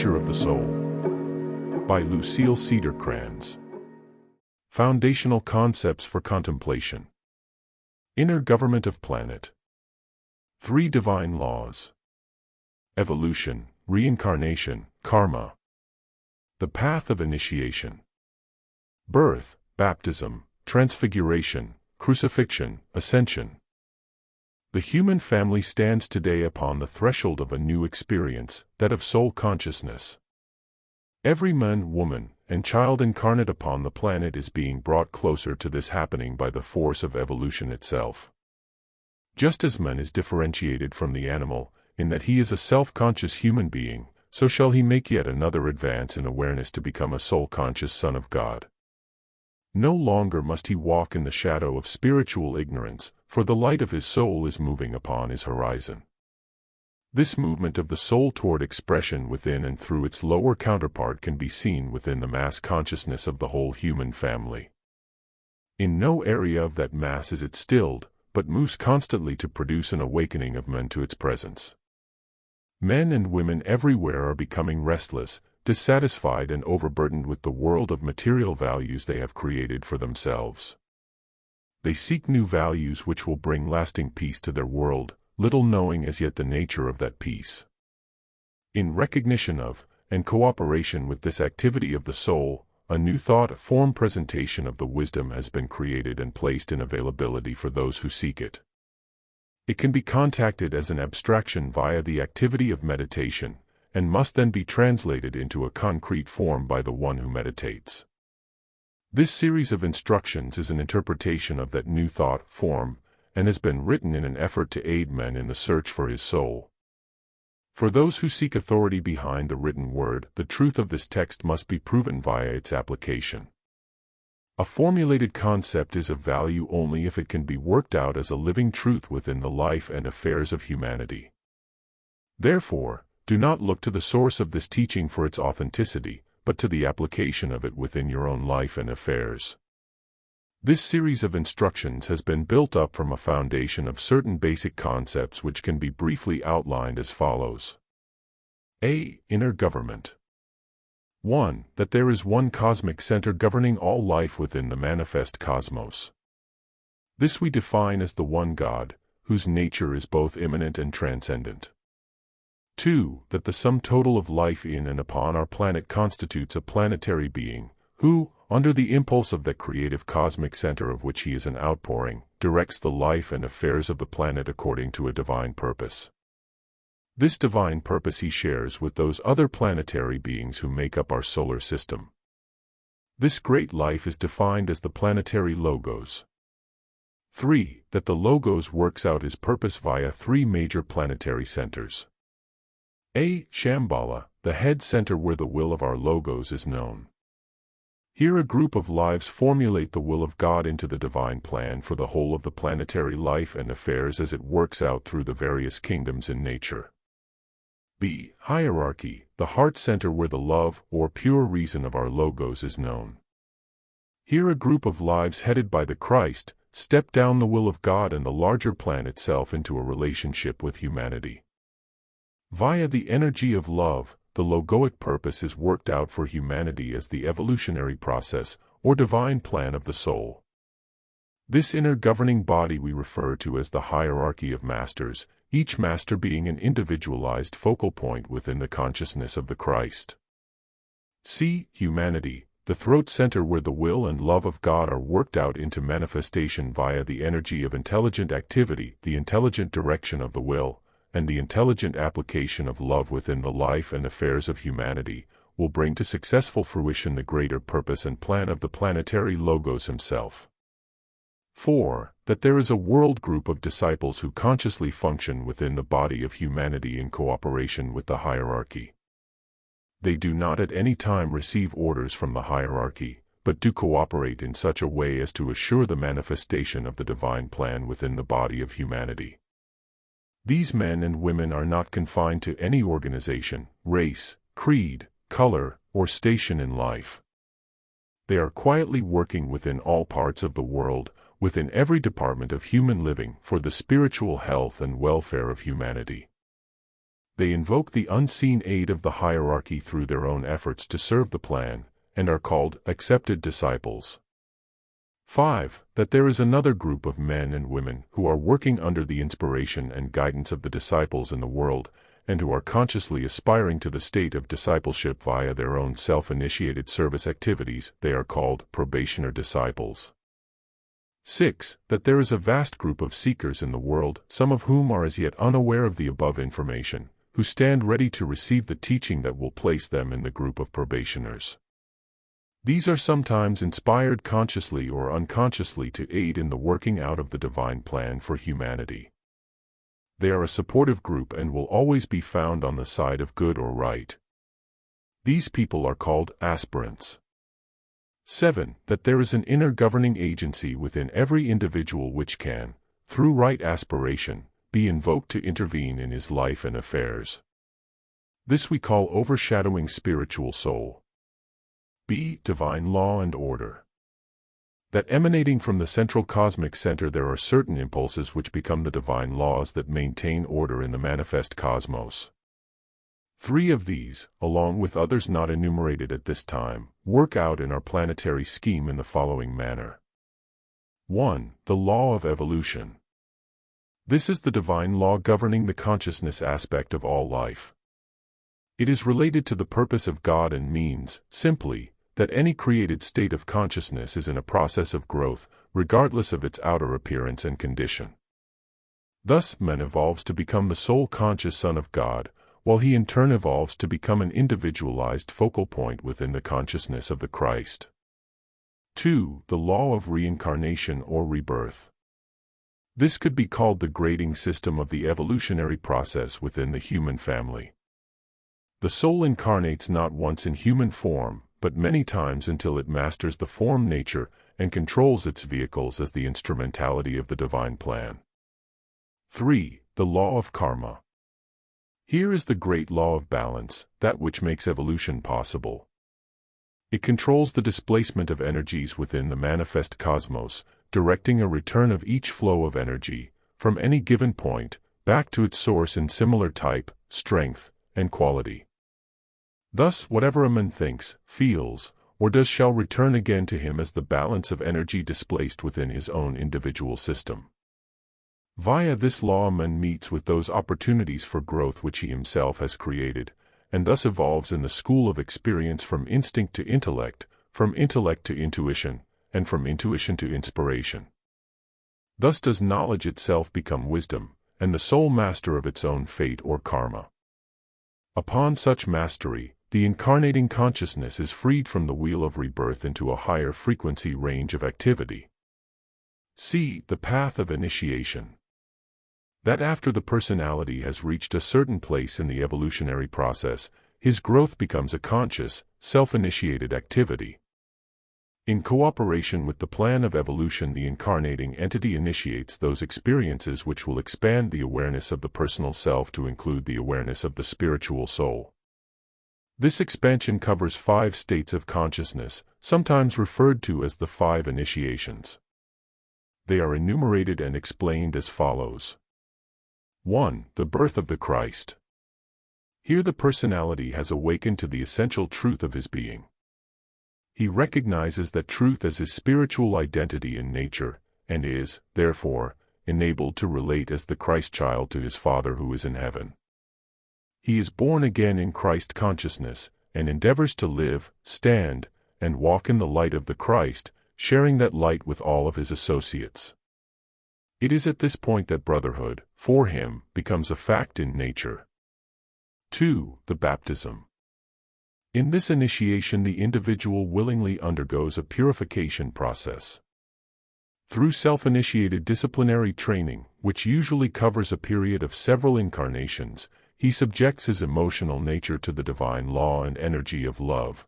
nature of the soul. By Lucille Cedercrans. Foundational concepts for contemplation. Inner government of planet. 3 divine laws. Evolution, reincarnation, karma. The path of initiation. Birth, baptism, transfiguration, crucifixion, ascension. The human family stands today upon the threshold of a new experience, that of soul consciousness. Every man, woman, and child incarnate upon the planet is being brought closer to this happening by the force of evolution itself. Just as man is differentiated from the animal, in that he is a self-conscious human being, so shall he make yet another advance in awareness to become a soul-conscious Son of God. No longer must he walk in the shadow of spiritual ignorance, for the light of his soul is moving upon his horizon. This movement of the soul toward expression within and through its lower counterpart can be seen within the mass consciousness of the whole human family. In no area of that mass is it stilled, but moves constantly to produce an awakening of men to its presence. Men and women everywhere are becoming restless, dissatisfied and overburdened with the world of material values they have created for themselves. They seek new values which will bring lasting peace to their world, little knowing as yet the nature of that peace. In recognition of, and cooperation with this activity of the soul, a new thought form presentation of the wisdom has been created and placed in availability for those who seek it. It can be contacted as an abstraction via the activity of meditation, and must then be translated into a concrete form by the one who meditates. This series of instructions is an interpretation of that new thought form, and has been written in an effort to aid men in the search for his soul. For those who seek authority behind the written word, the truth of this text must be proven via its application. A formulated concept is of value only if it can be worked out as a living truth within the life and affairs of humanity. Therefore, do not look to the source of this teaching for its authenticity, but to the application of it within your own life and affairs. This series of instructions has been built up from a foundation of certain basic concepts which can be briefly outlined as follows. A. Inner government. 1. That there is one cosmic center governing all life within the manifest cosmos. This we define as the one God, whose nature is both immanent and transcendent. 2. That the sum total of life in and upon our planet constitutes a planetary being, who, under the impulse of that creative cosmic center of which he is an outpouring, directs the life and affairs of the planet according to a divine purpose. This divine purpose he shares with those other planetary beings who make up our solar system. This great life is defined as the planetary logos. 3. That the logos works out his purpose via 3 major planetary centers. A. Shambhala, the head center where the will of our logos is known. Here a group of lives formulate the will of God into the divine plan for the whole of the planetary life and affairs as it works out through the various kingdoms in nature. B. Hierarchy, the heart center where the love, or pure reason of our logos is known. Here a group of lives headed by the Christ, step down the will of God and the larger plan itself into a relationship with humanity. Via the energy of love, the logoic purpose is worked out for humanity as the evolutionary process, or divine plan of the soul. This inner governing body we refer to as the hierarchy of masters, each master being an individualized focal point within the consciousness of the Christ. C. Humanity, the throat center where the will and love of God are worked out into manifestation via the energy of intelligent activity, the intelligent direction of the will, and the intelligent application of love within the life and affairs of humanity, will bring to successful fruition the greater purpose and plan of the planetary logos himself. 4. That there is a world group of disciples who consciously function within the body of humanity in cooperation with the hierarchy. They do not at any time receive orders from the hierarchy, but do cooperate in such a way as to assure the manifestation of the divine plan within the body of humanity. These men and women are not confined to any organization, race, creed, color, or station in life. They are quietly working within all parts of the world, within every department of human living for the spiritual health and welfare of humanity. They invoke the unseen aid of the hierarchy through their own efforts to serve the plan, and are called accepted disciples. 5. That there is another group of men and women who are working under the inspiration and guidance of the disciples in the world, and who are consciously aspiring to the state of discipleship via their own self-initiated service activities. They are called probationer disciples. 6. That there is a vast group of seekers in the world, some of whom are as yet unaware of the above information, who stand ready to receive the teaching that will place them in the group of probationers. These are sometimes inspired consciously or unconsciously to aid in the working out of the divine plan for humanity. They are a supportive group and will always be found on the side of good or right. These people are called aspirants. 7. That there is an inner governing agency within every individual which can, through right aspiration, be invoked to intervene in his life and affairs. This we call overshadowing spiritual soul. B. Divine law and order. That emanating from the central cosmic center there are certain impulses which become the divine laws that maintain order in the manifest cosmos. 3 of these, along with others not enumerated at this time, work out in our planetary scheme in the following manner. 1. The law of evolution. This is the divine law governing the consciousness aspect of all life. It is related to the purpose of God and means, simply, that any created state of consciousness is in a process of growth, regardless of its outer appearance and condition. Thus, man evolves to become the sole conscious Son of God, while he in turn evolves to become an individualized focal point within the consciousness of the Christ. 2. The law of reincarnation or rebirth. This could be called the grading system of the evolutionary process within the human family. The soul incarnates not once in human form, but many times until it masters the form nature and controls its vehicles as the instrumentality of the divine plan. 3. The law of karma. Here is the great law of balance, that which makes evolution possible. It controls the displacement of energies within the manifest cosmos, directing a return of each flow of energy, from any given point, back to its source in similar type, strength, and quality. Thus, whatever a man thinks, feels, or does shall return again to him as the balance of energy displaced within his own individual system. Via this law, a man meets with those opportunities for growth which he himself has created, and thus evolves in the school of experience from instinct to intellect, from intellect to intuition, and from intuition to inspiration. Thus does knowledge itself become wisdom, and the sole master of its own fate or karma. Upon such mastery, the incarnating consciousness is freed from the wheel of rebirth into a higher frequency range of activity. C. The path of initiation. That after the personality has reached a certain place in the evolutionary process, his growth becomes a conscious, self-initiated activity. In cooperation with the plan of evolution, the incarnating entity initiates those experiences which will expand the awareness of the personal self to include the awareness of the spiritual soul. This expansion covers 5 states of consciousness, sometimes referred to as the 5 initiations. They are enumerated and explained as follows. 1. The birth of the Christ. Here the personality has awakened to the essential truth of his being. He recognizes that truth as his spiritual identity in nature, and is, therefore, enabled to relate as the Christ child to his Father who is in heaven. He is born again in Christ consciousness, and endeavors to live, stand, and walk in the light of the Christ, sharing that light with all of his associates. It is at this point that brotherhood, for him, becomes a fact in nature. 2. The baptism. In this initiation the individual willingly undergoes a purification process. Through self-initiated disciplinary training, which usually covers a period of several incarnations, he subjects his emotional nature to the divine law and energy of love.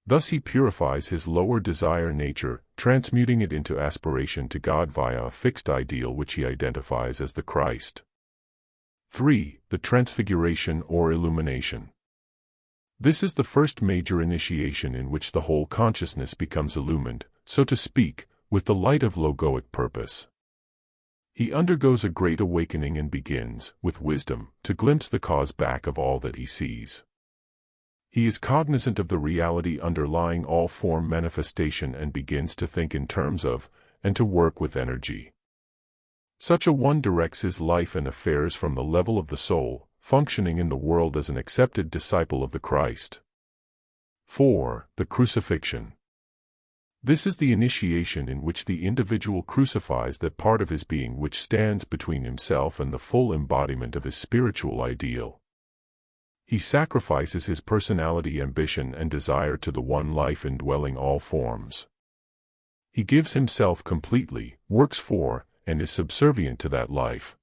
Thus he purifies his lower desire nature, transmuting it into aspiration to God via a fixed ideal which he identifies as the Christ. 3. The transfiguration or illumination. This is the first major initiation in which the whole consciousness becomes illumined, so to speak, with the light of logoic purpose. He undergoes a great awakening and begins, with wisdom, to glimpse the cause back of all that he sees. He is cognizant of the reality underlying all form manifestation and begins to think in terms of, and to work with energy. Such a one directs his life and affairs from the level of the soul, functioning in the world as an accepted disciple of the Christ. 4. The Crucifixion. This is the initiation in which the individual crucifies that part of his being which stands between himself and the full embodiment of his spiritual ideal. He sacrifices his personality, ambition, and desire to the one life indwelling all forms. He gives himself completely, works for, and is subservient to that life.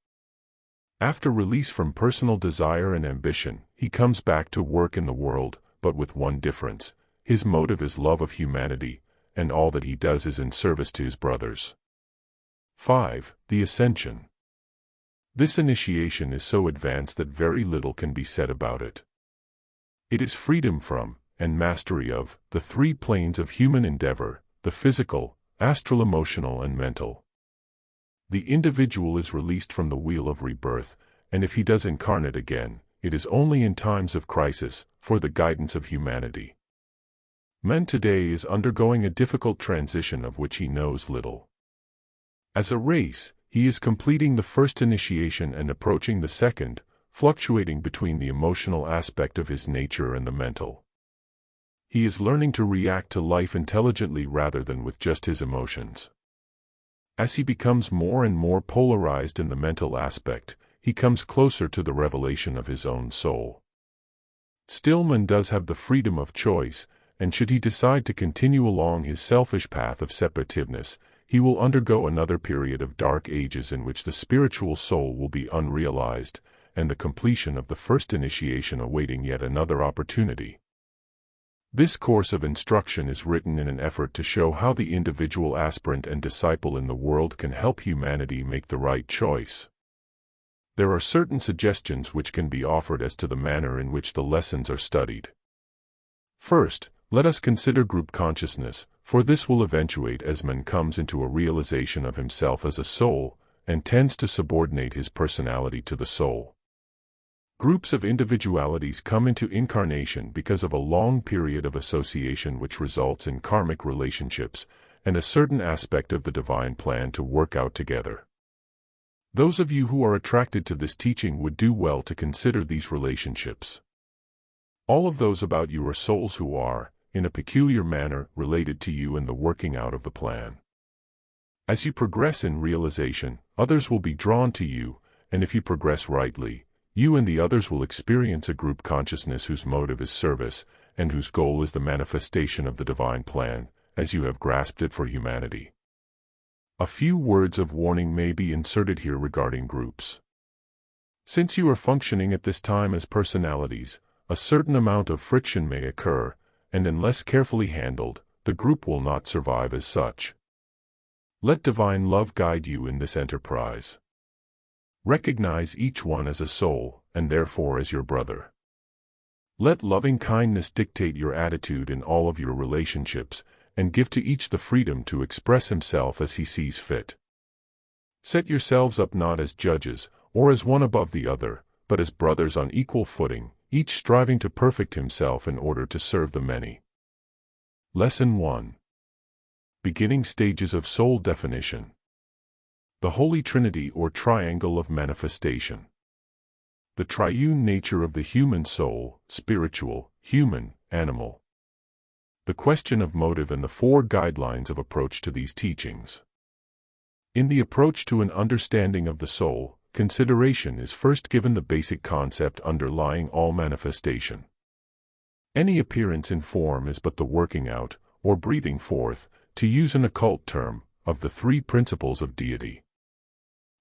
After release from personal desire and ambition, he comes back to work in the world, but with one difference: his motive is love of humanity, and all that he does is in service to his brothers. 5. The Ascension. This initiation is so advanced that very little can be said about it. It is freedom from, and mastery of, the three planes of human endeavor: the physical, astral, emotional, and mental. The individual is released from the wheel of rebirth, and if he does incarnate again, it is only in times of crisis, for the guidance of humanity. Man today is undergoing a difficult transition of which he knows little. As a race, he is completing the first initiation and approaching the second, fluctuating between the emotional aspect of his nature and the mental. He is learning to react to life intelligently rather than with just his emotions. As he becomes more and more polarized in the mental aspect, he comes closer to the revelation of his own soul. Still, man does have the freedom of choice, and should he decide to continue along his selfish path of separativeness, he will undergo another period of dark ages in which the spiritual soul will be unrealized, and the completion of the first initiation awaiting yet another opportunity. This course of instruction is written in an effort to show how the individual aspirant and disciple in the world can help humanity make the right choice. There are certain suggestions which can be offered as to the manner in which the lessons are studied. First, let us consider group consciousness, for this will eventuate as man comes into a realization of himself as a soul, and tends to subordinate his personality to the soul. Groups of individualities come into incarnation because of a long period of association which results in karmic relationships, and a certain aspect of the divine plan to work out together. Those of you who are attracted to this teaching would do well to consider these relationships. All of those about you are souls who are, in a peculiar manner, related to you in the working out of the plan. As you progress in realization, others will be drawn to you, and if you progress rightly, you and the others will experience a group consciousness whose motive is service, and whose goal is the manifestation of the divine plan, as you have grasped it for humanity. A few words of warning may be inserted here regarding groups. Since you are functioning at this time as personalities, a certain amount of friction may occur, and unless carefully handled, the group will not survive as such. Let divine love guide you in this enterprise. Recognize each one as a soul, and therefore as your brother. Let loving kindness dictate your attitude in all of your relationships, and give to each the freedom to express himself as he sees fit. Set yourselves up not as judges, or as one above the other, but as brothers on equal footing, each striving to perfect himself in order to serve the many. Lesson 1. Beginning stages of soul definition. The Holy Trinity or Triangle of Manifestation. The triune nature of the human soul: spiritual, human, animal. The question of motive and the 4 guidelines of approach to these teachings. In the approach to an understanding of the soul, consideration is first given the basic concept underlying all manifestation. Any appearance in form is but the working out, or breathing forth, to use an occult term, of the 3 principles of deity.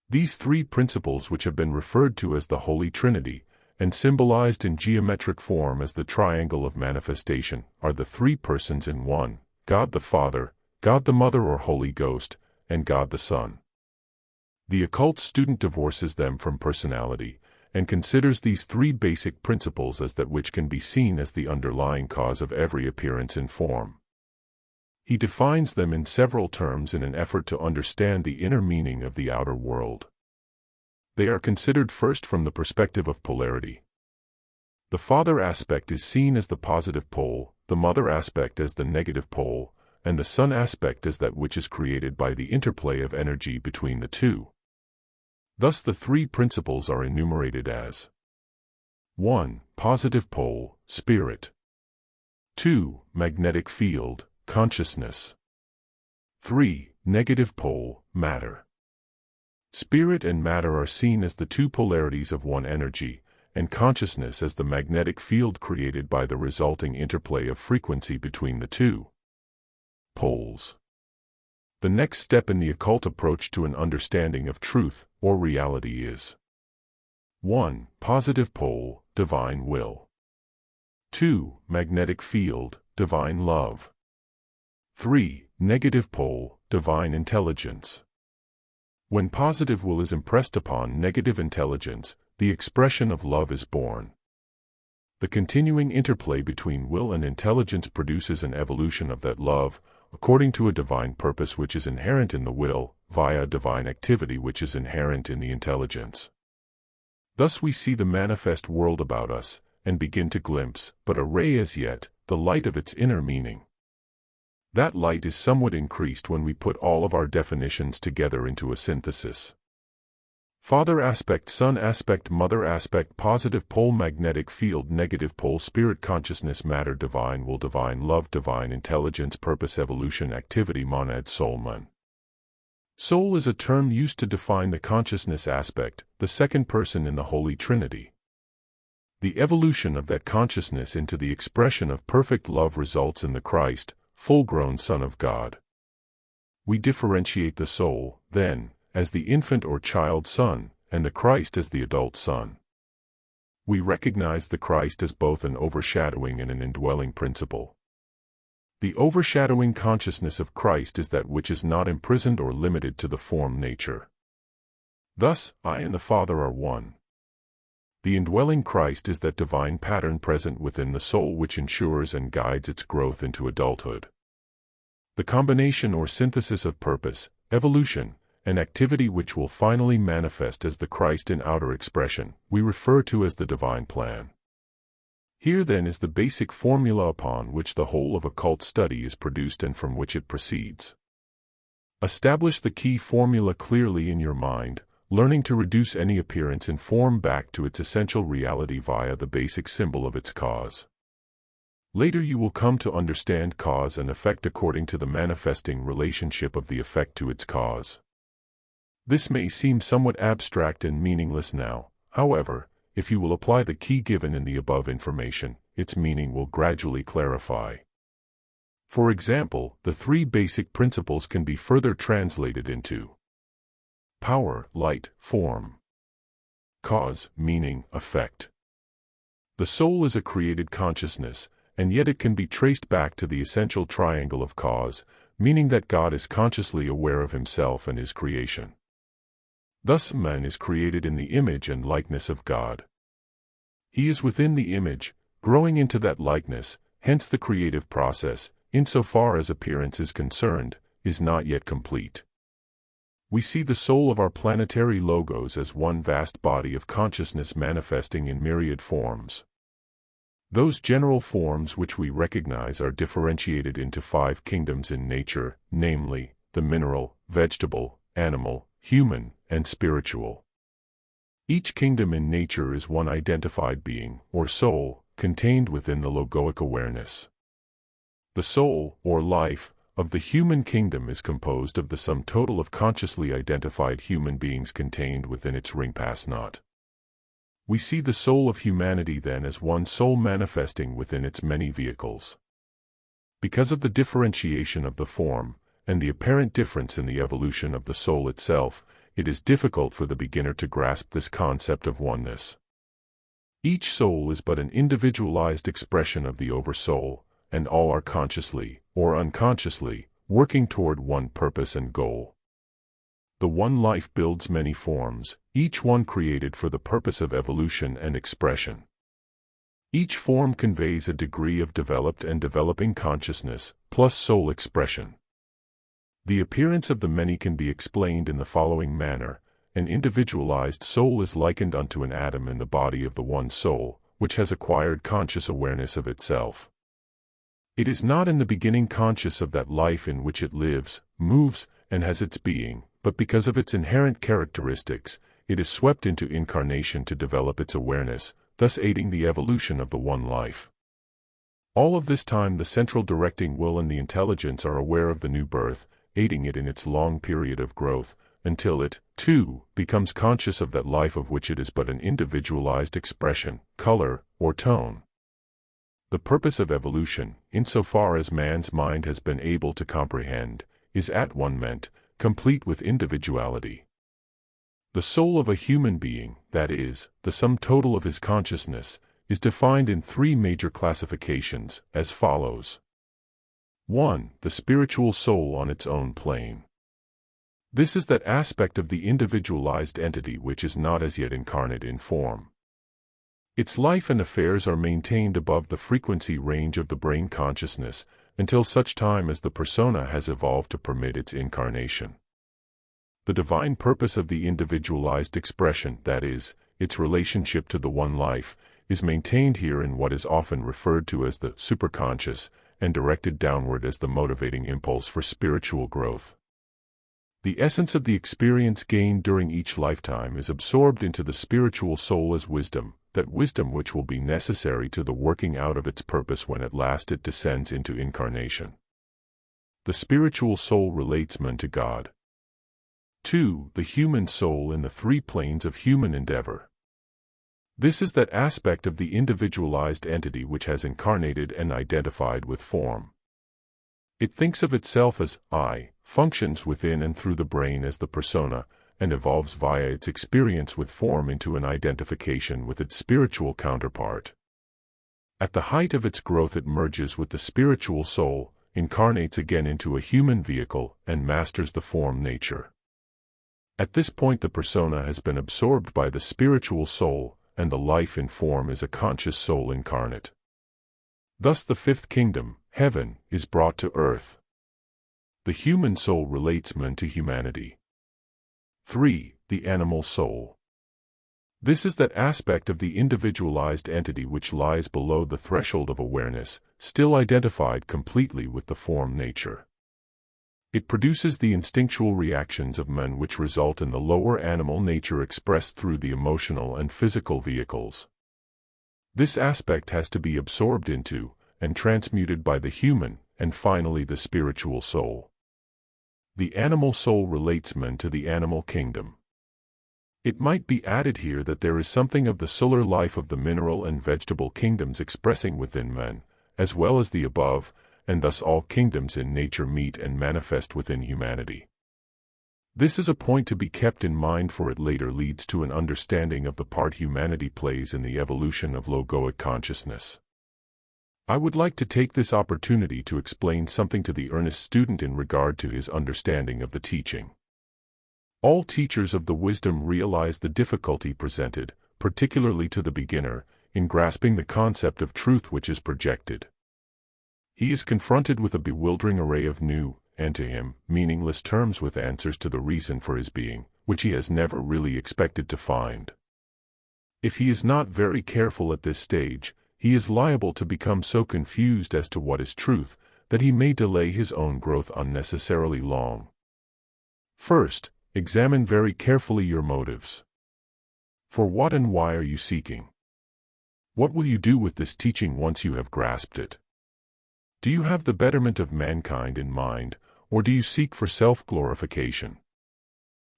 These 3 principles, which have been referred to as the Holy Trinity, and symbolized in geometric form as the triangle of manifestation, are the 3 persons in one: God the Father, God the Mother or Holy Ghost, and God the Son. The occult student divorces them from personality, and considers these 3 basic principles as that which can be seen as the underlying cause of every appearance in form. He defines them in several terms in an effort to understand the inner meaning of the outer world. They are considered first from the perspective of polarity. The father aspect is seen as the positive pole, the mother aspect as the negative pole, and the son aspect as that which is created by the interplay of energy between the two. Thus the three principles are enumerated as 1. Positive pole, spirit. 2. Magnetic field, consciousness. 3. Negative pole, matter. Spirit and matter are seen as the two polarities of one energy, and consciousness as the magnetic field created by the resulting interplay of frequency between the two poles. The next step in the occult approach to an understanding of truth, or reality is 1. Positive pole, divine will. 2. Magnetic field, divine love. 3. Negative pole, divine intelligence. When positive will is impressed upon negative intelligence, the expression of love is born. The continuing interplay between will and intelligence produces an evolution of that love, according to a divine purpose which is inherent in the will, via a divine activity which is inherent in the intelligence. Thus we see the manifest world about us, and begin to glimpse, but a ray as yet, the light of its inner meaning. That light is somewhat increased when we put all of our definitions together into a synthesis. Father aspect, son aspect, mother aspect, positive pole, magnetic field, negative pole, spirit, consciousness, matter, divine will, divine love, divine intelligence, purpose, evolution, activity, monad, soul, man. Soul is a term used to define the consciousness aspect, the second person in the Holy Trinity. The evolution of that consciousness into the expression of perfect love results in the Christ, full-grown Son of God. We differentiate the soul, then, as the infant or child son, and the Christ as the adult son. We recognize the Christ as both an overshadowing and an indwelling principle. The overshadowing consciousness of Christ is that which is not imprisoned or limited to the form nature. Thus, I and the Father are one. The indwelling Christ is that divine pattern present within the soul which ensures and guides its growth into adulthood. The combination or synthesis of purpose, evolution, and activity which will finally manifest as the Christ in outer expression, we refer to as the divine plan. Here then is the basic formula upon which the whole of occult study is produced and from which it proceeds. Establish the key formula clearly in your mind, learning to reduce any appearance in form back to its essential reality via the basic symbol of its cause. Later you will come to understand cause and effect according to the manifesting relationship of the effect to its cause. This may seem somewhat abstract and meaningless now, however, if you will apply the key given in the above information, its meaning will gradually clarify. For example, the three basic principles can be further translated into power, light, form. Cause, meaning, effect. The soul is a created consciousness, and yet it can be traced back to the essential triangle of cause, meaning that God is consciously aware of himself and his creation. Thus man is created in the image and likeness of God. He is within the image, growing into that likeness, hence the creative process, insofar as appearance is concerned, is not yet complete. We see the soul of our planetary logos as one vast body of consciousness manifesting in myriad forms. Those general forms which we recognize are differentiated into 5 kingdoms in nature, namely, the mineral, vegetable, animal, human, and spiritual. Each kingdom in nature is one identified being, or soul, contained within the logoic awareness. The soul, or life, of the human kingdom is composed of the sum total of consciously identified human beings contained within its ring-pass knot. We see the soul of humanity then as one soul manifesting within its many vehicles. Because of the differentiation of the form, and the apparent difference in the evolution of the soul itself, it is difficult for the beginner to grasp this concept of oneness. Each soul is but an individualized expression of the Oversoul, and all are consciously, or unconsciously, working toward one purpose and goal. The one life builds many forms, each one created for the purpose of evolution and expression. Each form conveys a degree of developed and developing consciousness, plus soul expression. The appearance of the many can be explained in the following manner. An individualized soul is likened unto an atom in the body of the one soul, which has acquired conscious awareness of itself. It is not in the beginning conscious of that life in which it lives, moves, and has its being, but because of its inherent characteristics, it is swept into incarnation to develop its awareness, thus aiding the evolution of the one life. All of this time the central directing will and the intelligence are aware of the new birth, aiding it in its long period of growth, until it, too, becomes conscious of that life of which it is but an individualized expression, color, or tone. The purpose of evolution, insofar as man's mind has been able to comprehend, is at one moment complete with individuality. The soul of a human being, that is, the sum total of his consciousness, is defined in three major classifications, as follows. 1. The spiritual soul on its own plane. This is that aspect of the individualized entity which is not as yet incarnate in form. Its life and affairs are maintained above the frequency range of the brain consciousness, until such time as the persona has evolved to permit its incarnation. The divine purpose of the individualized expression, that is, its relationship to the one life, is maintained here in what is often referred to as the superconscious, and directed downward as the motivating impulse for spiritual growth. The essence of the experience gained during each lifetime is absorbed into the spiritual soul as wisdom, that wisdom which will be necessary to the working out of its purpose when at last it descends into incarnation. The spiritual soul relates man to God. 2. The human soul in the three planes of human endeavor. This is that aspect of the individualized entity which has incarnated and identified with form. It thinks of itself as I, functions within and through the brain as the persona, and evolves via its experience with form into an identification with its spiritual counterpart. At the height of its growth it merges with the spiritual soul, incarnates again into a human vehicle, and masters the form nature. At this point the persona has been absorbed by the spiritual soul, and the life in form is a conscious soul incarnate. Thus the fifth kingdom, heaven, is brought to earth. The human soul relates man to humanity. 3. The animal soul. This is that aspect of the individualized entity which lies below the threshold of awareness, still identified completely with the form nature. It produces the instinctual reactions of man which result in the lower animal nature expressed through the emotional and physical vehicles. This aspect has to be absorbed into, and transmuted by the human, and finally the spiritual soul. The animal soul relates man to the animal kingdom. It might be added here that there is something of the solar life of the mineral and vegetable kingdoms expressing within man, as well as the above, and thus all kingdoms in nature meet and manifest within humanity. This is a point to be kept in mind, for it later leads to an understanding of the part humanity plays in the evolution of logoic consciousness. I would like to take this opportunity to explain something to the earnest student in regard to his understanding of the teaching. All teachers of the wisdom realize the difficulty presented, particularly to the beginner, in grasping the concept of truth which is projected. He is confronted with a bewildering array of new, and to him, meaningless terms with answers to the reason for his being, which he has never really expected to find. If he is not very careful at this stage, he is liable to become so confused as to what is truth, that he may delay his own growth unnecessarily long. First, examine very carefully your motives. For what and why are you seeking? What will you do with this teaching once you have grasped it? Do you have the betterment of mankind in mind, or do you seek for self-glorification?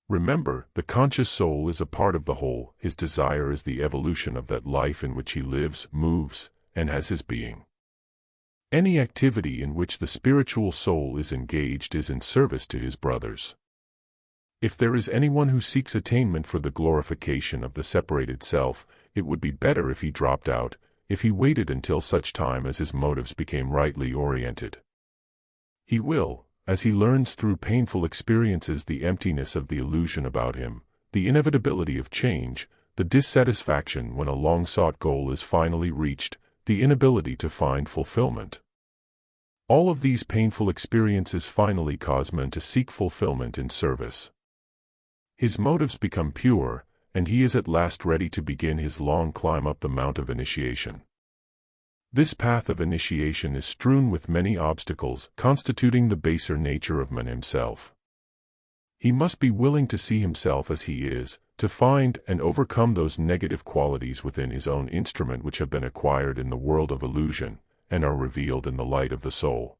Remember, the conscious soul is a part of the whole. His desire is the evolution of that life in which he lives, moves, and has his being. Any activity in which the spiritual soul is engaged is in service to his brothers. If there is anyone who seeks attainment for the glorification of the separated self, it would be better if he dropped out, if he waited until such time as his motives became rightly oriented. He will, as he learns through painful experiences the emptiness of the illusion about him, the inevitability of change, the dissatisfaction when a long-sought goal is finally reached, the inability to find fulfillment. All of these painful experiences finally cause man to seek fulfillment in service. His motives become pure, and he is at last ready to begin his long climb up the mount of initiation. This path of initiation is strewn with many obstacles, constituting the baser nature of man himself. He must be willing to see himself as he is, to find and overcome those negative qualities within his own instrument which have been acquired in the world of illusion, and are revealed in the light of the soul.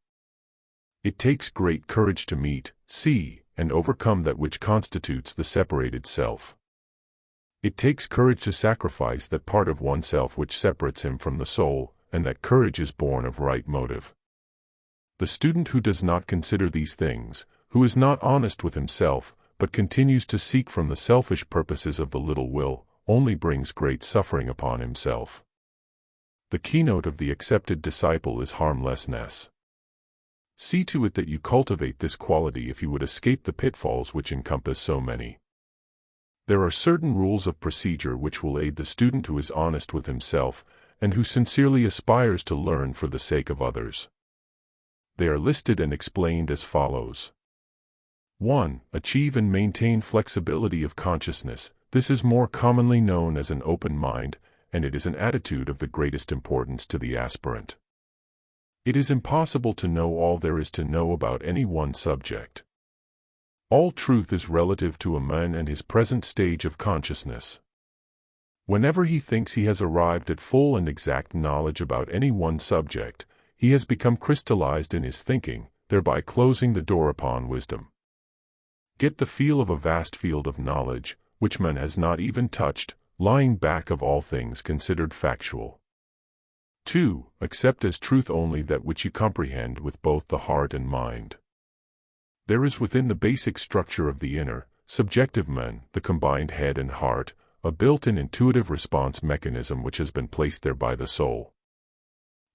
It takes great courage to meet, see, and overcome that which constitutes the separated self. It takes courage to sacrifice that part of oneself which separates him from the soul, and that courage is born of right motive. The student who does not consider these things, who is not honest with himself, but continues to seek from the selfish purposes of the little will, only brings great suffering upon himself. The keynote of the accepted disciple is harmlessness. See to it that you cultivate this quality if you would escape the pitfalls which encompass so many. There are certain rules of procedure which will aid the student who is honest with himself, and who sincerely aspires to learn for the sake of others. They are listed and explained as follows. 1. Achieve and maintain flexibility of consciousness. This is more commonly known as an open mind, and it is an attitude of the greatest importance to the aspirant. It is impossible to know all there is to know about any one subject. All truth is relative to a man and his present stage of consciousness. Whenever he thinks he has arrived at full and exact knowledge about any one subject, he has become crystallized in his thinking, thereby closing the door upon wisdom. Get the feel of a vast field of knowledge, which man has not even touched, lying back of all things considered factual. 2. Accept as truth only that which you comprehend with both the heart and mind. There is within the basic structure of the inner, subjective man, the combined head and heart, a built-in intuitive response mechanism which has been placed there by the soul.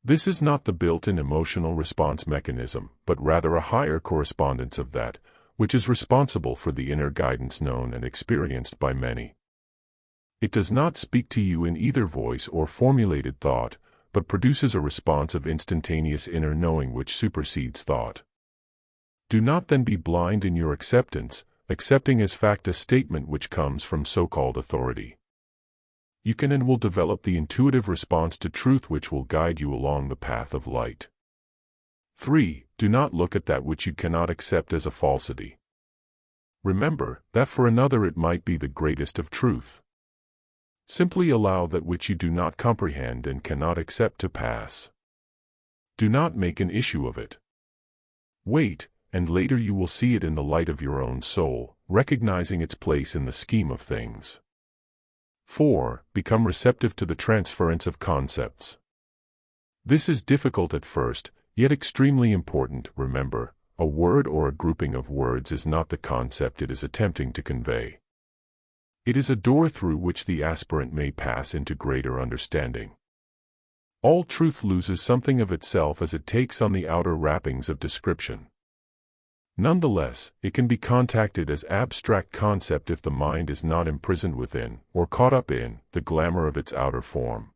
This is not the built-in emotional response mechanism, but rather a higher correspondence of that, which is responsible for the inner guidance known and experienced by many. It does not speak to you in either voice or formulated thought, but produces a response of instantaneous inner knowing which supersedes thought. Do not then be blind in your acceptance, accepting as fact a statement which comes from so-called authority. You can and will develop the intuitive response to truth which will guide you along the path of light. 3. Do not look at that which you cannot accept as a falsity. Remember that for another it might be the greatest of truth. Simply allow that which you do not comprehend and cannot accept to pass. Do not make an issue of it. Wait, and later you will see it in the light of your own soul, recognizing its place in the scheme of things. 4. Become receptive to the transference of concepts. This is difficult at first, yet extremely important. Remember, a word or a grouping of words is not the concept it is attempting to convey. It is a door through which the aspirant may pass into greater understanding. All truth loses something of itself as it takes on the outer wrappings of description. Nonetheless, it can be contacted as abstract concept if the mind is not imprisoned within, or caught up in, the glamour of its outer form.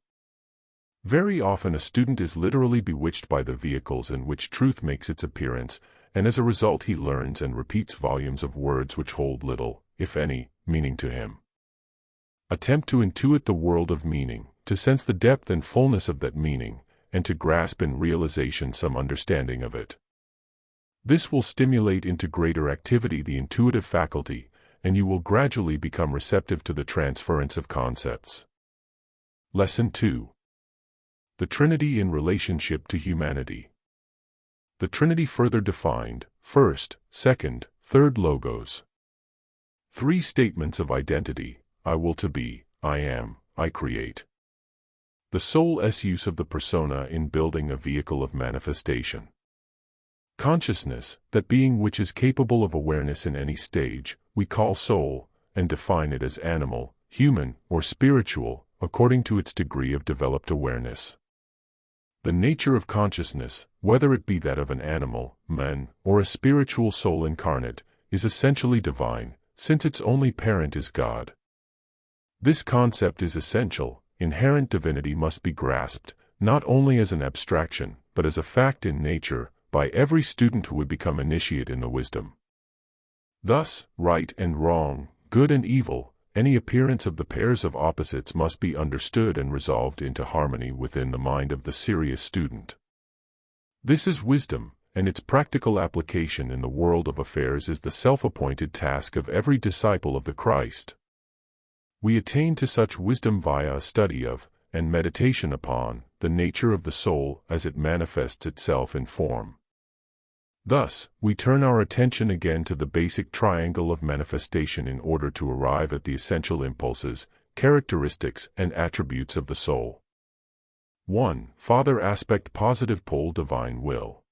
Very often a student is literally bewitched by the vehicles in which truth makes its appearance, and as a result he learns and repeats volumes of words which hold little, if any, meaning to him. Attempt to intuit the world of meaning, to sense the depth and fullness of that meaning, and to grasp in realization some understanding of it. This will stimulate into greater activity the intuitive faculty, and you will gradually become receptive to the transference of concepts. Lesson 2. The Trinity in relationship to humanity. The Trinity further defined: first, second, third logos. 3 statements of identity: I will to be, I am, I create. The soul's use of the persona in building a vehicle of manifestation. Consciousness, that being which is capable of awareness in any stage, we call soul, and define it as animal, human, or spiritual, according to its degree of developed awareness. The nature of consciousness, whether it be that of an animal, man, or a spiritual soul incarnate, is essentially divine, since its only parent is God. This concept is essential. Inherent divinity must be grasped, not only as an abstraction, but as a fact in nature, by every student who would become initiate in the wisdom. Thus, right and wrong, good and evil, any appearance of the pairs of opposites must be understood and resolved into harmony within the mind of the serious student. This is wisdom, and its practical application in the world of affairs is the self-appointed task of every disciple of the Christ. We attain to such wisdom via a study of, and meditation upon, the nature of the soul as it manifests itself in form. Thus, we turn our attention again to the basic triangle of manifestation in order to arrive at the essential impulses, characteristics, and attributes of the soul. 1. Father aspect positive pole divine will.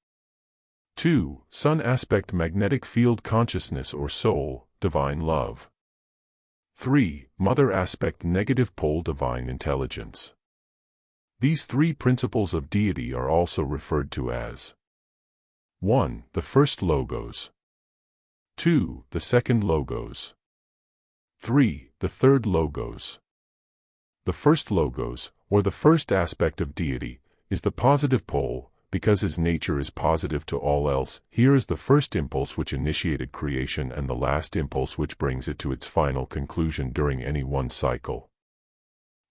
2. Son aspect magnetic field consciousness or soul, divine love. 3. Mother aspect negative pole divine intelligence. These three principles of deity are also referred to as 1. The first logos. 2. The second logos. 3. The third logos. The first logos, or the first aspect of deity, is the positive pole, because his nature is positive to all else. Here is the first impulse which initiated creation and the last impulse which brings it to its final conclusion during any one cycle.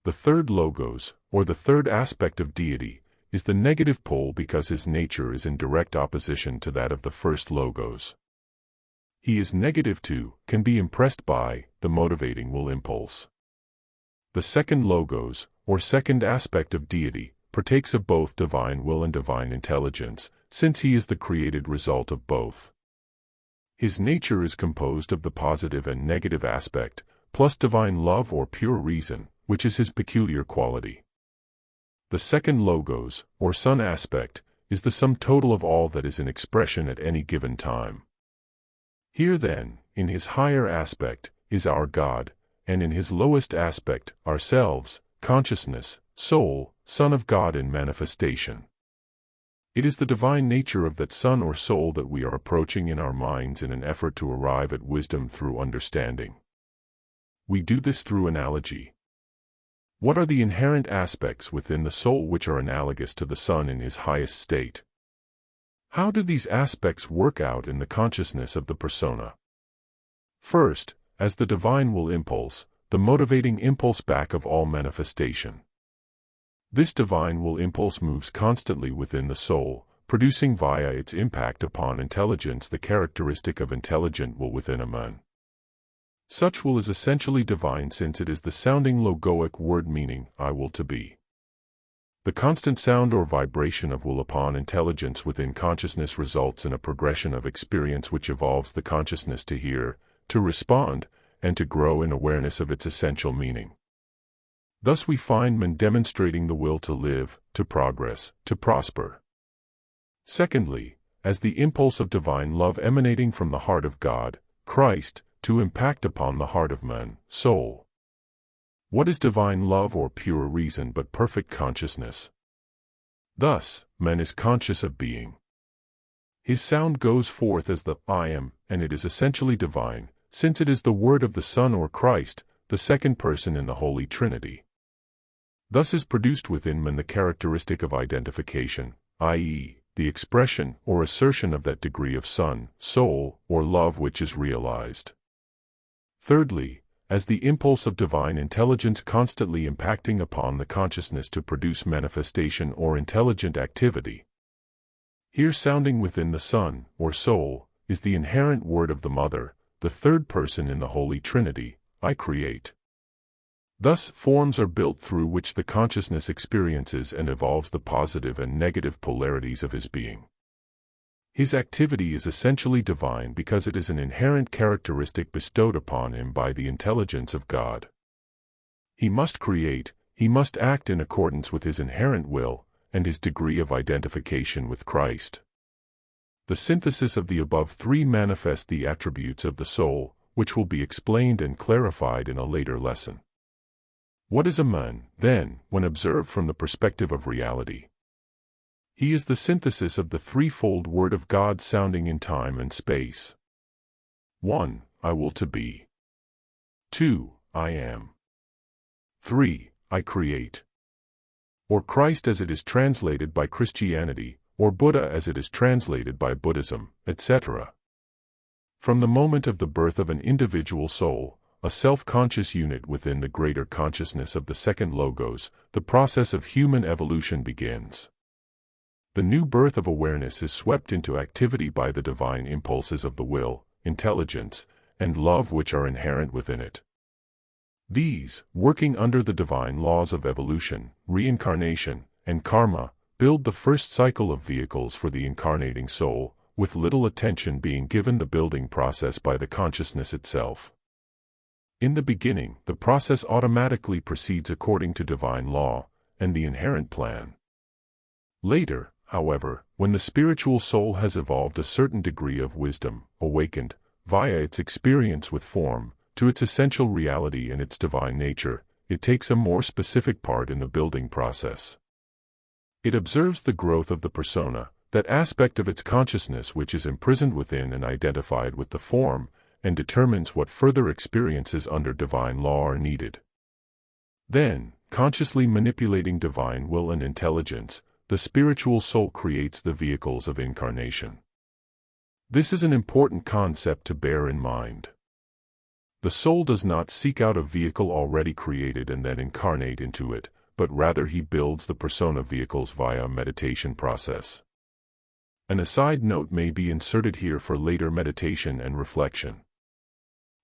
The third logos, or the third aspect of deity, is the negative pole because his nature is in direct opposition to that of the first logos. He is negative to, can be impressed by, the motivating will impulse. The second logos, or second aspect of deity, partakes of both divine will and divine intelligence, since he is the created result of both. His nature is composed of the positive and negative aspect, plus divine love or pure reason, which is his peculiar quality. The second logos, or son aspect, is the sum total of all that is in expression at any given time. Here then, in his higher aspect, is our God, and in his lowest aspect, ourselves, consciousness, soul, Son of God in manifestation. It is the divine nature of that Son or soul that we are approaching in our minds in an effort to arrive at wisdom through understanding. We do this through analogy. What are the inherent aspects within the soul which are analogous to the Son in his highest state? How do these aspects work out in the consciousness of the persona? First, as the divine will impulse, the motivating impulse back of all manifestation. This divine will impulse moves constantly within the soul, producing via its impact upon intelligence the characteristic of intelligent will within a man. Such will is essentially divine since it is the sounding logoic word meaning, I will to be. The constant sound or vibration of will upon intelligence within consciousness results in a progression of experience which evolves the consciousness to hear, to respond, and to grow in awareness of its essential meaning. Thus we find men demonstrating the will to live, to progress, to prosper. Secondly, as the impulse of divine love emanating from the heart of God, Christ, to impact upon the heart of man, soul. What is divine love or pure reason but perfect consciousness? Thus, man is conscious of being. His sound goes forth as the I am, and it is essentially divine, since it is the word of the Son or Christ, the second person in the Holy Trinity. Thus is produced within man the characteristic of identification, i.e., the expression or assertion of that degree of Son, soul, or love which is realized. Thirdly, as the impulse of divine intelligence constantly impacting upon the consciousness to produce manifestation or intelligent activity. Here sounding within the Son, or soul, is the inherent word of the Mother, the third person in the Holy Trinity, I create. Thus, forms are built through which the consciousness experiences and evolves the positive and negative polarities of his being. His activity is essentially divine because it is an inherent characteristic bestowed upon him by the intelligence of God. He must create, he must act in accordance with his inherent will, and his degree of identification with Christ. The synthesis of the above three manifest the attributes of the soul, which will be explained and clarified in a later lesson. What is a man, then, when observed from the perspective of reality? He is the synthesis of the threefold Word of God sounding in time and space. 1. I will to be. 2. I am. 3. I create. or Christ as it is translated by Christianity, or Buddha as it is translated by Buddhism, etc. From the moment of the birth of an individual soul, a self-conscious unit within the greater consciousness of the second logos, the process of human evolution begins. The new birth of awareness is swept into activity by the divine impulses of the will, intelligence, and love which are inherent within it. These, working under the divine laws of evolution, reincarnation, and karma, build the first cycle of vehicles for the incarnating soul, with little attention being given the building process by the consciousness itself. In the beginning, the process automatically proceeds according to divine law and the inherent plan. Later, however, when the spiritual soul has evolved a certain degree of wisdom, awakened, via its experience with form, to its essential reality and its divine nature, it takes a more specific part in the building process. It observes the growth of the persona, that aspect of its consciousness which is imprisoned within and identified with the form, and determines what further experiences under divine law are needed. Then, consciously manipulating divine will and intelligence, the spiritual soul creates the vehicles of incarnation. This is an important concept to bear in mind. The soul does not seek out a vehicle already created and then incarnate into it, but rather he builds the persona vehicles via a meditation process. An aside note may be inserted here for later meditation and reflection.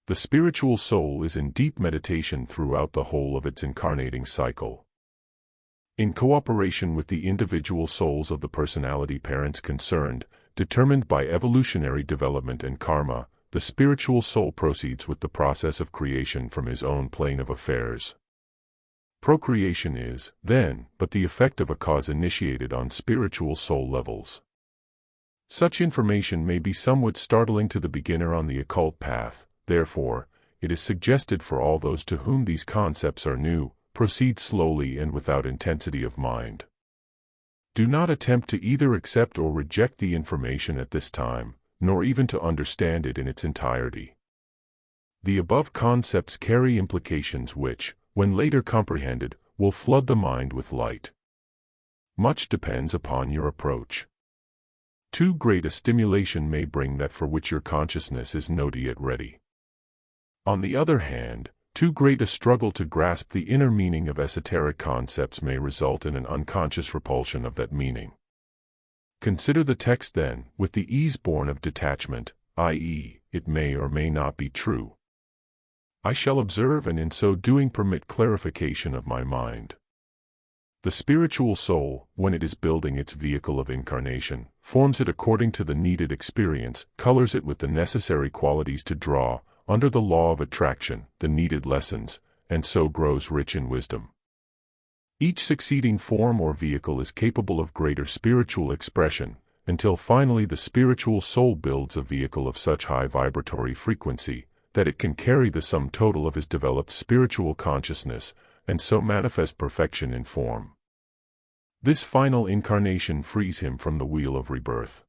The spiritual soul is in deep meditation throughout the whole of its incarnating cycle. In cooperation with the individual souls of the personality parents concerned, determined by evolutionary development and karma, the spiritual soul proceeds with the process of creation from his own plane of affairs. Procreation is, then, but the effect of a cause initiated on spiritual soul levels. Such information may be somewhat startling to the beginner on the occult path, therefore, it is suggested for all those to whom these concepts are new, proceed slowly and without intensity of mind. Do not attempt to either accept or reject the information at this time, nor even to understand it in its entirety. The above concepts carry implications which, when later comprehended, will flood the mind with light. Much depends upon your approach. Too great a stimulation may bring that for which your consciousness is not yet ready. On the other hand, too great a struggle to grasp the inner meaning of esoteric concepts may result in an unconscious repulsion of that meaning. Consider the text then, with the ease born of detachment, i.e., it may or may not be true. I shall observe and in so doing permit clarification of my mind. The spiritual soul, when it is building its vehicle of incarnation, forms it according to the needed experience, colors it with the necessary qualities to draw, under the law of attraction, the needed lessons, and so grows rich in wisdom. Each succeeding form or vehicle is capable of greater spiritual expression, until finally the spiritual soul builds a vehicle of such high vibratory frequency, that it can carry the sum total of his developed spiritual consciousness, and so manifest perfection in form. This final incarnation frees him from the wheel of rebirth.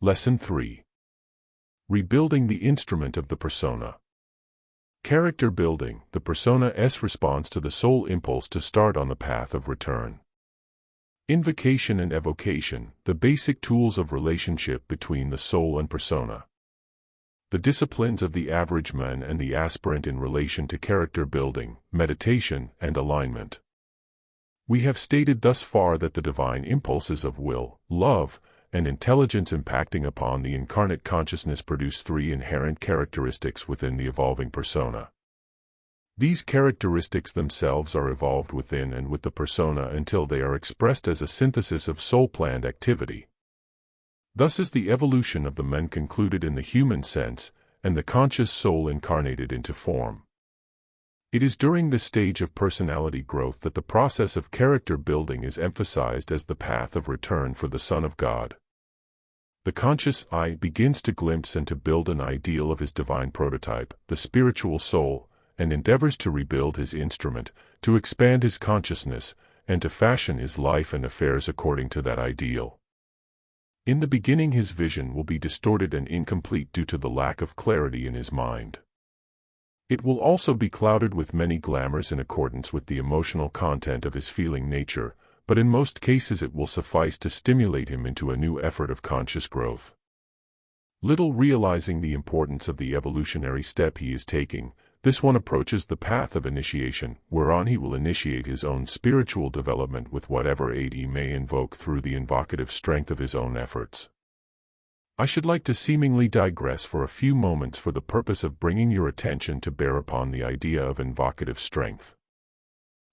Lesson 3. Rebuilding the instrument of the persona. Character building, the persona's response to the soul impulse to start on the path of return. Invocation and evocation, the basic tools of relationship between the soul and persona. The disciplines of the average man and the aspirant in relation to character building, meditation, and alignment. We have stated thus far that the divine impulses of will, love, and intelligence impacting upon the incarnate consciousness produce three inherent characteristics within the evolving persona. These characteristics themselves are evolved within and with the persona until they are expressed as a synthesis of soul-planned activity. Thus is the evolution of the men concluded in the human sense, and the conscious soul incarnated into form. It is during this stage of personality growth that the process of character building is emphasized as the path of return for the Son of God. The conscious I begins to glimpse and to build an ideal of his divine prototype, the spiritual soul, and endeavors to rebuild his instrument, to expand his consciousness, and to fashion his life and affairs according to that ideal. In the beginning his vision will be distorted and incomplete due to the lack of clarity in his mind. It will also be clouded with many glamours in accordance with the emotional content of his feeling nature, but in most cases it will suffice to stimulate him into a new effort of conscious growth. Little realizing the importance of the evolutionary step he is taking, this one approaches the path of initiation, whereon he will initiate his own spiritual development with whatever aid he may invoke through the invocative strength of his own efforts. I should like to seemingly digress for a few moments for the purpose of bringing your attention to bear upon the idea of invocative strength.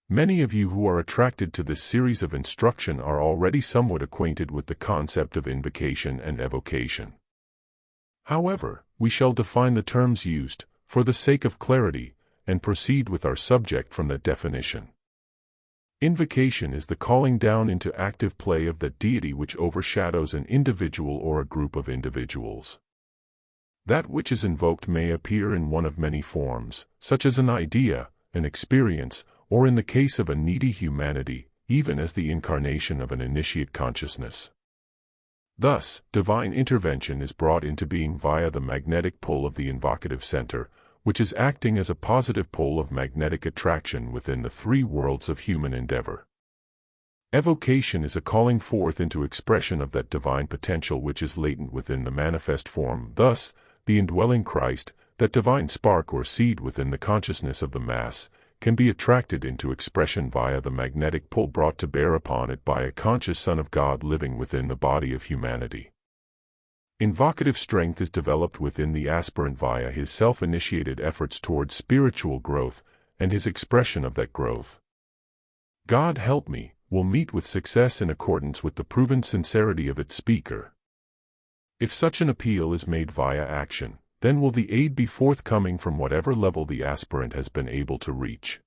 Many of you who are attracted to this series of instruction are already somewhat acquainted with the concept of invocation and evocation. However, we shall define the terms used, for the sake of clarity, and proceed with our subject from that definition. Invocation is the calling down into active play of that deity which overshadows an individual or a group of individuals. That which is invoked may appear in one of many forms, such as an idea, an experience, or in the case of a needy humanity, even as the incarnation of an initiate consciousness. Thus, divine intervention is brought into being via the magnetic pull of the invocative center, which is acting as a positive pole of magnetic attraction within the three worlds of human endeavor. Evocation is a calling forth into expression of that divine potential which is latent within the manifest form. Thus, the indwelling Christ, that divine spark or seed within the consciousness of the mass, can be attracted into expression via the magnetic pull brought to bear upon it by a conscious Son of God living within the body of humanity. Invocative strength is developed within the aspirant via his self-initiated efforts towards spiritual growth, and his expression of that growth. God help me, will meet with success in accordance with the proven sincerity of its speaker. If such an appeal is made via action, then will the aid be forthcoming from whatever level the aspirant has been able to reach.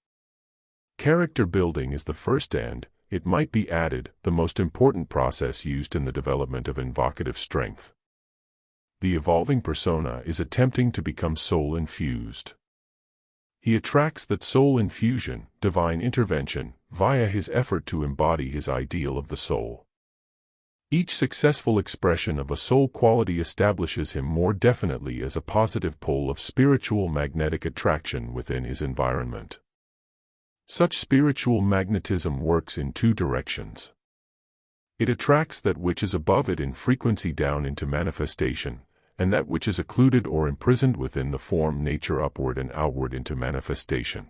Character building is the first and, it might be added, the most important process used in the development of invocative strength. The evolving persona is attempting to become soul-infused. He attracts that soul infusion, divine intervention, via his effort to embody his ideal of the soul. Each successful expression of a soul quality establishes him more definitely as a positive pole of spiritual magnetic attraction within his environment. Such spiritual magnetism works in two directions. It attracts that which is above it in frequency down into manifestation, and that which is occluded or imprisoned within the form nature upward and outward into manifestation.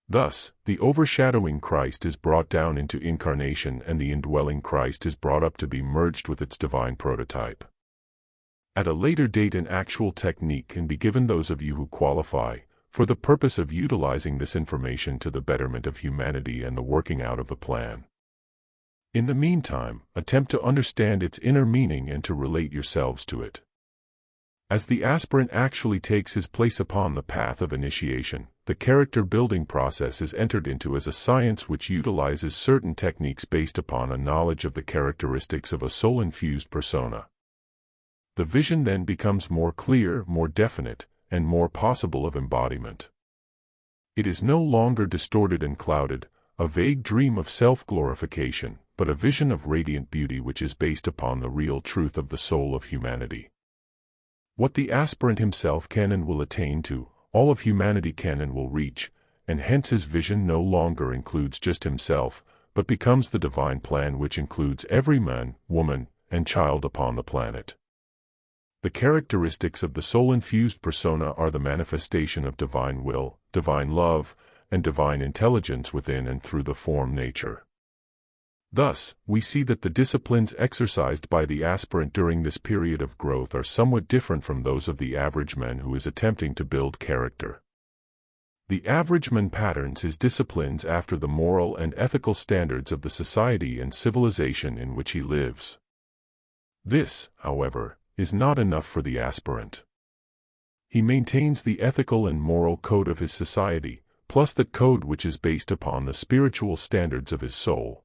Thus, the overshadowing Christ is brought down into incarnation and the indwelling Christ is brought up to be merged with its divine prototype. At a later date an actual technique can be given those of you who qualify, for the purpose of utilizing this information to the betterment of humanity and the working out of the plan. In the meantime, attempt to understand its inner meaning and to relate yourselves to it. As the aspirant actually takes his place upon the path of initiation, the character-building process is entered into as a science which utilizes certain techniques based upon a knowledge of the characteristics of a soul-infused persona. The vision then becomes more clear, more definite, and more possible of embodiment. It is no longer distorted and clouded, a vague dream of self-glorification, but a vision of radiant beauty which is based upon the real truth of the soul of humanity. What the aspirant himself can and will attain to, all of humanity can and will reach, and hence his vision no longer includes just himself, but becomes the divine plan which includes every man, woman, and child upon the planet. The characteristics of the soul-infused persona are the manifestation of divine will, divine love, and divine intelligence within and through the form nature. Thus, we see that the disciplines exercised by the aspirant during this period of growth are somewhat different from those of the average man who is attempting to build character. The average man patterns his disciplines after the moral and ethical standards of the society and civilization in which he lives. This, however, is not enough for the aspirant. He maintains the ethical and moral code of his society, plus that code which is based upon the spiritual standards of his soul.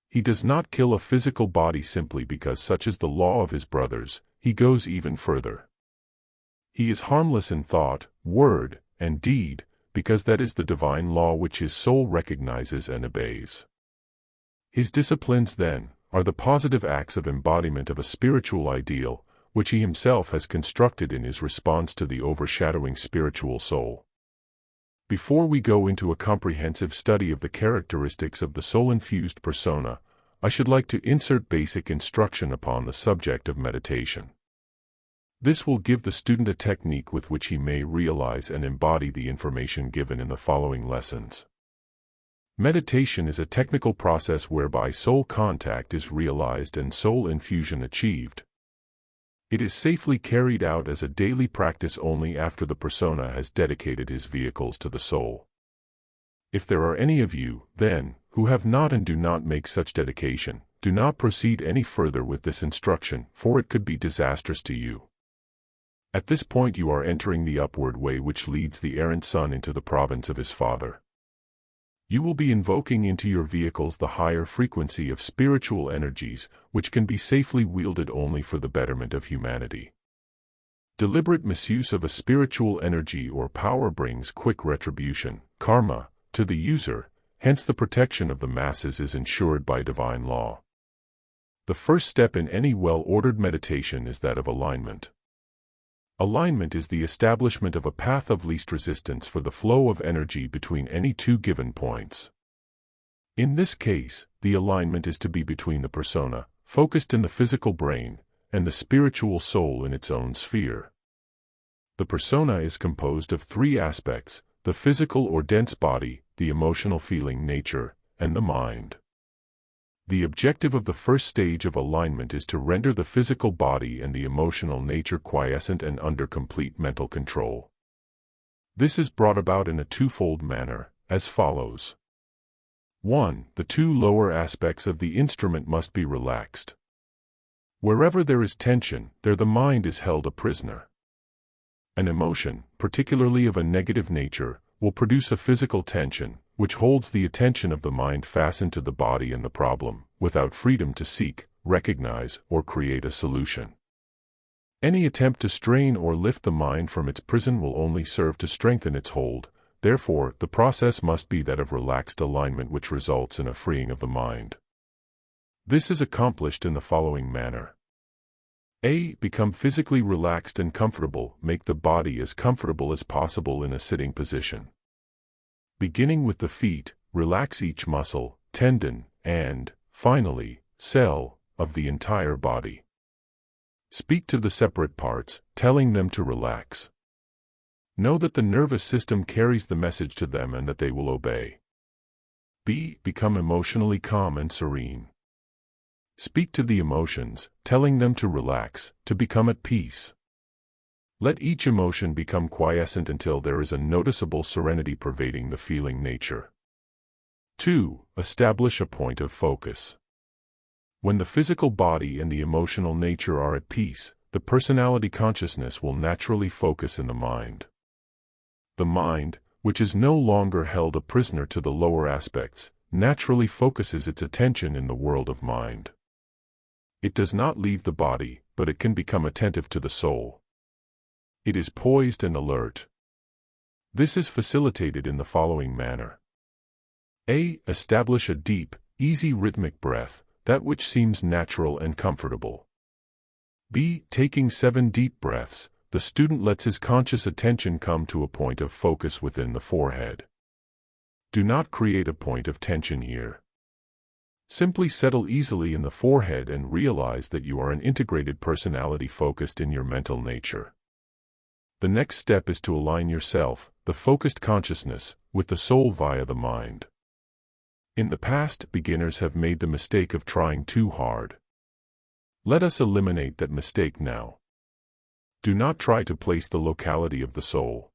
He does not kill a physical body simply because such is the law of his brothers, he goes even further. He is harmless in thought, word, and deed, because that is the divine law which his soul recognizes and obeys. His disciplines, then, are the positive acts of embodiment of a spiritual ideal, which he himself has constructed in his response to the overshadowing spiritual soul. Before we go into a comprehensive study of the characteristics of the soul-infused persona, I should like to insert basic instruction upon the subject of meditation. This will give the student a technique with which he may realize and embody the information given in the following lessons. Meditation is a technical process whereby soul contact is realized and soul infusion achieved. It is safely carried out as a daily practice only after the persona has dedicated his vehicles to the soul. If there are any of you, then, who have not and do not make such dedication, do not proceed any further with this instruction, for it could be disastrous to you. At this point you are entering the upward way which leads the errant son into the province of his father. You will be invoking into your vehicles the higher frequency of spiritual energies, which can be safely wielded only for the betterment of humanity. Deliberate misuse of a spiritual energy or power brings quick retribution, karma, to the user, hence the protection of the masses is ensured by divine law. The first step in any well-ordered meditation is that of alignment. Alignment is the establishment of a path of least resistance for the flow of energy between any two given points. In this case, the alignment is to be between the persona, focused in the physical brain, and the spiritual soul in its own sphere. The persona is composed of three aspects: the physical or dense body, the emotional feeling nature, and the mind. The objective of the first stage of alignment is to render the physical body and the emotional nature quiescent and under complete mental control. This is brought about in a twofold manner, as follows. 1. The two lower aspects of the instrument must be relaxed. Wherever there is tension, there the mind is held a prisoner. An emotion, particularly of a negative nature, will produce a physical tension, which holds the attention of the mind fastened to the body and the problem, without freedom to seek, recognize, or create a solution. Any attempt to strain or lift the mind from its prison will only serve to strengthen its hold. Therefore, the process must be that of relaxed alignment, which results in a freeing of the mind. This is accomplished in the following manner. A. Become physically relaxed and comfortable. Make the body as comfortable as possible in a sitting position. Beginning with the feet, relax each muscle, tendon, and, finally, cell, of the entire body. Speak to the separate parts, telling them to relax. Know that the nervous system carries the message to them and that they will obey. B. Become emotionally calm and serene. Speak to the emotions, telling them to relax, to become at peace. Let each emotion become quiescent until there is a noticeable serenity pervading the feeling nature. 2. Establish a point of focus. When the physical body and the emotional nature are at peace, the personality consciousness will naturally focus in the mind. The mind, which is no longer held a prisoner to the lower aspects, naturally focuses its attention in the world of mind. It does not leave the body, but it can become attentive to the soul. It is poised and alert. This is facilitated in the following manner. A. Establish a deep, easy rhythmic breath, that which seems natural and comfortable. B. Taking 7 deep breaths, the student lets his conscious attention come to a point of focus within the forehead. Do not create a point of tension here. Simply settle easily in the forehead and realize that you are an integrated personality focused in your mental nature. The next step is to align yourself, the focused consciousness, with the soul via the mind. In the past, beginners have made the mistake of trying too hard. Let us eliminate that mistake now. Do not try to place the locality of the soul.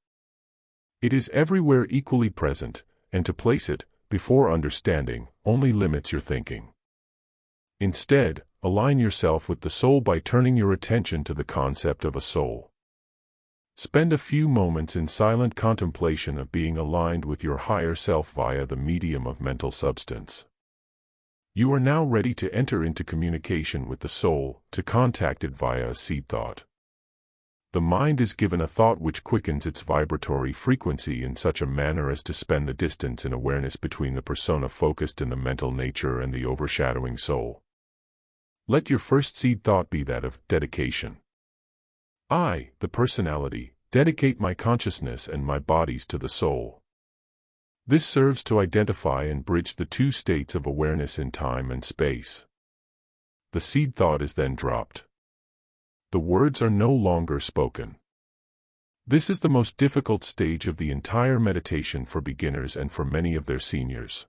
It is everywhere equally present, and to place it, before understanding, only limits your thinking. Instead, align yourself with the soul by turning your attention to the concept of a soul. Spend a few moments in silent contemplation of being aligned with your higher self via the medium of mental substance. You are now ready to enter into communication with the soul, to contact it via a seed thought. The mind is given a thought which quickens its vibratory frequency in such a manner as to spend the distance in awareness between the persona focused in the mental nature and the overshadowing soul. Let your first seed thought be that of dedication. I, the personality, dedicate my consciousness and my bodies to the soul. This serves to identify and bridge the two states of awareness in time and space. The seed thought is then dropped. The words are no longer spoken. This is the most difficult stage of the entire meditation for beginners and for many of their seniors.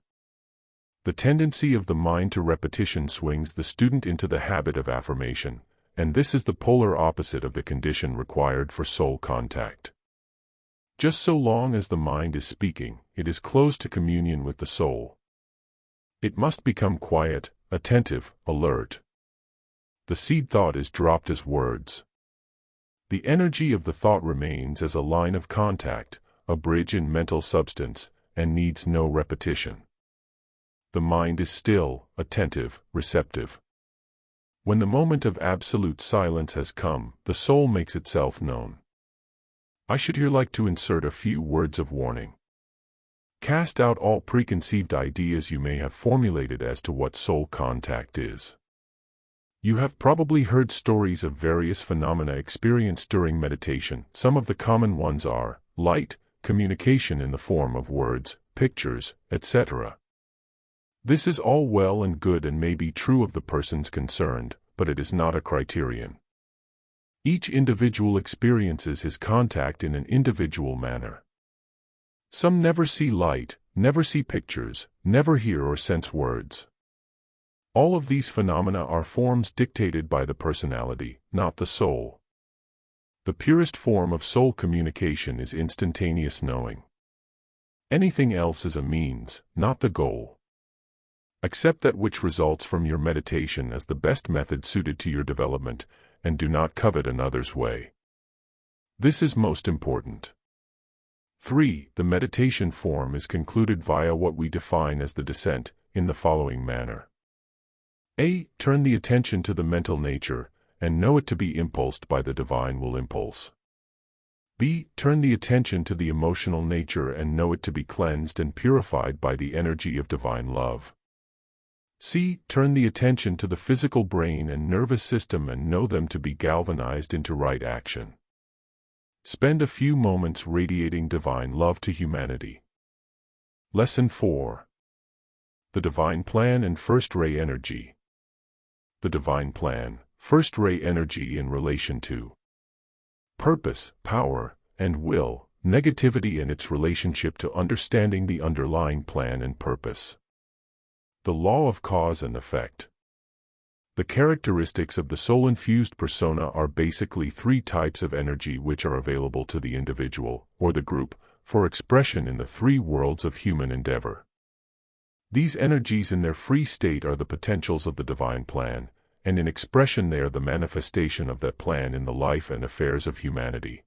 The tendency of the mind to repetition swings the student into the habit of affirmation, and this is the polar opposite of the condition required for soul contact. Just so long as the mind is speaking, it is closed to communion with the soul. It must become quiet, attentive, alert. The seed thought is dropped as words. The energy of the thought remains as a line of contact, a bridge in mental substance, and needs no repetition. The mind is still, attentive, receptive. When the moment of absolute silence has come, the soul makes itself known. I should here like to insert a few words of warning. Cast out all preconceived ideas you may have formulated as to what soul contact is. You have probably heard stories of various phenomena experienced during meditation. Some of the common ones are light, communication in the form of words, pictures, etc. This is all well and good and may be true of the persons concerned, but it is not a criterion. Each individual experiences his contact in an individual manner. Some never see light, never see pictures, never hear or sense words. All of these phenomena are forms dictated by the personality, not the soul. The purest form of soul communication is instantaneous knowing. Anything else is a means, not the goal. Accept that which results from your meditation as the best method suited to your development, and do not covet another's way. This is most important. 3. The meditation form is concluded via what we define as the descent, in the following manner. A. Turn the attention to the mental nature, and know it to be impulsed by the divine will impulse. B. Turn the attention to the emotional nature and know it to be cleansed and purified by the energy of divine love. C. Turn the attention to the physical brain and nervous system and know them to be galvanized into right action. Spend a few moments radiating divine love to humanity. Lesson 4. The Divine Plan and First Ray Energy. The Divine Plan, First Ray Energy in relation to purpose, power, and will, negativity and its relationship to understanding the underlying plan and purpose. The law of cause and effect. The characteristics of the soul-infused persona are basically three types of energy which are available to the individual, or the group, for expression in the three worlds of human endeavor. These energies in their free state are the potentials of the divine plan, and in expression they are the manifestation of that plan in the life and affairs of humanity.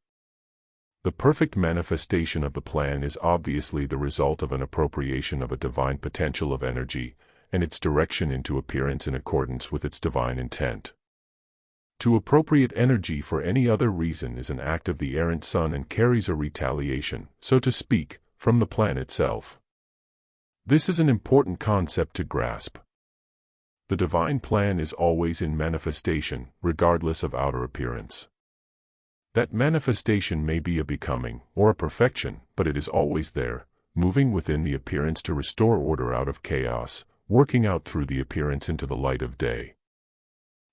The perfect manifestation of the plan is obviously the result of an appropriation of a divine potential of energy, and its direction into appearance in accordance with its divine intent. To appropriate energy for any other reason is an act of the errant sun and carries a retaliation, so to speak, from the plan itself. This is an important concept to grasp. The divine plan is always in manifestation, regardless of outer appearance. That manifestation may be a becoming, or a perfection, but it is always there, moving within the appearance to restore order out of chaos, working out through the appearance into the light of day.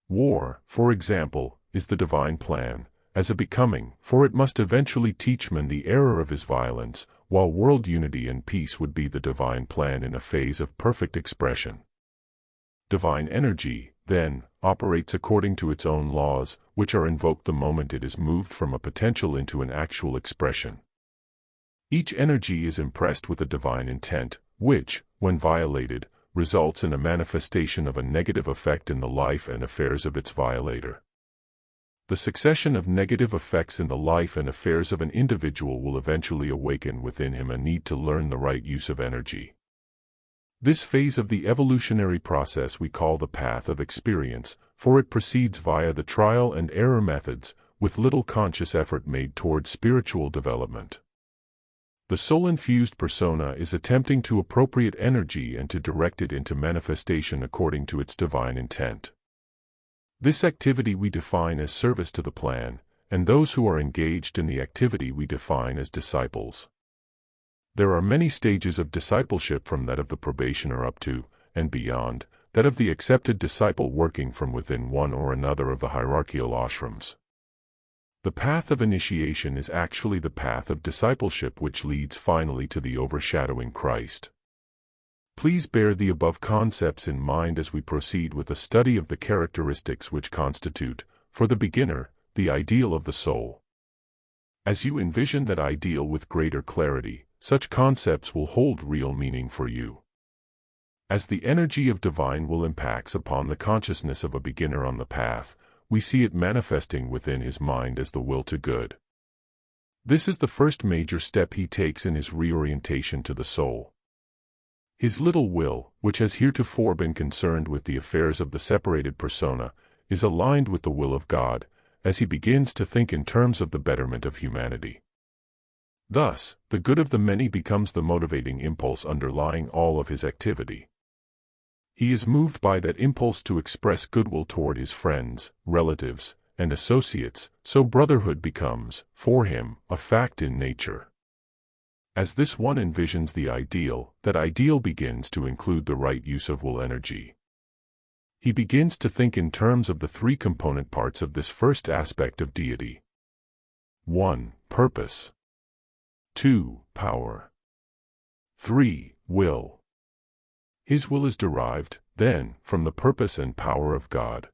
War, for example, is the divine plan, as a becoming, for it must eventually teach man the error of his violence, while world unity and peace would be the divine plan in a phase of perfect expression. Divine energy, then, operates according to its own laws, which are invoked the moment it is moved from a potential into an actual expression. Each energy is impressed with a divine intent, which, when violated, results in a manifestation of a negative effect in the life and affairs of its violator. The succession of negative effects in the life and affairs of an individual will eventually awaken within him a need to learn the right use of energy. This phase of the evolutionary process we call the path of experience, for it proceeds via the trial and error methods, with little conscious effort made toward spiritual development. The soul-infused persona is attempting to appropriate energy and to direct it into manifestation according to its divine intent. This activity we define as service to the plan, and those who are engaged in the activity we define as disciples. There are many stages of discipleship, from that of the probationer up to, and beyond, that of the accepted disciple working from within one or another of the hierarchical ashrams. The path of initiation is actually the path of discipleship which leads finally to the overshadowing Christ. Please bear the above concepts in mind as we proceed with a study of the characteristics which constitute, for the beginner, the ideal of the soul. As you envision that ideal with greater clarity, such concepts will hold real meaning for you. As the energy of divine will impacts upon the consciousness of a beginner on the path, we see it manifesting within his mind as the will to good. This is the first major step he takes in his reorientation to the soul. His little will, which has heretofore been concerned with the affairs of the separated persona, is aligned with the will of God, as he begins to think in terms of the betterment of humanity. Thus, the good of the many becomes the motivating impulse underlying all of his activity. He is moved by that impulse to express goodwill toward his friends, relatives, and associates, so brotherhood becomes, for him, a fact in nature. As this one envisions the ideal, that ideal begins to include the right use of will energy. He begins to think in terms of the three component parts of this first aspect of deity. 1. Purpose. 2. Power. 3. Will. His will is derived, then, from the purpose and power of God.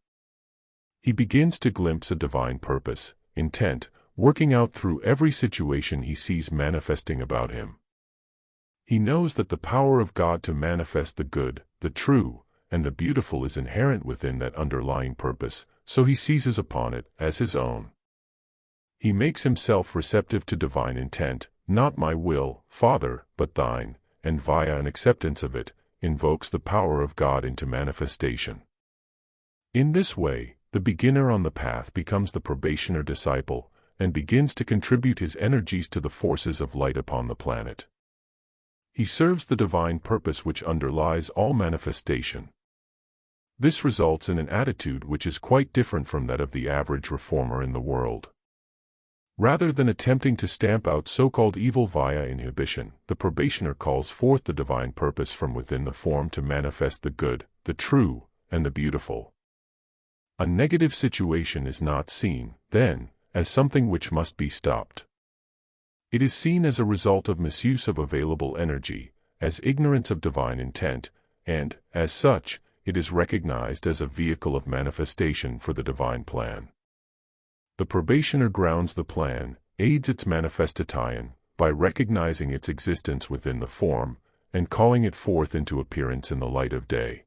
He begins to glimpse a divine purpose, intent, working out through every situation he sees manifesting about him. He knows that the power of God to manifest the good, the true, and the beautiful is inherent within that underlying purpose, so he seizes upon it as his own. He makes himself receptive to divine intent, not my will, Father, but thine, and via an acceptance of it, invokes the power of God into manifestation. In this way, the beginner on the path becomes the probationer disciple, and begins to contribute his energies to the forces of light upon the planet. He serves the divine purpose which underlies all manifestation. This results in an attitude which is quite different from that of the average reformer in the world. Rather than attempting to stamp out so-called evil via inhibition, the probationer calls forth the divine purpose from within the form to manifest the good, the true, and the beautiful. A negative situation is not seen, then, as something which must be stopped. It is seen as a result of misuse of available energy, as ignorance of divine intent, and, as such, it is recognized as a vehicle of manifestation for the divine plan. The probationer grounds the plan, aids its manifestation, by recognizing its existence within the form, and calling it forth into appearance in the light of day.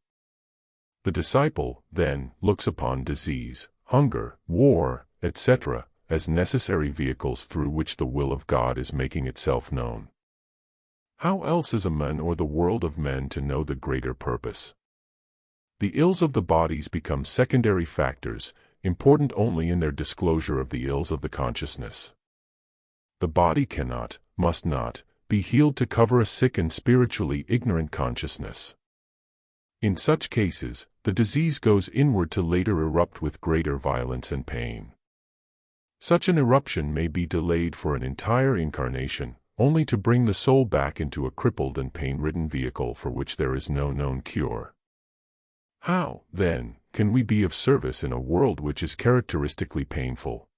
The disciple, then, looks upon disease, hunger, war, etc., as necessary vehicles through which the will of God is making itself known. How else is a man or the world of men to know the greater purpose? The ills of the bodies become secondary factors, important only in their disclosure of the ills of the consciousness. The body cannot, must not, be healed to cover a sick and spiritually ignorant consciousness. In such cases, the disease goes inward to later erupt with greater violence and pain. Such an eruption may be delayed for an entire incarnation, only to bring the soul back into a crippled and pain-ridden vehicle for which there is no known cure. How, then, can we be of service in a world which is characteristically painful?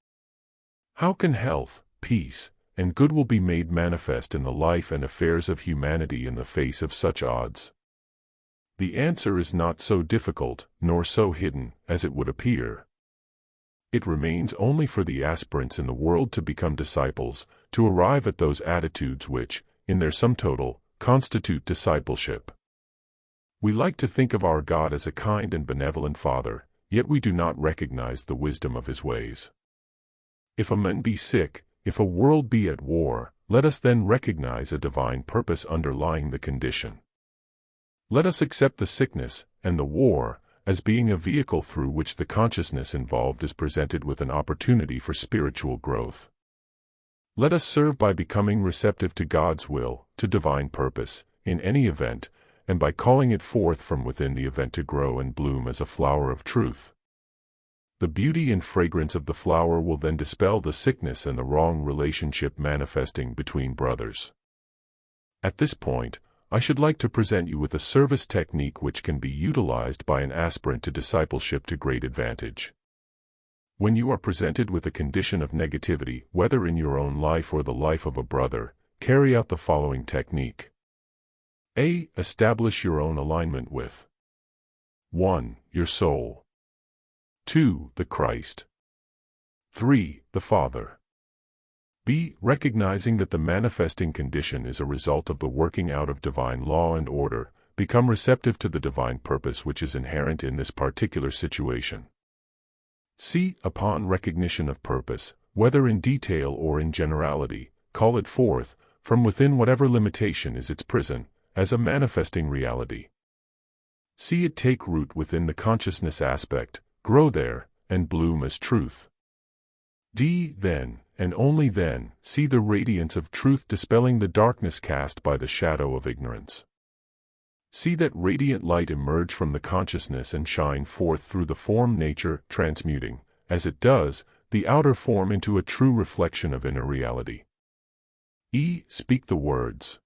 How can health, peace, and good will be made manifest in the life and affairs of humanity in the face of such odds? The answer is not so difficult, nor so hidden, as it would appear. It remains only for the aspirants in the world to become disciples, to arrive at those attitudes which, in their sum total, constitute discipleship. We like to think of our God as a kind and benevolent Father, yet we do not recognize the wisdom of his ways. If a man be sick, if a world be at war, let us then recognize a divine purpose underlying the condition. Let us accept the sickness, and the war, as being a vehicle through which the consciousness involved is presented with an opportunity for spiritual growth. Let us serve by becoming receptive to God's will, to divine purpose, in any event, and by calling it forth from within the event to grow and bloom as a flower of truth. The beauty and fragrance of the flower will then dispel the sickness and the wrong relationship manifesting between brothers. At this point, I should like to present you with a service technique which can be utilized by an aspirant to discipleship to great advantage. When you are presented with a condition of negativity, whether in your own life or the life of a brother, carry out the following technique. A. Establish your own alignment with 1. Your soul. 2. The Christ. 3. The Father. B. Recognizing that the manifesting condition is a result of the working out of divine law and order, become receptive to the divine purpose which is inherent in this particular situation. C. Upon recognition of purpose, whether in detail or in generality, call it forth, from within whatever limitation is its prison, as a manifesting reality. See it take root within the consciousness aspect, grow there, and bloom as truth. D. Then, and only then, see the radiance of truth dispelling the darkness cast by the shadow of ignorance. See that radiant light emerge from the consciousness and shine forth through the form nature, transmuting, as it does, the outer form into a true reflection of inner reality. E. Speak the words.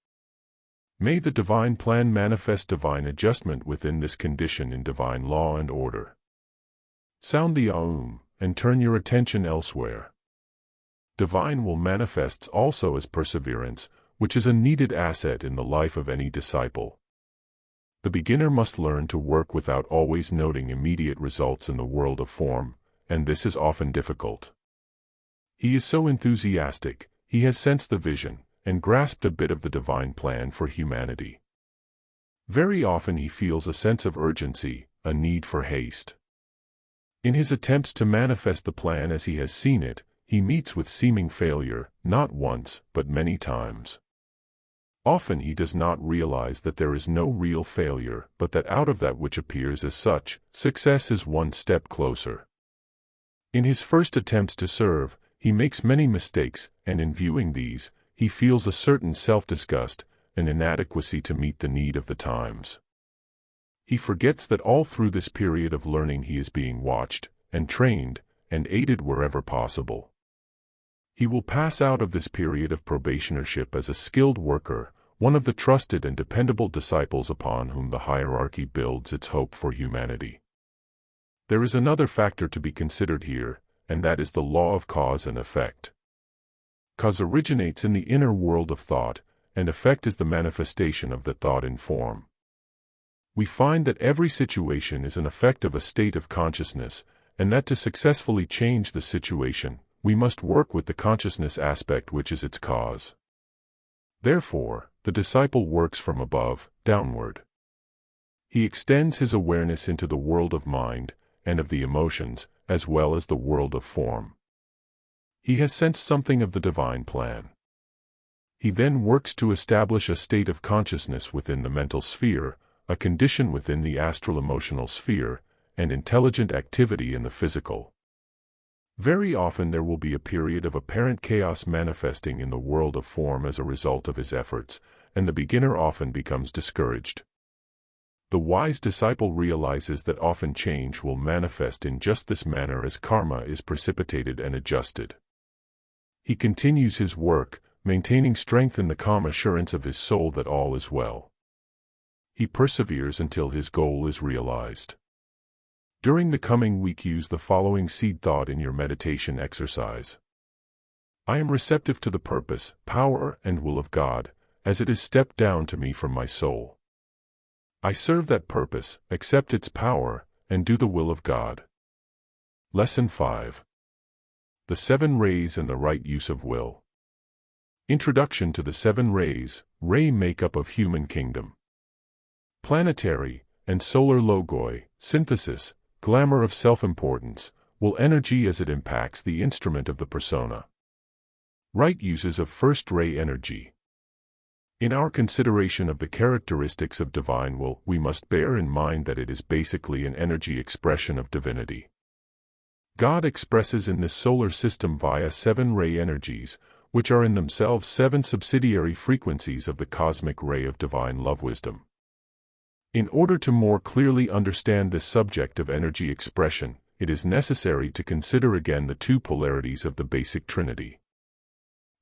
May the divine plan manifest divine adjustment within this condition in divine law and order. Sound the Aum, and turn your attention elsewhere. Divine will manifests also as perseverance, which is a needed asset in the life of any disciple. The beginner must learn to work without always noting immediate results in the world of form, and this is often difficult. He is so enthusiastic, he has sensed the vision, and grasped a bit of the divine plan for humanity. Very often he feels a sense of urgency, a need for haste. In his attempts to manifest the plan as he has seen it, he meets with seeming failure, not once, but many times. Often he does not realize that there is no real failure, but that out of that which appears as such, success is one step closer. In his first attempts to serve, he makes many mistakes, and in viewing these, he feels a certain self-disgust, an inadequacy to meet the need of the times. He forgets that all through this period of learning he is being watched, and trained, and aided wherever possible. He will pass out of this period of probationership as a skilled worker, one of the trusted and dependable disciples upon whom the hierarchy builds its hope for humanity. There is another factor to be considered here, and that is the law of cause and effect. Cause originates in the inner world of thought, and effect is the manifestation of that thought in form. We find that every situation is an effect of a state of consciousness, and that to successfully change the situation, we must work with the consciousness aspect which is its cause. Therefore, the disciple works from above, downward. He extends his awareness into the world of mind, and of the emotions, as well as the world of form. He has sensed something of the divine plan. He then works to establish a state of consciousness within the mental sphere, a condition within the astral-emotional sphere, and intelligent activity in the physical. Very often there will be a period of apparent chaos manifesting in the world of form as a result of his efforts, and the beginner often becomes discouraged. The wise disciple realizes that often change will manifest in just this manner as karma is precipitated and adjusted. He continues his work, maintaining strength in the calm assurance of his soul that all is well. He perseveres until his goal is realized. During the coming week, use the following seed thought in your meditation exercise. I am receptive to the purpose, power, and will of God, as it is stepped down to me from my soul. I serve that purpose, accept its power, and do the will of God. Lesson 5. The 7 Rays and the Right Use of Will. Introduction to the 7 Rays, ray makeup of human kingdom. Planetary and solar logoi, synthesis, glamour of self-importance, will energy as it impacts the instrument of the persona. Right uses of first ray energy. In our consideration of the characteristics of divine will, we must bear in mind that it is basically an energy expression of divinity. God expresses in this solar system via 7 ray energies, which are in themselves 7 subsidiary frequencies of the cosmic ray of divine love wisdom. In order to more clearly understand this subject of energy expression, it is necessary to consider again the two polarities of the basic Trinity.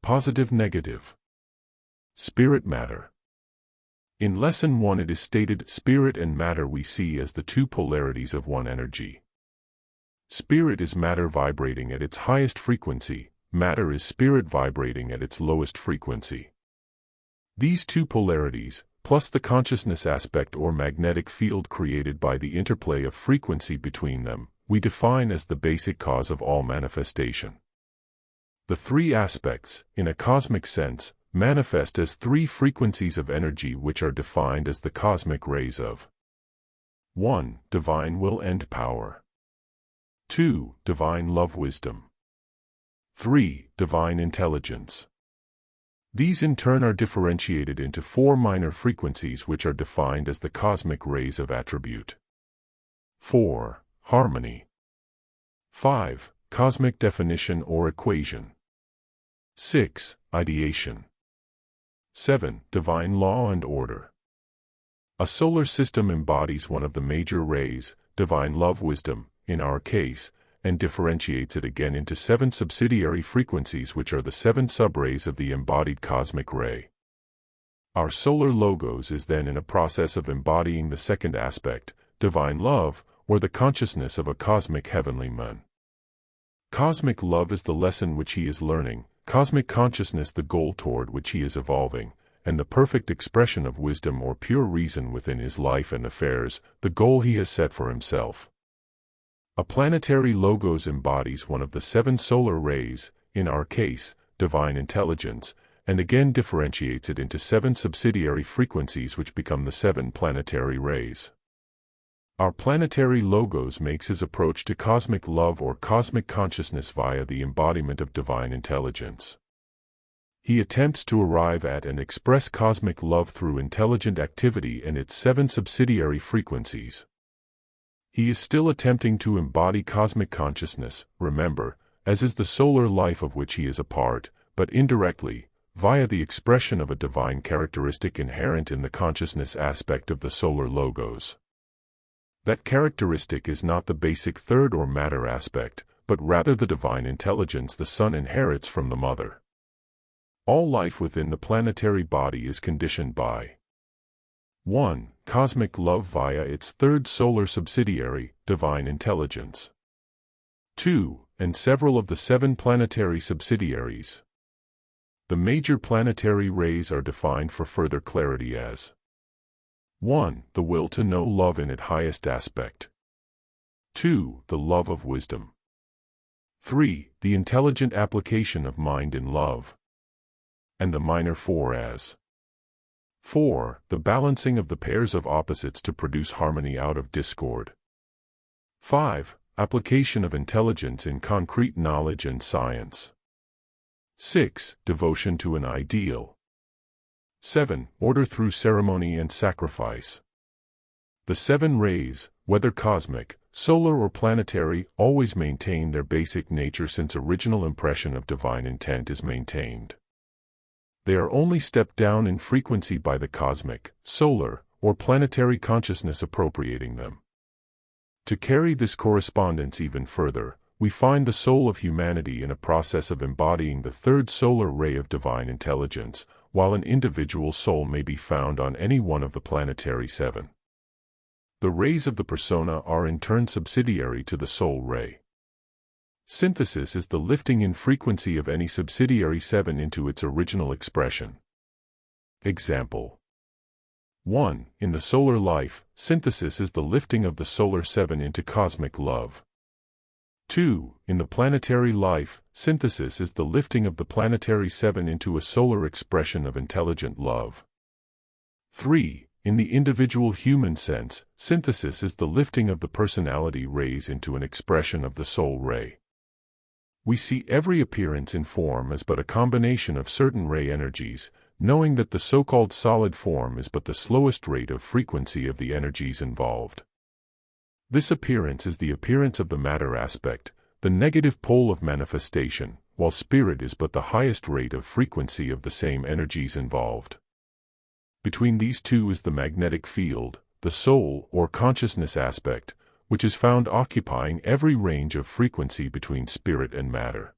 Positive-negative. Spirit-matter. In Lesson 1 it is stated, spirit and matter we see as the two polarities of one energy. Spirit is matter vibrating at its highest frequency, matter is spirit vibrating at its lowest frequency. These two polarities, plus the consciousness aspect or magnetic field created by the interplay of frequency between them, we define as the basic cause of all manifestation. The three aspects, in a cosmic sense, manifest as three frequencies of energy which are defined as the cosmic rays of 1. Divine will and power. 2. Divine love wisdom. 3. Divine intelligence. These in turn are differentiated into 4 minor frequencies which are defined as the cosmic rays of attribute. 4. Harmony. 5. Cosmic definition or equation. 6. Ideation. 7. Divine law and order. A solar system embodies one of the major rays, divine love wisdom, in our case, and differentiates it again into 7 subsidiary frequencies which are the 7 subrays of the embodied cosmic ray. Our solar logos is then in a process of embodying the second aspect, divine love, or the consciousness of a cosmic heavenly man. Cosmic love is the lesson which he is learning, cosmic consciousness the goal toward which he is evolving, and the perfect expression of wisdom or pure reason within his life and affairs, the goal he has set for himself. A planetary logos embodies one of the 7 solar rays, in our case, divine intelligence, and again differentiates it into 7 subsidiary frequencies which become the 7 planetary rays. Our planetary logos makes his approach to cosmic love or cosmic consciousness via the embodiment of divine intelligence. He attempts to arrive at and express cosmic love through intelligent activity and its 7 subsidiary frequencies. He is still attempting to embody cosmic consciousness, remember, as is the solar life of which he is a part, but indirectly, via the expression of a divine characteristic inherent in the consciousness aspect of the solar logos. That characteristic is not the basic third or matter aspect, but rather the divine intelligence the Son inherits from the Mother. All life within the planetary body is conditioned by 1. Cosmic love via its third solar subsidiary, divine intelligence. 2. And several of the 7 planetary subsidiaries. The major planetary rays are defined for further clarity as 1. The will to know love in its highest aspect. 2. The love of wisdom. 3. The intelligent application of mind in love. And the minor 4 as 4. The balancing of the pairs of opposites to produce harmony out of discord. 5. Application of intelligence in concrete knowledge and science. 6. Devotion to an ideal. 7. Order through ceremony and sacrifice. The 7 rays, whether cosmic, solar or planetary, always maintain their basic nature since original impression of divine intent is maintained. They are only stepped down in frequency by the cosmic, solar, or planetary consciousness appropriating them. To carry this correspondence even further, we find the soul of humanity in a process of embodying the third solar ray of divine intelligence, while an individual soul may be found on any one of the planetary 7. The rays of the persona are in turn subsidiary to the soul ray. Synthesis is the lifting in frequency of any subsidiary 7 into its original expression. Example 1. In the solar life, synthesis is the lifting of the solar 7 into cosmic love. 2. In the planetary life, synthesis is the lifting of the planetary 7 into a solar expression of intelligent love. 3. In the individual human sense, synthesis is the lifting of the personality rays into an expression of the soul ray. We see every appearance in form as but a combination of certain ray energies, knowing that the so-called solid form is but the slowest rate of frequency of the energies involved. This appearance is the appearance of the matter aspect, the negative pole of manifestation, while spirit is but the highest rate of frequency of the same energies involved. Between these two is the magnetic field, the soul or consciousness aspect, which is found occupying every range of frequency between spirit and matter.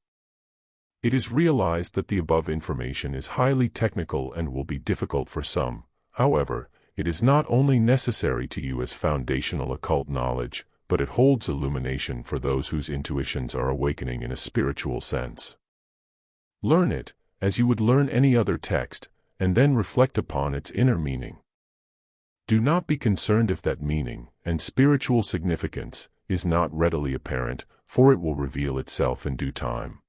It is realized that the above information is highly technical and will be difficult for some. However, it is not only necessary to you as foundational occult knowledge, but it holds illumination for those whose intuitions are awakening in a spiritual sense. Learn it, as you would learn any other text, and then reflect upon its inner meaning. Do not be concerned if that meaning, and spiritual significance, is not readily apparent, for it will reveal itself in due time.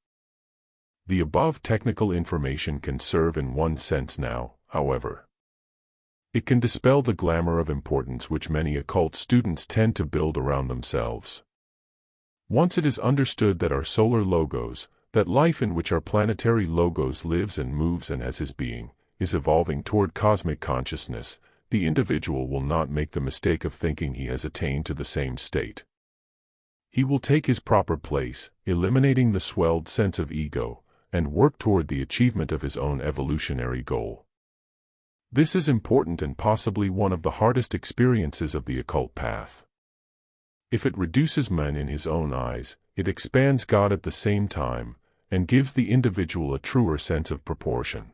The above technical information can serve in one sense now, however. It can dispel the glamour of importance which many occult students tend to build around themselves. Once it is understood that our solar logos, that life in which our planetary logos lives and moves and has his being, is evolving toward cosmic consciousness, the individual will not make the mistake of thinking he has attained to the same state. He will take his proper place, eliminating the swelled sense of ego, and work toward the achievement of his own evolutionary goal. This is important and possibly one of the hardest experiences of the occult path. If it reduces man in his own eyes, it expands God at the same time, and gives the individual a truer sense of proportion.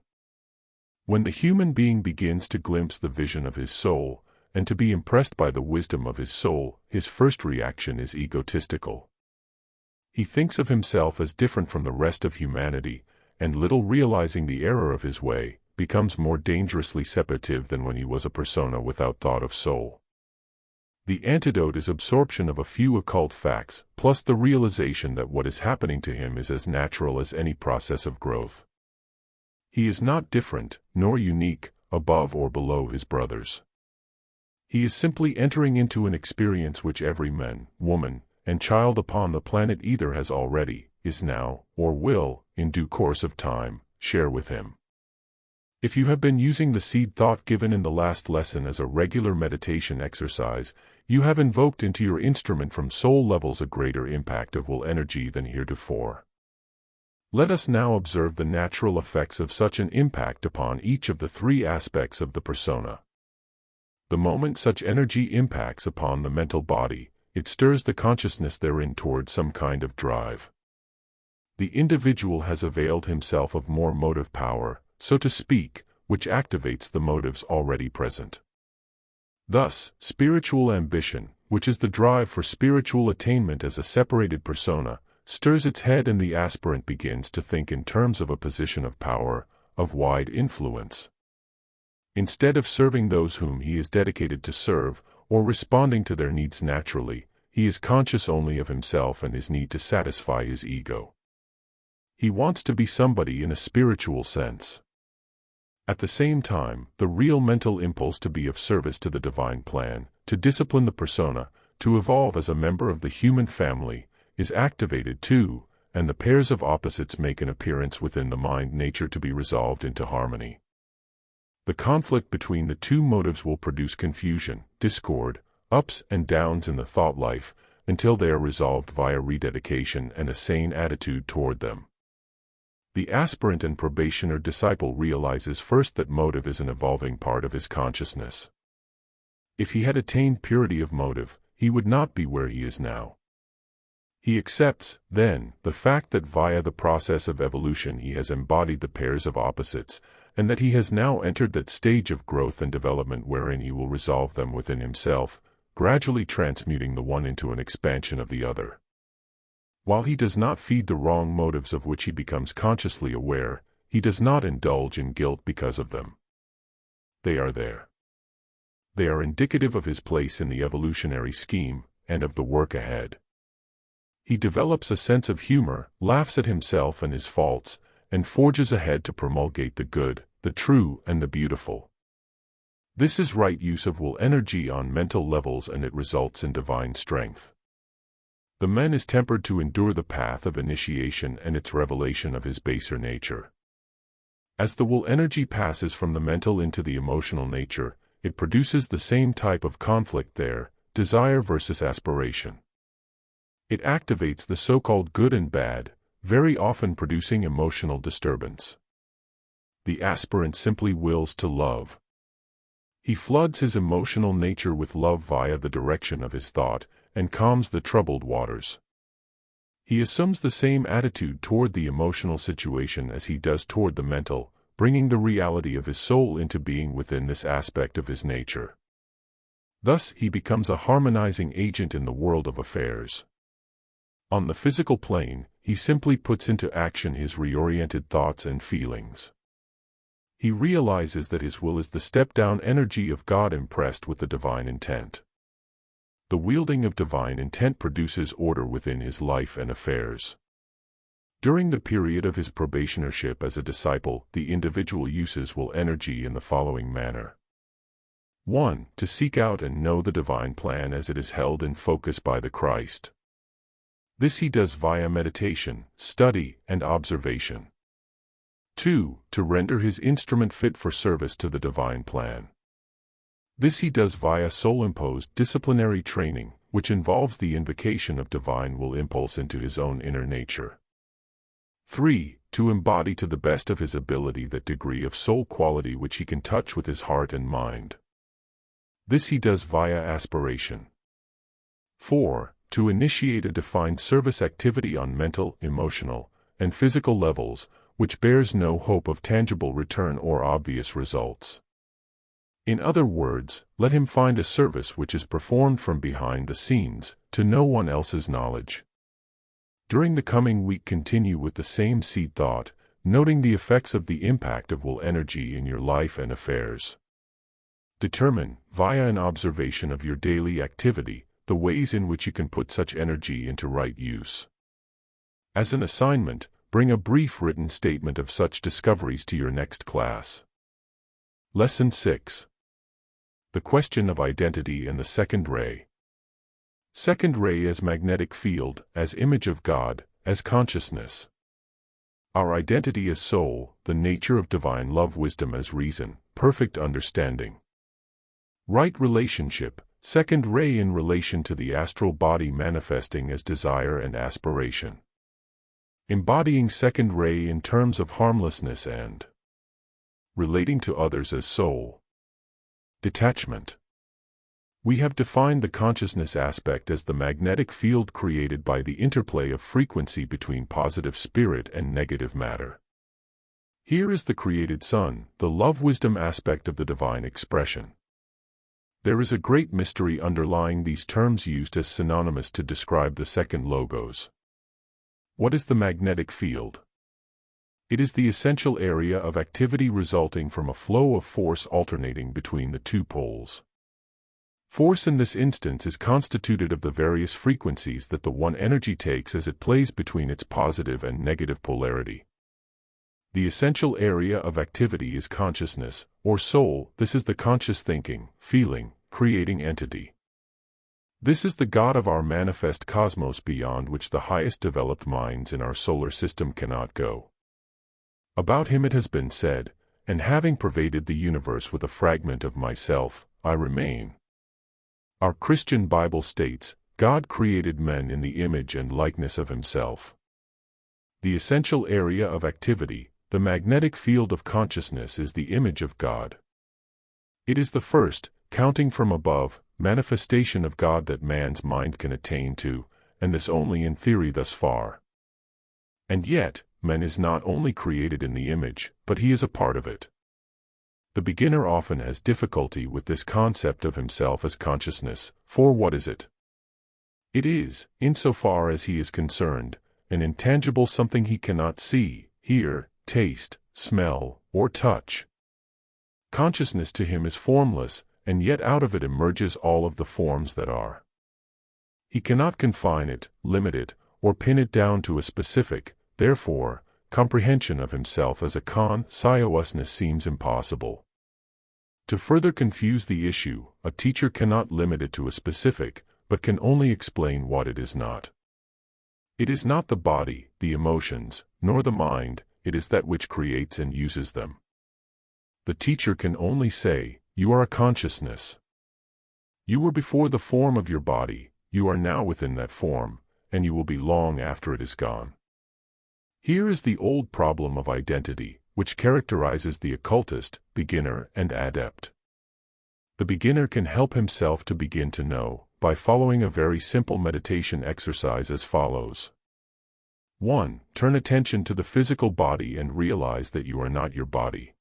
When the human being begins to glimpse the vision of his soul, and to be impressed by the wisdom of his soul, his first reaction is egotistical. He thinks of himself as different from the rest of humanity, and little realizing the error of his way, becomes more dangerously separative than when he was a persona without thought of soul. The antidote is absorption of a few occult facts, plus the realization that what is happening to him is as natural as any process of growth. He is not different, nor unique, above or below his brothers. He is simply entering into an experience which every man, woman, and child upon the planet either has already, is now, or will, in due course of time, share with him. If you have been using the seed thought given in the last lesson as a regular meditation exercise, you have invoked into your instrument from soul levels a greater impact of will energy than heretofore. Let us now observe the natural effects of such an impact upon each of the three aspects of the persona. The moment such energy impacts upon the mental body, it stirs the consciousness therein toward some kind of drive. The individual has availed himself of more motive power, so to speak, which activates the motives already present. Thus, spiritual ambition, which is the drive for spiritual attainment as a separated persona, stirs its head and the aspirant begins to think in terms of a position of power, of wide influence. Instead of serving those whom he is dedicated to serve, or responding to their needs naturally, he is conscious only of himself and his need to satisfy his ego. He wants to be somebody in a spiritual sense. At the same time, the real mental impulse to be of service to the divine plan, to discipline the persona, to evolve as a member of the human family, is activated too, and the pairs of opposites make an appearance within the mind nature to be resolved into harmony. The conflict between the two motives will produce confusion, discord, ups and downs in the thought life, until they are resolved via rededication and a sane attitude toward them. The aspirant and probationer disciple realizes first that motive is an evolving part of his consciousness. If he had attained purity of motive, he would not be where he is now. He accepts, then, the fact that via the process of evolution he has embodied the pairs of opposites, and that he has now entered that stage of growth and development wherein he will resolve them within himself, gradually transmuting the one into an expansion of the other. While he does not feed the wrong motives of which he becomes consciously aware, he does not indulge in guilt because of them. They are there. They are indicative of his place in the evolutionary scheme, and of the work ahead. He develops a sense of humor, laughs at himself and his faults, and forges ahead to promulgate the good, the true, and the beautiful. This is right use of will energy on mental levels, and it results in divine strength. The man is tempered to endure the path of initiation and its revelation of his baser nature. As the will energy passes from the mental into the emotional nature, it produces the same type of conflict there, desire versus aspiration. It activates the so-called good and bad, very often producing emotional disturbance. The aspirant simply wills to love. He floods his emotional nature with love via the direction of his thought, and calms the troubled waters. He assumes the same attitude toward the emotional situation as he does toward the mental, bringing the reality of his soul into being within this aspect of his nature. Thus, he becomes a harmonizing agent in the world of affairs. On the physical plane, he simply puts into action his reoriented thoughts and feelings. He realizes that his will is the step-down energy of God impressed with the divine intent. The wielding of divine intent produces order within his life and affairs. During the period of his probationership as a disciple, the individual uses will energy in the following manner. 1. To seek out and know the divine plan as it is held in focus by the Christ. This he does via meditation, study, and observation. 2. To render his instrument fit for service to the divine plan. This he does via soul-imposed disciplinary training, which involves the invocation of divine will impulse into his own inner nature. 3. To embody to the best of his ability that degree of soul quality which he can touch with his heart and mind. This he does via aspiration. 4. To initiate a defined service activity on mental, emotional, and physical levels, which bears no hope of tangible return or obvious results. In other words, let him find a service which is performed from behind the scenes, to no one else's knowledge. During the coming week, continue with the same seed thought, noting the effects of the impact of will energy in your life and affairs. Determine, via an observation of your daily activity, the ways in which you can put such energy into right use. As an assignment, bring a brief written statement of such discoveries to your next class. Lesson 6. The question of identity and the second ray. Second ray as magnetic field, as image of God, as consciousness. Our identity as soul, the nature of divine love, wisdom as reason, perfect understanding. Right relationship, second ray in relation to the astral body manifesting as desire and aspiration. Embodying second ray in terms of harmlessness and relating to others as soul. Detachment. We have defined the consciousness aspect as the magnetic field created by the interplay of frequency between positive spirit and negative matter. Here is the created sun, the love-wisdom aspect of the divine expression. There is a great mystery underlying these terms used as synonymous to describe the second logos. What is the magnetic field? It is the essential area of activity resulting from a flow of force alternating between the two poles. Force in this instance is constituted of the various frequencies that the one energy takes as it plays between its positive and negative polarity. The essential area of activity is consciousness, or soul. This is the conscious thinking, feeling, creating entity. This is the God of our manifest cosmos beyond which the highest developed minds in our solar system cannot go. About him it has been said, and having pervaded the universe with a fragment of myself, I remain. Our Christian Bible states, God created men in the image and likeness of himself. The essential area of activity, the magnetic field of consciousness, is the image of God. It is the first, counting from above, manifestation of God that man's mind can attain to, and this only in theory thus far. And yet, man is not only created in the image, but he is a part of it. The beginner often has difficulty with this concept of himself as consciousness, for what is it? It is, insofar as he is concerned, an intangible something he cannot see, hear, taste, smell, or touch. Consciousness to him is formless, and yet out of it emerges all of the forms that are. He cannot confine it, limit it, or pin it down to a specific. Therefore, comprehension of himself as a consciousness seems impossible. To further confuse the issue, a teacher cannot limit it to a specific, but can only explain what it is not. It is not the body, the emotions, nor the mind, it is that which creates and uses them. The teacher can only say, you are a consciousness. You were before the form of your body, you are now within that form, and you will be long after it is gone. Here is the old problem of identity, which characterizes the occultist, beginner, and adept. The beginner can help himself to begin to know, by following a very simple meditation exercise as follows. 1. Turn attention to the physical body and realize that you are not your body.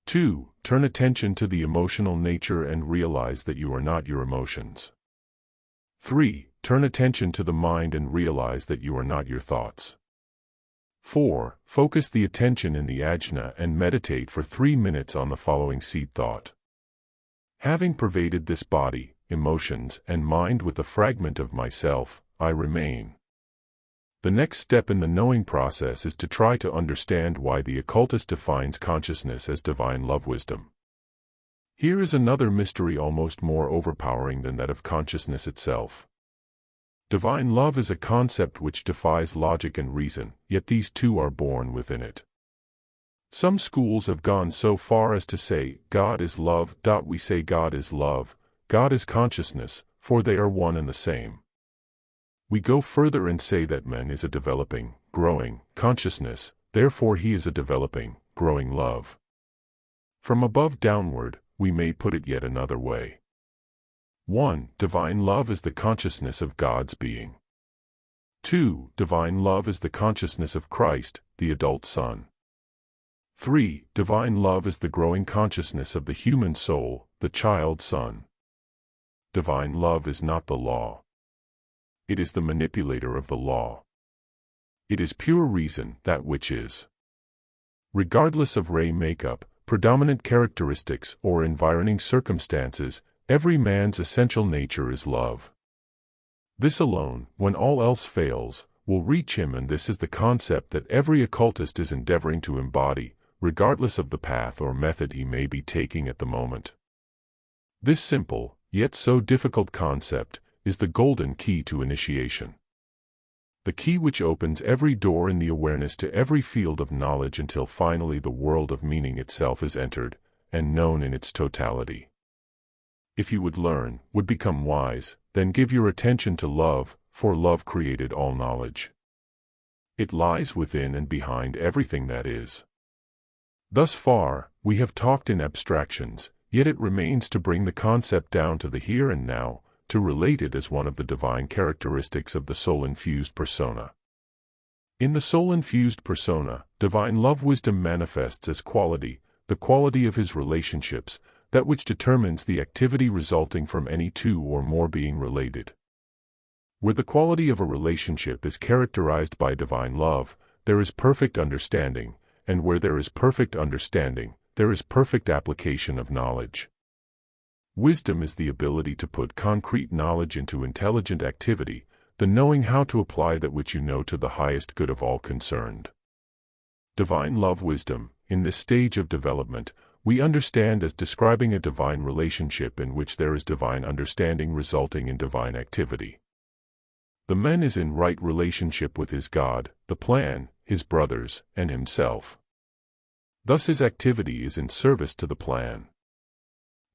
2. Turn attention to the emotional nature and realize that you are not your emotions. 3. Turn attention to the mind and realize that you are not your thoughts. 4. Focus the attention in the ajna and meditate for 3 minutes on the following seed thought. Having pervaded this body, emotions, and mind with a fragment of myself, I remain. The next step in the knowing process is to try to understand why the occultist defines consciousness as divine love wisdom. Here is another mystery almost more overpowering than that of consciousness itself. Divine love is a concept which defies logic and reason, yet these two are born within it. Some schools have gone so far as to say, God is love. We say God is love, God is consciousness, for they are one and the same. We go further and say that man is a developing, growing consciousness, therefore he is a developing, growing love. From above downward, we may put it yet another way. 1. Divine love is the consciousness of God's being. 2. Divine love is the consciousness of Christ, the adult Son. 3. Divine love is the growing consciousness of the human soul, the child Son. Divine love is not the law. It is the manipulator of the law. It is pure reason, that which is. Regardless of ray makeup, predominant characteristics, or environing circumstances, every man's essential nature is love. This alone, when all else fails, will reach him, and this is the concept that every occultist is endeavoring to embody, regardless of the path or method he may be taking at the moment. This simple, yet so difficult concept, is the golden key to initiation. The key which opens every door in the awareness to every field of knowledge until finally the world of meaning itself is entered, and known in its totality. If you would learn, would become wise, then give your attention to love, for love created all knowledge. It lies within and behind everything that is. Thus far, we have talked in abstractions, yet it remains to bring the concept down to the here and now, to relate it as one of the divine characteristics of the soul-infused persona. In the soul-infused persona, divine love wisdom manifests as quality, the quality of his relationships, that which determines the activity resulting from any two or more being related. Where the quality of a relationship is characterized by divine love, there is perfect understanding, and where there is perfect understanding, there is perfect application of knowledge. Wisdom is the ability to put concrete knowledge into intelligent activity, the knowing how to apply that which you know to the highest good of all concerned. Divine love wisdom, in this stage of development, we understand as describing a divine relationship in which there is divine understanding resulting in divine activity. The man is in right relationship with his God, the plan, his brothers, and himself. Thus his activity is in service to the plan.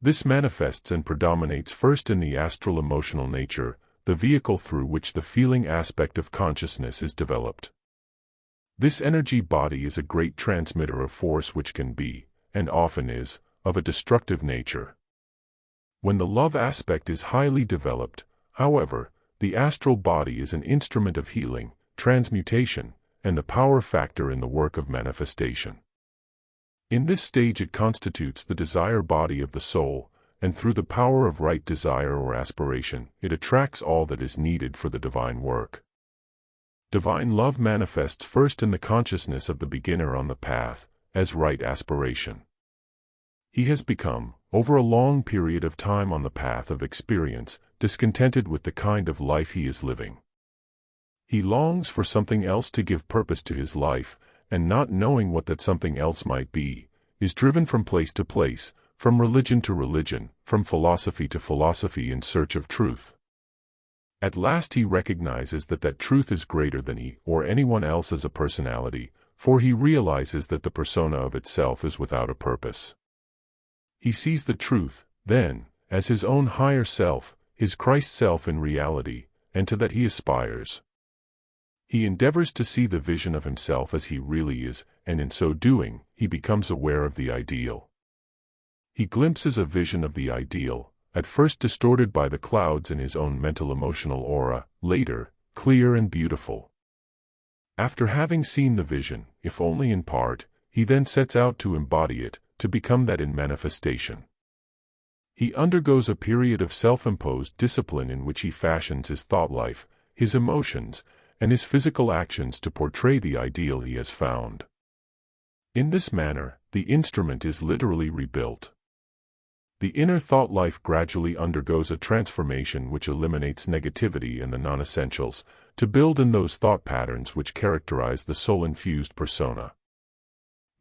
This manifests and predominates first in the astral emotional nature, the vehicle through which the feeling aspect of consciousness is developed. This energy body is a great transmitter of force which can be, and often is, of a destructive nature. When the love aspect is highly developed, however, the astral body is an instrument of healing, transmutation, and the power factor in the work of manifestation. In this stage it constitutes the desire body of the soul, and through the power of right desire or aspiration, it attracts all that is needed for the divine work. Divine love manifests first in the consciousness of the beginner on the path, as right aspiration. He has become, over a long period of time on the path of experience, discontented with the kind of life he is living. He longs for something else to give purpose to his life, and not knowing what that something else might be, is driven from place to place, from religion to religion, from philosophy to philosophy in search of truth. At last he recognizes that truth is greater than he or anyone else as a personality, for he realizes that the persona of itself is without a purpose. He sees the truth, then, as his own higher self, his Christ self in reality, and to that he aspires. He endeavors to see the vision of himself as he really is, and in so doing, he becomes aware of the ideal. He glimpses a vision of the ideal, at first distorted by the clouds in his own mental-emotional aura, later, clear and beautiful. After having seen the vision, if only in part, he then sets out to embody it, to become that in manifestation. He undergoes a period of self-imposed discipline in which he fashions his thought life, his emotions, and his physical actions to portray the ideal he has found. In this manner, the instrument is literally rebuilt. The inner thought life gradually undergoes a transformation which eliminates negativity and the non-essentials, to build in those thought patterns which characterize the soul-infused persona.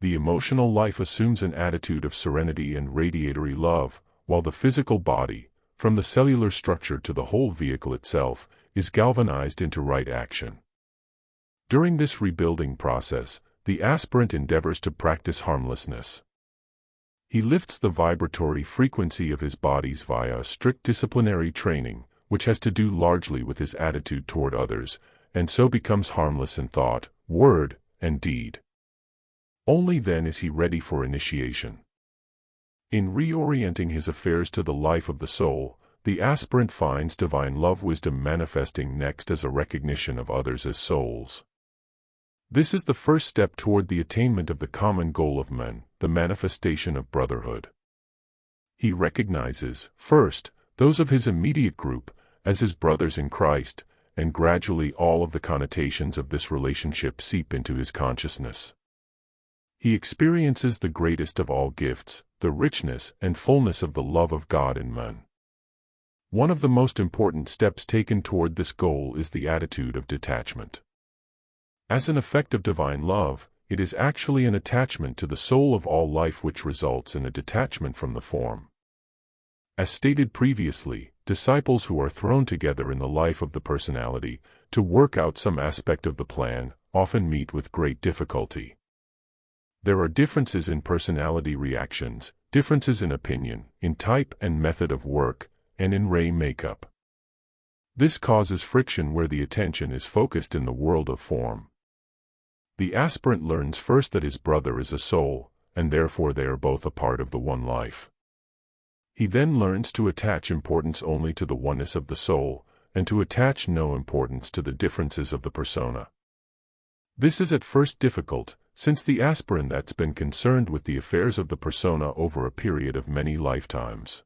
The emotional life assumes an attitude of serenity and radiatory love, while the physical body, from the cellular structure to the whole vehicle itself, is galvanized into right action. During this rebuilding process, the aspirant endeavors to practice harmlessness. He lifts the vibratory frequency of his bodies via a strict disciplinary training, which has to do largely with his attitude toward others, and so becomes harmless in thought, word, and deed. Only then is he ready for initiation. In reorienting his affairs to the life of the soul, the aspirant finds divine love wisdom manifesting next as a recognition of others as souls. This is the first step toward the attainment of the common goal of men, the manifestation of brotherhood. He recognizes, first, those of his immediate group, as his brothers in Christ, and gradually all of the connotations of this relationship seep into his consciousness. He experiences the greatest of all gifts, the richness and fullness of the love of God in men. One of the most important steps taken toward this goal is the attitude of detachment. As an effect of divine love, it is actually an attachment to the soul of all life which results in a detachment from the form. As stated previously, disciples who are thrown together in the life of the personality, to work out some aspect of the plan, often meet with great difficulty. There are differences in personality reactions, differences in opinion, in type and method of work, and in ray makeup. This causes friction where the attention is focused in the world of form. The aspirant learns first that his brother is a soul, and therefore they are both a part of the one life. He then learns to attach importance only to the oneness of the soul, and to attach no importance to the differences of the persona. This is at first difficult, since the aspirant that's been concerned with the affairs of the persona over a period of many lifetimes.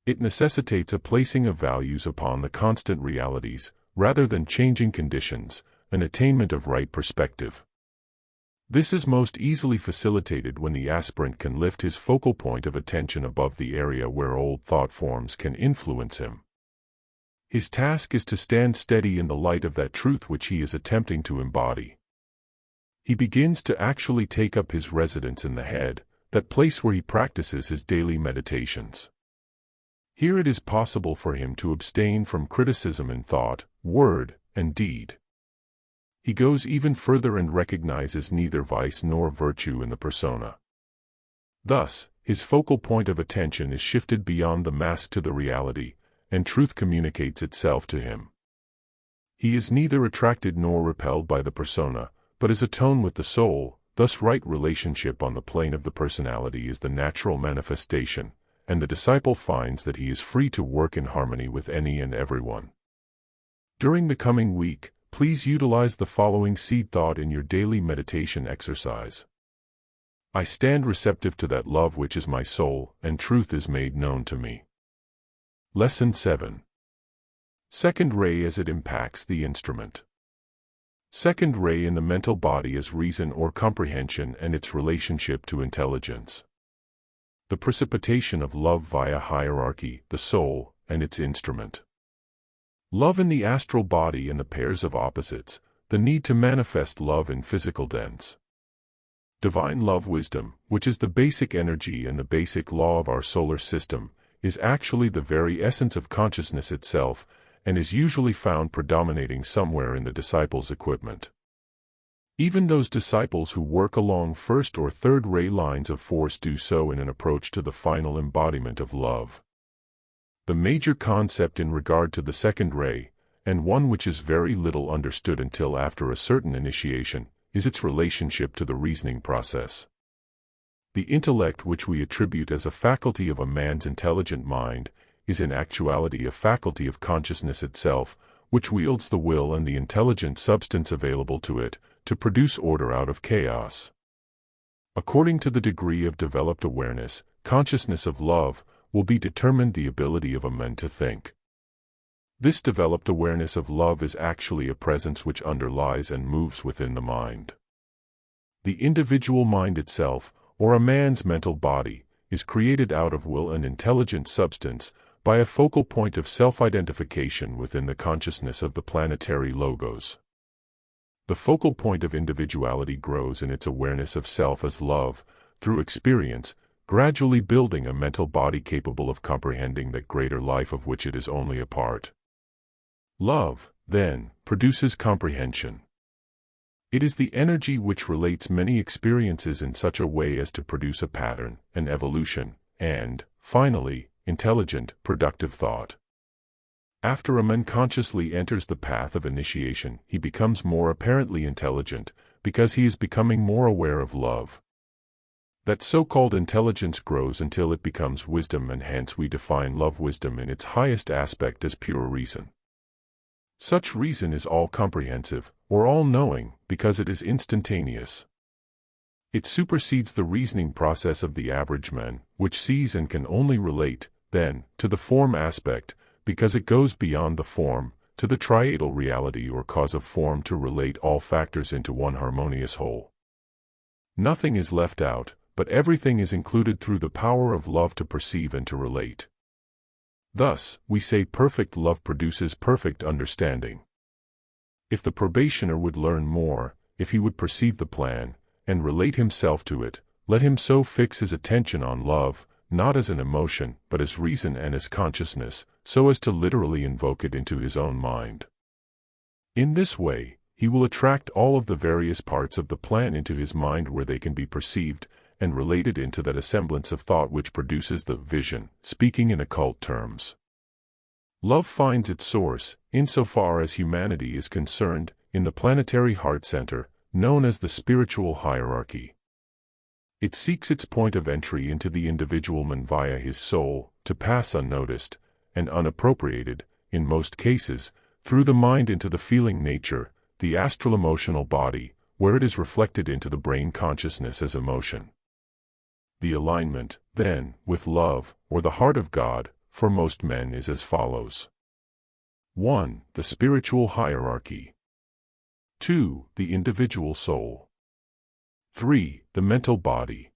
It necessitates a placing of values upon the constant realities, rather than changing conditions, an attainment of right perspective. This is most easily facilitated when the aspirant can lift his focal point of attention above the area where old thought forms can influence him. His task is to stand steady in the light of that truth which he is attempting to embody. He begins to actually take up his residence in the head, that place where he practices his daily meditations. Here it is possible for him to abstain from criticism in thought, word, and deed. He goes even further and recognizes neither vice nor virtue in the persona. Thus, his focal point of attention is shifted beyond the mask to the reality, and truth communicates itself to him. He is neither attracted nor repelled by the persona, but is atone with the soul. Thus right relationship on the plane of the personality is the natural manifestation, and the disciple finds that he is free to work in harmony with any and everyone. During the coming week, please utilize the following seed thought in your daily meditation exercise. I stand receptive to that love which is my soul, and truth is made known to me. Lesson 7. Second ray as it impacts the instrument. Second ray in the mental body is reason or comprehension and its relationship to intelligence. The precipitation of love via hierarchy, the soul, and its instrument. Love in the astral body and the pairs of opposites, the need to manifest love in physical dens. Divine love wisdom, which is the basic energy and the basic law of our solar system, is actually the very essence of consciousness itself, and is usually found predominating somewhere in the disciple's equipment. Even those disciples who work along first or third ray lines of force do so in an approach to the final embodiment of love. The major concept in regard to the second ray, and one which is very little understood until after a certain initiation, is its relationship to the reasoning process. The intellect which we attribute as a faculty of a man's intelligent mind, is in actuality a faculty of consciousness itself, which wields the will and the intelligent substance available to it, to produce order out of chaos. According to the degree of developed awareness, consciousness of love will be determined the ability of a man to think. This developed awareness of love is actually a presence which underlies and moves within the mind. The individual mind itself, or a man's mental body, is created out of will and intelligent substance by a focal point of self-identification within the consciousness of the planetary logos. The focal point of individuality grows in its awareness of self as love, through experience, gradually building a mental body capable of comprehending that greater life of which it is only a part. Love, then, produces comprehension. It is the energy which relates many experiences in such a way as to produce a pattern, an evolution, and, finally, intelligent, productive thought. After a man consciously enters the path of initiation, he becomes more apparently intelligent, because he is becoming more aware of love. That so-called intelligence grows until it becomes wisdom, and hence we define love-wisdom in its highest aspect as pure reason. Such reason is all-comprehensive, or all-knowing, because it is instantaneous. It supersedes the reasoning process of the average man, which sees and can only relate, then, to the form aspect, because it goes beyond the form, to the triadal reality or cause of form to relate all factors into one harmonious whole. Nothing is left out, but everything is included through the power of love to perceive and to relate. Thus, we say perfect love produces perfect understanding. If the probationer would learn more, if he would perceive the plan, and relate himself to it, let him so fix his attention on love, not as an emotion, but as reason and as consciousness, so as to literally invoke it into his own mind. In this way, he will attract all of the various parts of the plan into his mind where they can be perceived, and related into that assemblance of thought which produces the vision, speaking in occult terms. Love finds its source, insofar as humanity is concerned, in the planetary heart center, known as the spiritual hierarchy. It seeks its point of entry into the individual man via his soul, to pass unnoticed, and unappropriated, in most cases, through the mind into the feeling nature, the astral emotional body, where it is reflected into the brain consciousness as emotion. The alignment, then, with love, or the heart of God, for most men is as follows. 1. The spiritual hierarchy. 2. The individual soul. 3. The mental body.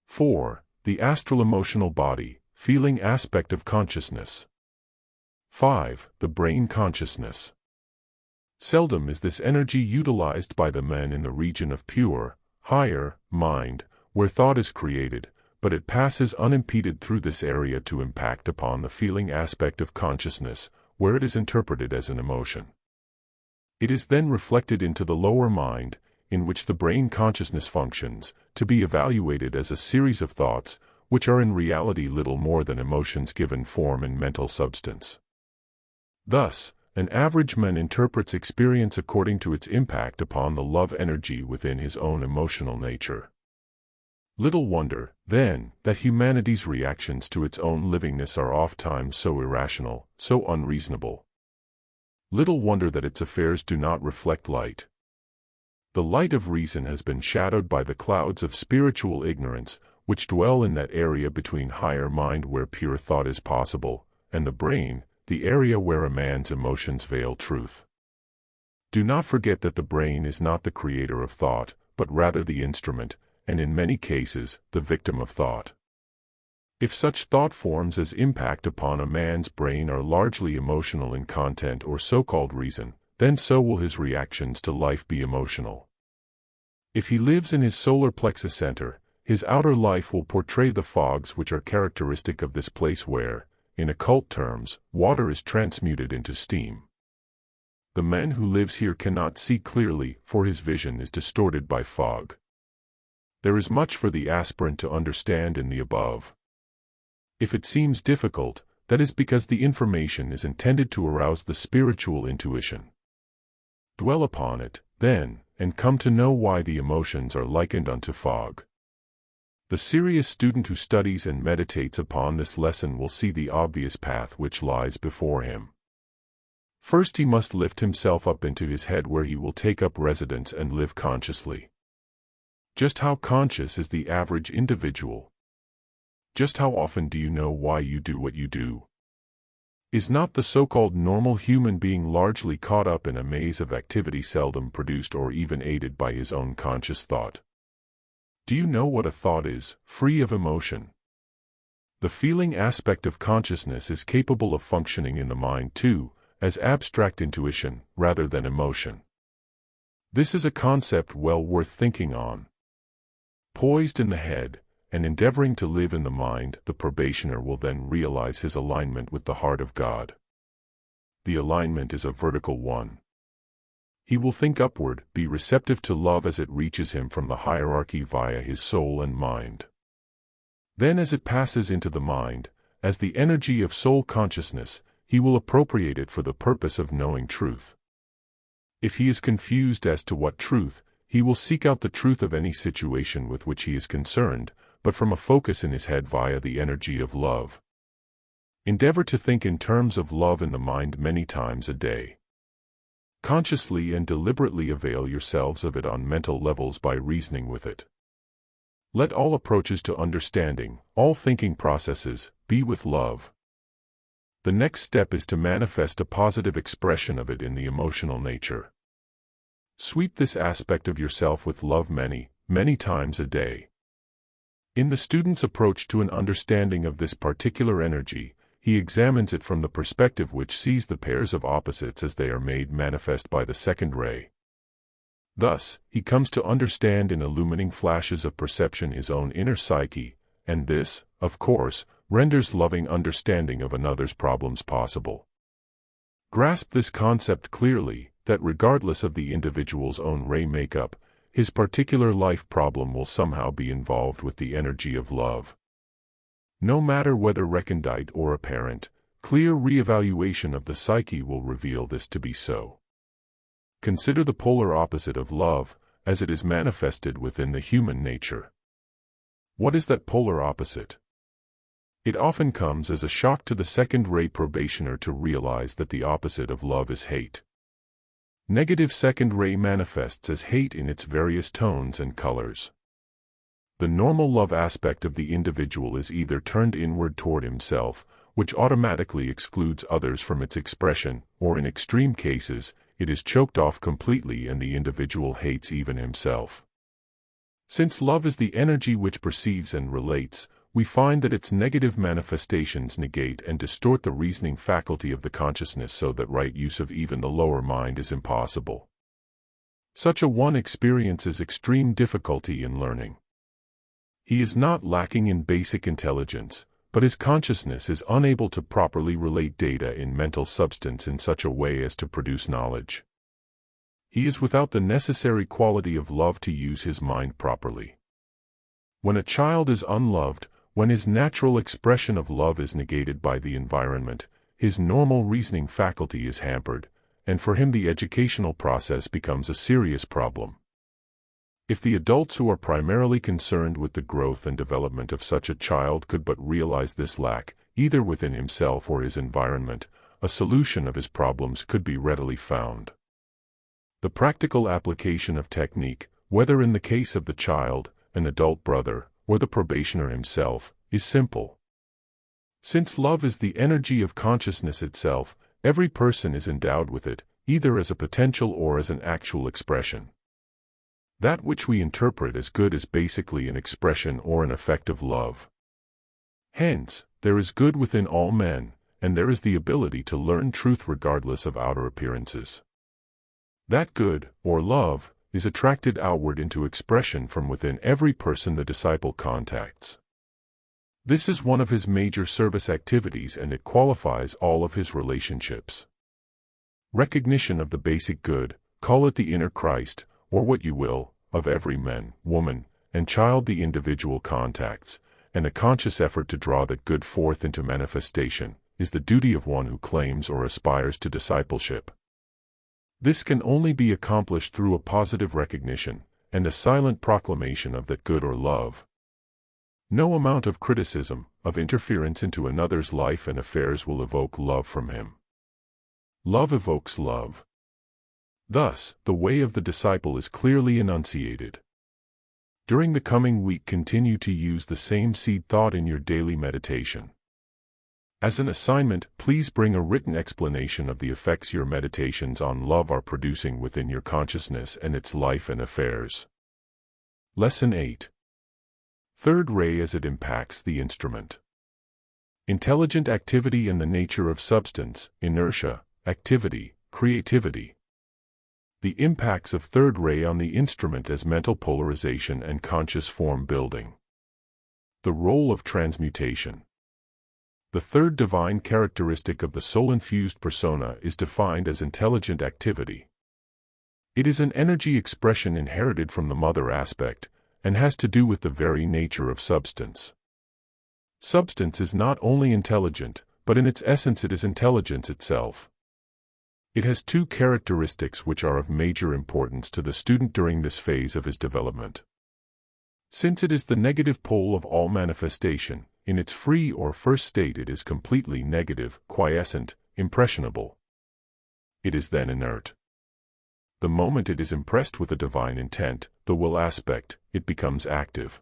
4. The astral emotional body, feeling aspect of consciousness. 5. The brain consciousness. Seldom is this energy utilized by the man in the region of pure, higher, mind, where thought is created, but it passes unimpeded through this area to impact upon the feeling aspect of consciousness, where it is interpreted as an emotion. It is then reflected into the lower mind, in which the brain consciousness functions, to be evaluated as a series of thoughts, which are in reality little more than emotions given form and mental substance. Thus, an average man interprets experience according to its impact upon the love energy within his own emotional nature. Little wonder, then, that humanity's reactions to its own livingness are ofttimes so irrational, so unreasonable. Little wonder that its affairs do not reflect light. The light of reason has been shadowed by the clouds of spiritual ignorance, which dwell in that area between higher mind where pure thought is possible, and the brain, the area where a man's emotions veil truth. Do not forget that the brain is not the creator of thought, but rather the instrument, and in many cases, the victim of thought. If such thought forms as impact upon a man's brain are largely emotional in content or so-called reason, then so will his reactions to life be emotional. If he lives in his solar plexus center, his outer life will portray the fogs which are characteristic of this place where, in occult terms, water is transmuted into steam. The man who lives here cannot see clearly, for his vision is distorted by fog. There is much for the aspirant to understand in the above. If it seems difficult, that is because the information is intended to arouse the spiritual intuition. Dwell upon it, then, and come to know why the emotions are likened unto fog. The serious student who studies and meditates upon this lesson will see the obvious path which lies before him. First, he must lift himself up into his head, where he will take up residence and live consciously. Just how conscious is the average individual? Just how often do you know why you do what you do? Is not the so-called normal human being largely caught up in a maze of activity seldom produced or even aided by his own conscious thought? Do you know what a thought is, free of emotion? The feeling aspect of consciousness is capable of functioning in the mind too, as abstract intuition, rather than emotion. This is a concept well worth thinking on. Poised in the head, and endeavoring to live in the mind, the probationer will then realize his alignment with the heart of God. The alignment is a vertical one. He will think upward, be receptive to love as it reaches him from the hierarchy via his soul and mind. Then, as it passes into the mind, as the energy of soul consciousness, he will appropriate it for the purpose of knowing truth. If he is confused as to what truth, he will seek out the truth of any situation with which he is concerned, but from a focus in his head via the energy of love. Endeavor to think in terms of love in the mind many times a day. Consciously and deliberately avail yourselves of it on mental levels by reasoning with it. Let all approaches to understanding, all thinking processes, be with love. The next step is to manifest a positive expression of it in the emotional nature. Sweep this aspect of yourself with love many, many times a day. In the student's approach to an understanding of this particular energy, he examines it from the perspective which sees the pairs of opposites as they are made manifest by the second ray. Thus, he comes to understand in illumining flashes of perception his own inner psyche, and this, of course, renders loving understanding of another's problems possible. Grasp this concept clearly, that regardless of the individual's own ray makeup, his particular life problem will somehow be involved with the energy of love. No matter whether recondite or apparent, clear re-evaluation of the psyche will reveal this to be so. Consider the polar opposite of love, as it is manifested within the human nature. What is that polar opposite? It often comes as a shock to the second-ray probationer to realize that the opposite of love is hate. Negative second ray manifests as hate in its various tones and colors. The normal love aspect of the individual is either turned inward toward himself, which automatically excludes others from its expression, or in extreme cases, it is choked off completely and the individual hates even himself. Since love is the energy which perceives and relates, we find that its negative manifestations negate and distort the reasoning faculty of the consciousness so that right use of even the lower mind is impossible. Such a one experiences extreme difficulty in learning. He is not lacking in basic intelligence, but his consciousness is unable to properly relate data in mental substance in such a way as to produce knowledge. He is without the necessary quality of love to use his mind properly. When a child is unloved, when his natural expression of love is negated by the environment, his normal reasoning faculty is hampered, and for him the educational process becomes a serious problem. If the adults who are primarily concerned with the growth and development of such a child could but realize this lack, either within himself or his environment, a solution of his problems could be readily found. The practical application of technique, whether in the case of the child, an adult brother, or the probationer himself, is simple. Since love is the energy of consciousness itself, every person is endowed with it, either as a potential or as an actual expression. That which we interpret as good is basically an expression or an effect of love. Hence, there is good within all men, and there is the ability to learn truth regardless of outer appearances. That good, or love, is attracted outward into expression from within every person the disciple contacts. This is one of his major service activities and it qualifies all of his relationships. Recognition of the basic good, call it the inner Christ, or what you will, of every man, woman, and child the individual contacts, and a conscious effort to draw that good forth into manifestation, is the duty of one who claims or aspires to discipleship. This can only be accomplished through a positive recognition, and a silent proclamation of that good or love. No amount of criticism, of interference into another's life and affairs will evoke love from him. Love evokes love. Thus, the way of the disciple is clearly enunciated. During the coming week, continue to use the same seed thought in your daily meditation. As an assignment, please bring a written explanation of the effects your meditations on love are producing within your consciousness and its life and affairs. Lesson 8. Third ray as it impacts the instrument. Intelligent activity and the nature of substance, inertia, activity, creativity. The impacts of third ray on the instrument as mental polarization and conscious form building. The role of transmutation. The third divine characteristic of the soul-infused persona is defined as intelligent activity. It is an energy expression inherited from the mother aspect, and has to do with the very nature of substance. Substance is not only intelligent, but in its essence it is intelligence itself. It has two characteristics which are of major importance to the student during this phase of his development. Since it is the negative pole of all manifestation, in its free or first state it is completely negative, quiescent, impressionable. It is then inert. The moment it is impressed with a divine intent, the will aspect, it becomes active.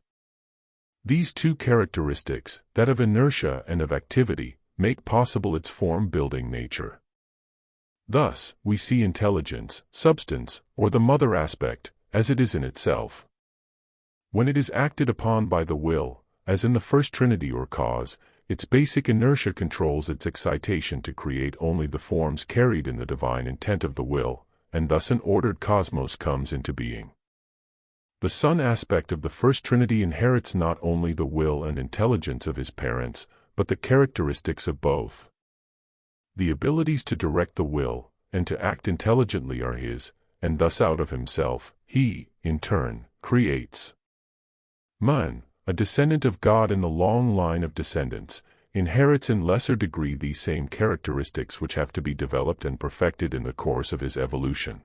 These two characteristics, that of inertia and of activity, make possible its form-building nature. Thus, we see intelligence, substance, or the mother aspect, as it is in itself. When it is acted upon by the will, as in the first Trinity or cause, its basic inertia controls its excitation to create only the forms carried in the divine intent of the will, and thus an ordered cosmos comes into being. The Son aspect of the first Trinity inherits not only the will and intelligence of his parents, but the characteristics of both. The abilities to direct the will, and to act intelligently are his, and thus out of himself, he, in turn, creates. Man, a descendant of God in the long line of descendants, inherits in lesser degree these same characteristics which have to be developed and perfected in the course of his evolution.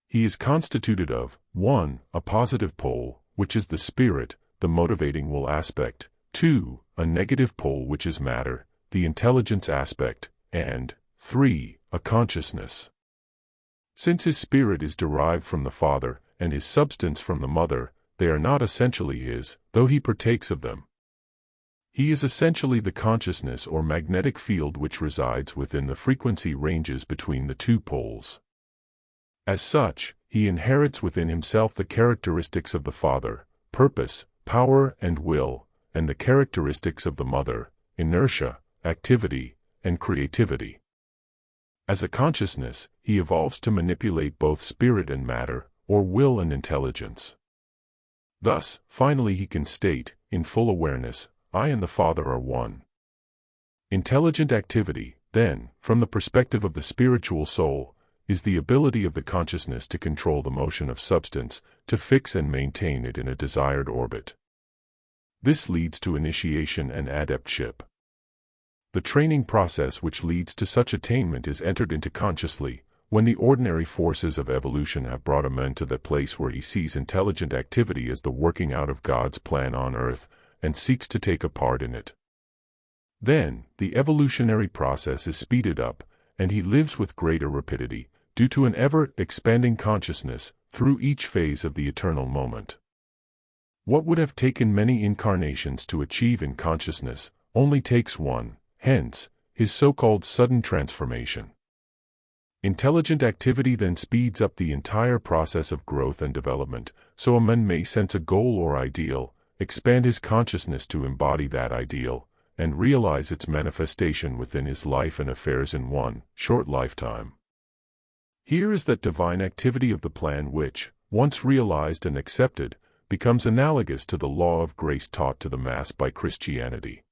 He is constituted of, 1. A positive pole, which is the spirit, the motivating will aspect, 2. A negative pole which is matter, the intelligence aspect, and 3. A consciousness. Since his spirit is derived from the Father, and his substance from the Mother, they are not essentially his, though he partakes of them. He is essentially the consciousness or magnetic field which resides within the frequency ranges between the two poles. As such, he inherits within himself the characteristics of the Father, purpose, power and will, and the characteristics of the Mother, inertia, activity, and creativity. As a consciousness, he evolves to manipulate both spirit and matter, or will and intelligence. Thus, finally he can state, in full awareness, I and the Father are one. Intelligent activity, then, from the perspective of the spiritual soul, is the ability of the consciousness to control the motion of substance, to fix and maintain it in a desired orbit. This leads to initiation and adeptship. The training process which leads to such attainment is entered into consciously, when the ordinary forces of evolution have brought a man to the place where he sees intelligent activity as the working out of God's plan on earth, and seeks to take a part in it. Then, the evolutionary process is speeded up, and he lives with greater rapidity, due to an ever-expanding consciousness, through each phase of the eternal moment. What would have taken many incarnations to achieve in consciousness, only takes one, hence, his so-called sudden transformation. Intelligent activity then speeds up the entire process of growth and development, so a man may sense a goal or ideal, expand his consciousness to embody that ideal, and realize its manifestation within his life and affairs in one short lifetime. Here is that divine activity of the plan which, once realized and accepted, becomes analogous to the law of grace taught to the mass by Christianity.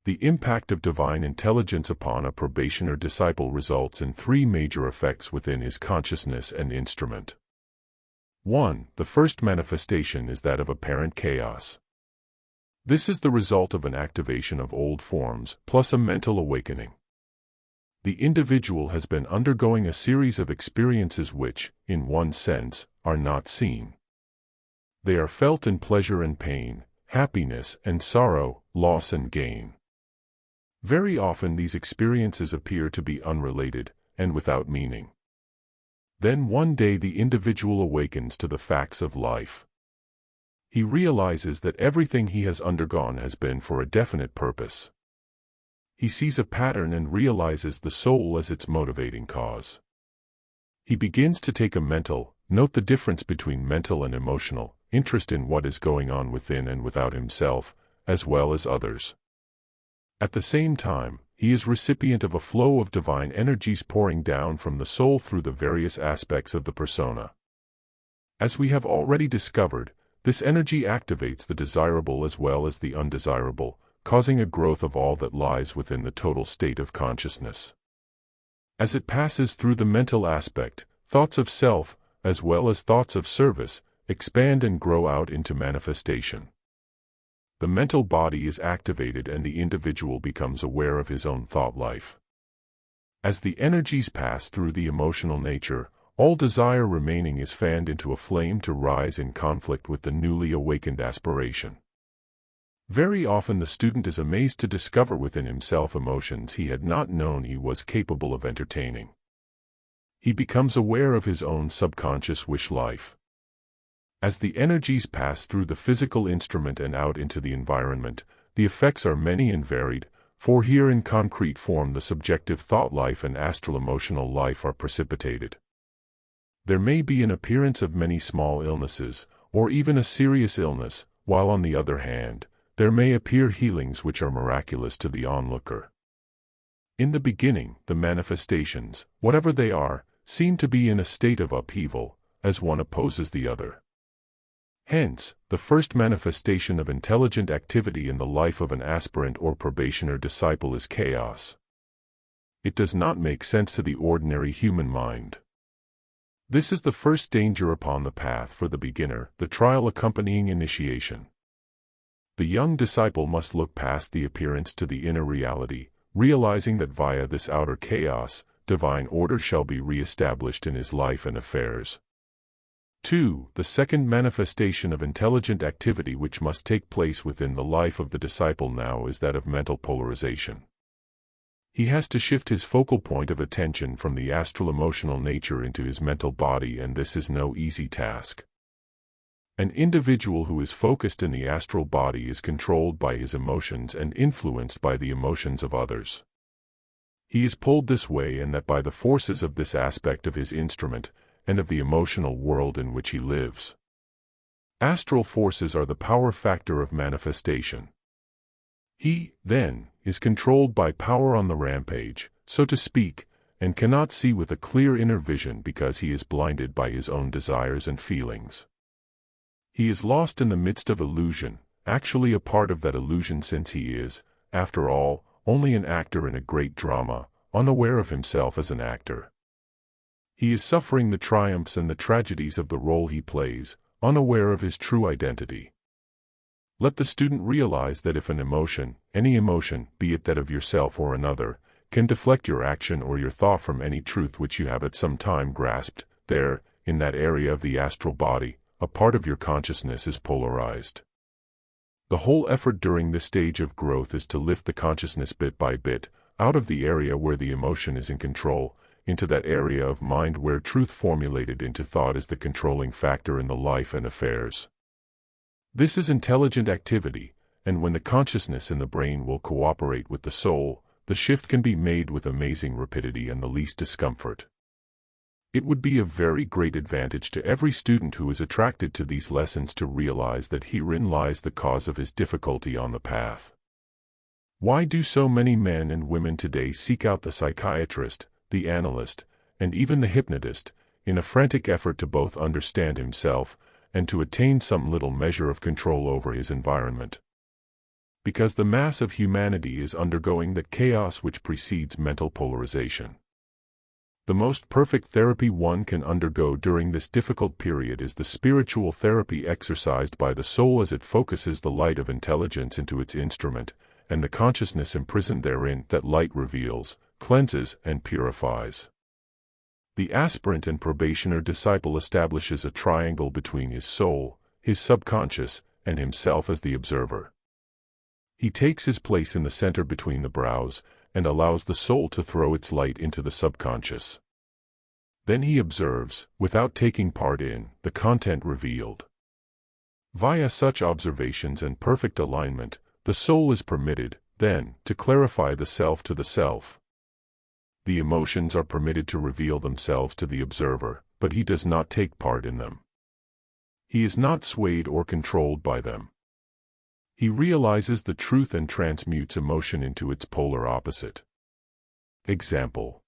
The impact of divine intelligence upon a probationer disciple results in three major effects within his consciousness and instrument. 1. The first manifestation is that of apparent chaos. This is the result of an activation of old forms, plus a mental awakening. The individual has been undergoing a series of experiences which, in one sense, are not seen. They are felt in pleasure and pain, happiness and sorrow, loss and gain. Very often these experiences appear to be unrelated and without meaning. Then one day the individual awakens to the facts of life. He realizes that everything he has undergone has been for a definite purpose. He sees a pattern and realizes the soul as its motivating cause. He begins to take a mental, note the difference between mental and emotional, interest in what is going on within and without himself, as well as others. At the same time, he is recipient of a flow of divine energies pouring down from the soul through the various aspects of the persona. As we have already discovered, this energy activates the desirable as well as the undesirable, causing a growth of all that lies within the total state of consciousness. As it passes through the mental aspect, thoughts of self, as well as thoughts of service, expand and grow out into manifestation. The mental body is activated and the individual becomes aware of his own thought life. As the energies pass through the emotional nature, all desire remaining is fanned into a flame to rise in conflict with the newly awakened aspiration. Very often the student is amazed to discover within himself emotions he had not known he was capable of entertaining. He becomes aware of his own subconscious wish life. As the energies pass through the physical instrument and out into the environment, the effects are many and varied, for here in concrete form the subjective thought life and astral emotional life are precipitated. There may be an appearance of many small illnesses, or even a serious illness, while on the other hand, there may appear healings which are miraculous to the onlooker. In the beginning, the manifestations, whatever they are, seem to be in a state of upheaval, as one opposes the other. Hence, the first manifestation of intelligent activity in the life of an aspirant or probationer disciple is chaos. It does not make sense to the ordinary human mind. This is the first danger upon the path for the beginner, the trial accompanying initiation. The young disciple must look past the appearance to the inner reality, realizing that via this outer chaos, divine order shall be re-established in his life and affairs. 2. The second manifestation of intelligent activity which must take place within the life of the disciple now is that of mental polarization. He has to shift his focal point of attention from the astral emotional nature into his mental body, and this is no easy task. An individual who is focused in the astral body is controlled by his emotions and influenced by the emotions of others. He is pulled this way and that by the forces of this aspect of his instrument, and of the emotional world in which he lives. Astral forces are the power factor of manifestation. He, then, is controlled by power on the rampage, so to speak, and cannot see with a clear inner vision because he is blinded by his own desires and feelings. He is lost in the midst of illusion, actually a part of that illusion since he is, after all, only an actor in a great drama, unaware of himself as an actor. He is suffering the triumphs and the tragedies of the role he plays, unaware of his true identity. Let the student realize that if an emotion, any emotion, be it that of yourself or another, can deflect your action or your thought from any truth which you have at some time grasped, there, in that area of the astral body, a part of your consciousness is polarized. The whole effort during this stage of growth is to lift the consciousness bit by bit, out of the area where the emotion is in control, into that area of mind where truth formulated into thought is the controlling factor in the life and affairs. This is intelligent activity, and when the consciousness in the brain will cooperate with the soul, the shift can be made with amazing rapidity and the least discomfort. It would be of very great advantage to every student who is attracted to these lessons to realize that herein lies the cause of his difficulty on the path. Why do so many men and women today seek out the psychiatrist, the analyst, and even the hypnotist, in a frantic effort to both understand himself and to attain some little measure of control over his environment? Because the mass of humanity is undergoing the chaos which precedes mental polarization. The most perfect therapy one can undergo during this difficult period is the spiritual therapy exercised by the soul as it focuses the light of intelligence into its instrument, and the consciousness imprisoned therein that light reveals, cleanses, and purifies. The aspirant and probationer disciple establishes a triangle between his soul, his subconscious, and himself as the observer. He takes his place in the center between the brows, and allows the soul to throw its light into the subconscious. Then he observes, without taking part in, the content revealed. Via such observations and perfect alignment, the soul is permitted, then, to clarify the self to the self. The emotions are permitted to reveal themselves to the observer, but he does not take part in them. He is not swayed or controlled by them. He realizes the truth and transmutes emotion into its polar opposite. Example.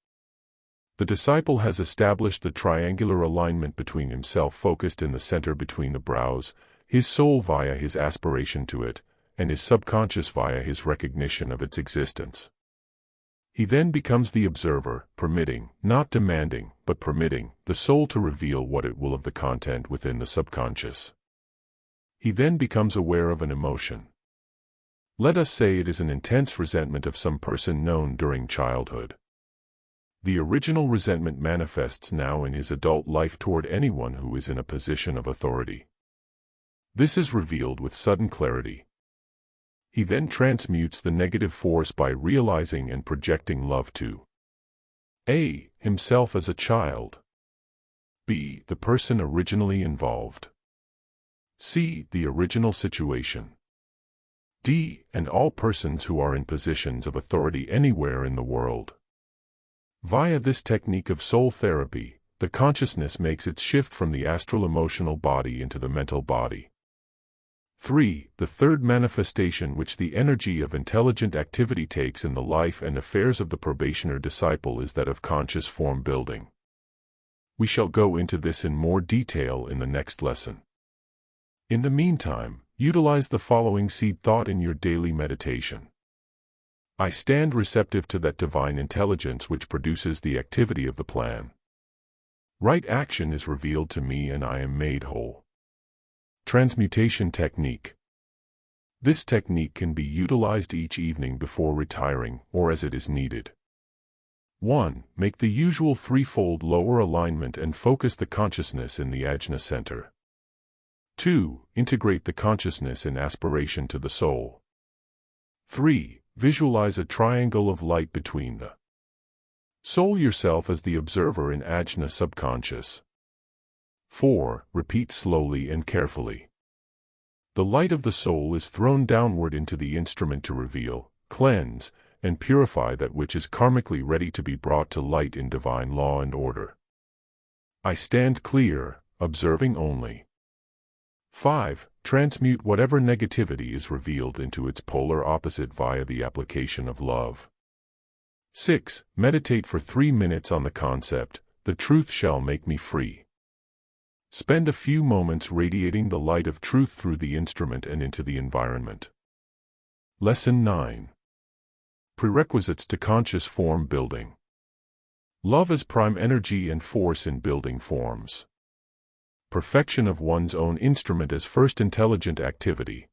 The disciple has established the triangular alignment between himself focused in the center between the brows, his soul via his aspiration to it, and his subconscious via his recognition of its existence. He then becomes the observer, permitting, not demanding, but permitting, the soul to reveal what it will of the content within the subconscious. He then becomes aware of an emotion. Let us say it is an intense resentment of some person known during childhood. The original resentment manifests now in his adult life toward anyone who is in a position of authority. This is revealed with sudden clarity. He then transmutes the negative force by realizing and projecting love to A. himself as a child, B. the person originally involved, C. the original situation, D. and all persons who are in positions of authority anywhere in the world. Via this technique of soul therapy, the consciousness makes its shift from the astral emotional body into the mental body. 3. The third manifestation which the energy of intelligent activity takes in the life and affairs of the probationer disciple is that of conscious form building. We shall go into this in more detail in the next lesson. In the meantime, utilize the following seed thought in your daily meditation. I stand receptive to that divine intelligence which produces the activity of the plan. Right action is revealed to me and I am made whole. Transmutation technique. This technique can be utilized each evening before retiring or as it is needed. 1. Make the usual threefold lower alignment and focus the consciousness in the ajna center. 2. Integrate the consciousness in aspiration to the soul. 3. Visualize a triangle of light between the soul yourself as the observer in ajna subconscious. 4. Repeat slowly and carefully. The light of the soul is thrown downward into the instrument to reveal, cleanse, and purify that which is karmically ready to be brought to light in divine law and order. I stand clear, observing only. 5. Transmute whatever negativity is revealed into its polar opposite via the application of love. 6. Meditate for 3 minutes on the concept, the truth shall make me free. Spend a few moments radiating the light of truth through the instrument and into the environment. Lesson 9. Prerequisites to conscious form building. Love as prime energy and force in building forms. Perfection of one's own instrument as first intelligent activity.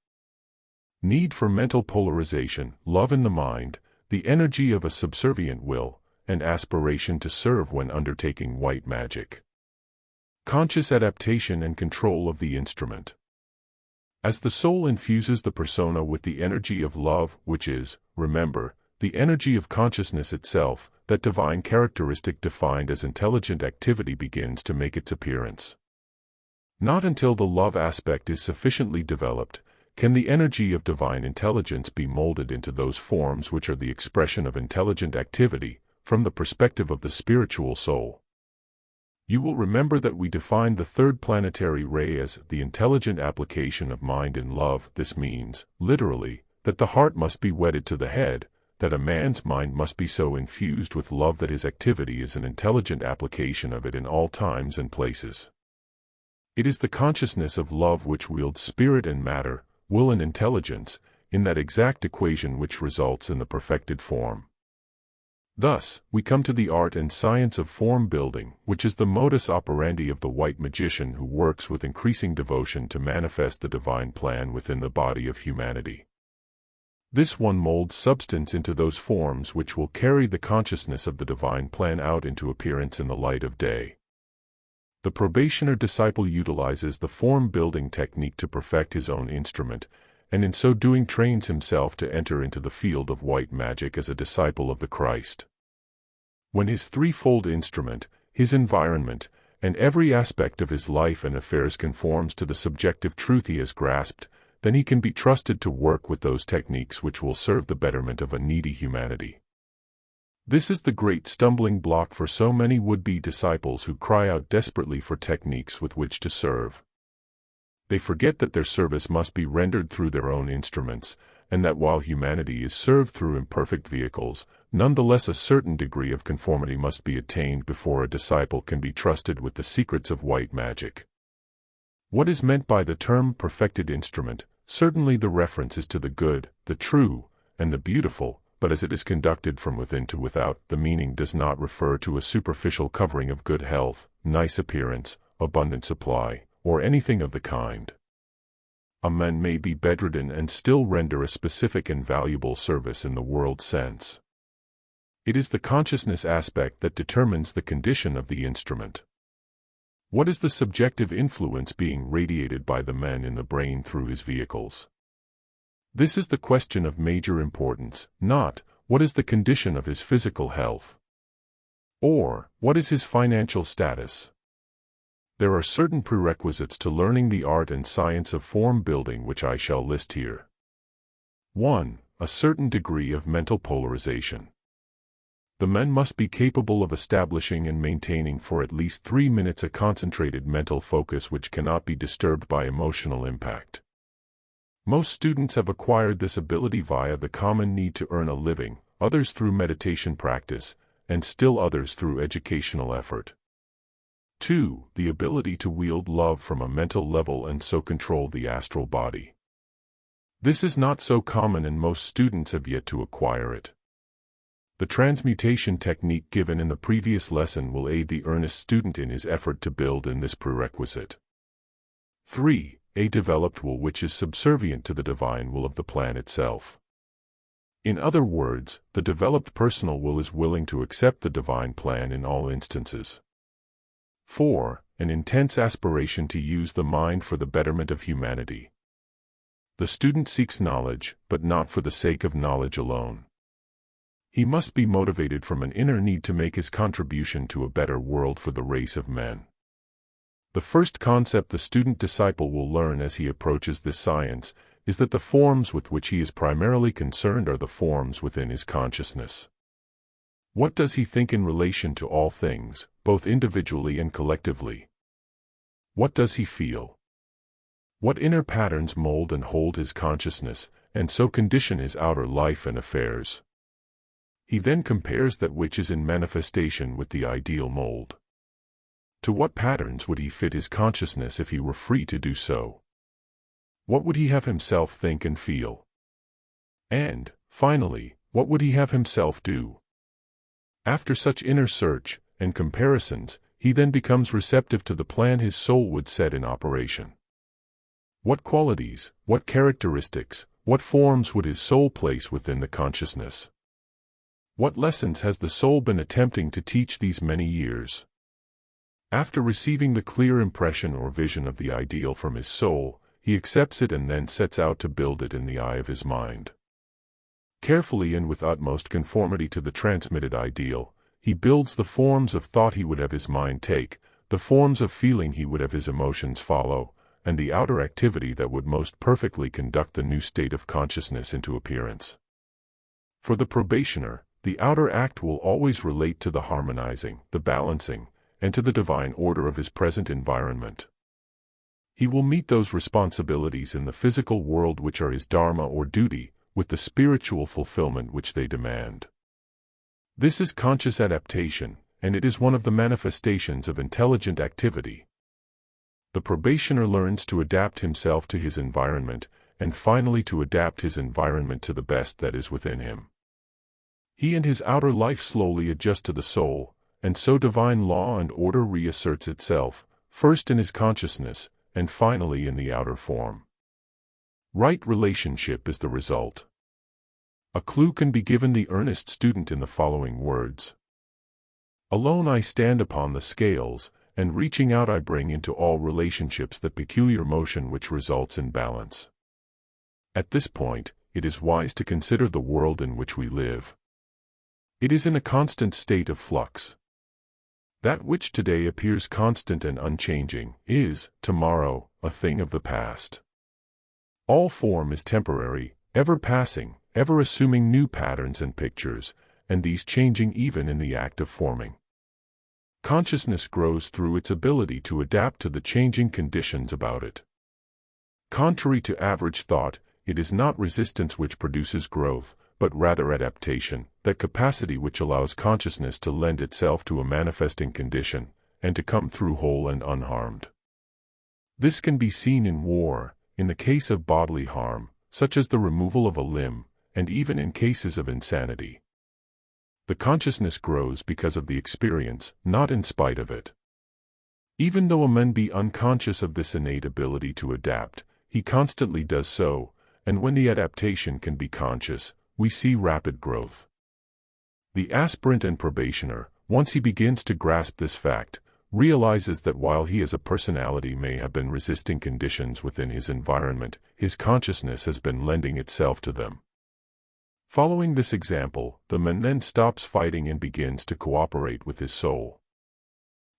Need for mental polarization, love in the mind, the energy of a subservient will, and aspiration to serve when undertaking white magic. Conscious adaptation and control of the instrument. As the soul infuses the persona with the energy of love, which is, remember, the energy of consciousness itself, that divine characteristic defined as intelligent activity begins to make its appearance. Not until the love aspect is sufficiently developed, can the energy of divine intelligence be molded into those forms which are the expression of intelligent activity, from the perspective of the spiritual soul. You will remember that we defined the third planetary ray as the intelligent application of mind in love. This means, literally, that the heart must be wedded to the head, that a man's mind must be so infused with love that his activity is an intelligent application of it in all times and places. It is the consciousness of love which wields spirit and matter, will and intelligence, in that exact equation which results in the perfected form. Thus, we come to the art and science of form building, which is the modus operandi of the white magician who works with increasing devotion to manifest the divine plan within the body of humanity. This one molds substance into those forms which will carry the consciousness of the divine plan out into appearance in the light of day. The probationer disciple utilizes the form-building technique to perfect his own instrument, and in so doing trains himself to enter into the field of white magic as a disciple of the Christ. When his threefold instrument, his environment, and every aspect of his life and affairs conforms to the subjective truth he has grasped, then he can be trusted to work with those techniques which will serve the betterment of a needy humanity. This is the great stumbling block for so many would-be disciples who cry out desperately for techniques with which to serve. They forget that their service must be rendered through their own instruments, and that while humanity is served through imperfect vehicles, nonetheless a certain degree of conformity must be attained before a disciple can be trusted with the secrets of white magic. What is meant by the term perfected instrument? Certainly the reference is to the good, the true, and the beautiful, but as it is conducted from within to without, the meaning does not refer to a superficial covering of good health, nice appearance, abundant supply, or anything of the kind. A man may be bedridden and still render a specific and valuable service in the world sense. It is the consciousness aspect that determines the condition of the instrument. What is the subjective influence being radiated by the man in the brain through his vehicles? This is the question of major importance, not, what is the condition of his physical health? Or, what is his financial status? There are certain prerequisites to learning the art and science of form building which I shall list here. 1. A certain degree of mental polarization. The man must be capable of establishing and maintaining for at least 3 minutes a concentrated mental focus which cannot be disturbed by emotional impact. Most students have acquired this ability via the common need to earn a living, others through meditation practice, and still others through educational effort. 2. The ability to wield love from a mental level and so control the astral body. This is not so common and most students have yet to acquire it. The transmutation technique given in the previous lesson will aid the earnest student in his effort to build in this prerequisite. 3. A developed will which is subservient to the divine will of the plan itself. In other words, the developed personal will is willing to accept the divine plan in all instances. 4. An intense aspiration to use the mind for the betterment of humanity. The student seeks knowledge, but not for the sake of knowledge alone. He must be motivated from an inner need to make his contribution to a better world for the race of men. The first concept the student-disciple will learn as he approaches this science is that the forms with which he is primarily concerned are the forms within his consciousness. What does he think in relation to all things, both individually and collectively? What does he feel? What inner patterns mold and hold his consciousness, and so condition his outer life and affairs? He then compares that which is in manifestation with the ideal mold. To what patterns would he fit his consciousness if he were free to do so? What would he have himself think and feel? And, finally, what would he have himself do? After such inner search and comparisons, he then becomes receptive to the plan his soul would set in operation. What qualities, what characteristics, what forms would his soul place within the consciousness? What lessons has the soul been attempting to teach these many years? After receiving the clear impression or vision of the ideal from his soul, he accepts it and then sets out to build it in the eye of his mind. Carefully and with utmost conformity to the transmitted ideal, he builds the forms of thought he would have his mind take, the forms of feeling he would have his emotions follow, and the outer activity that would most perfectly conduct the new state of consciousness into appearance. For the probationer, the outer act will always relate to the harmonizing, the balancing, and to the divine order of his present environment. He will meet those responsibilities in the physical world which are his dharma or duty, with the spiritual fulfillment which they demand. This is conscious adaptation, and it is one of the manifestations of intelligent activity. The probationer learns to adapt himself to his environment, and finally to adapt his environment to the best that is within him. He and his outer life slowly adjust to the soul, and so divine law and order reasserts itself, first in his consciousness, and finally in the outer form. Right relationship is the result. A clue can be given the earnest student in the following words. Alone I stand upon the scales, and reaching out I bring into all relationships the peculiar motion which results in balance. At this point, it is wise to consider the world in which we live. It is in a constant state of flux. That which today appears constant and unchanging is, tomorrow, a thing of the past. All form is temporary, ever passing, ever assuming new patterns and pictures, and these changing even in the act of forming. Consciousness grows through its ability to adapt to the changing conditions about it. Contrary to average thought, it is not resistance which produces growth, but rather adaptation, that capacity which allows consciousness to lend itself to a manifesting condition, and to come through whole and unharmed. This can be seen in war, in the case of bodily harm, such as the removal of a limb, and even in cases of insanity. The consciousness grows because of the experience, not in spite of it. Even though a man be unconscious of this innate ability to adapt, he constantly does so, and when the adaptation can be conscious, we see rapid growth. The aspirant and probationer, once he begins to grasp this fact, realizes that while he as a personality may have been resisting conditions within his environment, his consciousness has been lending itself to them. Following this example, the man then stops fighting and begins to cooperate with his soul.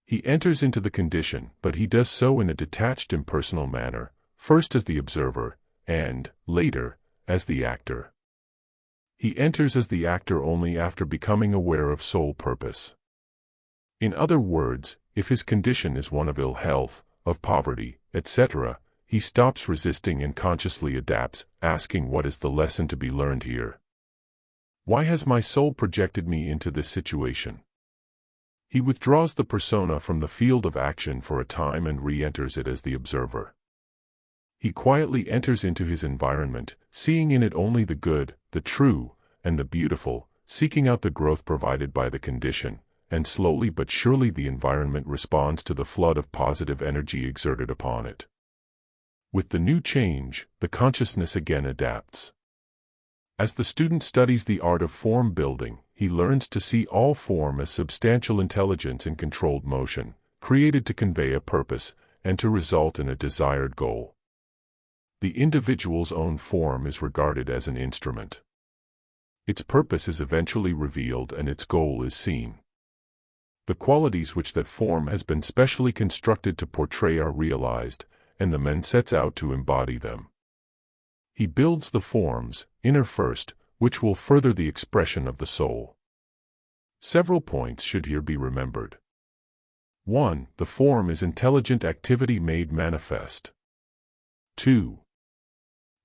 He enters into the condition, but he does so in a detached impersonal manner, first as the observer, and, later, as the actor. He enters as the actor only after becoming aware of soul purpose. In other words, if his condition is one of ill health, of poverty, etc., he stops resisting and consciously adapts, asking what is the lesson to be learned here? Why has my soul projected me into this situation? He withdraws the persona from the field of action for a time and re-enters it as the observer. He quietly enters into his environment, seeing in it only the good, the true, and the beautiful, seeking out the growth provided by the condition, and slowly but surely the environment responds to the flood of positive energy exerted upon it. With the new change, the consciousness again adapts. As the student studies the art of form building, he learns to see all form as substantial intelligence in controlled motion, created to convey a purpose, and to result in a desired goal. The individual's own form is regarded as an instrument. Its purpose is eventually revealed and its goal is seen. The qualities which that form has been specially constructed to portray are realized, and the man sets out to embody them. He builds the forms, inner first, which will further the expression of the soul. Several points should here be remembered. 1. The form is intelligent activity made manifest. 2.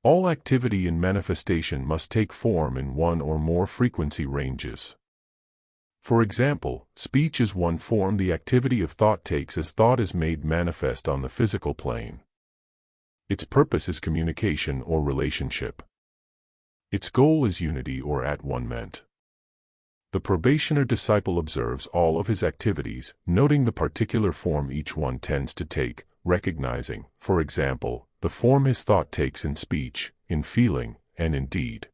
All activity in manifestation must take form in one or more frequency ranges. For example, speech is one form the activity of thought takes as thought is made manifest on the physical plane. Its purpose is communication or relationship. Its goal is unity or at-one-ment. The probationer disciple observes all of his activities, noting the particular form each one tends to take, recognizing, for example, the form his thought takes in speech, in feeling, and in deed.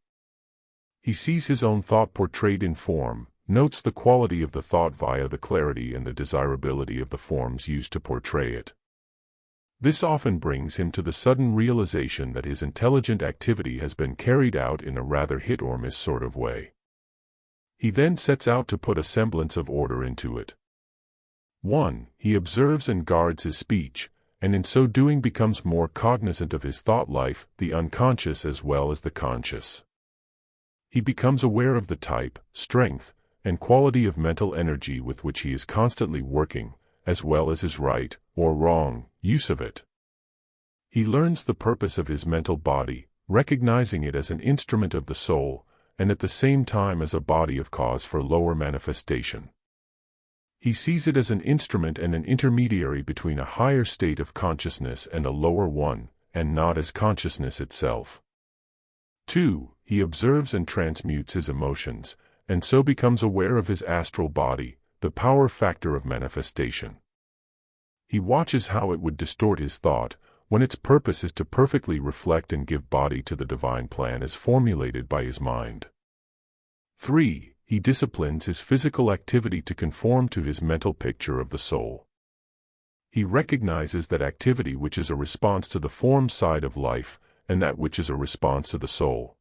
He sees his own thought portrayed in form, notes the quality of the thought via the clarity and the desirability of the forms used to portray it. This often brings him to the sudden realization that his intelligent activity has been carried out in a rather hit-or-miss sort of way. He then sets out to put a semblance of order into it. 1. He observes and guards his speech, and in so doing becomes more cognizant of his thought life, the unconscious as well as the conscious. He becomes aware of the type, strength, and quality of mental energy with which he is constantly working, as well as his right, or wrong, use of it. He learns the purpose of his mental body, recognizing it as an instrument of the soul, and at the same time as a body of cause for lower manifestation. He sees it as an instrument and an intermediary between a higher state of consciousness and a lower one, and not as consciousness itself. 2. He observes and transmutes his emotions, and so becomes aware of his astral body, the power factor of manifestation. He watches how it would distort his thought, when its purpose is to perfectly reflect and give body to the divine plan as formulated by his mind. 3. He disciplines his physical activity to conform to his mental picture of the soul. He recognizes that activity which is a response to the form side of life, and that which is a response to the soul.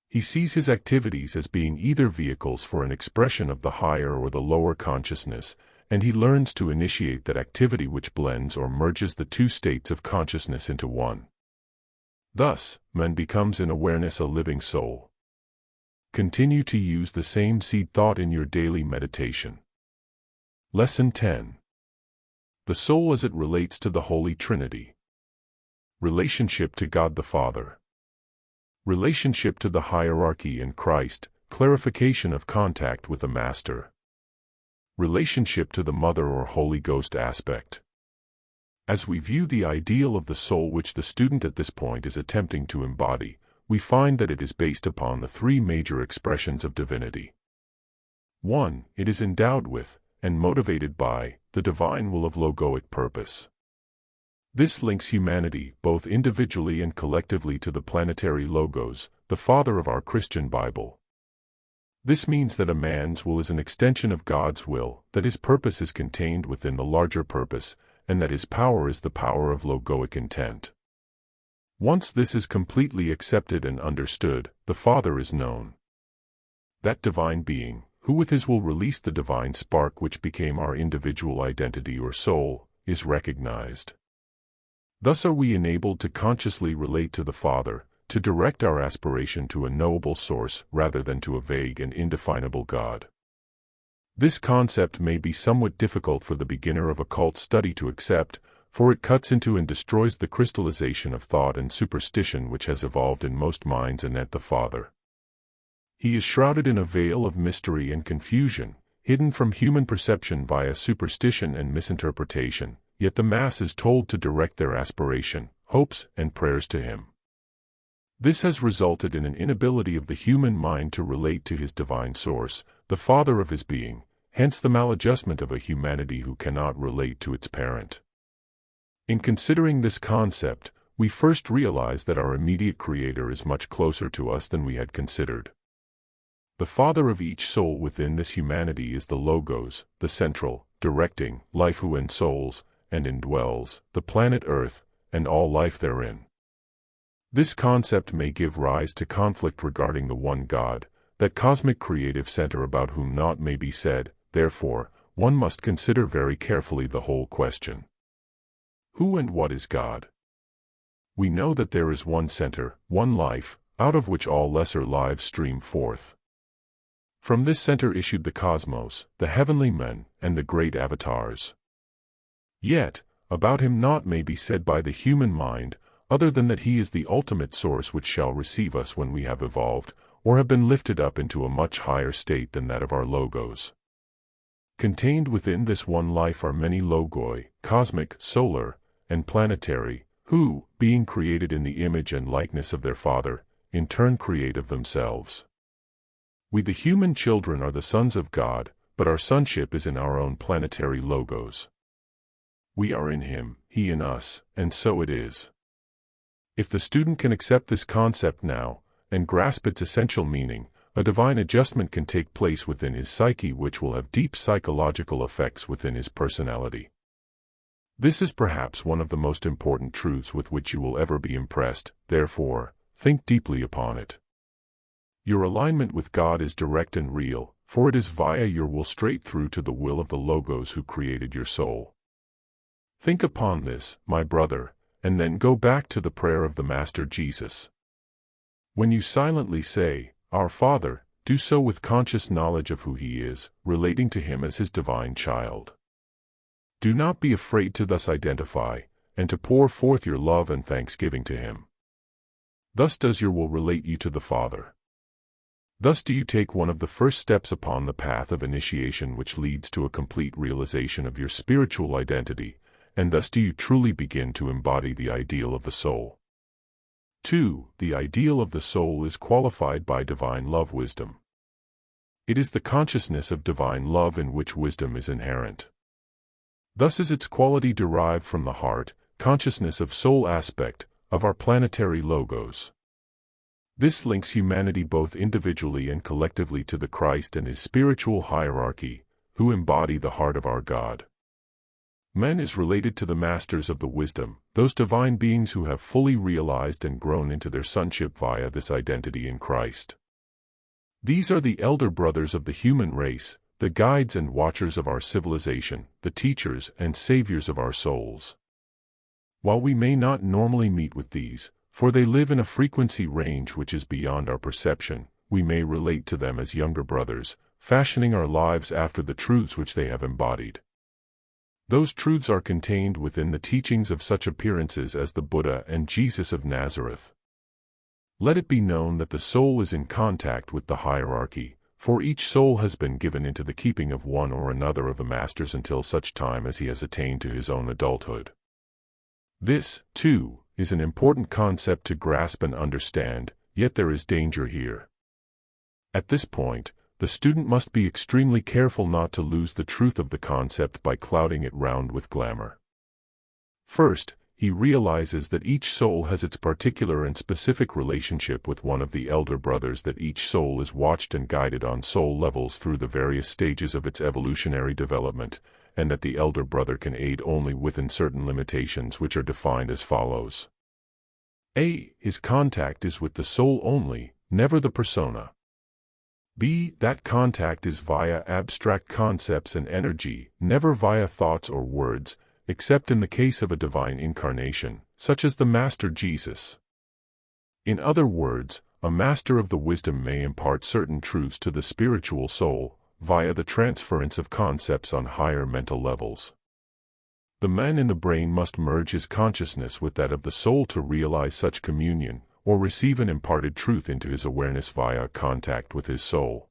He sees his activities as being either vehicles for an expression of the higher or the lower consciousness, and he learns to initiate that activity which blends or merges the two states of consciousness into one. Thus, man becomes in awareness a living soul. Continue to use the same seed thought in your daily meditation. Lesson 10. The soul as it relates to the Holy Trinity. Relationship to God the Father. Relationship to the hierarchy in Christ, clarification of contact with the Master. Relationship to the Mother or Holy Ghost aspect. As we view the ideal of the soul which the student at this point is attempting to embody, we find that it is based upon the three major expressions of divinity. 1. It is endowed with, and motivated by, the divine will of logoic purpose. This links humanity, both individually and collectively, to the planetary logos, the Father of our Christian Bible. This means that a man's will is an extension of God's will, that his purpose is contained within the larger purpose, and that his power is the power of logoic intent. Once this is completely accepted and understood, the Father is known. That divine being, who with his will released the divine spark which became our individual identity or soul, is recognized. Thus are we enabled to consciously relate to the Father, to direct our aspiration to a knowable source rather than to a vague and indefinable God. This concept may be somewhat difficult for the beginner of occult study to accept, for it cuts into and destroys the crystallization of thought and superstition which has evolved in most minds anent the Father. He is shrouded in a veil of mystery and confusion, hidden from human perception via superstition and misinterpretation, yet the mass is told to direct their aspiration, hopes, and prayers to him. This has resulted in an inability of the human mind to relate to his divine source, the Father of his being, hence the maladjustment of a humanity who cannot relate to its parent. In considering this concept, we first realize that our immediate Creator is much closer to us than we had considered. The Father of each soul within this humanity is the Logos, the central, directing, life who ensouls, and indwells, the planet Earth, and all life therein. This concept may give rise to conflict regarding the one God, that cosmic creative center about whom naught may be said, therefore, one must consider very carefully the whole question. Who and what is God? We know that there is one center, one life, out of which all lesser lives stream forth. From this center issued the cosmos, the heavenly men, and the great avatars. Yet, about him naught may be said by the human mind, other than that he is the ultimate source which shall receive us when we have evolved, or have been lifted up into a much higher state than that of our logos. Contained within this one life are many logoi, cosmic, solar, and planetary, who, being created in the image and likeness of their Father, in turn create of themselves. We the human children are the sons of God, but our sonship is in our own planetary logos. We are in him, he in us, and so it is. If the student can accept this concept now, and grasp its essential meaning, a divine adjustment can take place within his psyche which will have deep psychological effects within his personality. This is perhaps one of the most important truths with which you will ever be impressed, therefore, think deeply upon it. Your alignment with God is direct and real, for it is via your will straight through to the will of the Logos who created your soul. Think upon this, my brother, and then go back to the prayer of the Master Jesus. When you silently say, Our Father, do so with conscious knowledge of who He is, relating to Him as His divine child. Do not be afraid to thus identify, and to pour forth your love and thanksgiving to Him. Thus does your will relate you to the Father. Thus do you take one of the first steps upon the path of initiation which leads to a complete realization of your spiritual identity, and thus do you truly begin to embody the ideal of the soul. 2. The ideal of the soul is qualified by divine love wisdom. It is the consciousness of divine love in which wisdom is inherent. Thus is its quality derived from the heart, consciousness of soul aspect, of our planetary logos. This links humanity both individually and collectively to the Christ and His spiritual hierarchy, who embody the heart of our God. Man is related to the masters of the wisdom, those divine beings who have fully realized and grown into their sonship via this identity in Christ. These are the elder brothers of the human race, the guides and watchers of our civilization, the teachers and saviors of our souls. While we may not normally meet with these, for they live in a frequency range which is beyond our perception, we may relate to them as younger brothers, fashioning our lives after the truths which they have embodied. Those truths are contained within the teachings of such appearances as the Buddha and Jesus of Nazareth. Let it be known that the soul is in contact with the hierarchy, for each soul has been given into the keeping of one or another of the masters until such time as he has attained to his own adulthood. This, too, is an important concept to grasp and understand, yet there is danger here. At this point, the student must be extremely careful not to lose the truth of the concept by clouding it round with glamour. First, he realizes that each soul has its particular and specific relationship with one of the elder brothers, that each soul is watched and guided on soul levels through the various stages of its evolutionary development, and that the elder brother can aid only within certain limitations which are defined as follows. A. His contact is with the soul only, never the persona. B. That contact is via abstract concepts and energy, never via thoughts or words, except in the case of a divine incarnation, such as the Master Jesus. In other words, a master of the wisdom may impart certain truths to the spiritual soul, via the transference of concepts on higher mental levels. The man in the brain must merge his consciousness with that of the soul to realize such communion, or receive an imparted truth into his awareness via contact with his soul.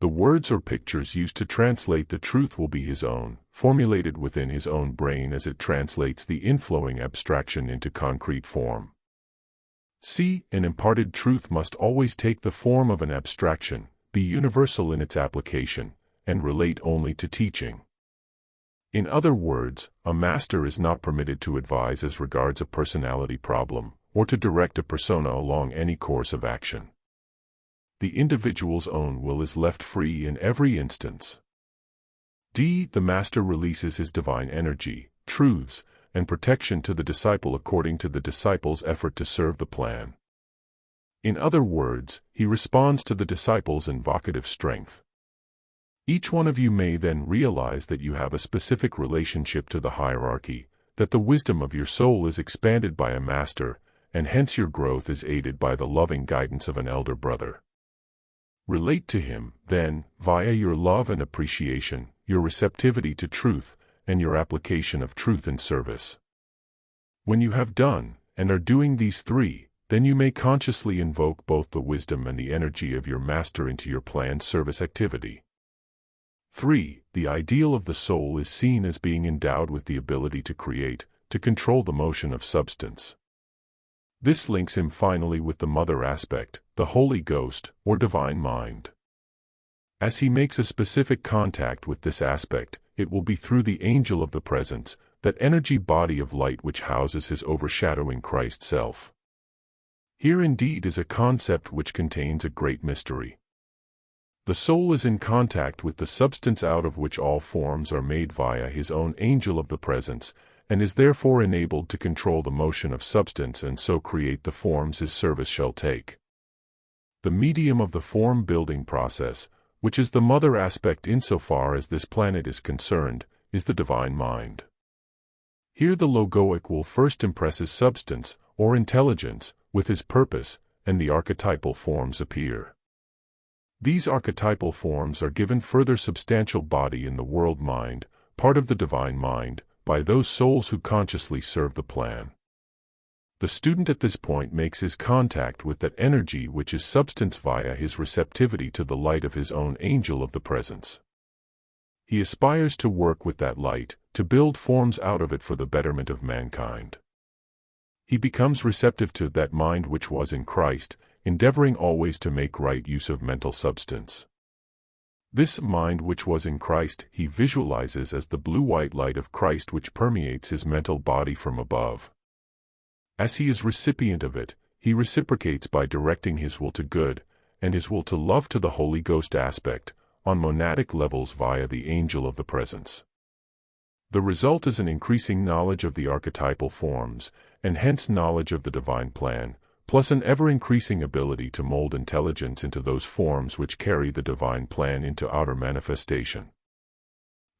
The words or pictures used to translate the truth will be his own, formulated within his own brain as it translates the inflowing abstraction into concrete form. C. An imparted truth must always take the form of an abstraction, be universal in its application, and relate only to teaching. In other words, a master is not permitted to advise as regards a personality problem, or to direct a persona along any course of action. The individual's own will is left free in every instance. D. The master releases his divine energy, truths, and protection to the disciple according to the disciple's effort to serve the plan. In other words, he responds to the disciple's invocative strength. Each one of you may then realize that you have a specific relationship to the hierarchy, that the wisdom of your soul is expanded by a master, and hence your growth is aided by the loving guidance of an elder brother. Relate to him, then, via your love and appreciation, your receptivity to truth, and your application of truth in service. When you have done, and are doing these three, then you may consciously invoke both the wisdom and the energy of your master into your planned service activity. 3. The ideal of the soul is seen as being endowed with the ability to create, to control the motion of substance. This links him finally with the mother aspect, the Holy Ghost, or divine mind. As he makes a specific contact with this aspect, it will be through the angel of the presence, that energy body of light which houses his overshadowing Christ self. Here indeed is a concept which contains a great mystery. The soul is in contact with the substance out of which all forms are made via his own angel of the presence, and is therefore enabled to control the motion of substance and so create the forms his service shall take. The medium of the form-building process, which is the mother aspect insofar as this planet is concerned, is the divine mind. Here the logoic will first impress his substance, or intelligence, with his purpose, and the archetypal forms appear. These archetypal forms are given further substantial body in the world mind, part of the divine mind, by those souls who consciously serve the plan. The student at this point makes his contact with that energy which is substance via his receptivity to the light of his own angel of the presence. He aspires to work with that light, to build forms out of it for the betterment of mankind. He becomes receptive to that mind which was in Christ, endeavoring always to make right use of mental substance. This mind which was in Christ he visualizes as the blue-white light of Christ which permeates his mental body from above. As he is recipient of it, he reciprocates by directing his will to good, and his will to love to the Holy Ghost aspect, on monadic levels via the angel of the presence. The result is an increasing knowledge of the archetypal forms, and hence knowledge of the divine plan, plus an ever-increasing ability to mold intelligence into those forms which carry the divine plan into outer manifestation.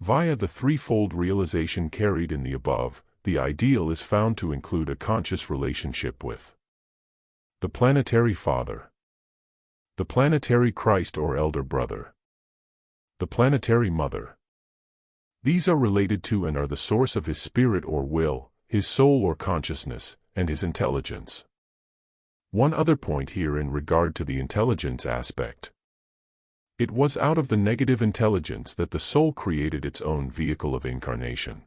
Via the threefold realization carried in the above, the ideal is found to include a conscious relationship with the planetary father, the planetary Christ or elder brother, the planetary mother. These are related to and are the source of his spirit or will, his soul or consciousness, and his intelligence. One other point here in regard to the intelligence aspect. It was out of the negative intelligence that the soul created its own vehicle of incarnation.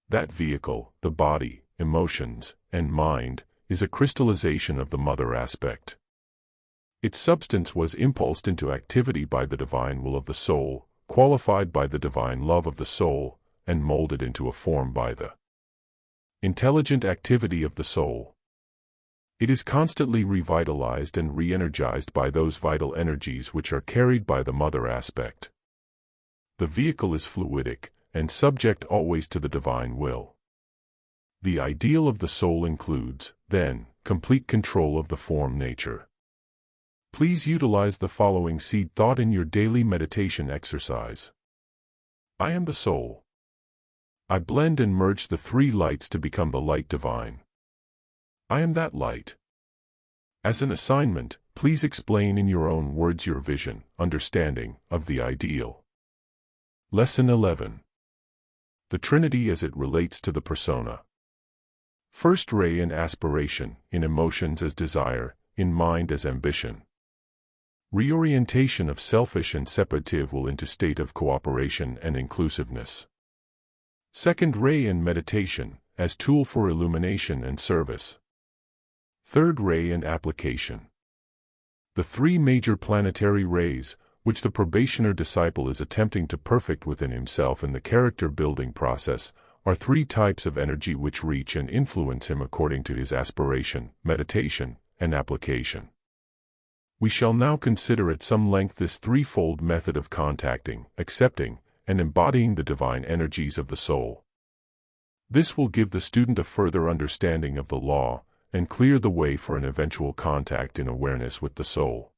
That vehicle, the body, emotions, and mind, is a crystallization of the mother aspect. Its substance was impulsed into activity by the divine will of the soul, qualified by the divine love of the soul, and molded into a form by the intelligent activity of the soul. It is constantly revitalized and re-energized by those vital energies which are carried by the mother aspect. The vehicle is fluidic, and subject always to the divine will. The ideal of the soul includes, then, complete control of the form nature. Please utilize the following seed thought in your daily meditation exercise. I am the soul. I blend and merge the three lights to become the light divine. I am that light. As an assignment, please explain in your own words your vision, understanding, of the ideal. Lesson 11. The Trinity as it relates to the persona. First ray in aspiration, in emotions as desire, in mind as ambition. Reorientation of selfish and separative will into state of cooperation and inclusiveness. Second ray in meditation, as tool for illumination and service. Third ray in application. The three major planetary rays, which the probationer disciple is attempting to perfect within himself in the character-building process, are three types of energy which reach and influence him according to his aspiration, meditation, and application. We shall now consider at some length this threefold method of contacting, accepting, and embodying the divine energies of the soul. This will give the student a further understanding of the law, and clear the way for an eventual contact in awareness with the soul.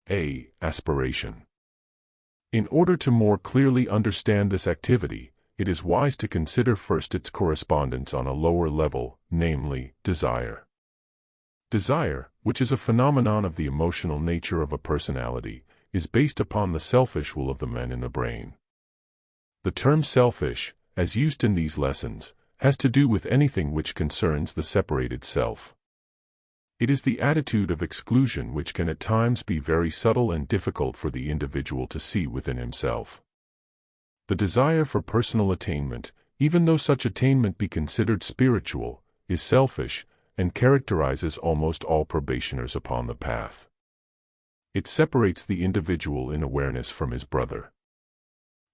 A. Aspiration. In order to more clearly understand this activity, it is wise to consider first its correspondence on a lower level, namely, desire. Desire, which is a phenomenon of the emotional nature of a personality, is based upon the selfish will of the men in the brain. The term selfish, as used in these lessons, has to do with anything which concerns the separated self. It is the attitude of exclusion which can at times be very subtle and difficult for the individual to see within himself. The desire for personal attainment, even though such attainment be considered spiritual, is selfish, and characterizes almost all probationers upon the path. It separates the individual in awareness from his brother.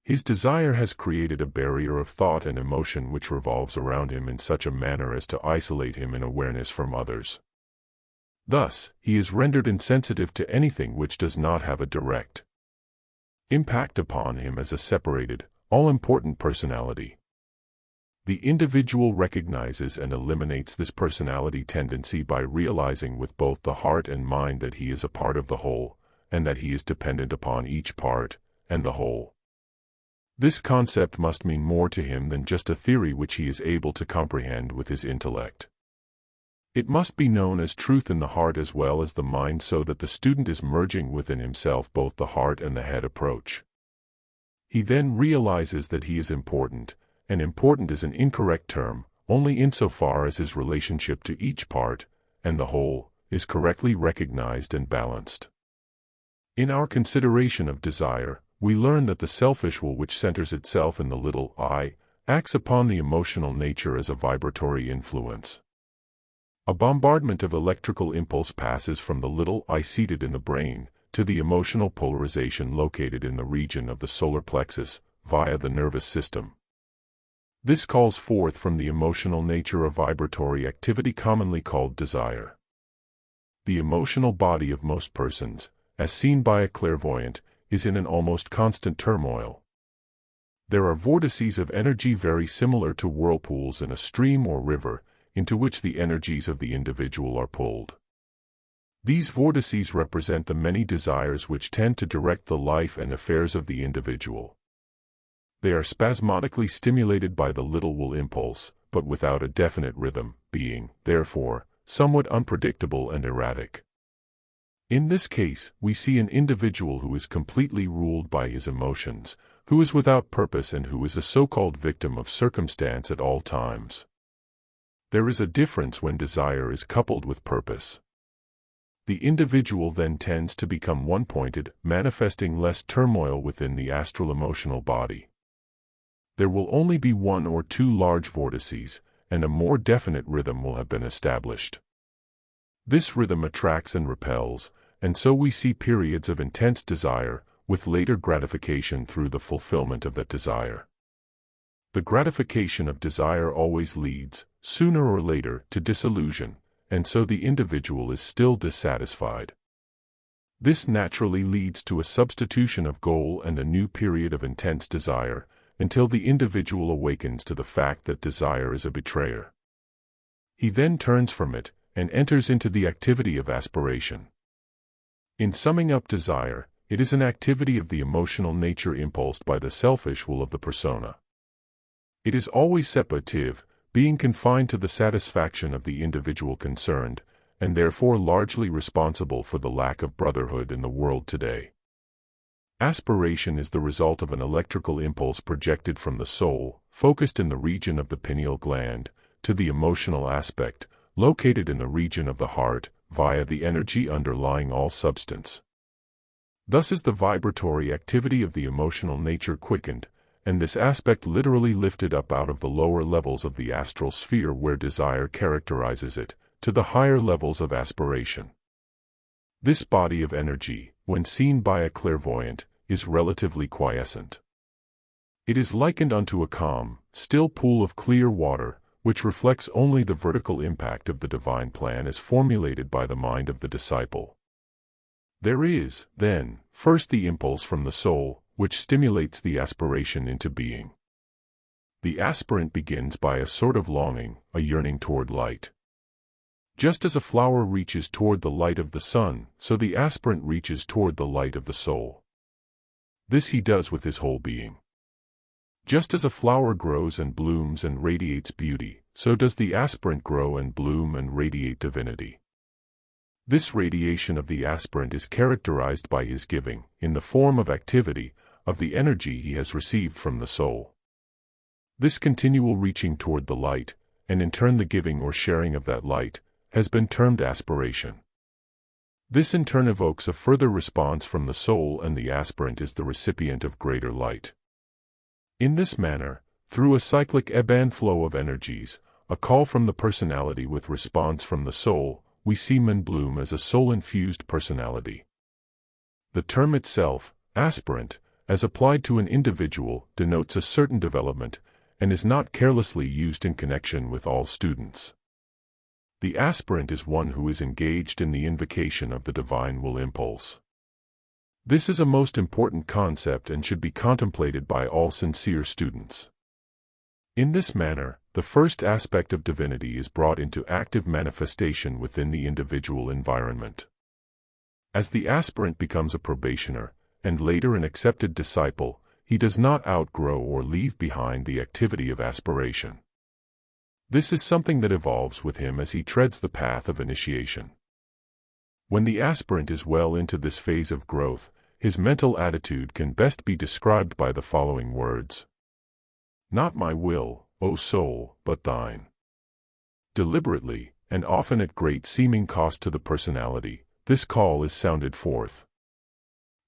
His desire has created a barrier of thought and emotion which revolves around him in such a manner as to isolate him in awareness from others. Thus, he is rendered insensitive to anything which does not have a direct impact upon him as a separated, all-important personality. The individual recognizes and eliminates this personality tendency by realizing with both the heart and mind that he is a part of the whole, and that he is dependent upon each part, and the whole. This concept must mean more to him than just a theory which he is able to comprehend with his intellect. It must be known as truth in the heart as well as the mind, so that the student is merging within himself both the heart and the head approach. He then realizes that he is important, and important is an incorrect term, only insofar as his relationship to each part, and the whole, is correctly recognized and balanced. In our consideration of desire, we learn that the selfish will which centers itself in the little I, acts upon the emotional nature as a vibratory influence. A bombardment of electrical impulse passes from the little I seated in the brain, to the emotional polarization located in the region of the solar plexus, via the nervous system. This calls forth from the emotional nature a vibratory activity commonly called desire. The emotional body of most persons, as seen by a clairvoyant, is in an almost constant turmoil. There are vortices of energy very similar to whirlpools in a stream or river, into which the energies of the individual are pulled. These vortices represent the many desires which tend to direct the life and affairs of the individual. They are spasmodically stimulated by the little will impulse, but without a definite rhythm, being, therefore, somewhat unpredictable and erratic. In this case, we see an individual who is completely ruled by his emotions, who is without purpose and who is a so-called victim of circumstance at all times. There is a difference when desire is coupled with purpose. The individual then tends to become one-pointed, manifesting less turmoil within the astral emotional body. There will only be one or two large vortices, and a more definite rhythm will have been established. This rhythm attracts and repels, and so we see periods of intense desire, with later gratification through the fulfillment of that desire. The gratification of desire always leads, sooner or later, to disillusion, and so the individual is still dissatisfied. This naturally leads to a substitution of goal and a new period of intense desire, until the individual awakens to the fact that desire is a betrayer. He then turns from it, and enters into the activity of aspiration. In summing up desire, it is an activity of the emotional nature impulsed by the selfish will of the persona. It is always separative, being confined to the satisfaction of the individual concerned, and therefore largely responsible for the lack of brotherhood in the world today. Aspiration is the result of an electrical impulse projected from the soul, focused in the region of the pineal gland, to the emotional aspect, located in the region of the heart, via the energy underlying all substance. Thus is the vibratory activity of the emotional nature quickened, and this aspect literally lifted up out of the lower levels of the astral sphere where desire characterizes it, to the higher levels of aspiration. This body of energy, when seen by a clairvoyant, is relatively quiescent. It is likened unto a calm, still pool of clear water, which reflects only the vertical impact of the divine plan as formulated by the mind of the disciple. There is, then, first the impulse from the soul, which stimulates the aspiration into being. The aspirant begins by a sort of longing, a yearning toward light. Just as a flower reaches toward the light of the sun, so the aspirant reaches toward the light of the soul. This he does with his whole being. Just as a flower grows and blooms and radiates beauty, so does the aspirant grow and bloom and radiate divinity. This radiation of the aspirant is characterized by his giving, in the form of activity, of the energy he has received from the soul. This continual reaching toward the light, and in turn the giving or sharing of that light, has been termed aspiration. This in turn evokes a further response from the soul, and the aspirant is the recipient of greater light. In this manner, through a cyclic ebb and flow of energies, a call from the personality with response from the soul, we see man bloom as a soul-infused personality. The term itself, aspirant, as applied to an individual, denotes a certain development, and is not carelessly used in connection with all students. The aspirant is one who is engaged in the invocation of the divine will impulse. This is a most important concept and should be contemplated by all sincere students. In this manner, the first aspect of divinity is brought into active manifestation within the individual environment. As the aspirant becomes a probationer, and later an accepted disciple, he does not outgrow or leave behind the activity of aspiration. This is something that evolves with him as he treads the path of initiation. When the aspirant is well into this phase of growth, his mental attitude can best be described by the following words. Not my will, O soul, but thine. Deliberately, and often at great seeming cost to the personality, this call is sounded forth.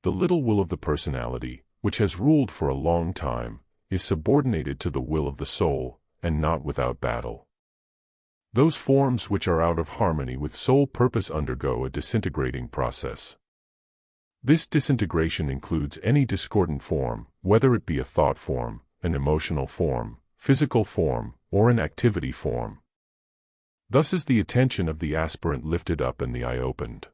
The little will of the personality, which has ruled for a long time, is subordinated to the will of the soul, and not without battle. Those forms which are out of harmony with soul purpose undergo a disintegrating process. This disintegration includes any discordant form, whether it be a thought form, an emotional form, physical form, or an activity form. Thus is the attention of the aspirant lifted up and the eye opened.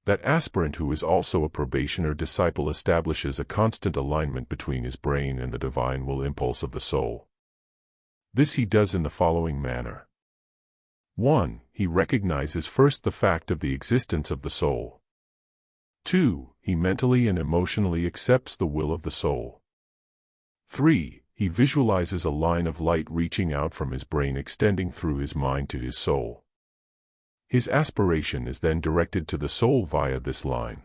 That aspirant who is also a probationer disciple establishes a constant alignment between his brain and the divine will impulse of the soul. This he does in the following manner. 1. He recognizes first the fact of the existence of the soul. 2. He mentally and emotionally accepts the will of the soul. 3. He visualizes a line of light reaching out from his brain extending through his mind to his soul. His aspiration is then directed to the soul via this line.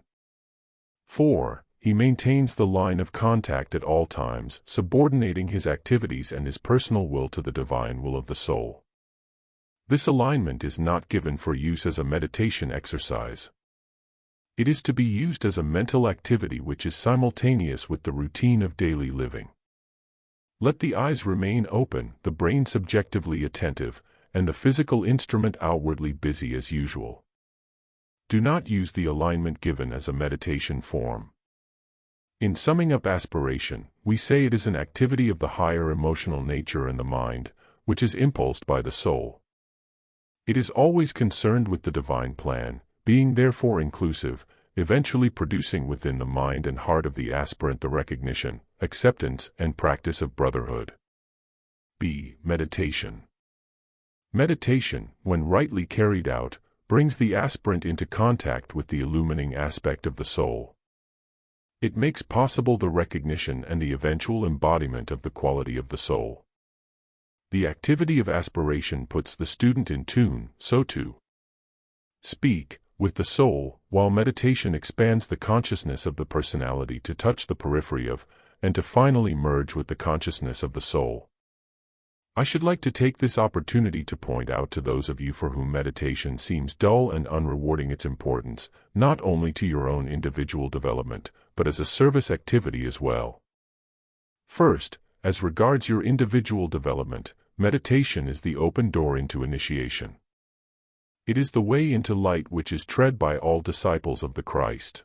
4. He maintains the line of contact at all times, subordinating his activities and his personal will to the divine will of the soul. This alignment is not given for use as a meditation exercise. It is to be used as a mental activity which is simultaneous with the routine of daily living. Let the eyes remain open, the brain subjectively attentive, and the physical instrument outwardly busy as usual. Do not use the alignment given as a meditation form. In summing up aspiration, we say it is an activity of the higher emotional nature in the mind, which is impulsed by the soul. It is always concerned with the divine plan, being therefore inclusive, eventually producing within the mind and heart of the aspirant the recognition, acceptance, and practice of brotherhood. B. Meditation. Meditation, when rightly carried out, brings the aspirant into contact with the illumining aspect of the soul. It makes possible the recognition and the eventual embodiment of the quality of the soul. The activity of aspiration puts the student in tune, so to speak, with the soul, while meditation expands the consciousness of the personality to touch the periphery of, and to finally merge with the consciousness of the soul. I should like to take this opportunity to point out to those of you for whom meditation seems dull and unrewarding its importance, not only to your own individual development, but as a service activity as well. First, as regards your individual development, meditation is the open door into initiation. It is the way into light which is tread by all disciples of the Christ.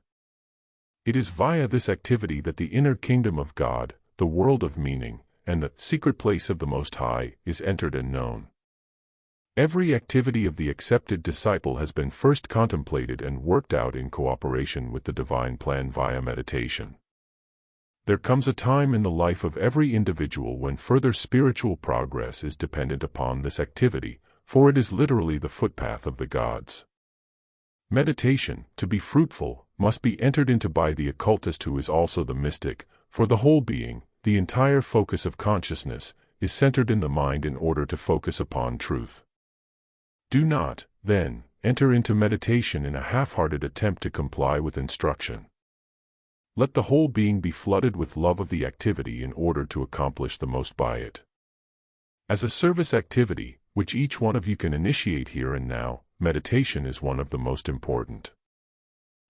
It is via this activity that the inner kingdom of God, the world of meaning, and the secret place of the Most High, is entered and known. Every activity of the accepted disciple has been first contemplated and worked out in cooperation with the divine plan via meditation. There comes a time in the life of every individual when further spiritual progress is dependent upon this activity, for it is literally the footpath of the gods. Meditation, to be fruitful, must be entered into by the occultist who is also the mystic, for the whole being, the entire focus of consciousness, is centered in the mind in order to focus upon truth. Do not, then, enter into meditation in a half-hearted attempt to comply with instruction. Let the whole being be flooded with love of the activity in order to accomplish the most by it. As a service activity, which each one of you can initiate here and now, meditation is one of the most important.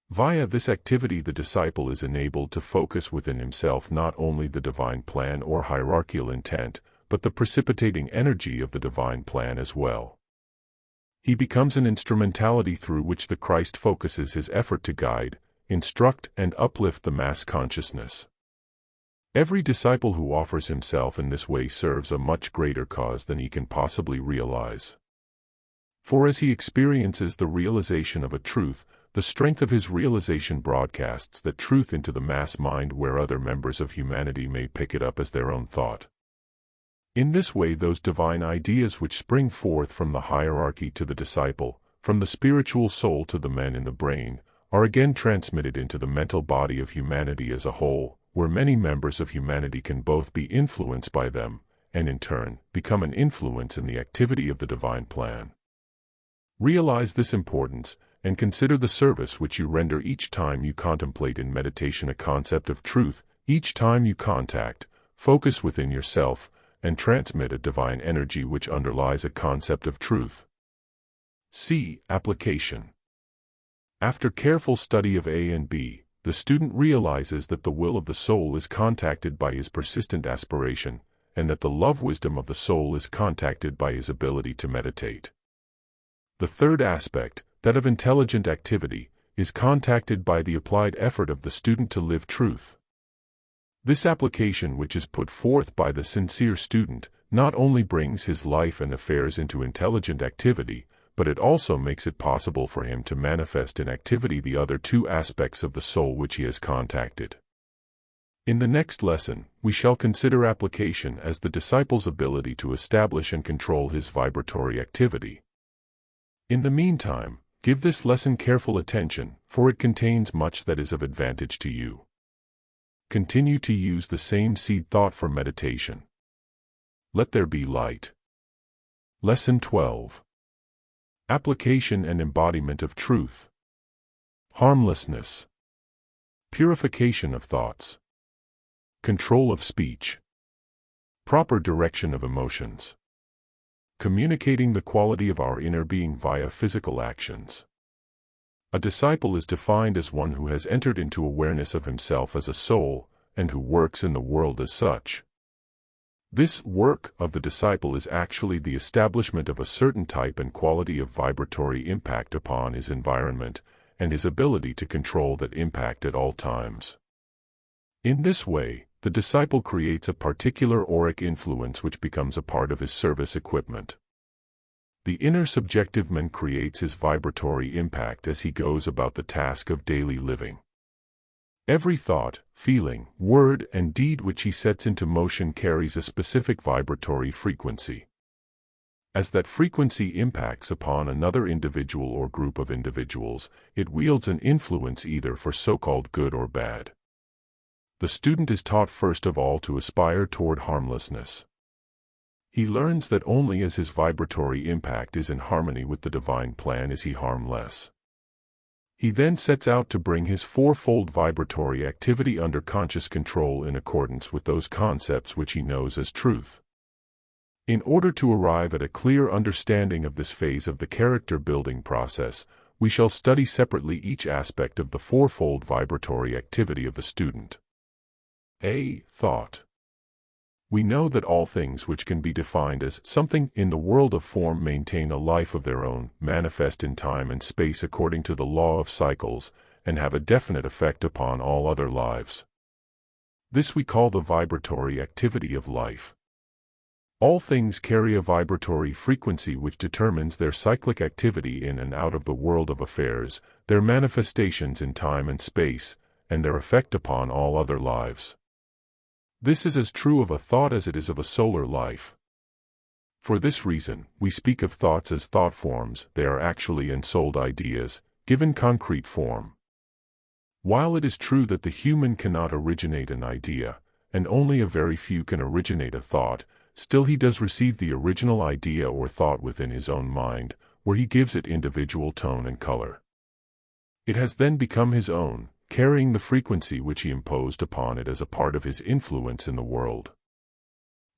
Via this activity the disciple is enabled to focus within himself not only the divine plan or hierarchical intent, but the precipitating energy of the divine plan as well. He becomes an instrumentality through which the Christ focuses his effort to guide, instruct, and uplift the mass consciousness. Every disciple who offers himself in this way serves a much greater cause than he can possibly realize. For as he experiences the realization of a truth, the strength of his realization broadcasts that truth into the mass mind where other members of humanity may pick it up as their own thought. In this way those divine ideas which spring forth from the hierarchy to the disciple, from the spiritual soul to the men in the brain, are again transmitted into the mental body of humanity as a whole, where many members of humanity can both be influenced by them, and in turn, become an influence in the activity of the divine plan. Realize this importance, and consider the service which you render each time you contemplate in meditation a concept of truth, each time you contact, focus within yourself, and transmit a divine energy which underlies a concept of truth. C. Application. After careful study of A and B, the student realizes that the will of the soul is contacted by his persistent aspiration, and that the love-wisdom of the soul is contacted by his ability to meditate. The third aspect, that of intelligent activity, is contacted by the applied effort of the student to live truth. This application which is put forth by the sincere student, not only brings his life and affairs into intelligent activity, but it also makes it possible for him to manifest in activity the other two aspects of the soul which he has contacted. In the next lesson, we shall consider application as the disciple's ability to establish and control his vibratory activity. In the meantime, give this lesson careful attention, for it contains much that is of advantage to you. Continue to use the same seed thought for meditation. Let there be light. Lesson 12. Application and embodiment of truth. Harmlessness. Purification of thoughts. Control of speech. Proper direction of emotions. Communicating the quality of our inner being via physical actions. A disciple is defined as one who has entered into awareness of himself as a soul, and who works in the world as such. This work of the disciple is actually the establishment of a certain type and quality of vibratory impact upon his environment, and his ability to control that impact at all times. In this way, the disciple creates a particular auric influence which becomes a part of his service equipment. The inner subjective man creates his vibratory impact as he goes about the task of daily living. Every thought, feeling, word, and deed which he sets into motion carries a specific vibratory frequency. As that frequency impacts upon another individual or group of individuals, it wields an influence either for so-called good or bad. The student is taught first of all to aspire toward harmlessness. He learns that only as his vibratory impact is in harmony with the divine plan is he harmless. He then sets out to bring his fourfold vibratory activity under conscious control in accordance with those concepts which he knows as truth. In order to arrive at a clear understanding of this phase of the character-building process, we shall study separately each aspect of the fourfold vibratory activity of the student. A. Thought. We know that all things which can be defined as something in the world of form maintain a life of their own, manifest in time and space according to the law of cycles, and have a definite effect upon all other lives. This we call the vibratory activity of life. All things carry a vibratory frequency which determines their cyclic activity in and out of the world of affairs, their manifestations in time and space, and their effect upon all other lives. This is as true of a thought as it is of a solar life. For this reason, we speak of thoughts as thought forms. They are actually ensouled ideas, given concrete form. While it is true that the human cannot originate an idea, and only a very few can originate a thought, still he does receive the original idea or thought within his own mind, where he gives it individual tone and color. It has then become his own, carrying the frequency which he imposed upon it as a part of his influence in the world.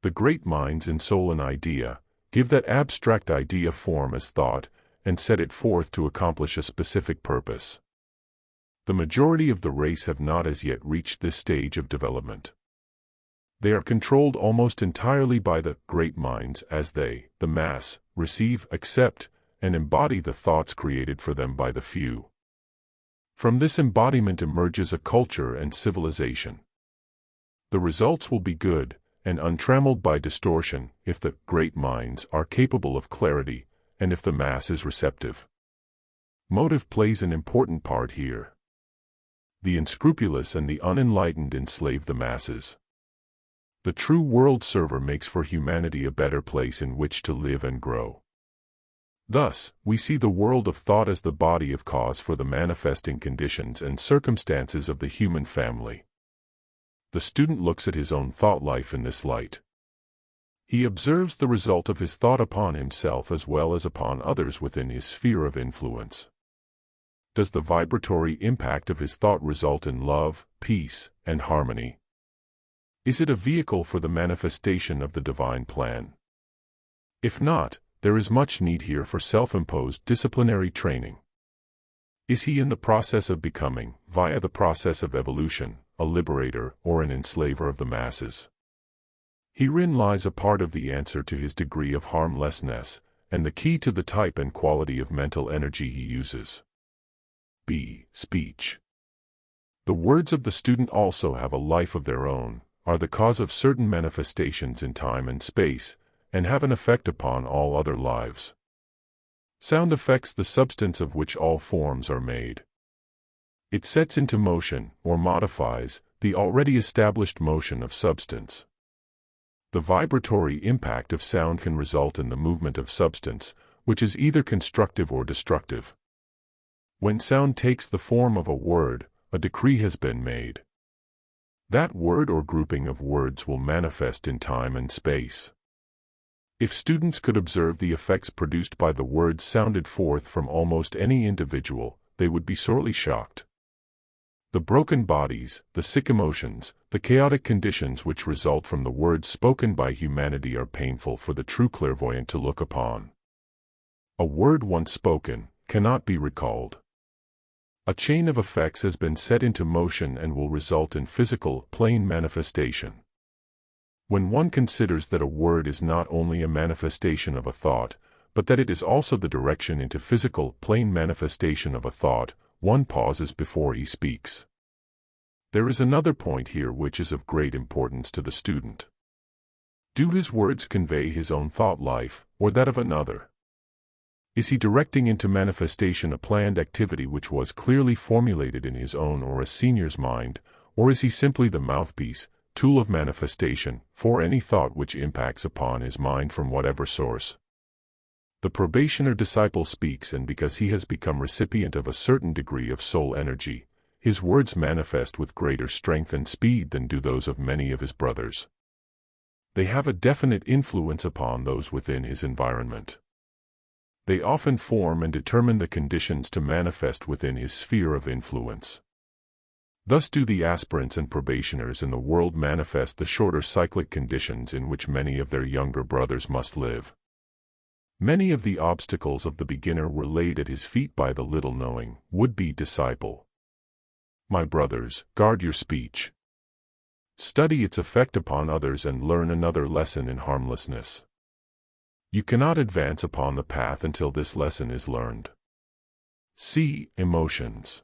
The great minds ensoul an idea, give that abstract idea form as thought, and set it forth to accomplish a specific purpose. The majority of the race have not as yet reached this stage of development. They are controlled almost entirely by the great minds as they, the mass, receive, accept, and embody the thoughts created for them by the few. From this embodiment emerges a culture and civilization. The results will be good, and untrammeled by distortion, if the great minds are capable of clarity, and if the mass is receptive. Motive plays an important part here. The unscrupulous and the unenlightened enslave the masses. The true world server makes for humanity a better place in which to live and grow. Thus, we see the world of thought as the body of cause for the manifesting conditions and circumstances of the human family. The student looks at his own thought life in this light. He observes the result of his thought upon himself as well as upon others within his sphere of influence. Does the vibratory impact of his thought result in love, peace, and harmony? Is it a vehicle for the manifestation of the divine plan? If not, there is much need here for self-imposed disciplinary training. Is he in the process of becoming, via the process of evolution, a liberator or an enslaver of the masses? Herein lies a part of the answer to his degree of harmlessness, and the key to the type and quality of mental energy he uses. B. Speech. The words of the student also have a life of their own, are the cause of certain manifestations in time and space, and have an effect upon all other lives. Sound affects the substance of which all forms are made. It sets into motion, or modifies, the already established motion of substance. The vibratory impact of sound can result in the movement of substance, which is either constructive or destructive. When sound takes the form of a word, a decree has been made. That word or grouping of words will manifest in time and space. If students could observe the effects produced by the words sounded forth from almost any individual, they would be sorely shocked. The broken bodies, the sick emotions, the chaotic conditions which result from the words spoken by humanity are painful for the true clairvoyant to look upon. A word once spoken cannot be recalled. A chain of effects has been set into motion and will result in physical, plane manifestation. When one considers that a word is not only a manifestation of a thought, but that it is also the direction into physical, plane manifestation of a thought, one pauses before he speaks. There is another point here which is of great importance to the student. Do his words convey his own thought life, or that of another? Is he directing into manifestation a planned activity which was clearly formulated in his own or a senior's mind, or is he simply the mouthpiece, tool of manifestation, for any thought which impacts upon his mind from whatever source? The probationer disciple speaks, and because he has become recipient of a certain degree of soul energy, his words manifest with greater strength and speed than do those of many of his brothers. They have a definite influence upon those within his environment. They often form and determine the conditions to manifest within his sphere of influence. Thus do the aspirants and probationers in the world manifest the shorter cyclic conditions in which many of their younger brothers must live. Many of the obstacles of the beginner were laid at his feet by the little-knowing, would-be disciple. My brothers, guard your speech. Study its effect upon others and learn another lesson in harmlessness. You cannot advance upon the path until this lesson is learned. C. Emotions.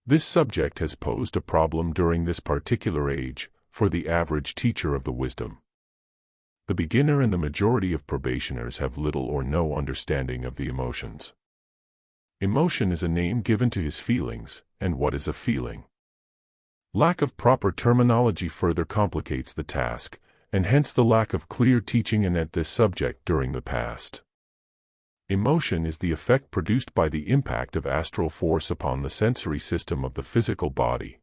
This subject has posed a problem during this particular age, for the average teacher of the wisdom. The beginner and the majority of probationers have little or no understanding of the emotions. Emotion is a name given to his feelings, and what is a feeling? Lack of proper terminology further complicates the task, and hence the lack of clear teaching at this subject during the past. Emotion is the effect produced by the impact of astral force upon the sensory system of the physical body.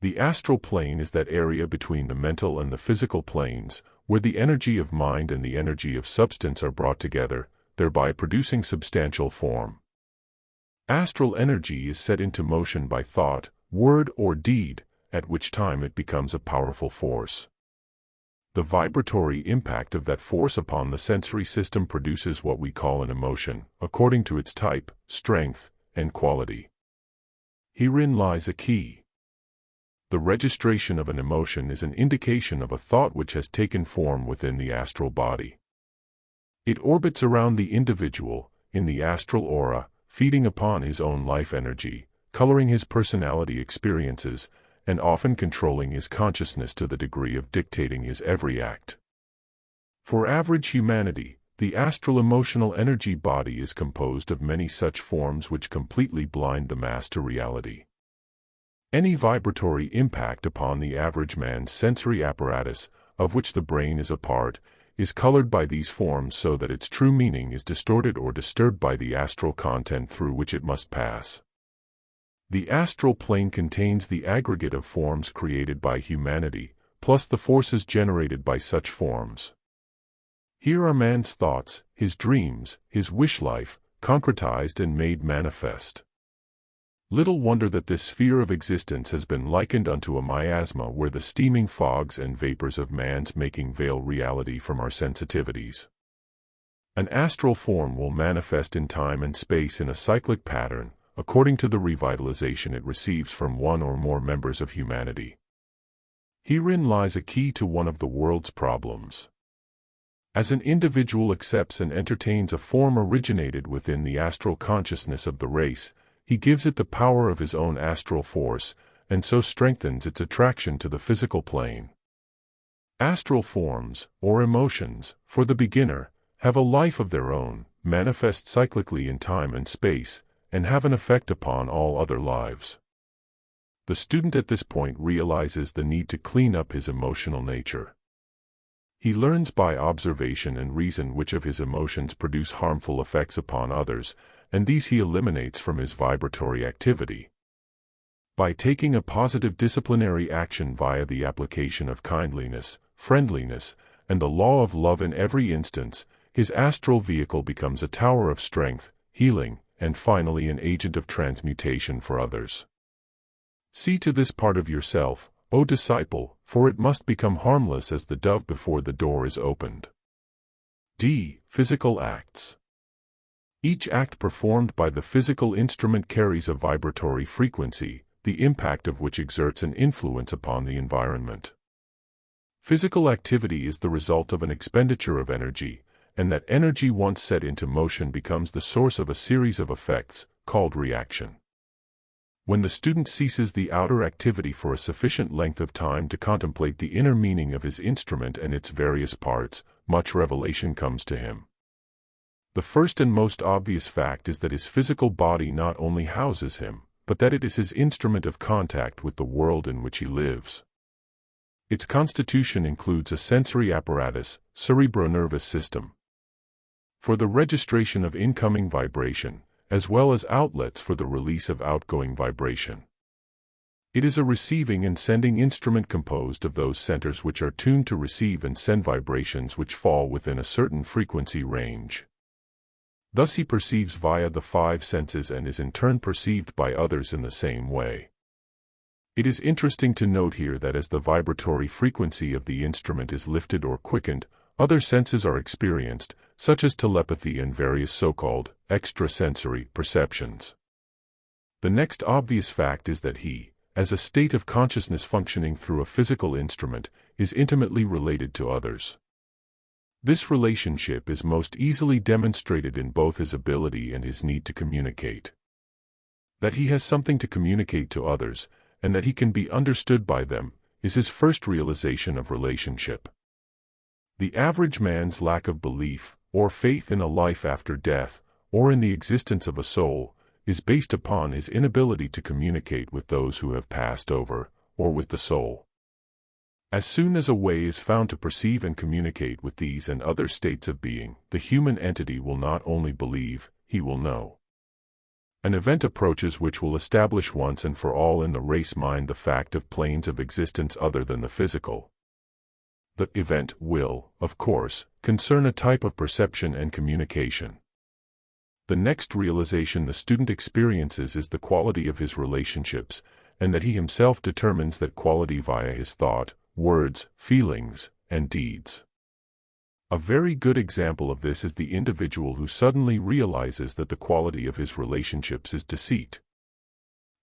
The astral plane is that area between the mental and the physical planes, where the energy of mind and the energy of substance are brought together, thereby producing substantial form. Astral energy is set into motion by thought, word or deed, at which time it becomes a powerful force. The vibratory impact of that force upon the sensory system produces what we call an emotion, according to its type, strength, and quality. Herein lies a key. The registration of an emotion is an indication of a thought which has taken form within the astral body. It orbits around the individual, in the astral aura, feeding upon his own life energy, coloring his personality experiences, and often controlling his consciousness to the degree of dictating his every act. For average humanity, the astral emotional energy body is composed of many such forms which completely blind the mass to reality. Any vibratory impact upon the average man's sensory apparatus, of which the brain is a part, is colored by these forms so that its true meaning is distorted or disturbed by the astral content through which it must pass. The astral plane contains the aggregate of forms created by humanity, plus the forces generated by such forms. Here are man's thoughts, his dreams, his wish life, concretized and made manifest. Little wonder that this sphere of existence has been likened unto a miasma where the steaming fogs and vapors of man's making veil reality from our sensitivities. An astral form will manifest in time and space in a cyclic pattern, according to the revitalization it receives from one or more members of humanity. Herein lies a key to one of the world's problems. As an individual accepts and entertains a form originated within the astral consciousness of the race, he gives it the power of his own astral force, and so strengthens its attraction to the physical plane. Astral forms, or emotions, for the beginner, have a life of their own, manifest cyclically in time and space, and have an effect upon all other lives. The student at this point realizes the need to clean up his emotional nature. He learns by observation and reason which of his emotions produce harmful effects upon others, and these he eliminates from his vibratory activity. By taking a positive disciplinary action via the application of kindliness, friendliness, and the law of love in every instance, his astral vehicle becomes a tower of strength, healing, and finally an agent of transmutation for others. See to this part of yourself, O disciple, for it must become harmless as the dove before the door is opened. D. Physical acts. Each act performed by the physical instrument carries a vibratory frequency, the impact of which exerts an influence upon the environment. Physical activity is the result of an expenditure of energy, and that energy once set into motion becomes the source of a series of effects, called reaction. When the student ceases the outer activity for a sufficient length of time to contemplate the inner meaning of his instrument and its various parts, much revelation comes to him. The first and most obvious fact is that his physical body not only houses him, but that it is his instrument of contact with the world in which he lives. Its constitution includes a sensory apparatus, cerebronervous system, for the registration of incoming vibration, as well as outlets for the release of outgoing vibration. It is a receiving and sending instrument composed of those centers which are tuned to receive and send vibrations which fall within a certain frequency range. Thus he perceives via the five senses and is in turn perceived by others in the same way. It is interesting to note here that as the vibratory frequency of the instrument is lifted or quickened, other senses are experienced, such as telepathy and various so-called extrasensory perceptions. The next obvious fact is that he, as a state of consciousness functioning through a physical instrument, is intimately related to others. This relationship is most easily demonstrated in both his ability and his need to communicate. That he has something to communicate to others, and that he can be understood by them, is his first realization of relationship. The average man's lack of belief, or faith in a life after death, or in the existence of a soul, is based upon his inability to communicate with those who have passed over, or with the soul. As soon as a way is found to perceive and communicate with these and other states of being, the human entity will not only believe, he will know. An event approaches which will establish once and for all in the race mind the fact of planes of existence other than the physical. The event will, of course, concern a type of perception and communication. The next realization the student experiences is the quality of his relationships, and that he himself determines that quality via his thought, words, feelings, and deeds. A very good example of this is the individual who suddenly realizes that the quality of his relationships is deceit.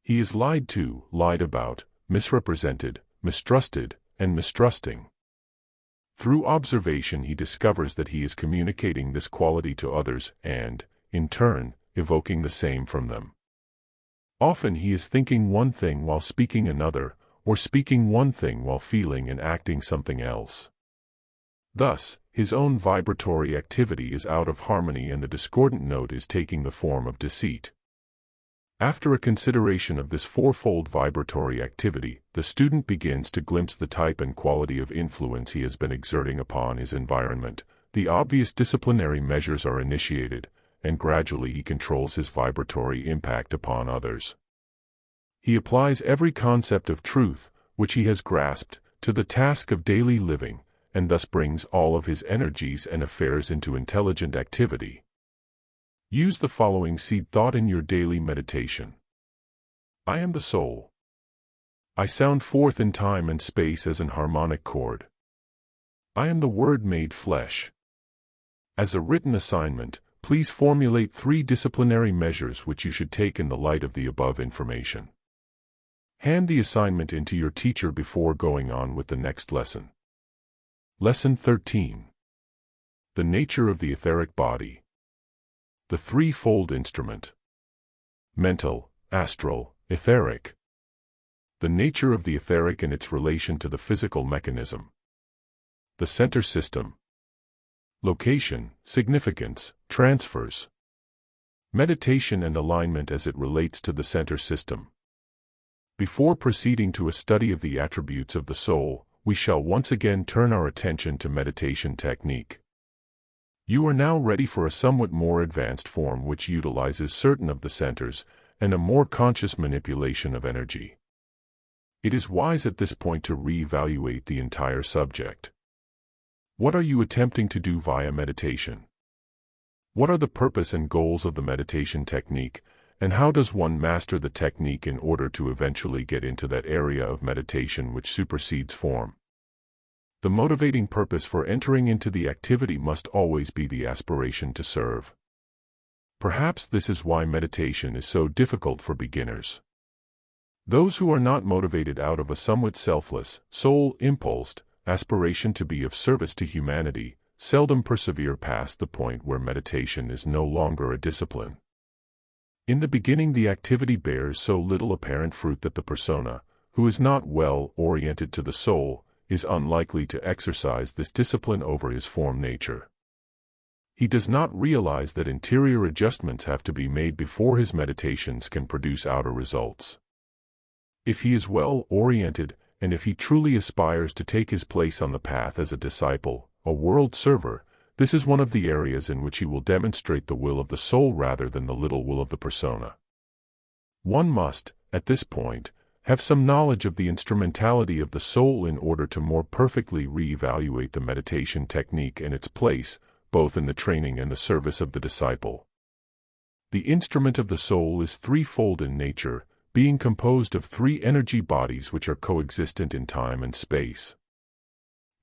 He is lied to, lied about, misrepresented, mistrusted, and mistrusting. Through observation he discovers that he is communicating this quality to others and, in turn, evoking the same from them. Often he is thinking one thing while speaking another, or speaking one thing while feeling and acting something else. Thus, his own vibratory activity is out of harmony and the discordant note is taking the form of deceit. After a consideration of this fourfold vibratory activity, the student begins to glimpse the type and quality of influence he has been exerting upon his environment. The obvious disciplinary measures are initiated, and gradually he controls his vibratory impact upon others. He applies every concept of truth, which he has grasped, to the task of daily living, and thus brings all of his energies and affairs into intelligent activity. Use the following seed thought in your daily meditation. I am the soul. I sound forth in time and space as an harmonic chord. I am the Word made flesh. As a written assignment, please formulate 3 disciplinary measures which you should take in the light of the above information. Hand the assignment in to your teacher before going on with the next lesson. Lesson 13. The nature of the etheric body. The threefold instrument. Mental, astral, etheric. The nature of the etheric and its relation to the physical mechanism. The center system. Location, significance, transfers. Meditation and alignment as it relates to the center system. Before proceeding to a study of the attributes of the soul, we shall once again turn our attention to meditation technique. You are now ready for a somewhat more advanced form which utilizes certain of the centers and a more conscious manipulation of energy. It is wise at this point to re-evaluate the entire subject. What are you attempting to do via meditation? What are the purpose and goals of the meditation technique, and how does one master the technique in order to eventually get into that area of meditation which supersedes form? The motivating purpose for entering into the activity must always be the aspiration to serve. Perhaps this is why meditation is so difficult for beginners. Those who are not motivated out of a somewhat selfless, soul-impulsed aspiration to be of service to humanity seldom persevere past the point where meditation is no longer a discipline. In the beginning, the activity bears so little apparent fruit that the persona, who is not well oriented to the soul, is unlikely to exercise this discipline over his form nature. He does not realize that interior adjustments have to be made before his meditations can produce outer results. If he is well oriented, and if he truly aspires to take his place on the path as a disciple, a world server, this is one of the areas in which he will demonstrate the will of the soul rather than the little will of the persona. One must, at this point, have some knowledge of the instrumentality of the soul in order to more perfectly re-evaluate the meditation technique and its place, both in the training and the service of the disciple. The instrument of the soul is threefold in nature, being composed of three energy bodies which are coexistent in time and space.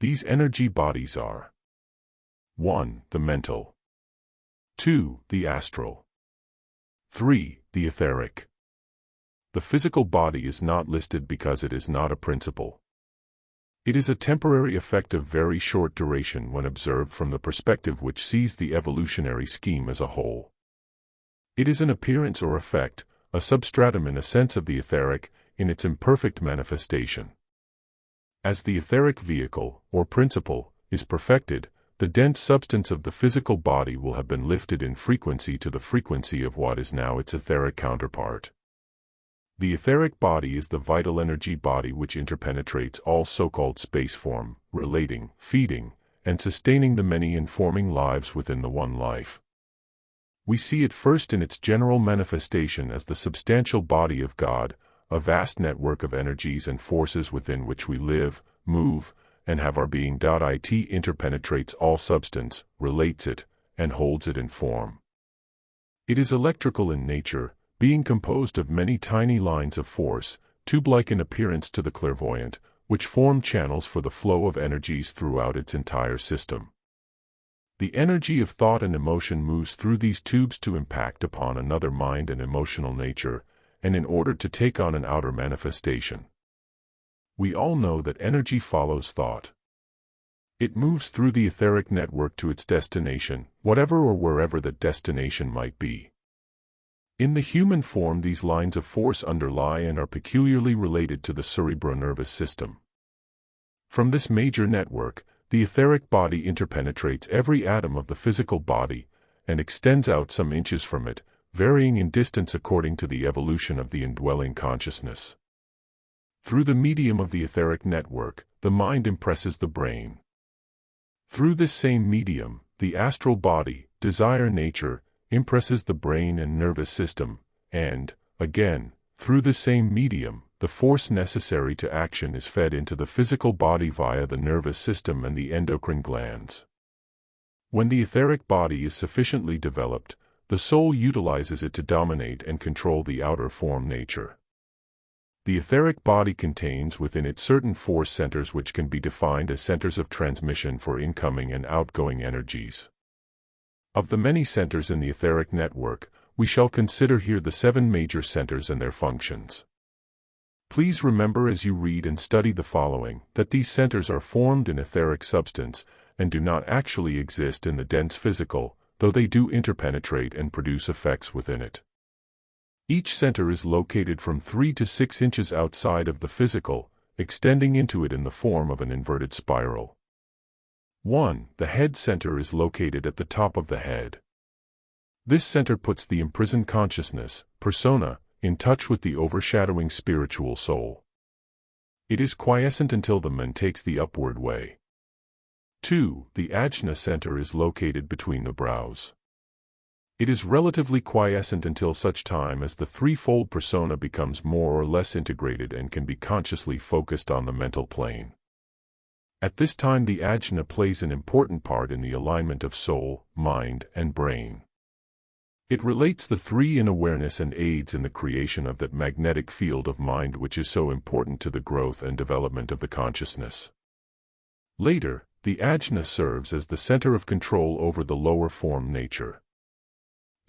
These energy bodies are 1. The mental, 2. The astral, 3. The etheric. The physical body is not listed because it is not a principle. It is a temporary effect of very short duration when observed from the perspective which sees the evolutionary scheme as a whole. It is an appearance or effect, a substratum in a sense of the etheric, in its imperfect manifestation. As the etheric vehicle, or principle, is perfected, the dense substance of the physical body will have been lifted in frequency to the frequency of what is now its etheric counterpart. The etheric body is the vital energy body which interpenetrates all so-called space form, relating, feeding, and sustaining the many informing lives within the one life. We see it first in its general manifestation as the substantial body of God, a vast network of energies and forces within which we live, move, and have our being. It interpenetrates all substance, relates it, and holds it in form. It is electrical in nature, being composed of many tiny lines of force, tube-like in appearance to the clairvoyant, which form channels for the flow of energies throughout its entire system. The energy of thought and emotion moves through these tubes to impact upon another mind and emotional nature, and in order to take on an outer manifestation. We all know that energy follows thought. It moves through the etheric network to its destination, whatever or wherever that destination might be. In the human form, these lines of force underlie and are peculiarly related to the cerebronervous system. From this major network, the etheric body interpenetrates every atom of the physical body, and extends out some inches from it, varying in distance according to the evolution of the indwelling consciousness. Through the medium of the etheric network, the mind impresses the brain. Through this same medium, the astral body, desire nature, impresses the brain and nervous system, and, again, through the same medium, the force necessary to action is fed into the physical body via the nervous system and the endocrine glands. When the etheric body is sufficiently developed, the soul utilizes it to dominate and control the outer form nature. The etheric body contains within it certain force centers which can be defined as centers of transmission for incoming and outgoing energies. Of the many centers in the etheric network, we shall consider here the 7 major centers and their functions. Please remember as you read and study the following, that these centers are formed in etheric substance, and do not actually exist in the dense physical, though they do interpenetrate and produce effects within it. Each center is located from 3 to 6 inches outside of the physical, extending into it in the form of an inverted spiral. 1. The head center is located at the top of the head. This center puts the imprisoned consciousness, persona, in touch with the overshadowing spiritual soul. It is quiescent until the man takes the upward way. 2. The ajna center is located between the brows. It is relatively quiescent until such time as the threefold persona becomes more or less integrated and can be consciously focused on the mental plane. At this time the ajna plays an important part in the alignment of soul, mind, and brain. It relates the three in awareness and aids in the creation of that magnetic field of mind which is so important to the growth and development of the consciousness. Later, the ajna serves as the center of control over the lower form nature.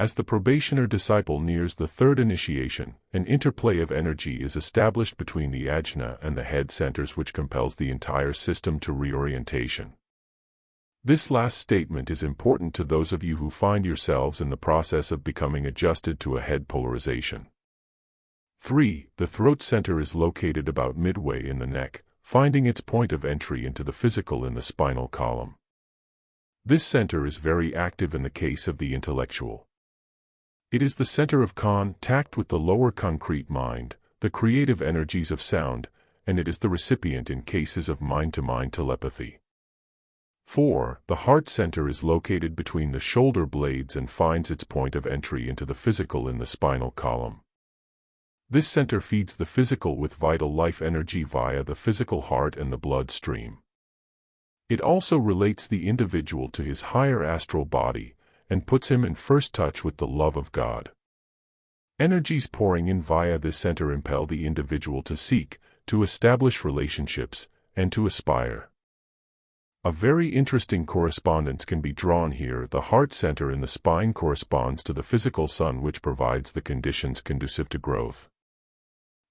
As the probationer disciple nears the third initiation, an interplay of energy is established between the ajna and the head centers which compels the entire system to reorientation. This last statement is important to those of you who find yourselves in the process of becoming adjusted to a head polarization. 3. The throat center is located about midway in the neck, finding its point of entry into the physical in the spinal column. This center is very active in the case of the intellectual. It is the center of contact with the lower concrete mind, the creative energies of sound, and it is the recipient in cases of mind-to-mind telepathy. 4. The heart center is located between the shoulder blades and finds its point of entry into the physical in the spinal column. This center feeds the physical with vital life energy via the physical heart and the blood stream. It also relates the individual to his higher astral body, and puts him in first touch with the love of God. Energies pouring in via this center impel the individual to seek, to establish relationships, and to aspire. A very interesting correspondence can be drawn here. The heart center in the spine corresponds to the physical sun which provides the conditions conducive to growth.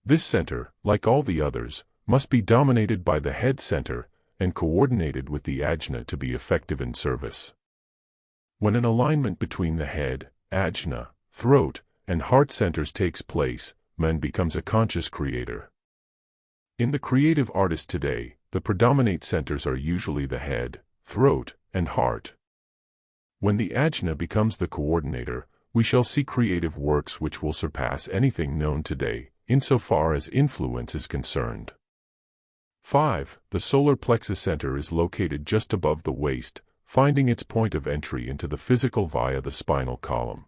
This center, like all the others, must be dominated by the head center, and coordinated with the ajna to be effective in service. When an alignment between the head, ajna, throat, and heart centers takes place, man becomes a conscious creator. In the creative artist today, the predominate centers are usually the head, throat, and heart. When the ajna becomes the coordinator, we shall see creative works which will surpass anything known today, insofar as influence is concerned. 5. The solar plexus center is located just above the waist, finding its point of entry into the physical via the spinal column.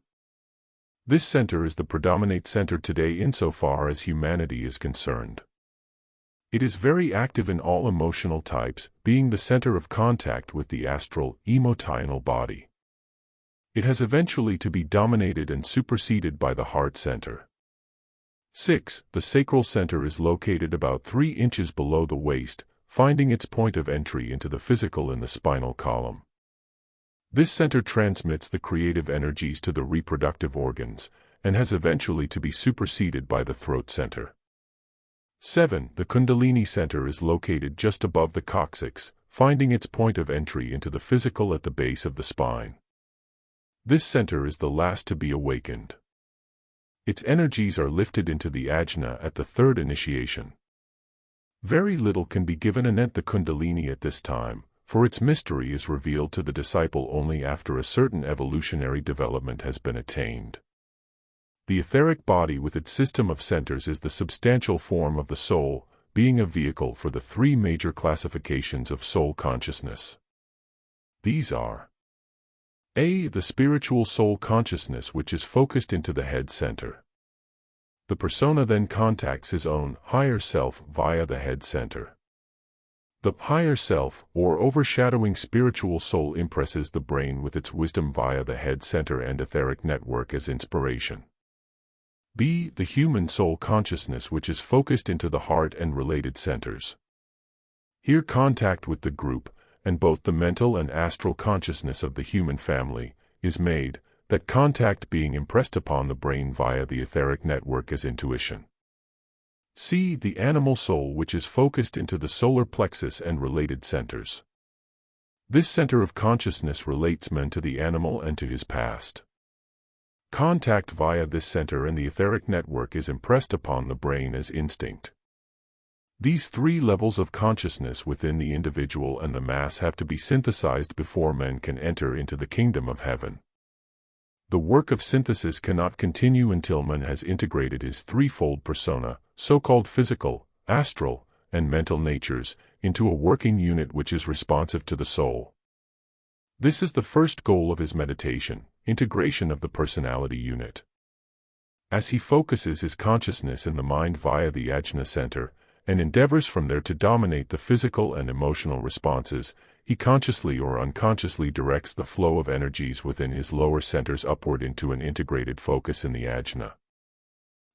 This center is the predominate center today insofar as humanity is concerned. It is very active in all emotional types, being the center of contact with the astral, emotional body. It has eventually to be dominated and superseded by the heart center. 6. The sacral center is located about 3 inches below the waist, finding its point of entry into the physical in the spinal column. This center transmits the creative energies to the reproductive organs, and has eventually to be superseded by the throat center. 7. The Kundalini center is located just above the coccyx, finding its point of entry into the physical at the base of the spine. This center is the last to be awakened. Its energies are lifted into the ajna at the third initiation. Very little can be given anent the Kundalini at this time, for its mystery is revealed to the disciple only after a certain evolutionary development has been attained. The etheric body with its system of centers is the substantial form of the soul, being a vehicle for the 3 major classifications of soul consciousness. These are: A. The spiritual soul consciousness which is focused into the head center. The persona then contacts his own higher self via the head center. The higher self, or overshadowing spiritual soul, impresses the brain with its wisdom via the head center and etheric network as inspiration. B. The human soul consciousness which is focused into the heart and related centers. Here contact with the group, and both the mental and astral consciousness of the human family, is made, that contact being impressed upon the brain via the etheric network as intuition. C. The animal soul which is focused into the solar plexus and related centers. This center of consciousness relates man to the animal and to his past. Contact via this center and the etheric network is impressed upon the brain as instinct. These three levels of consciousness within the individual and the mass have to be synthesized before men can enter into the kingdom of heaven. The work of synthesis cannot continue until man has integrated his threefold persona, so-called physical, astral, and mental natures, into a working unit which is responsive to the soul. This is the first goal of his meditation, integration of the personality unit. As he focuses his consciousness in the mind via the ajna center, and endeavors from there to dominate the physical and emotional responses, he consciously or unconsciously directs the flow of energies within his lower centers upward into an integrated focus in the ajna.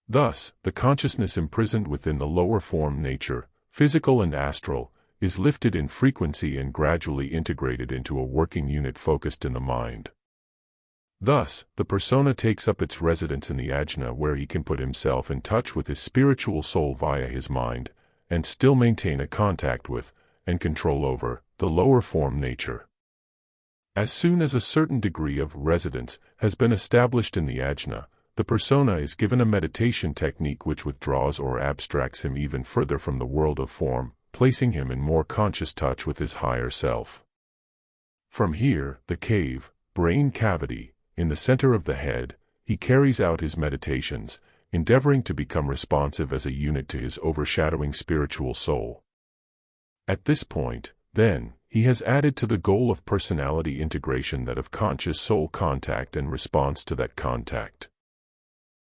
Thus, the consciousness imprisoned within the lower form nature, physical and astral, is lifted in frequency and gradually integrated into a working unit focused in the mind. Thus, the persona takes up its residence in the ajna where he can put himself in touch with his spiritual soul via his mind, and still maintain a contact with, and control over, the lower form nature. As soon as a certain degree of residence has been established in the ajna, the persona is given a meditation technique which withdraws or abstracts him even further from the world of form, placing him in more conscious touch with his higher self. From here, the cave, brain cavity, in the center of the head, he carries out his meditations, endeavoring to become responsive as a unit to his overshadowing spiritual soul. At this point, then, he has added to the goal of personality integration that of conscious soul contact and response to that contact.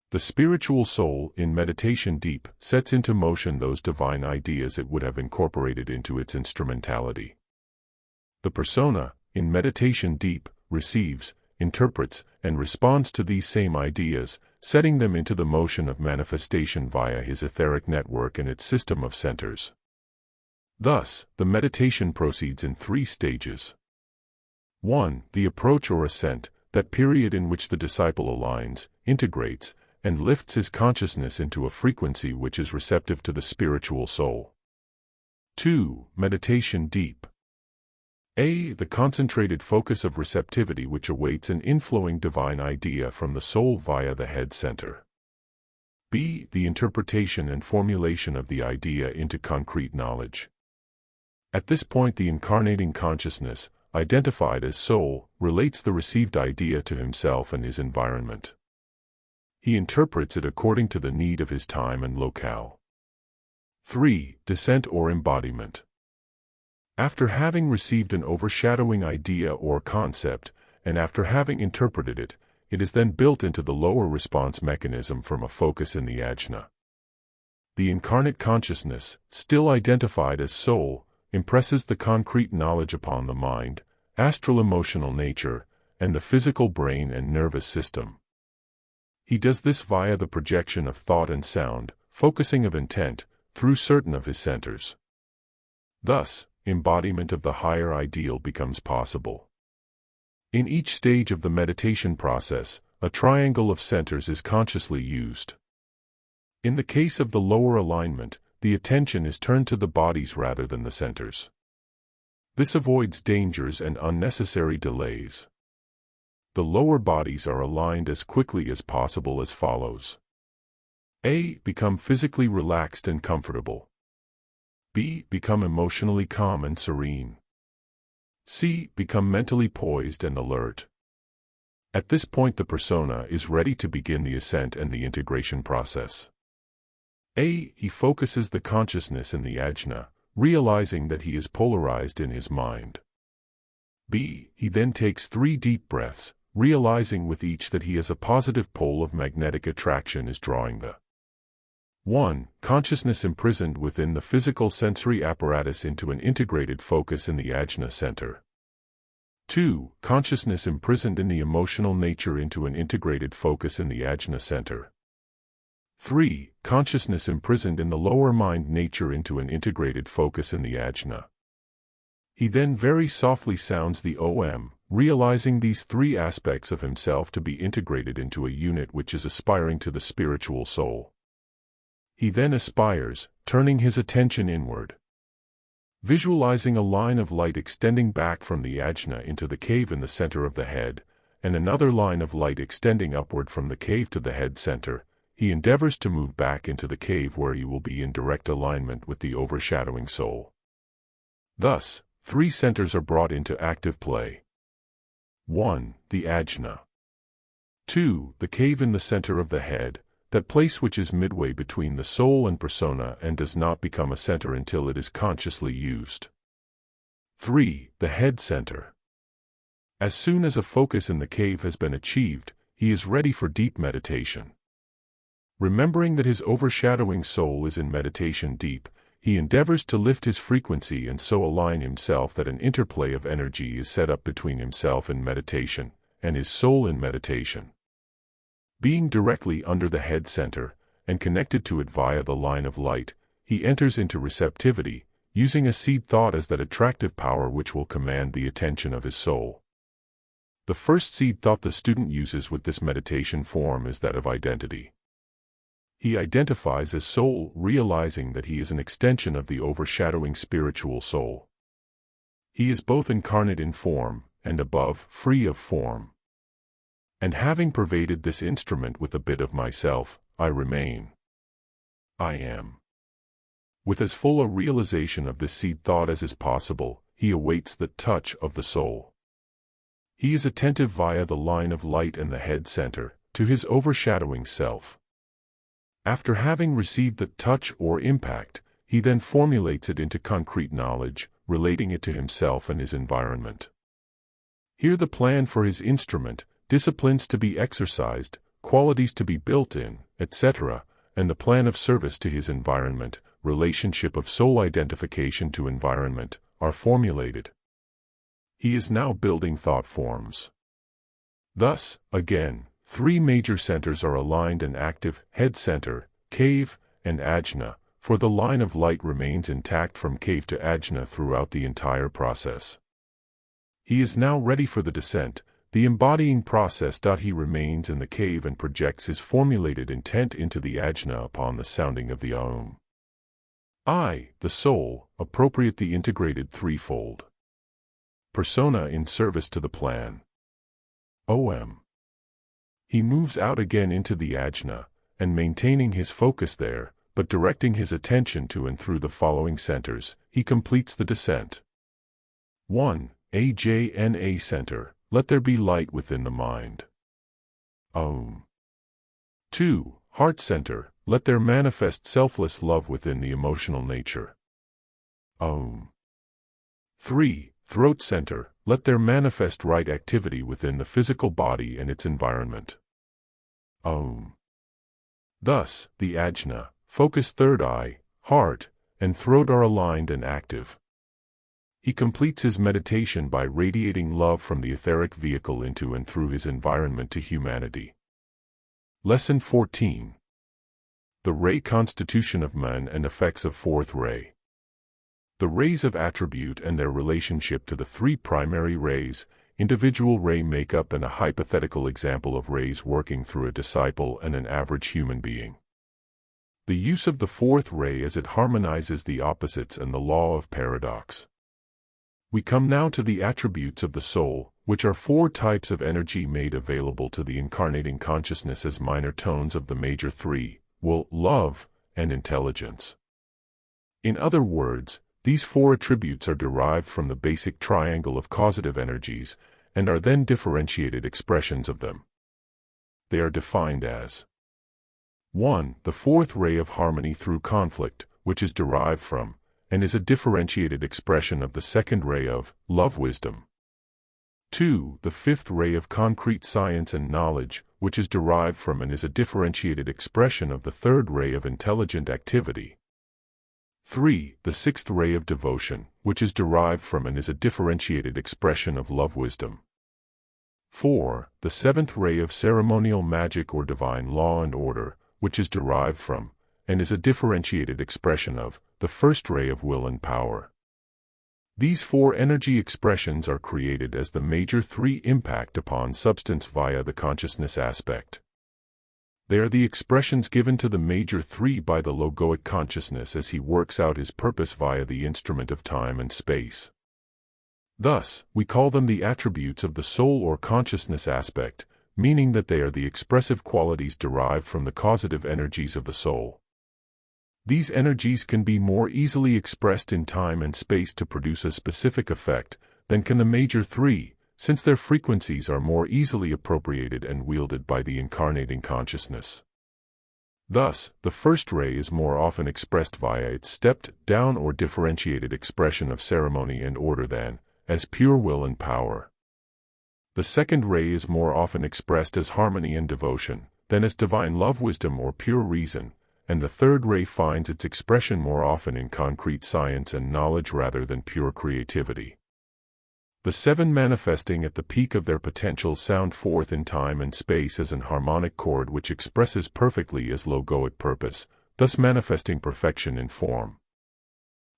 The spiritual soul, in meditation deep, sets into motion those divine ideas it would have incorporated into its instrumentality. The persona, in meditation deep, receives, interprets, and responds to these same ideas, setting them into the motion of manifestation via his etheric network and its system of centers. Thus, the meditation proceeds in three stages. 1. The approach or ascent, that period in which the disciple aligns, integrates, and lifts his consciousness into a frequency which is receptive to the spiritual soul. 2. Meditation deep. A. The concentrated focus of receptivity which awaits an inflowing divine idea from the soul via the head center. B. The interpretation and formulation of the idea into concrete knowledge. At this point the incarnating consciousness, identified as soul, relates the received idea to himself and his environment. He interprets it according to the need of his time and locale. 3. Descent or embodiment. After having received an overshadowing idea or concept, and after having interpreted it, it is then built into the lower response mechanism from a focus in the ajna. The incarnate consciousness, still identified as soul, impresses the concrete knowledge upon the mind, astral emotional nature, and the physical brain and nervous system. He does this via the projection of thought and sound, focusing of intent, through certain of his centers. Thus, embodiment of the higher ideal becomes possible. In each stage of the meditation process, a triangle of centers is consciously used. In the case of the lower alignment, the attention is turned to the bodies rather than the centers. This avoids dangers and unnecessary delays. The lower bodies are aligned as quickly as possible as follows. A. Become physically relaxed and comfortable. B. Become emotionally calm and serene. C. Become mentally poised and alert. At this point the persona is ready to begin the ascent and the integration process. A. He focuses the consciousness in the ajna, realizing that he is polarized in his mind. B. He then takes 3 deep breaths, realizing with each that he has a positive pole of magnetic attraction is drawing the 1. Consciousness imprisoned within the physical sensory apparatus into an integrated focus in the ajna center. 2. Consciousness imprisoned in the emotional nature into an integrated focus in the ajna center. 3. Consciousness imprisoned in the lower mind nature into an integrated focus in the ajna. He then very softly sounds the Om, realizing these 3 aspects of himself to be integrated into a unit which is aspiring to the spiritual soul. He then aspires, turning his attention inward. Visualizing a line of light extending back from the ajna into the cave in the center of the head, and another line of light extending upward from the cave to the head center, he endeavors to move back into the cave where he will be in direct alignment with the overshadowing soul. Thus, 3 centers are brought into active play. 1. The ajna. 2. The cave in the center of the head, that place which is midway between the soul and persona and does not become a center until it is consciously used. 3. The head center. As soon as a focus in the cave has been achieved, he is ready for deep meditation. Remembering that his overshadowing soul is in meditation deep, he endeavors to lift his frequency and so align himself that an interplay of energy is set up between himself in meditation and his soul in meditation. Being directly under the head center and connected to it via the line of light, he enters into receptivity, using a seed thought as that attractive power which will command the attention of his soul. The first seed thought the student uses with this meditation form is that of identity. He identifies as soul, realizing that he is an extension of the overshadowing spiritual soul. He is both incarnate in form and above, free of form. And having pervaded this instrument with a bit of myself, I remain. I am. With as full a realization of this seed thought as is possible, he awaits the touch of the soul. He is attentive via the line of light and the head center, to his overshadowing self. After having received the touch or impact, he then formulates it into concrete knowledge, relating it to himself and his environment. Here the plan for his instrument, disciplines to be exercised, qualities to be built in, etc., and the plan of service to his environment, relationship of soul identification to environment, are formulated. He is now building thought forms. Thus, again, 3 major centers are aligned and active: head center, cave, and ajna, for the line of light remains intact from cave to ajna throughout the entire process. He is now ready for the descent, the embodying process. He remains in the cave and projects his formulated intent into the ajna upon the sounding of the Aum. I, the soul, appropriate the integrated threefold persona in service to the plan. Om. He moves out again into the ajna, and maintaining his focus there, but directing his attention to and through the following centers, he completes the descent. 1. Ajna center, let there be light within the mind. Om. 2. Heart center, let there manifest selfless love within the emotional nature. Om. 3. Throat center, let there manifest right activity within the physical body and its environment. Om. Thus, the ajna, focus, third eye, heart, and throat are aligned and active. He completes his meditation by radiating love from the etheric vehicle into and through his environment to humanity. Lesson 14. The ray constitution of man and effects of fourth ray. The rays of attribute and their relationship to the 3 primary rays, individual ray makeup, and a hypothetical example of rays working through a disciple and an average human being. The use of the fourth ray as it harmonizes the opposites and the law of paradox. We come now to the attributes of the soul, which are 4 types of energy made available to the incarnating consciousness as minor tones of the major 3, will, love, and intelligence. In other words, these 4 attributes are derived from the basic triangle of causative energies, and are then differentiated expressions of them. They are defined as 1. The fourth ray of harmony through conflict, which is derived from, and is a differentiated expression of the second ray of love wisdom. 2. The fifth ray of concrete science and knowledge, which is derived from and is a differentiated expression of the third ray of intelligent activity. 3. The sixth ray of devotion, which is derived from and is a differentiated expression of love wisdom. 4. The seventh ray of ceremonial magic or divine law and order, which is derived from, and is a differentiated expression of, the first ray of will and power. These 4 energy expressions are created as the major 3 impact upon substance via the consciousness aspect. They are the expressions given to the major 3 by the logoic consciousness as he works out his purpose via the instrument of time and space. Thus, we call them the attributes of the soul or consciousness aspect, meaning that they are the expressive qualities derived from the causative energies of the soul. These energies can be more easily expressed in time and space to produce a specific effect than can the major three, since their frequencies are more easily appropriated and wielded by the incarnating consciousness. Thus, the first ray is more often expressed via its stepped-down or differentiated expression of ceremony and order than as pure will and power. The second ray is more often expressed as harmony and devotion than as divine love, wisdom, or pure reason, and the third ray finds its expression more often in concrete science and knowledge rather than pure creativity. The seven manifesting at the peak of their potential sound forth in time and space as an harmonic chord which expresses perfectly as logoic purpose, thus manifesting perfection in form.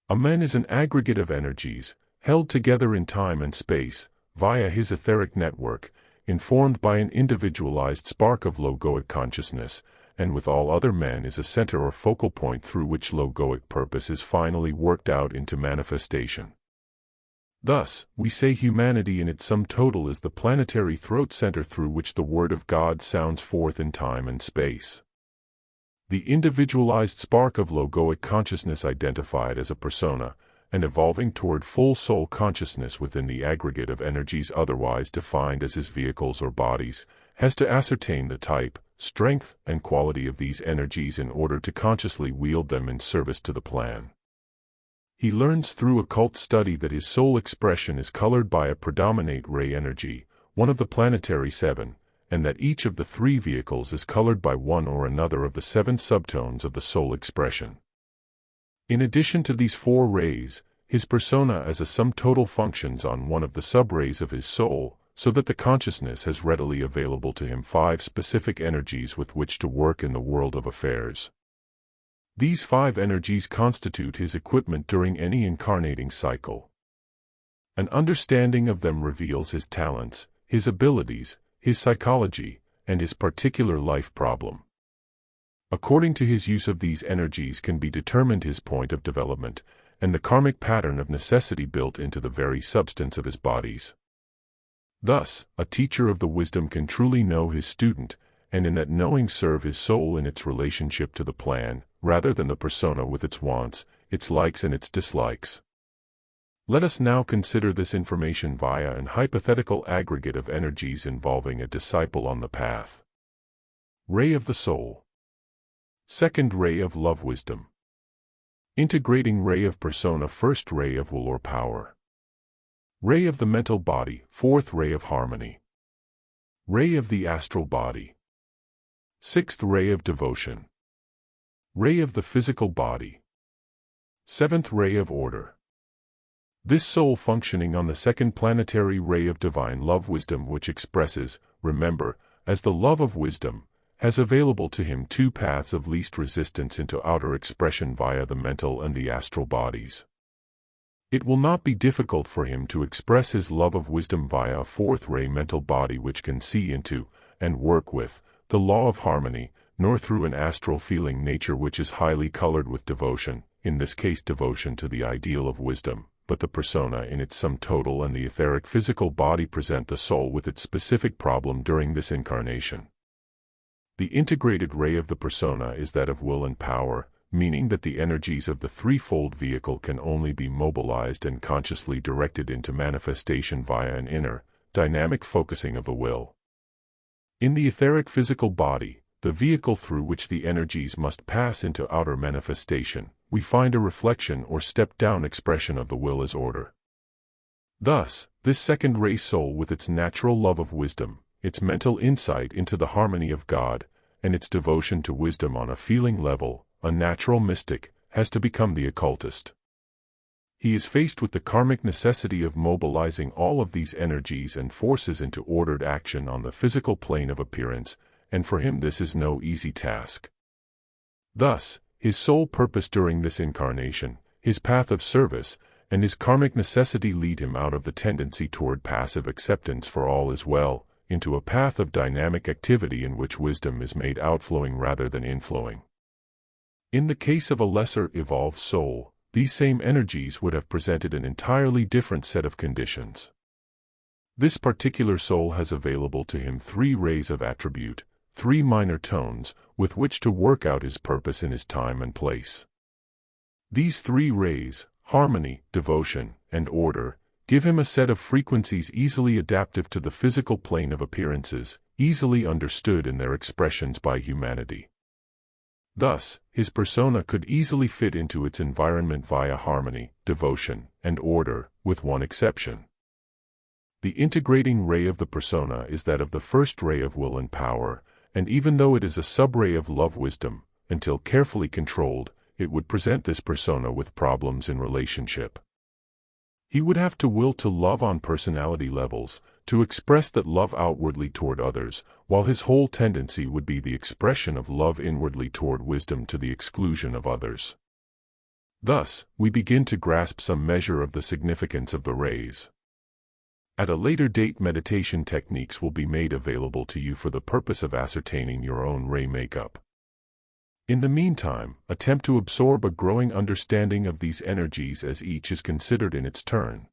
Amen is an aggregate of energies, held together in time and space, via his etheric network, informed by an individualized spark of logoic consciousness, and with all other men is a center or focal point through which logoic purpose is finally worked out into manifestation. Thus, we say humanity in its sum total is the planetary throat center through which the Word of God sounds forth in time and space. The individualized spark of logoic consciousness identified as a persona, and evolving toward full soul consciousness within the aggregate of energies otherwise defined as his vehicles or bodies, has to ascertain the type, strength, and quality of these energies in order to consciously wield them in service to the plan. He learns through occult study that his soul expression is colored by a predominate ray energy, one of the planetary seven, and that each of the three vehicles is colored by one or another of the seven subtones of the soul expression. In addition to these four rays, his persona as a sum total functions on one of the sub-rays of his soul, so that the consciousness has readily available to him five specific energies with which to work in the world of affairs. These five energies constitute his equipment during any incarnating cycle. An understanding of them reveals his talents, his abilities, his psychology, and his particular life problem. According to his use of these energies can be determined his point of development, and the karmic pattern of necessity built into the very substance of his bodies. Thus, a teacher of the wisdom can truly know his student, and in that knowing serve his soul in its relationship to the plan, rather than the persona with its wants, its likes and its dislikes. Let us now consider this information via an hypothetical aggregate of energies involving a disciple on the path. Ray of the soul. Second ray of love wisdom. Integrating ray of persona. First ray of will or power. Ray of the mental body. Fourth ray of harmony. Ray of the astral body. Sixth ray of devotion. Ray of the physical body. Seventh ray of order. This soul functioning on the second planetary ray of divine love wisdom, which expresses, remember, as the love of wisdom, has available to him two paths of least resistance into outer expression via the mental and the astral bodies. It will not be difficult for him to express his love of wisdom via a fourth ray mental body which can see into, and work with, the law of harmony, nor through an astral feeling nature which is highly colored with devotion, in this case devotion to the ideal of wisdom, but the persona in its sum total and the etheric physical body present the soul with its specific problem during this incarnation. The integrated ray of the persona is that of will and power, meaning that the energies of the threefold vehicle can only be mobilized and consciously directed into manifestation via an inner, dynamic focusing of the will. In the etheric physical body, the vehicle through which the energies must pass into outer manifestation, we find a reflection or step-down expression of the will as order. Thus, this second ray soul with its natural love of wisdom, its mental insight into the harmony of God, and its devotion to wisdom on a feeling level, a natural mystic, has to become the occultist. He is faced with the karmic necessity of mobilizing all of these energies and forces into ordered action on the physical plane of appearance, and for him this is no easy task. Thus, his sole purpose during this incarnation, his path of service, and his karmic necessity lead him out of the tendency toward passive acceptance for all is well, into a path of dynamic activity in which wisdom is made outflowing rather than inflowing. In the case of a lesser evolved soul, these same energies would have presented an entirely different set of conditions. This particular soul has available to him 3 rays of attribute, 3 minor tones, with which to work out his purpose in his time and place. These 3 rays, harmony, devotion, and order, give him a set of frequencies easily adaptive to the physical plane of appearances, easily understood in their expressions by humanity. Thus, his persona could easily fit into its environment via harmony, devotion, and order, with one exception. The integrating ray of the persona is that of the first ray of will and power, and even though it is a sub-ray of love-wisdom, until carefully controlled, it would present this persona with problems in relationship. He would have to will to love on personality levels, to express that love outwardly toward others, while his whole tendency would be the expression of love inwardly toward wisdom to the exclusion of others. Thus, we begin to grasp some measure of the significance of the rays. At a later date, meditation techniques will be made available to you for the purpose of ascertaining your own ray makeup. In the meantime, attempt to absorb a growing understanding of these energies as each is considered in its turn.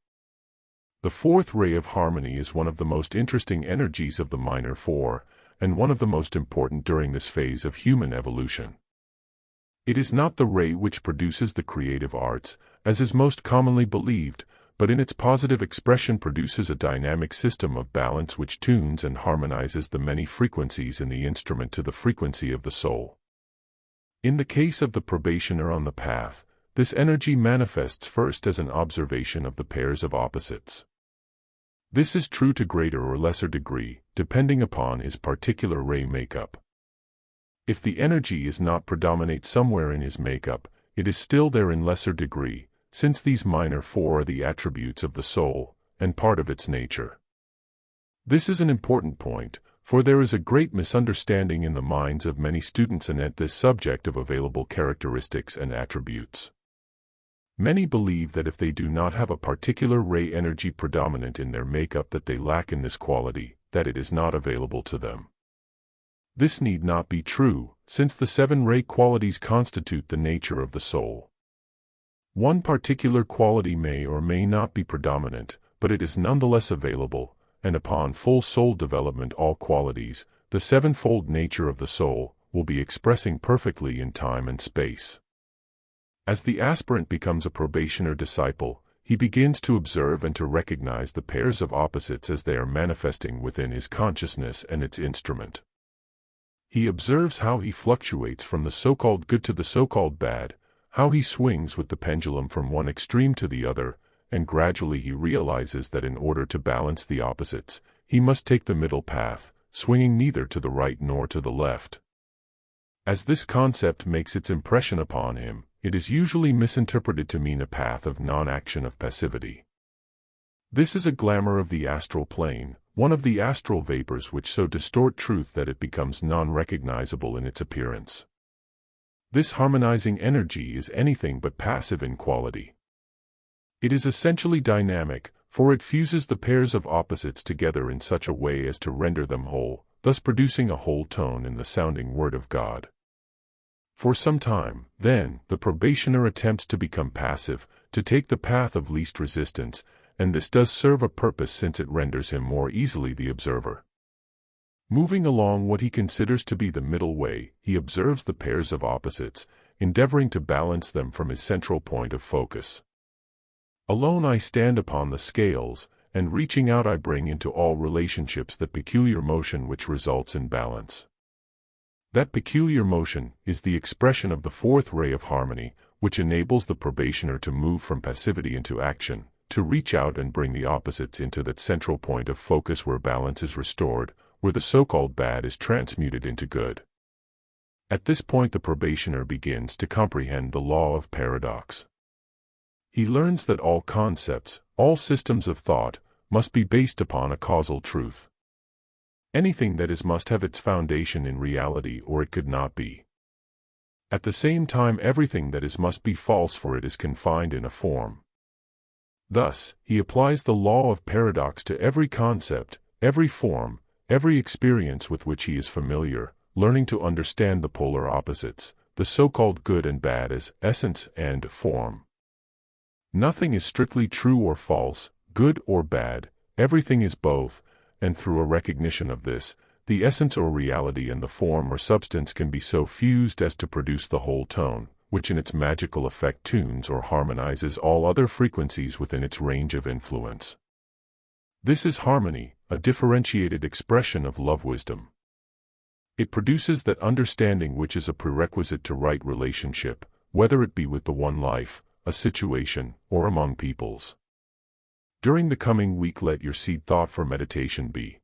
The 4th ray of harmony is one of the most interesting energies of the minor 4, and one of the most important during this phase of human evolution. It is not the ray which produces the creative arts, as is most commonly believed, but in its positive expression produces a dynamic system of balance which tunes and harmonizes the many frequencies in the instrument to the frequency of the soul. In the case of the probationer on the path, this energy manifests first as an observation of the pairs of opposites. This is true to greater or lesser degree, depending upon his particular ray makeup. If the energy is not predominate somewhere in his makeup, it is still there in lesser degree, since these minor 4 are the attributes of the soul, and part of its nature. This is an important point, for there is a great misunderstanding in the minds of many students anent this subject of available characteristics and attributes. Many believe that if they do not have a particular ray energy predominant in their makeup that they lack in this quality, that it is not available to them. This need not be true, since the 7 ray qualities constitute the nature of the soul. One particular quality may or may not be predominant, but it is nonetheless available, and upon full soul development all qualities, the 7-fold nature of the soul, will be expressing perfectly in time and space. As the aspirant becomes a probationer disciple, he begins to observe and to recognize the pairs of opposites as they are manifesting within his consciousness and its instrument. He observes how he fluctuates from the so-called good to the so-called bad, how he swings with the pendulum from one extreme to the other, and gradually he realizes that in order to balance the opposites, he must take the middle path, swinging neither to the right nor to the left. As this concept makes its impression upon him, it is usually misinterpreted to mean a path of non-action, of passivity. This is a glamour of the astral plane, one of the astral vapors which so distort truth that it becomes non-recognizable in its appearance. This harmonizing energy is anything but passive in quality. It is essentially dynamic, for it fuses the pairs of opposites together in such a way as to render them whole, thus producing a whole tone in the sounding Word of God. For some time, then, the probationer attempts to become passive, to take the path of least resistance, and this does serve a purpose since it renders him more easily the observer. Moving along what he considers to be the middle way, he observes the pairs of opposites, endeavoring to balance them from his central point of focus. Alone I stand upon the scales, and reaching out I bring into all relationships that peculiar motion which results in balance. That peculiar motion is the expression of the 4th ray of harmony, which enables the probationer to move from passivity into action, to reach out and bring the opposites into that central point of focus where balance is restored, where the so-called bad is transmuted into good. At this point the probationer begins to comprehend the law of paradox. He learns that all concepts, all systems of thought, must be based upon a causal truth. Anything that is must have its foundation in reality or it could not be. At the same time everything that is must be false for it is confined in a form. Thus, he applies the law of paradox to every concept, every form, every experience with which he is familiar, learning to understand the polar opposites, the so-called good and bad as essence and form. Nothing is strictly true or false, good or bad, everything is both, and through a recognition of this, the essence or reality and the form or substance can be so fused as to produce the whole tone, which in its magical effect tunes or harmonizes all other frequencies within its range of influence. This is harmony, a differentiated expression of love wisdom. It produces that understanding which is a prerequisite to right relationship, whether it be with the one life, a situation, or among peoples. During the coming week, let your seed thought for meditation be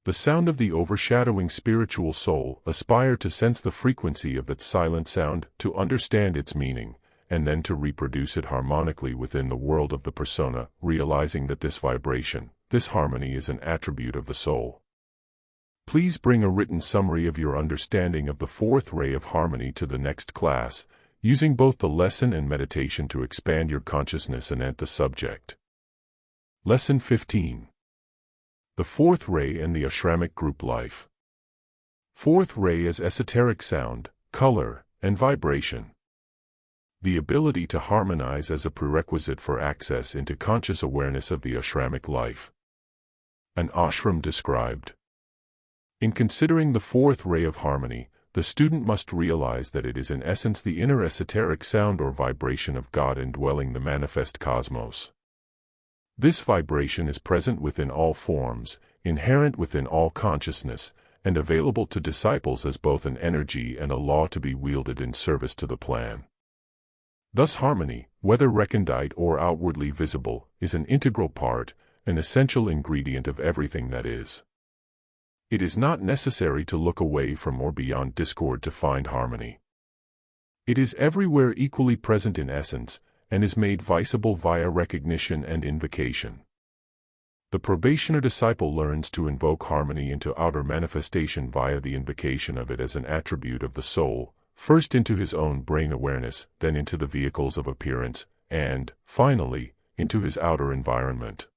the sound of the overshadowing spiritual soul. Aspire to sense the frequency of that silent sound, to understand its meaning, and then to reproduce it harmonically within the world of the persona, realizing that this vibration, this harmony is an attribute of the soul. Please bring a written summary of your understanding of the fourth ray of harmony to the next class, using both the lesson and meditation to expand your consciousness and the subject. Lesson 15. The fourth ray and the Ashramic group life. Fourth ray is esoteric sound, color, and vibration. The ability to harmonize as a prerequisite for access into conscious awareness of the Ashramic life. An ashram described. In considering the fourth ray of harmony, the student must realize that it is in essence the inner esoteric sound or vibration of God indwelling the manifest cosmos. This vibration is present within all forms, inherent within all consciousness, and available to disciples as both an energy and a law to be wielded in service to the plan. Thus harmony, whether recondite or outwardly visible, is an integral part, an essential ingredient of everything that is. It is not necessary to look away from or beyond discord to find harmony. It is everywhere equally present in essence, and is made visible via recognition and invocation. The probationer disciple learns to invoke harmony into outer manifestation via the invocation of it as an attribute of the soul, first into his own brain awareness, then into the vehicles of appearance, and, finally, into his outer environment.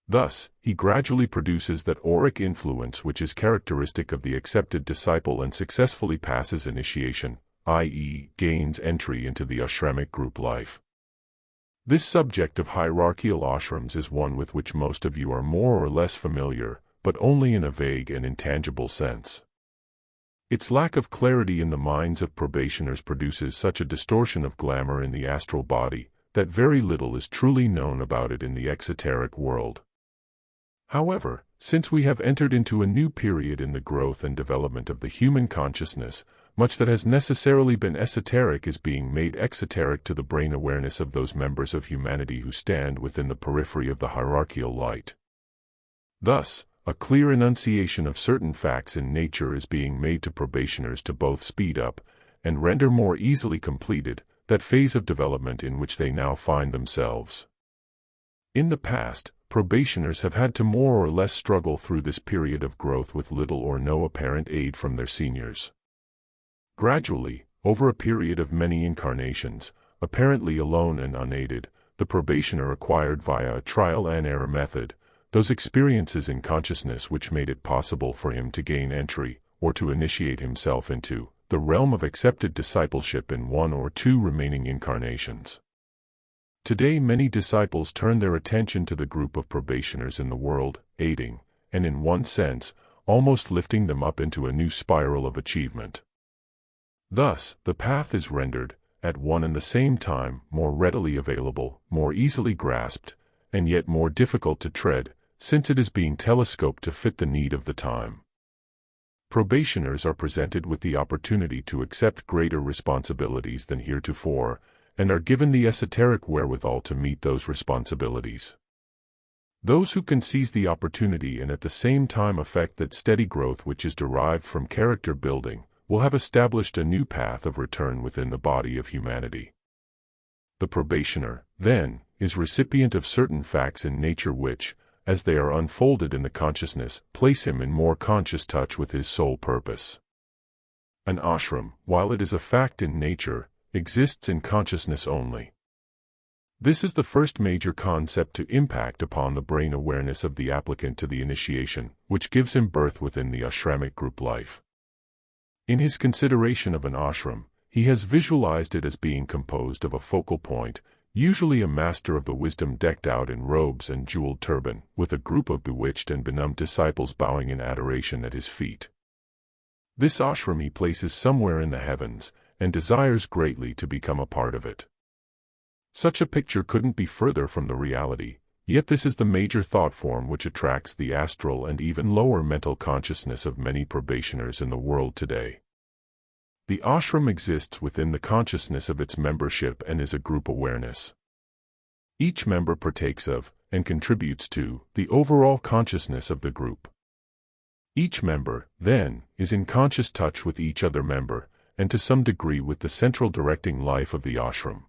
Thus, he gradually produces that auric influence which is characteristic of the accepted disciple and successfully passes initiation, i.e., gains entry into the Ashramic group life. This subject of hierarchical ashrams is one with which most of you are more or less familiar, but only in a vague and intangible sense. Its lack of clarity in the minds of probationers produces such a distortion of glamour in the astral body, that very little is truly known about it in the exoteric world. However, since we have entered into a new period in the growth and development of the human consciousness, much that has necessarily been esoteric is being made exoteric to the brain awareness of those members of humanity who stand within the periphery of the hierarchical light. Thus, a clear enunciation of certain facts in nature is being made to probationers to both speed up, and render more easily completed, that phase of development in which they now find themselves. In the past, probationers have had to more or less struggle through this period of growth with little or no apparent aid from their seniors. Gradually, over a period of many incarnations, apparently alone and unaided, the probationer acquired via a trial and error method, those experiences in consciousness which made it possible for him to gain entry, or to initiate himself into, the realm of accepted discipleship in one or two remaining incarnations. Today many disciples turn their attention to the group of probationers in the world, aiding, and in one sense, almost lifting them up into a new spiral of achievement. Thus, the path is rendered, at one and the same time, more readily available, more easily grasped, and yet more difficult to tread, since it is being telescoped to fit the need of the time. Probationers are presented with the opportunity to accept greater responsibilities than heretofore, and are given the esoteric wherewithal to meet those responsibilities. Those who can seize the opportunity and at the same time effect that steady growth which is derived from character building, will have established a new path of return within the body of humanity. The probationer, then, is recipient of certain facts in nature which, as they are unfolded in the consciousness, place him in more conscious touch with his sole purpose. An ashram, while it is a fact in nature, exists in consciousness only. This is the first major concept to impact upon the brain awareness of the applicant to the initiation, which gives him birth within the Ashramic group life. In his consideration of an ashram, he has visualized it as being composed of a focal point, usually a master of the wisdom decked out in robes and jeweled turban, with a group of bewitched and benumbed disciples bowing in adoration at his feet. This ashram he places somewhere in the heavens, and desires greatly to become a part of it. Such a picture couldn't be further from the reality, yet this is the major thought form which attracts the astral and even lower mental consciousness of many probationers in the world today. The ashram exists within the consciousness of its membership and is a group awareness. Each member partakes of, and contributes to, the overall consciousness of the group. Each member, then, is in conscious touch with each other member, and to some degree with the central directing life of the ashram.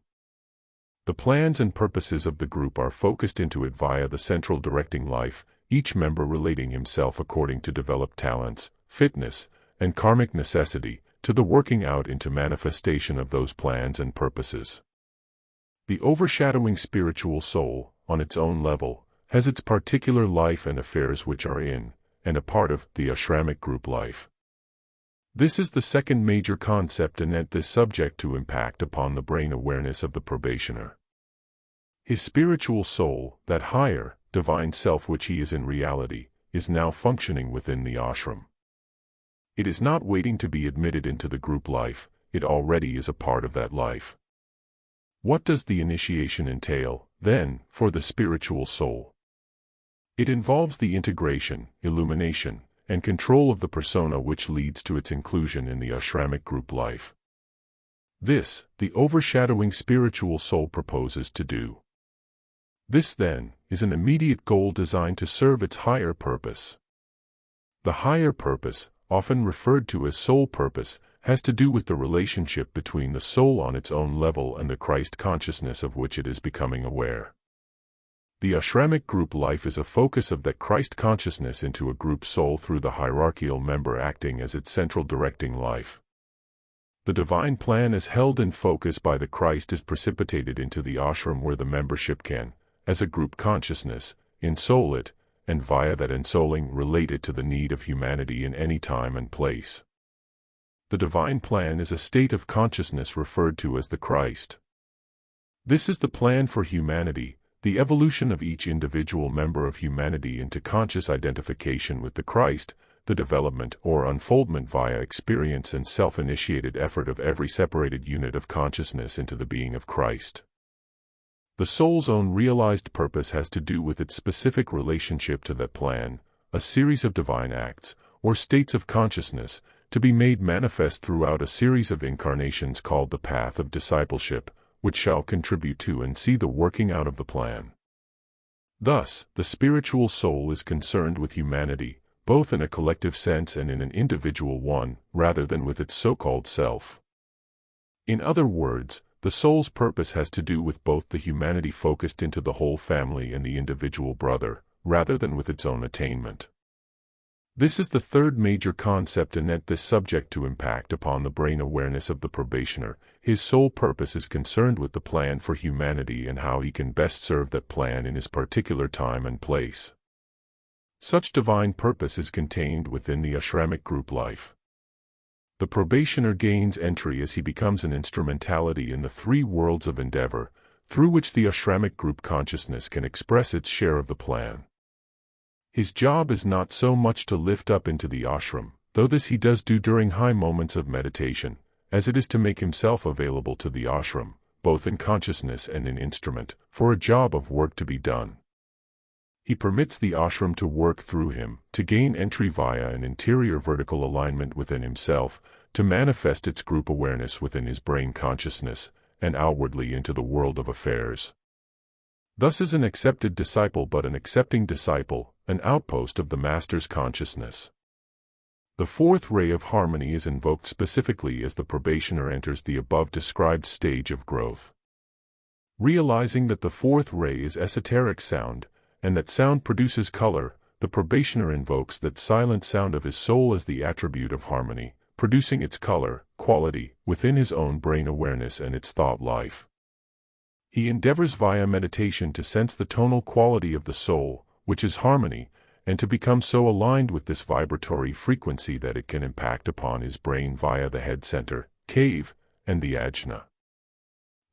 The plans and purposes of the group are focused into it via the central directing life, each member relating himself according to developed talents, fitness, and karmic necessity, to the working out into manifestation of those plans and purposes. The overshadowing spiritual soul, on its own level, has its particular life and affairs which are in, and a part of, the Ashramic group life. This is the second major concept anent this subject to impact upon the brain awareness of the probationer. His spiritual soul, that higher, divine self which he is in reality, is now functioning within the ashram. It is not waiting to be admitted into the group life, it already is a part of that life. What does the initiation entail, then, for the spiritual soul? It involves the integration, illumination, and control of the persona which leads to its inclusion in the Ashramic group life. This, the overshadowing spiritual soul proposes to do. This, then, is an immediate goal designed to serve its higher purpose. The higher purpose, often referred to as soul purpose, has to do with the relationship between the soul on its own level and the Christ consciousness of which it is becoming aware. The Ashramic group life is a focus of that Christ consciousness into a group soul through the hierarchical member acting as its central directing life. The divine plan as held in focus by the Christ is precipitated into the ashram where the membership can, as a group consciousness, ensoul it, and via that ensouling relate it to the need of humanity in any time and place. The divine plan is a state of consciousness referred to as the Christ. This is the plan for humanity, the evolution of each individual member of humanity into conscious identification with the Christ, the development or unfoldment via experience and self-initiated effort of every separated unit of consciousness into the being of Christ. The soul's own realized purpose has to do with its specific relationship to that plan, a series of divine acts, or states of consciousness, to be made manifest throughout a series of incarnations called the path of discipleship, which shall contribute to and see the working out of the plan. Thus, the spiritual soul is concerned with humanity, both in a collective sense and in an individual one, rather than with its so-called self. In other words, the soul's purpose has to do with both the humanity focused into the whole family and the individual brother, rather than with its own attainment. This is the third major concept anent this subject to impact upon the brain awareness of the probationer. His sole purpose is concerned with the plan for humanity and how he can best serve that plan in his particular time and place. Such divine purpose is contained within the Ashramic group life. The probationer gains entry as he becomes an instrumentality in the three worlds of endeavor, through which the Ashramic group consciousness can express its share of the plan. His job is not so much to lift up into the ashram, though this he does do during high moments of meditation, as it is to make himself available to the ashram, both in consciousness and in instrument, for a job of work to be done. He permits the ashram to work through him, to gain entry via an interior vertical alignment within himself, to manifest its group awareness within his brain consciousness, and outwardly into the world of affairs. Thus is an accepted disciple but an accepting disciple, an outpost of the Master's consciousness. The fourth ray of harmony is invoked specifically as the probationer enters the above-described stage of growth. Realizing that the fourth ray is esoteric sound, and that sound produces color, the probationer invokes that silent sound of his soul as the attribute of harmony, producing its color, quality, within his own brain awareness and its thought life. He endeavors via meditation to sense the tonal quality of the soul, which is harmony, and to become so aligned with this vibratory frequency that it can impact upon his brain via the head center, cave, and the ajna.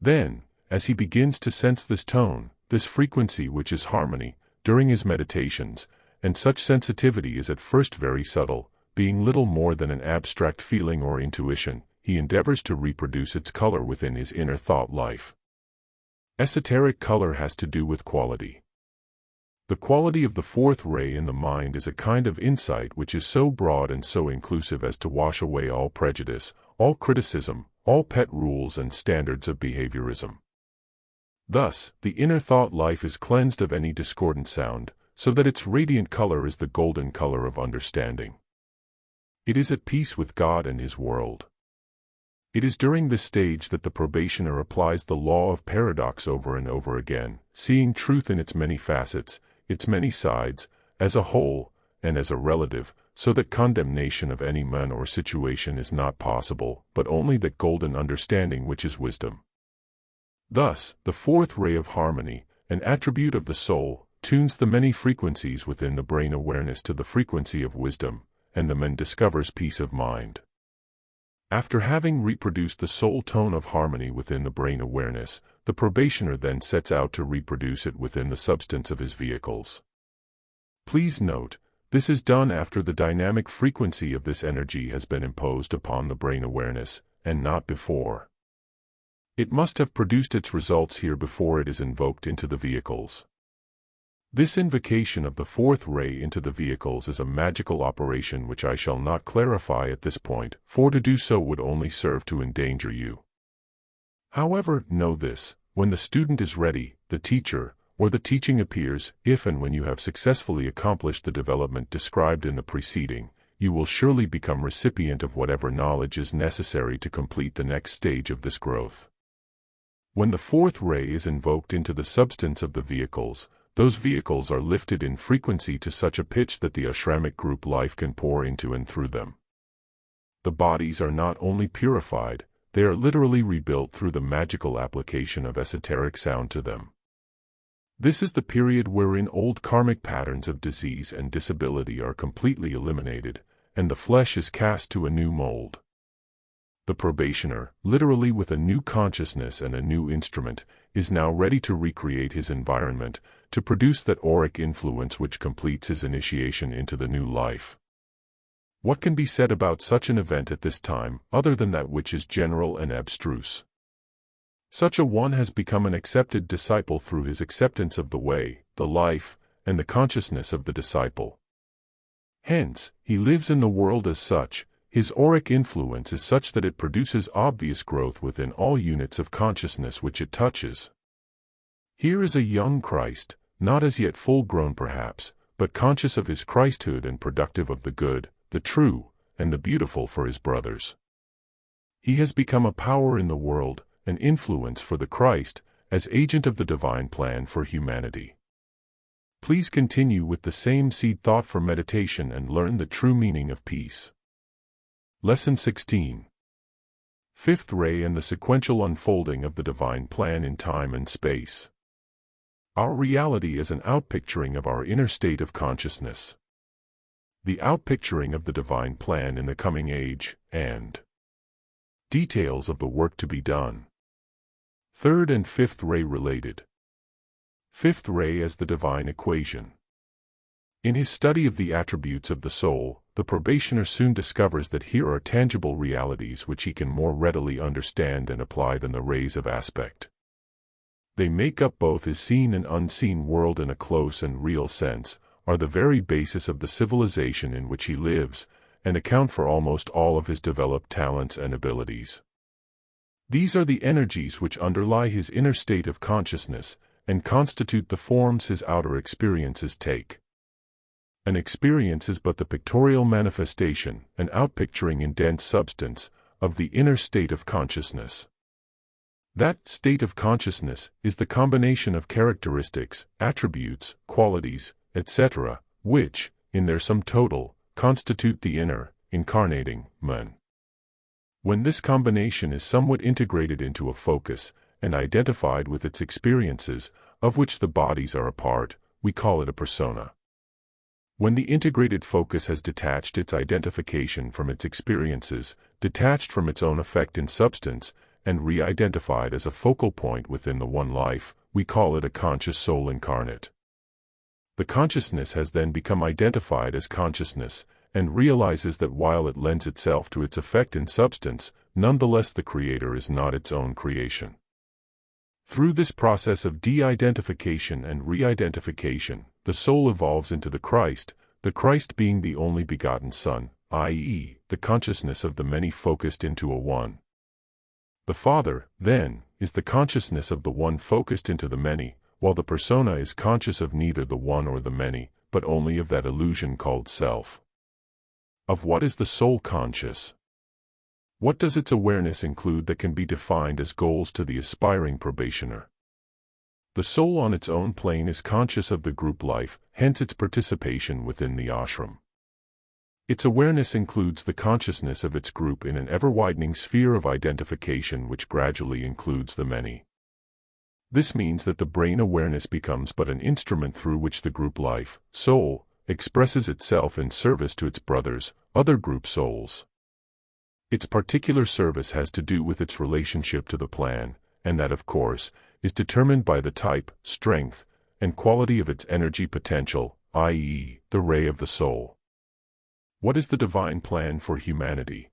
Then, as he begins to sense this tone, this frequency which is harmony, during his meditations, and such sensitivity is at first very subtle, being little more than an abstract feeling or intuition, he endeavors to reproduce its color within his inner thought life. Esoteric color has to do with quality. The quality of the fourth ray in the mind is a kind of insight which is so broad and so inclusive as to wash away all prejudice, all criticism, all pet rules and standards of behaviorism. Thus, the inner thought life is cleansed of any discordant sound, so that its radiant color is the golden color of understanding. It is at peace with God and his world. It is during this stage that the probationer applies the law of paradox over and over again, seeing truth in its many facets, its many sides, as a whole, and as a relative, so that condemnation of any man or situation is not possible, but only that golden understanding which is wisdom. Thus, the fourth ray of harmony, an attribute of the soul, tunes the many frequencies within the brain awareness to the frequency of wisdom, and the man discovers peace of mind. After having reproduced the soul tone of harmony within the brain awareness, the probationer then sets out to reproduce it within the substance of his vehicles. Please note, this is done after the dynamic frequency of this energy has been imposed upon the brain awareness, and not before. It must have produced its results here before it is invoked into the vehicles. This invocation of the fourth ray into the vehicles is a magical operation which I shall not clarify at this point, for to do so would only serve to endanger you. However, know this, when the student is ready, the teacher, or the teaching appears, if and when you have successfully accomplished the development described in the preceding, you will surely become recipient of whatever knowledge is necessary to complete the next stage of this growth. When the fourth ray is invoked into the substance of the vehicles, those vehicles are lifted in frequency to such a pitch that the Ashramic group life can pour into and through them. The bodies are not only purified, they are literally rebuilt through the magical application of esoteric sound to them. This is the period wherein old karmic patterns of disease and disability are completely eliminated, and the flesh is cast to a new mold. The probationer, literally with a new consciousness and a new instrument, is now ready to recreate his environment, to produce that auric influence which completes his initiation into the new life. What can be said about such an event at this time, other than that which is general and abstruse? Such a one has become an accepted disciple through his acceptance of the way, the life, and the consciousness of the disciple. Hence, he lives in the world as such. His auric influence is such that it produces obvious growth within all units of consciousness which it touches. Here is a young Christ, not as yet full-grown perhaps, but conscious of his Christhood and productive of the good, the true, and the beautiful for his brothers. He has become a power in the world, an influence for the Christ, as agent of the divine plan for humanity. Please continue with the same seed thought for meditation and learn the true meaning of peace. Lesson 16. Fifth ray and the sequential unfolding of the divine plan in time and space. Our reality is an outpicturing of our inner state of consciousness. The outpicturing of the divine plan in the coming age, and details of the work to be done. Third and fifth ray related. Fifth ray as the divine equation. In his study of the attributes of the soul, the probationer soon discovers that here are tangible realities which he can more readily understand and apply than the rays of aspect. They make up both his seen and unseen world in a close and real sense, are the very basis of the civilization in which he lives, and account for almost all of his developed talents and abilities. These are the energies which underlie his inner state of consciousness, and constitute the forms his outer experiences take. An experience is but the pictorial manifestation, an outpicturing in dense substance, of the inner state of consciousness. That state of consciousness is the combination of characteristics, attributes, qualities, etc., which, in their sum total, constitute the inner, incarnating, man. When this combination is somewhat integrated into a focus, and identified with its experiences, of which the bodies are a part, we call it a persona. When the integrated focus has detached its identification from its experiences, detached from its own effect in substance, and re-identified as a focal point within the one life, we call it a conscious soul incarnate. The consciousness has then become identified as consciousness, and realizes that while it lends itself to its effect in substance, nonetheless the creator is not its own creation. Through this process of de-identification and re-identification, the soul evolves into the Christ being the only begotten Son, i.e., the consciousness of the many focused into a one. The Father, then, is the consciousness of the one focused into the many, while the persona is conscious of neither the one or the many, but only of that illusion called self. Of what is the soul conscious? What does its awareness include that can be defined as goals to the aspiring probationer? The soul on its own plane is conscious of the group life, hence its participation within the ashram. Its awareness includes the consciousness of its group in an ever-widening sphere of identification which gradually includes the many. This means that the brain awareness becomes but an instrument through which the group life, soul, expresses itself in service to its brothers, other group souls. Its particular service has to do with its relationship to the plan, and that, of course, is determined by the type, strength, and quality of its energy potential, i.e., the ray of the soul. What is the divine plan for humanity?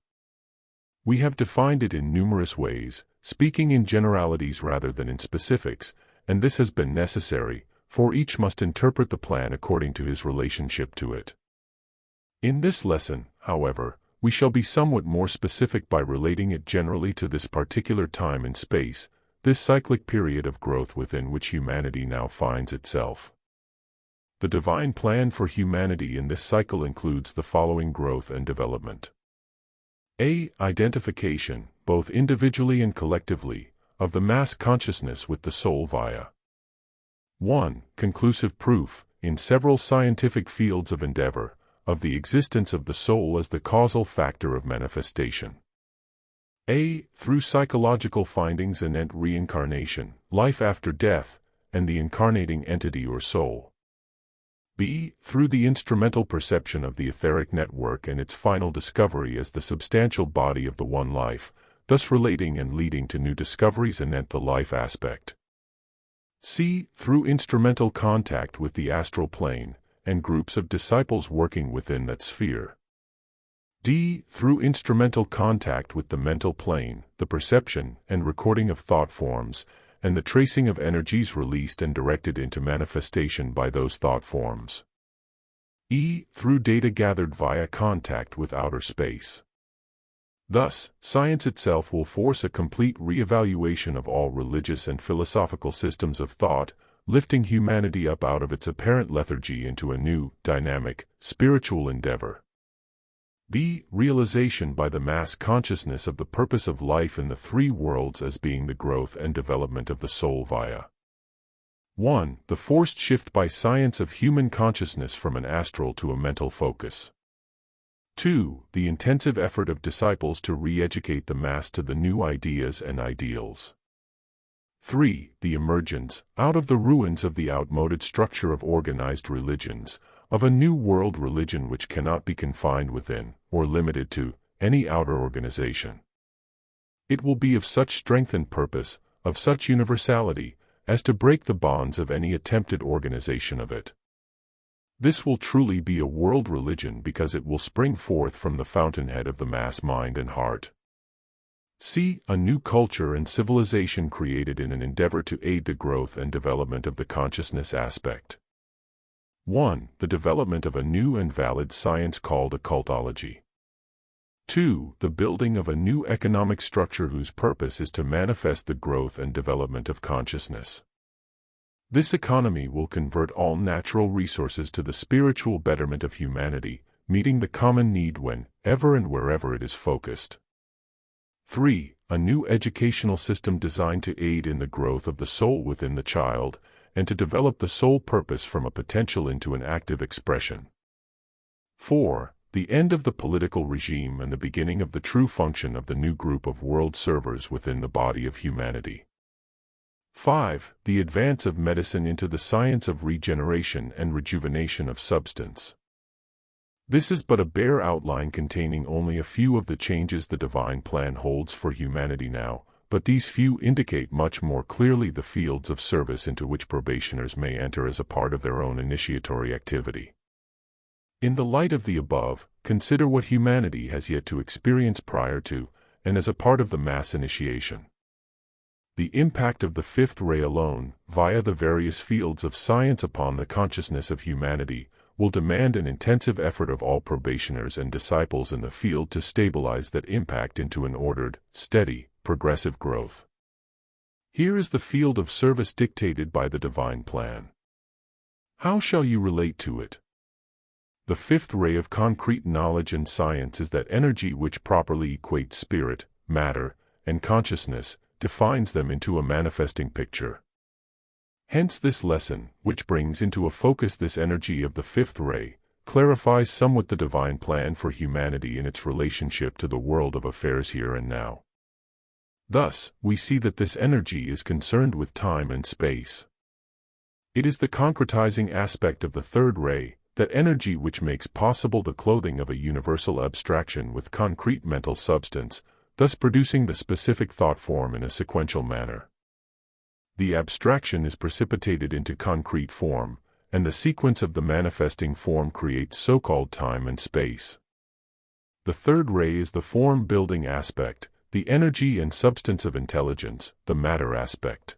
We have defined it in numerous ways, speaking in generalities rather than in specifics, and this has been necessary, for each must interpret the plan according to his relationship to it. In this lesson, however, we shall be somewhat more specific by relating it generally to this particular time and space, this cyclic period of growth within which humanity now finds itself. The divine plan for humanity in this cycle includes the following growth and development. A. Identification, both individually and collectively, of the mass consciousness with the soul via 1. Conclusive proof, in several scientific fields of endeavor, of the existence of the soul as the causal factor of manifestation. A. Through psychological findings anent reincarnation, life after death, and the incarnating entity or soul. B. Through the instrumental perception of the etheric network and its final discovery as the substantial body of the one life, thus relating and leading to new discoveries anent the life aspect. C. Through instrumental contact with the astral plane, and groups of disciples working within that sphere. D. Through instrumental contact with the mental plane, the perception and recording of thought forms, and the tracing of energies released and directed into manifestation by those thought forms. E. Through data gathered via contact with outer space. Thus, science itself will force a complete re-evaluation of all religious and philosophical systems of thought, lifting humanity up out of its apparent lethargy into a new, dynamic, spiritual endeavor. B. Realization by the mass consciousness of the purpose of life in the three worlds as being the growth and development of the soul via 1. The forced shift by science of human consciousness from an astral to a mental focus. 2. The intensive effort of disciples to re-educate the mass to the new ideas and ideals. 3. The emergence, out of the ruins of the outmoded structure of organized religions, of a new world religion which cannot be confined within, or limited to, any outer organization. It will be of such strength and purpose, of such universality, as to break the bonds of any attempted organization of it. This will truly be a world religion because it will spring forth from the fountainhead of the mass mind and heart. C. A new culture and civilization created in an endeavor to aid the growth and development of the consciousness aspect. 1. The development of a new and valid science called occultology. 2. The building of a new economic structure whose purpose is to manifest the growth and development of consciousness. This economy will convert all natural resources to the spiritual betterment of humanity, meeting the common need whenever and wherever it is focused. 3. A new educational system designed to aid in the growth of the soul within the child, and to develop the soul purpose from a potential into an active expression. 4. The end of the political regime and the beginning of the true function of the new group of world servers within the body of humanity. 5. The advance of medicine into the science of regeneration and rejuvenation of substance. This is but a bare outline containing only a few of the changes the divine plan holds for humanity now, but these few indicate much more clearly the fields of service into which probationers may enter as a part of their own initiatory activity. In the light of the above, consider what humanity has yet to experience prior to, and as a part of the mass initiation. The impact of the fifth ray alone, via the various fields of science upon the consciousness of humanity, will demand an intensive effort of all probationers and disciples in the field to stabilize that impact into an ordered, steady, progressive growth. Here is the field of service dictated by the divine plan. How shall you relate to it? The fifth ray of concrete knowledge and science is that energy which properly equates spirit, matter, and consciousness, defines them into a manifesting picture. Hence this lesson, which brings into a focus this energy of the fifth ray, clarifies somewhat the divine plan for humanity in its relationship to the world of affairs here and now. Thus, we see that this energy is concerned with time and space. It is the concretizing aspect of the third ray, that energy which makes possible the clothing of a universal abstraction with concrete mental substance, thus producing the specific thought form in a sequential manner. The abstraction is precipitated into concrete form, and the sequence of the manifesting form creates so-called time and space. The third ray is the form-building aspect, the energy and substance of intelligence, the matter aspect.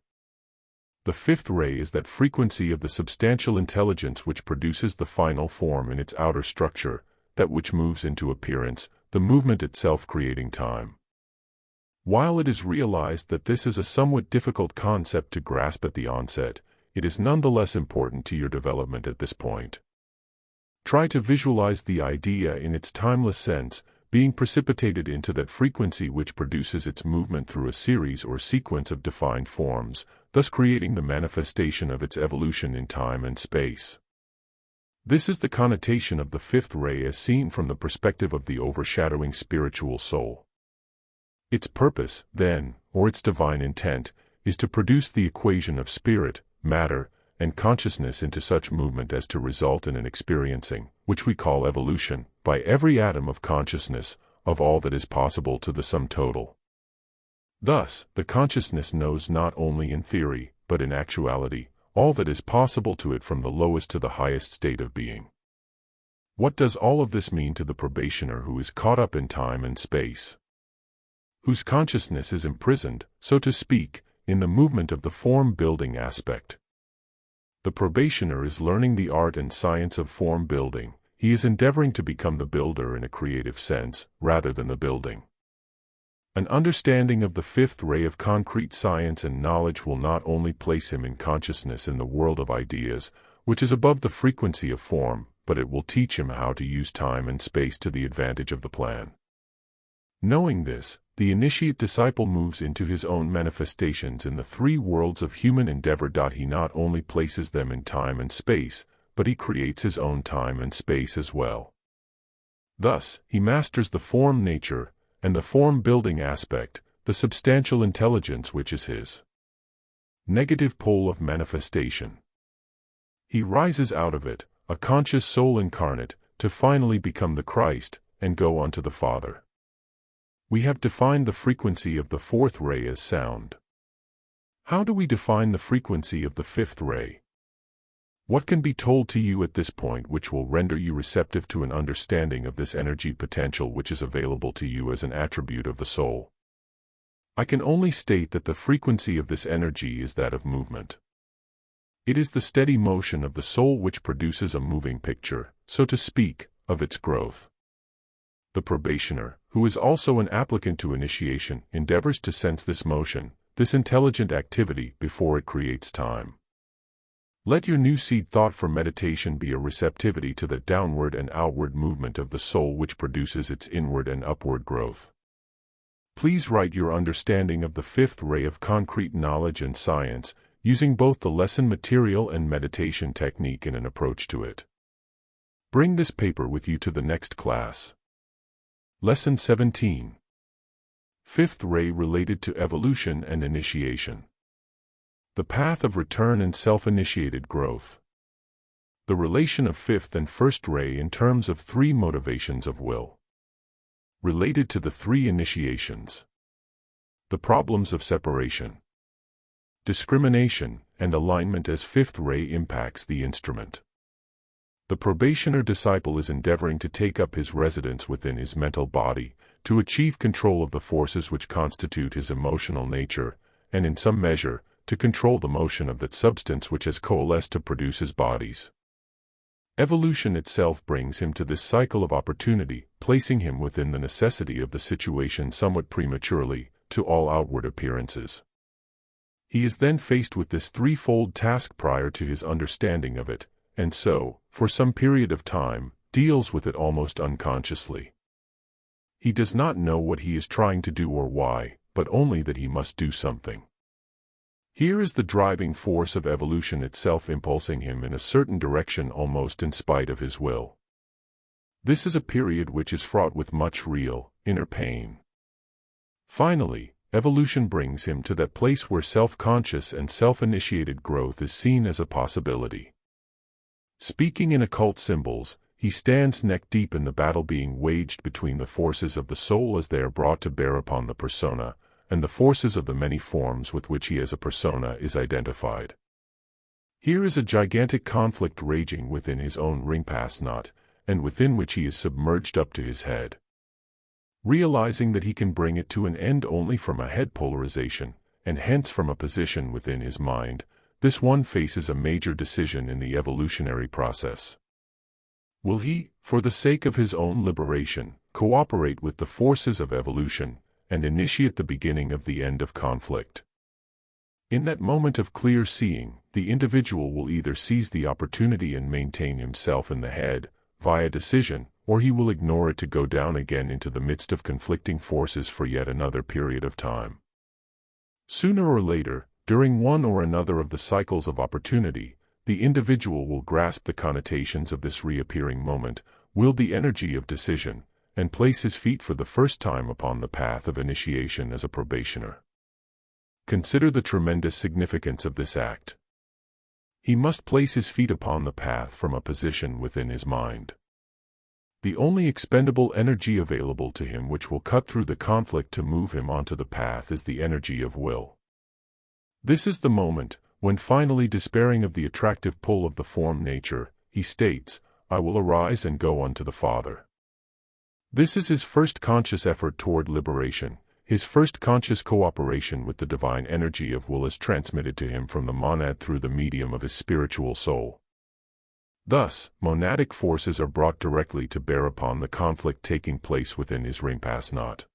The fifth ray is that frequency of the substantial intelligence which produces the final form in its outer structure, that which moves into appearance, the movement itself creating time. While it is realized that this is a somewhat difficult concept to grasp at the onset, it is nonetheless important to your development at this point. Try to visualize the idea in its timeless sense, being precipitated into that frequency which produces its movement through a series or sequence of defined forms, thus creating the manifestation of its evolution in time and space. This is the connotation of the fifth ray as seen from the perspective of the overshadowing spiritual soul. Its purpose, then, or its divine intent, is to produce the equation of spirit, matter, and consciousness into such movement as to result in an experiencing, which we call evolution, by every atom of consciousness, of all that is possible to the sum total. Thus, the consciousness knows not only in theory, but in actuality, all that is possible to it from the lowest to the highest state of being. What does all of this mean to the probationer who is caught up in time and space? Whose consciousness is imprisoned, so to speak, in the movement of the form-building aspect. The probationer is learning the art and science of form building. He is endeavoring to become the builder in a creative sense, rather than the building. An understanding of the fifth ray of concrete science and knowledge will not only place him in consciousness in the world of ideas, which is above the frequency of form, but it will teach him how to use time and space to the advantage of the plan. Knowing this, the initiate disciple moves into his own manifestations in the three worlds of human endeavor. He not only places them in time and space, but he creates his own time and space as well. Thus, he masters the form nature, and the form-building aspect, the substantial intelligence which is his negative pole of manifestation. He rises out of it, a conscious soul incarnate, to finally become the Christ, and go on to the Father. We have defined the frequency of the fourth ray as sound. How do we define the frequency of the fifth ray? What can be told to you at this point which will render you receptive to an understanding of this energy potential which is available to you as an attribute of the soul? I can only state that the frequency of this energy is that of movement. It is the steady motion of the soul which produces a moving picture, so to speak, of its growth. The probationer, who is also an applicant to initiation, endeavors to sense this motion, this intelligent activity, before it creates time. Let your new seed thought for meditation be a receptivity to the downward and outward movement of the soul which produces its inward and upward growth. Please write your understanding of the fifth ray of concrete knowledge and science, using both the lesson material and meditation technique in an approach to it. Bring this paper with you to the next class. Lesson 17. Fifth ray related to evolution and initiation. The path of return and self-initiated growth. The relation of fifth and first ray in terms of three motivations of will. Related to the three initiations. The problems of separation, discrimination, and alignment as fifth ray impacts the instrument. The probationer disciple is endeavoring to take up his residence within his mental body, to achieve control of the forces which constitute his emotional nature, and in some measure, to control the motion of that substance which has coalesced to produce his bodies. Evolution itself brings him to this cycle of opportunity, placing him within the necessity of the situation somewhat prematurely, to all outward appearances. He is then faced with this threefold task prior to his understanding of it, and so, for some period of time, deals with it almost unconsciously. He does not know what he is trying to do or why, but only that he must do something. Here is the driving force of evolution itself impulsing him in a certain direction almost in spite of his will. This is a period which is fraught with much real, inner pain. Finally, evolution brings him to that place where self-conscious and self-initiated growth is seen as a possibility. Speaking in occult symbols, he stands neck-deep in the battle being waged between the forces of the soul as they are brought to bear upon the persona, and the forces of the many forms with which he as a persona is identified. Here is a gigantic conflict raging within his own ring-pass knot, and within which he is submerged up to his head. Realizing that he can bring it to an end only from a head polarization, and hence from a position within his mind, this one faces a major decision in the evolutionary process. Will he, for the sake of his own liberation, cooperate with the forces of evolution, and initiate the beginning of the end of conflict? In that moment of clear seeing, the individual will either seize the opportunity and maintain himself in the head, via decision, or he will ignore it to go down again into the midst of conflicting forces for yet another period of time. Sooner or later, during one or another of the cycles of opportunity, the individual will grasp the connotations of this reappearing moment, wield the energy of decision, and place his feet for the first time upon the path of initiation as a probationer. Consider the tremendous significance of this act. He must place his feet upon the path from a position within his mind. The only expendable energy available to him which will cut through the conflict to move him onto the path is the energy of will. This is the moment, when finally despairing of the attractive pull of the form nature, he states, "I will arise and go unto the Father." This is his first conscious effort toward liberation, his first conscious cooperation with the divine energy of will as transmitted to him from the monad through the medium of his spiritual soul. Thus, monadic forces are brought directly to bear upon the conflict taking place within his ring-pass knot.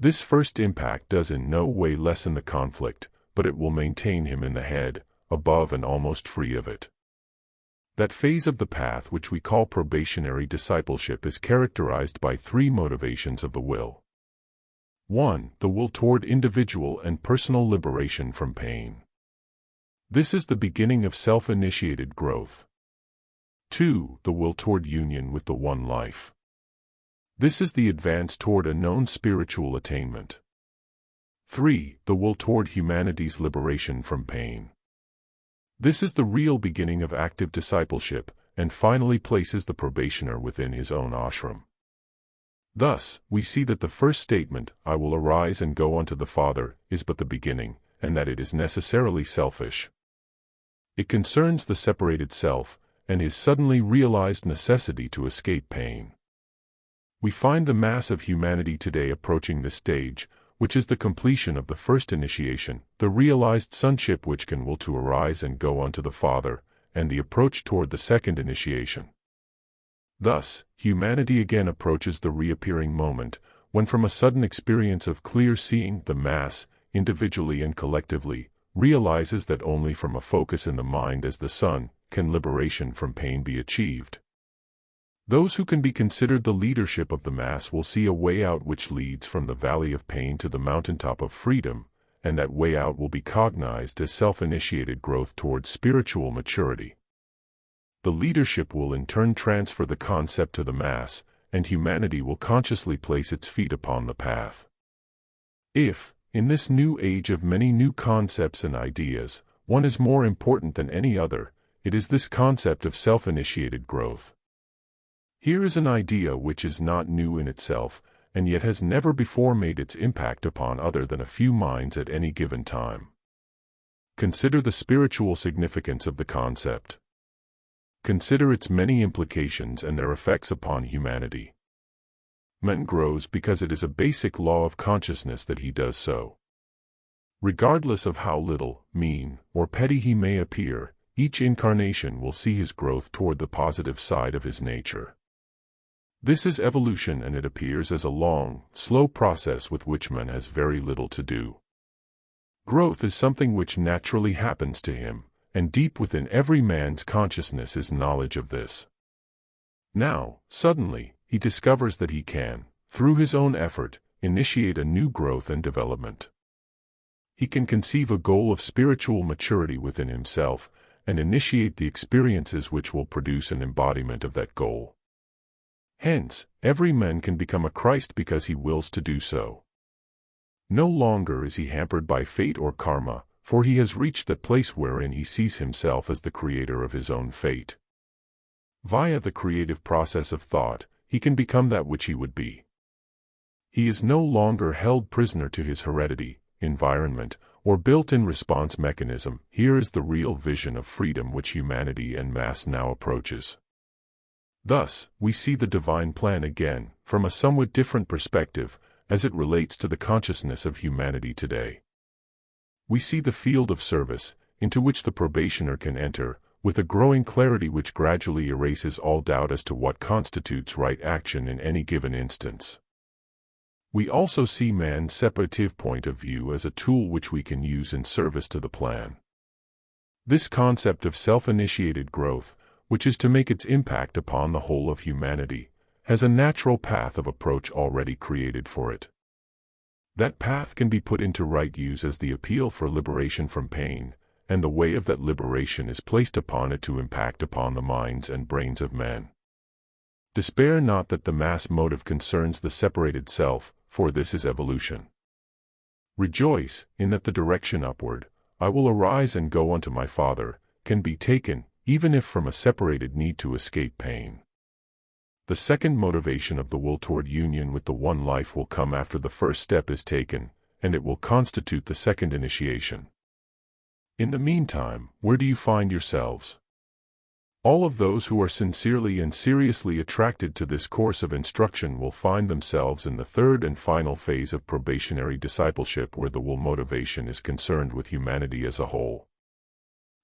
This first impact does in no way lessen the conflict, but it will maintain him in the head, above and almost free of it. That phase of the path which we call probationary discipleship is characterized by three motivations of the will. 1. The will toward individual and personal liberation from pain. This is the beginning of self-initiated growth. 2. The will toward union with the One Life. This is the advance toward a known spiritual attainment. 3. The will toward humanity's liberation from pain. This is the real beginning of active discipleship, and finally places the probationer within his own ashram. Thus, we see that the first statement, "I will arise and go unto the Father," is but the beginning, and that it is necessarily selfish. It concerns the separated self, and his suddenly realized necessity to escape pain. We find the mass of humanity today approaching this stage, which is the completion of the first initiation, the realized sonship which can will to arise and go unto the Father, and the approach toward the second initiation. Thus, humanity again approaches the reappearing moment, when from a sudden experience of clear seeing, the mass, individually and collectively, realizes that only from a focus in the mind as the sun, can liberation from pain be achieved. Those who can be considered the leadership of the mass will see a way out which leads from the valley of pain to the mountaintop of freedom, and that way out will be cognized as self-initiated growth towards spiritual maturity. The leadership will in turn transfer the concept to the mass, and humanity will consciously place its feet upon the path. If, in this new age of many new concepts and ideas, one is more important than any other, it is this concept of self-initiated growth. Here is an idea which is not new in itself, and yet has never before made its impact upon other than a few minds at any given time. Consider the spiritual significance of the concept. Consider its many implications and their effects upon humanity. Man grows because it is a basic law of consciousness that he does so. Regardless of how little, mean, or petty he may appear, each incarnation will see his growth toward the positive side of his nature. This is evolution, and it appears as a long, slow process with which man has very little to do. Growth is something which naturally happens to him, and deep within every man's consciousness is knowledge of this. Now, suddenly, he discovers that he can, through his own effort, initiate a new growth and development. He can conceive a goal of spiritual maturity within himself, and initiate the experiences which will produce an embodiment of that goal. Hence, every man can become a Christ because he wills to do so. No longer is he hampered by fate or karma, for he has reached that place wherein he sees himself as the creator of his own fate. Via the creative process of thought, he can become that which he would be. He is no longer held prisoner to his heredity, environment, or built-in response mechanism. Here is the real vision of freedom which humanity en masse now approaches. Thus, we see the divine plan again, from a somewhat different perspective, as it relates to the consciousness of humanity today. We see the field of service, into which the probationer can enter, with a growing clarity which gradually erases all doubt as to what constitutes right action in any given instance. We also see man's separative point of view as a tool which we can use in service to the plan. This concept of self-initiated growth, which is to make its impact upon the whole of humanity, has a natural path of approach already created for it. That path can be put into right use as the appeal for liberation from pain, and the way of that liberation is placed upon it to impact upon the minds and brains of men. Despair not that the mass motive concerns the separated self, for this is evolution. Rejoice, in that the direction upward, I will arise and go unto my Father, can be taken, even if from a separated need to escape pain. The second motivation of the will toward union with the one life will come after the first step is taken, and it will constitute the second initiation. In the meantime, where do you find yourselves? All of those who are sincerely and seriously attracted to this course of instruction will find themselves in the third and final phase of probationary discipleship, where the will motivation is concerned with humanity as a whole.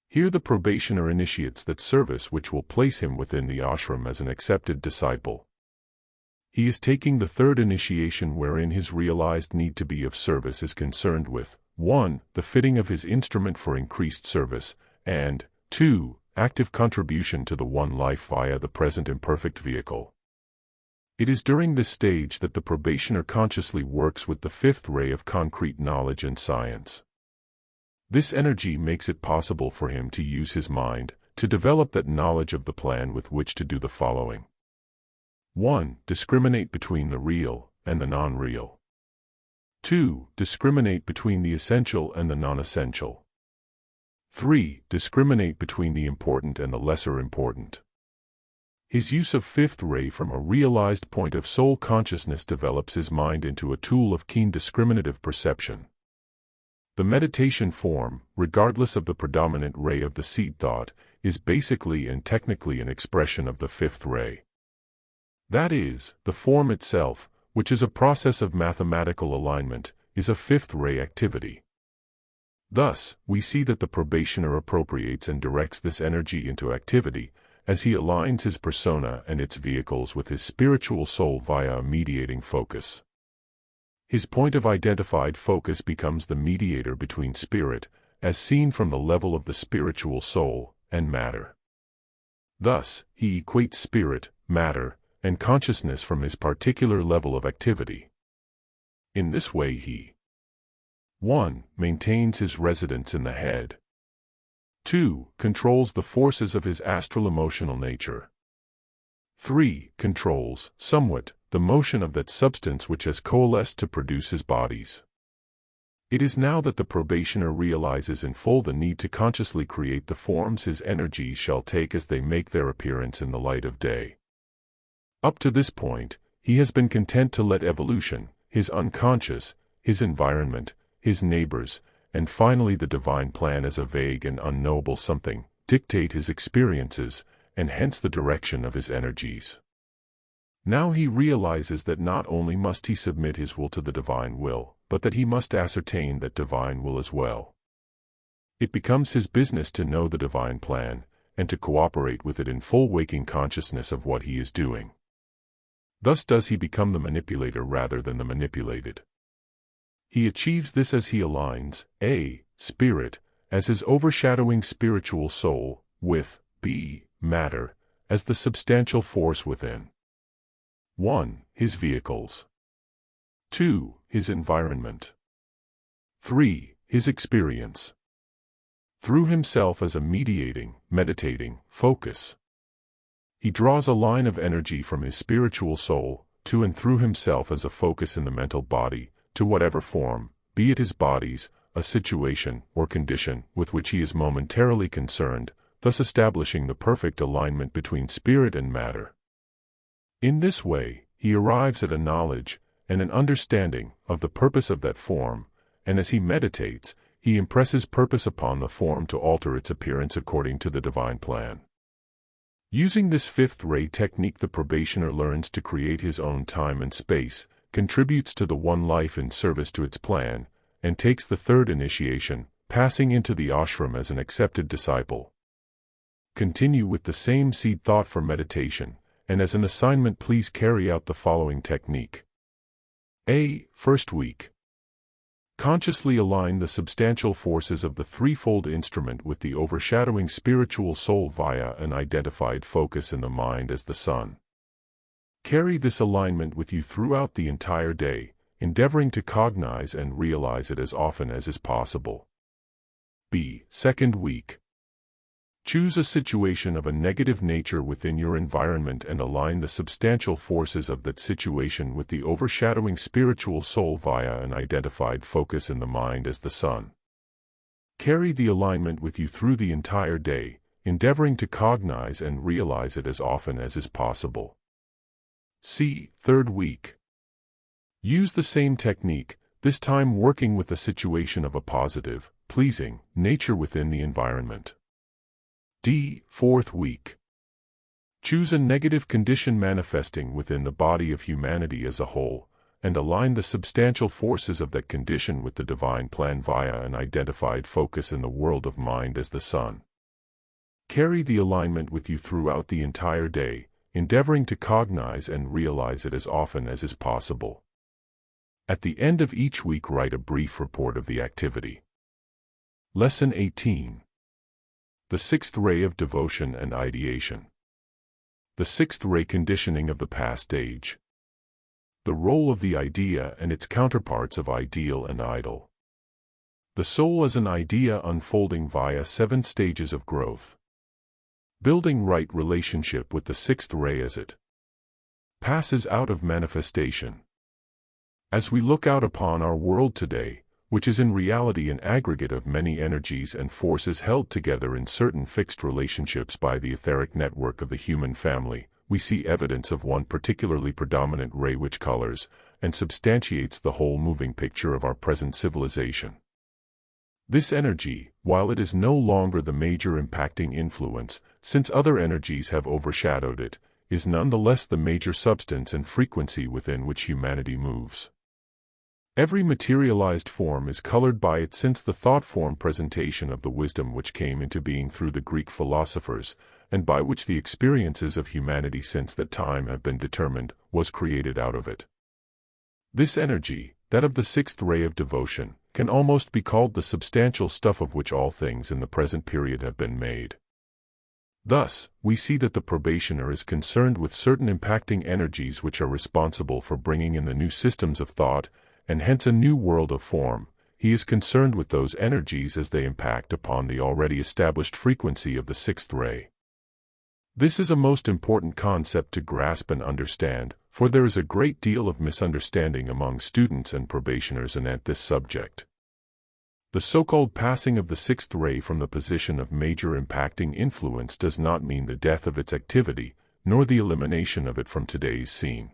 Here the probationer initiates that service which will place him within the ashram as an accepted disciple. He is taking the third initiation, wherein his realized need to be of service is concerned with 1. The fitting of his instrument for increased service, and 2. Active contribution to the one life via the present imperfect vehicle. It is during this stage that the probationer consciously works with the fifth ray of concrete knowledge and science. This energy makes it possible for him to use his mind, to develop that knowledge of the plan with which to do the following. 1. Discriminate between the real and the non-real. 2. Discriminate between the essential and the non-essential. 3. Discriminate between the important and the lesser important. His use of fifth ray from a realized point of soul consciousness develops his mind into a tool of keen discriminative perception. The meditation form, regardless of the predominant ray of the seed thought, is basically and technically an expression of the fifth ray. That is, the form itself, which is a process of mathematical alignment, is a fifth ray activity. Thus, we see that the probationer appropriates and directs this energy into activity, as he aligns his persona and its vehicles with his spiritual soul via a mediating focus. His point of identified focus becomes the mediator between spirit, as seen from the level of the spiritual soul, and matter. Thus, he equates spirit, matter, and consciousness from his particular level of activity. In this way he 1. Maintains his residence in the head. 2. Controls the forces of his astral emotional nature. 3. Controls, somewhat, the motion of that substance which has coalesced to produce his bodies. It is now that the probationer realizes in full the need to consciously create the forms his energies shall take as they make their appearance in the light of day. Up to this point, he has been content to let evolution, his unconscious, his environment, his neighbors, and finally the divine plan as a vague and unknowable something, dictate his experiences, and hence the direction of his energies. Now he realizes that not only must he submit his will to the divine will, but that he must ascertain that divine will as well. It becomes his business to know the divine plan, and to cooperate with it in full waking consciousness of what he is doing. Thus does he become the manipulator rather than the manipulated. He achieves this as he aligns A. Spirit, as his overshadowing spiritual soul, with B. Matter, as the substantial force within. 1. His vehicles. 2. His environment. 3. His experience. Through himself as a mediating, meditating focus. He draws a line of energy from his spiritual soul, to and through himself as a focus in the mental body, to whatever form, be it his bodies, a situation, or condition, with which he is momentarily concerned, thus establishing the perfect alignment between spirit and matter. In this way, he arrives at a knowledge, and an understanding, of the purpose of that form, and as he meditates, he impresses purpose upon the form to alter its appearance according to the divine plan. Using this fifth ray technique, the probationer learns to create his own time and space, contributes to the one life in service to its plan, and takes the third initiation, passing into the ashram as an accepted disciple. Continue with the same seed thought for meditation, and as an assignment please carry out the following technique. A. First week. Consciously align the substantial forces of the threefold instrument with the overshadowing spiritual soul via an identified focus in the mind as the sun. Carry this alignment with you throughout the entire day, endeavoring to cognize and realize it as often as is possible. B. Second week. Choose a situation of a negative nature within your environment and align the substantial forces of that situation with the overshadowing spiritual soul via an identified focus in the mind as the sun. Carry the alignment with you through the entire day, endeavoring to cognize and realize it as often as is possible. C. Third week. Use the same technique, this time working with a situation of a positive, pleasing nature within the environment. D. Fourth week. Choose a negative condition manifesting within the body of humanity as a whole, and align the substantial forces of that condition with the divine plan via an identified focus in the world of mind as the sun. Carry the alignment with you throughout the entire day, endeavoring to cognize and realize it as often as is possible. At the end of each week, write a brief report of the activity. Lesson 18. The sixth ray of devotion and ideation. The sixth ray conditioning of the past age. The role of the idea and its counterparts of ideal and idol. The soul as an idea unfolding via 7 stages of growth. Building right relationship with the sixth ray as it passes out of manifestation. As we look out upon our world today, which is in reality an aggregate of many energies and forces held together in certain fixed relationships by the etheric network of the human family, we see evidence of one particularly predominant ray which colors and substantiates the whole moving picture of our present civilization. This energy, while it is no longer the major impacting influence, since other energies have overshadowed it, is nonetheless the major substance and frequency within which humanity moves. Every materialized form is colored by it since the thought form presentation of the wisdom which came into being through the Greek philosophers, and by which the experiences of humanity since that time have been determined, was created out of it. This energy, that of the sixth ray of devotion, can almost be called the substantial stuff of which all things in the present period have been made. Thus, we see that the probationer is concerned with certain impacting energies which are responsible for bringing in the new systems of thought, and hence a new world of form. He is concerned with those energies as they impact upon the already established frequency of the sixth ray. This is a most important concept to grasp and understand, for there is a great deal of misunderstanding among students and probationers anent this subject. The so-called passing of the sixth ray from the position of major impacting influence does not mean the death of its activity, nor the elimination of it from today's scene.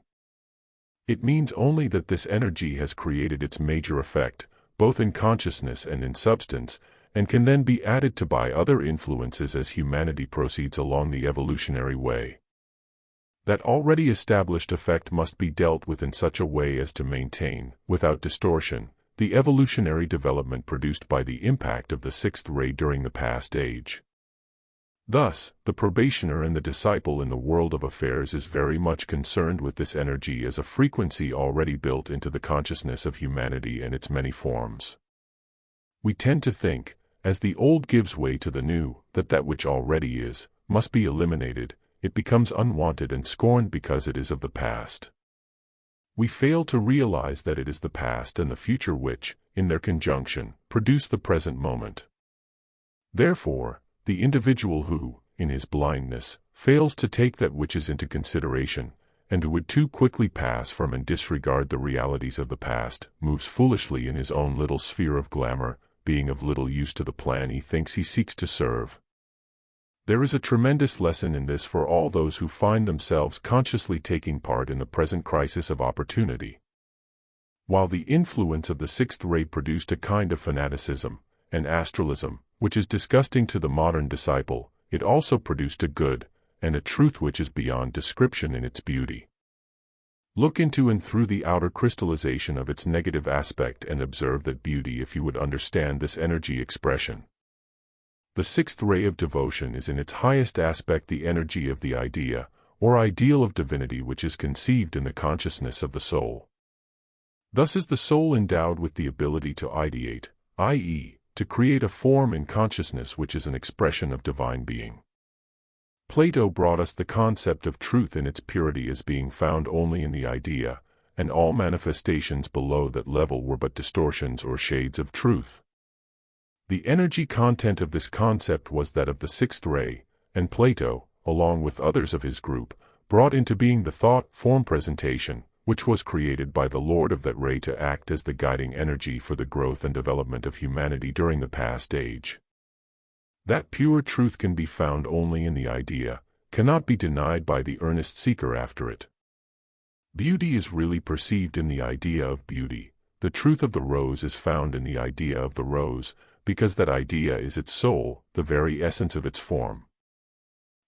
It means only that this energy has created its major effect, both in consciousness and in substance, and can then be added to by other influences as humanity proceeds along the evolutionary way. That already established effect must be dealt with in such a way as to maintain, without distortion, the evolutionary development produced by the impact of the sixth ray during the past age. Thus, the probationer and the disciple in the world of affairs is very much concerned with this energy as a frequency already built into the consciousness of humanity and its many forms. We tend to think, as the old gives way to the new, that which already is, must be eliminated. It becomes unwanted and scorned because it is of the past. We fail to realize that it is the past and the future which, in their conjunction, produce the present moment. Therefore, the individual who, in his blindness, fails to take that which is into consideration, and who would too quickly pass from and disregard the realities of the past, moves foolishly in his own little sphere of glamour, being of little use to the plan he thinks he seeks to serve. There is a tremendous lesson in this for all those who find themselves consciously taking part in the present crisis of opportunity. While the influence of the sixth ray produced a kind of fanaticism, and astralism, which is disgusting to the modern disciple, it also produced a good, and a truth which is beyond description in its beauty. Look into and through the outer crystallization of its negative aspect and observe that beauty if you would understand this energy expression. The sixth ray of devotion is in its highest aspect the energy of the idea, or ideal of divinity which is conceived in the consciousness of the soul. Thus is the soul endowed with the ability to ideate, i.e., to create a form in consciousness which is an expression of divine being. Plato brought us the concept of truth in its purity as being found only in the idea, and all manifestations below that level were but distortions or shades of truth. The energy content of this concept was that of the sixth ray, and Plato, along with others of his group, brought into being the thought form presentation, which was created by the Lord of that ray to act as the guiding energy for the growth and development of humanity during the past age. That pure truth can be found only in the idea, cannot be denied by the earnest seeker after it. Beauty is really perceived in the idea of beauty. The truth of the rose is found in the idea of the rose, because that idea is its soul, the very essence of its form.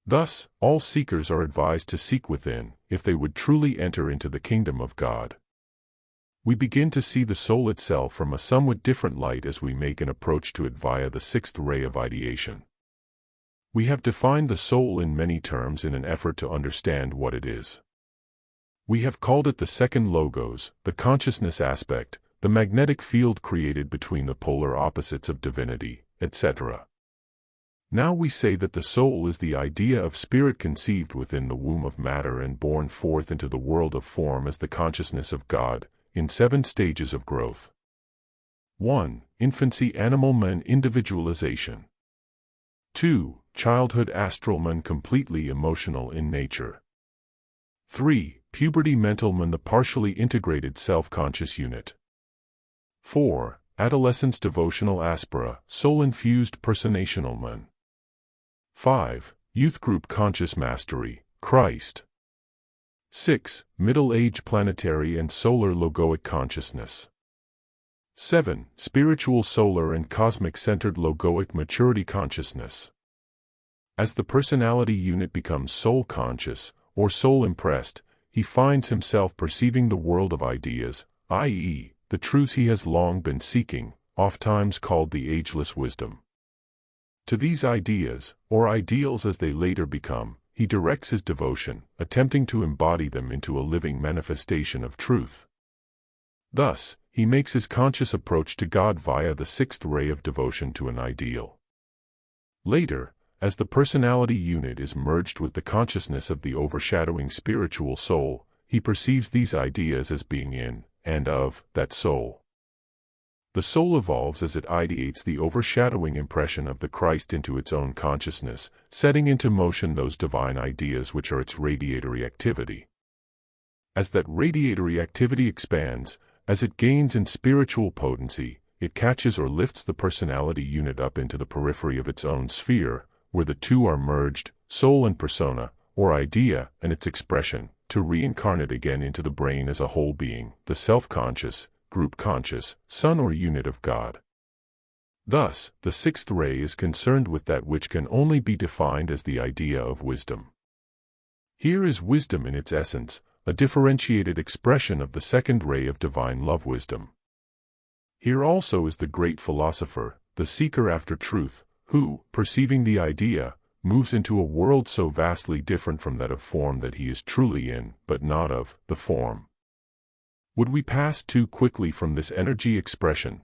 Thus, all seekers are advised to seek within, if they would truly enter into the kingdom of God. We begin to see the soul itself from a somewhat different light as we make an approach to it via the sixth ray of ideation. We have defined the soul in many terms in an effort to understand what it is. We have called it the second logos, the consciousness aspect, the magnetic field created between the polar opposites of divinity, etc. Now we say that the soul is the idea of spirit conceived within the womb of matter and born forth into the world of form as the consciousness of God, in 7 stages of growth. 1. Infancy animal man individualization. 2. Childhood astral man completely emotional in nature. 3. Puberty mental man the partially integrated self-conscious unit. 4. Adolescence devotional aspera, soul-infused personational man. 5. Youth group conscious mastery, Christ. 6. Middle age planetary and solar logoic consciousness. 7. Spiritual solar and cosmic centered logoic maturity consciousness. As the personality unit becomes soul conscious, or soul impressed, he finds himself perceiving the world of ideas, i.e., the truths he has long been seeking, ofttimes called the ageless wisdom. To these ideas, or ideals as they later become, he directs his devotion, attempting to embody them into a living manifestation of truth. Thus, he makes his conscious approach to God via the sixth ray of devotion to an ideal. Later, as the personality unit is merged with the consciousness of the overshadowing spiritual soul, he perceives these ideas as being in, and of, that soul. The soul evolves as it ideates the overshadowing impression of the Christ into its own consciousness, setting into motion those divine ideas which are its radiatory activity. As that radiatory activity expands, as it gains in spiritual potency, it catches or lifts the personality unit up into the periphery of its own sphere, where the two are merged, soul and persona, or idea, and its expression, to reincarnate again into the brain as a whole being, the self-conscious, group conscious, son or unit of God. Thus, the sixth ray is concerned with that which can only be defined as the idea of wisdom. Here is wisdom in its essence, a differentiated expression of the second ray of divine love wisdom. Here also is the great philosopher, the seeker after truth, who, perceiving the idea, moves into a world so vastly different from that of form that he is truly in, but not of, the form. Would we pass too quickly from this energy expression?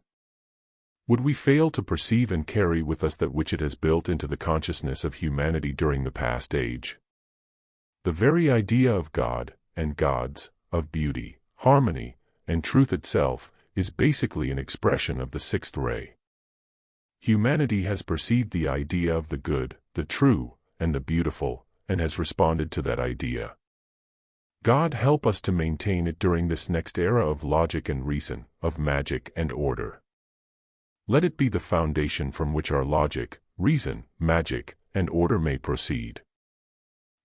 Would we fail to perceive and carry with us that which it has built into the consciousness of humanity during the past age? The very idea of God, and gods, of beauty, harmony, and truth itself, is basically an expression of the sixth ray. Humanity has perceived the idea of the good, the true, and the beautiful, and has responded to that idea. God help us to maintain it during this next era of logic and reason, of magic and order. Let it be the foundation from which our logic, reason, magic, and order may proceed.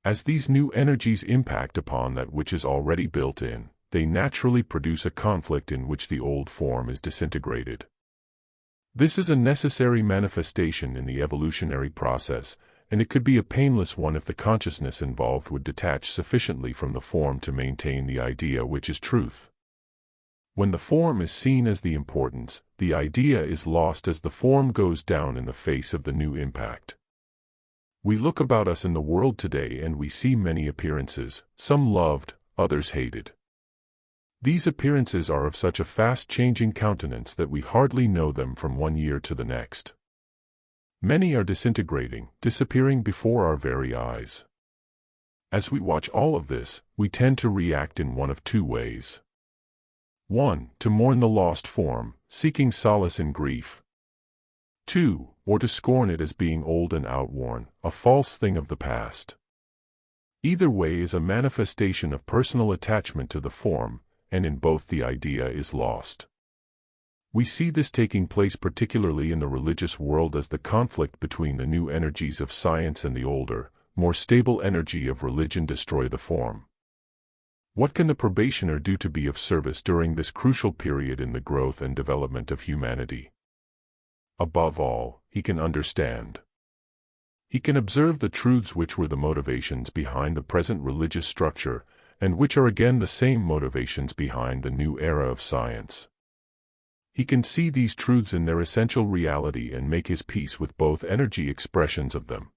As these new energies impact upon that which is already built in, they naturally produce a conflict in which the old form is disintegrated. This is a necessary manifestation in the evolutionary process, and it could be a painless one if the consciousness involved would detach sufficiently from the form to maintain the idea which is truth. When the form is seen as the importance, the idea is lost as the form goes down in the face of the new impact. We look about us in the world today and we see many appearances, some loved, others hated. These appearances are of such a fast-changing countenance that we hardly know them from one year to the next. Many are disintegrating, disappearing before our very eyes. As we watch all of this, we tend to react in one of two ways. 1. To mourn the lost form, seeking solace in grief. 2. Or to scorn it as being old and outworn, a false thing of the past. Either way is a manifestation of personal attachment to the form, and in both the idea is lost. We see this taking place particularly in the religious world as the conflict between the new energies of science and the older, more stable energy of religion destroy the form. What can the probationer do to be of service during this crucial period in the growth and development of humanity? Above all, he can understand. He can observe the truths which were the motivations behind the present religious structure, and which are again the same motivations behind the new era of science. He can see these truths in their essential reality and make his peace with both energy expressions of them.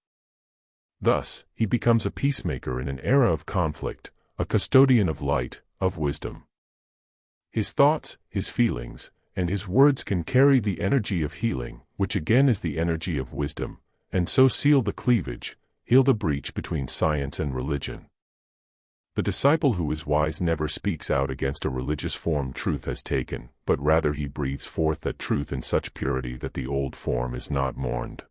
Thus, he becomes a peacemaker in an era of conflict, a custodian of light, of wisdom. His thoughts, his feelings, and his words can carry the energy of healing, which again is the energy of wisdom, and so seal the cleavage, heal the breach between science and religion. The disciple who is wise never speaks out against a religious form truth has taken, but rather he breathes forth that truth in such purity that the old form is not mourned.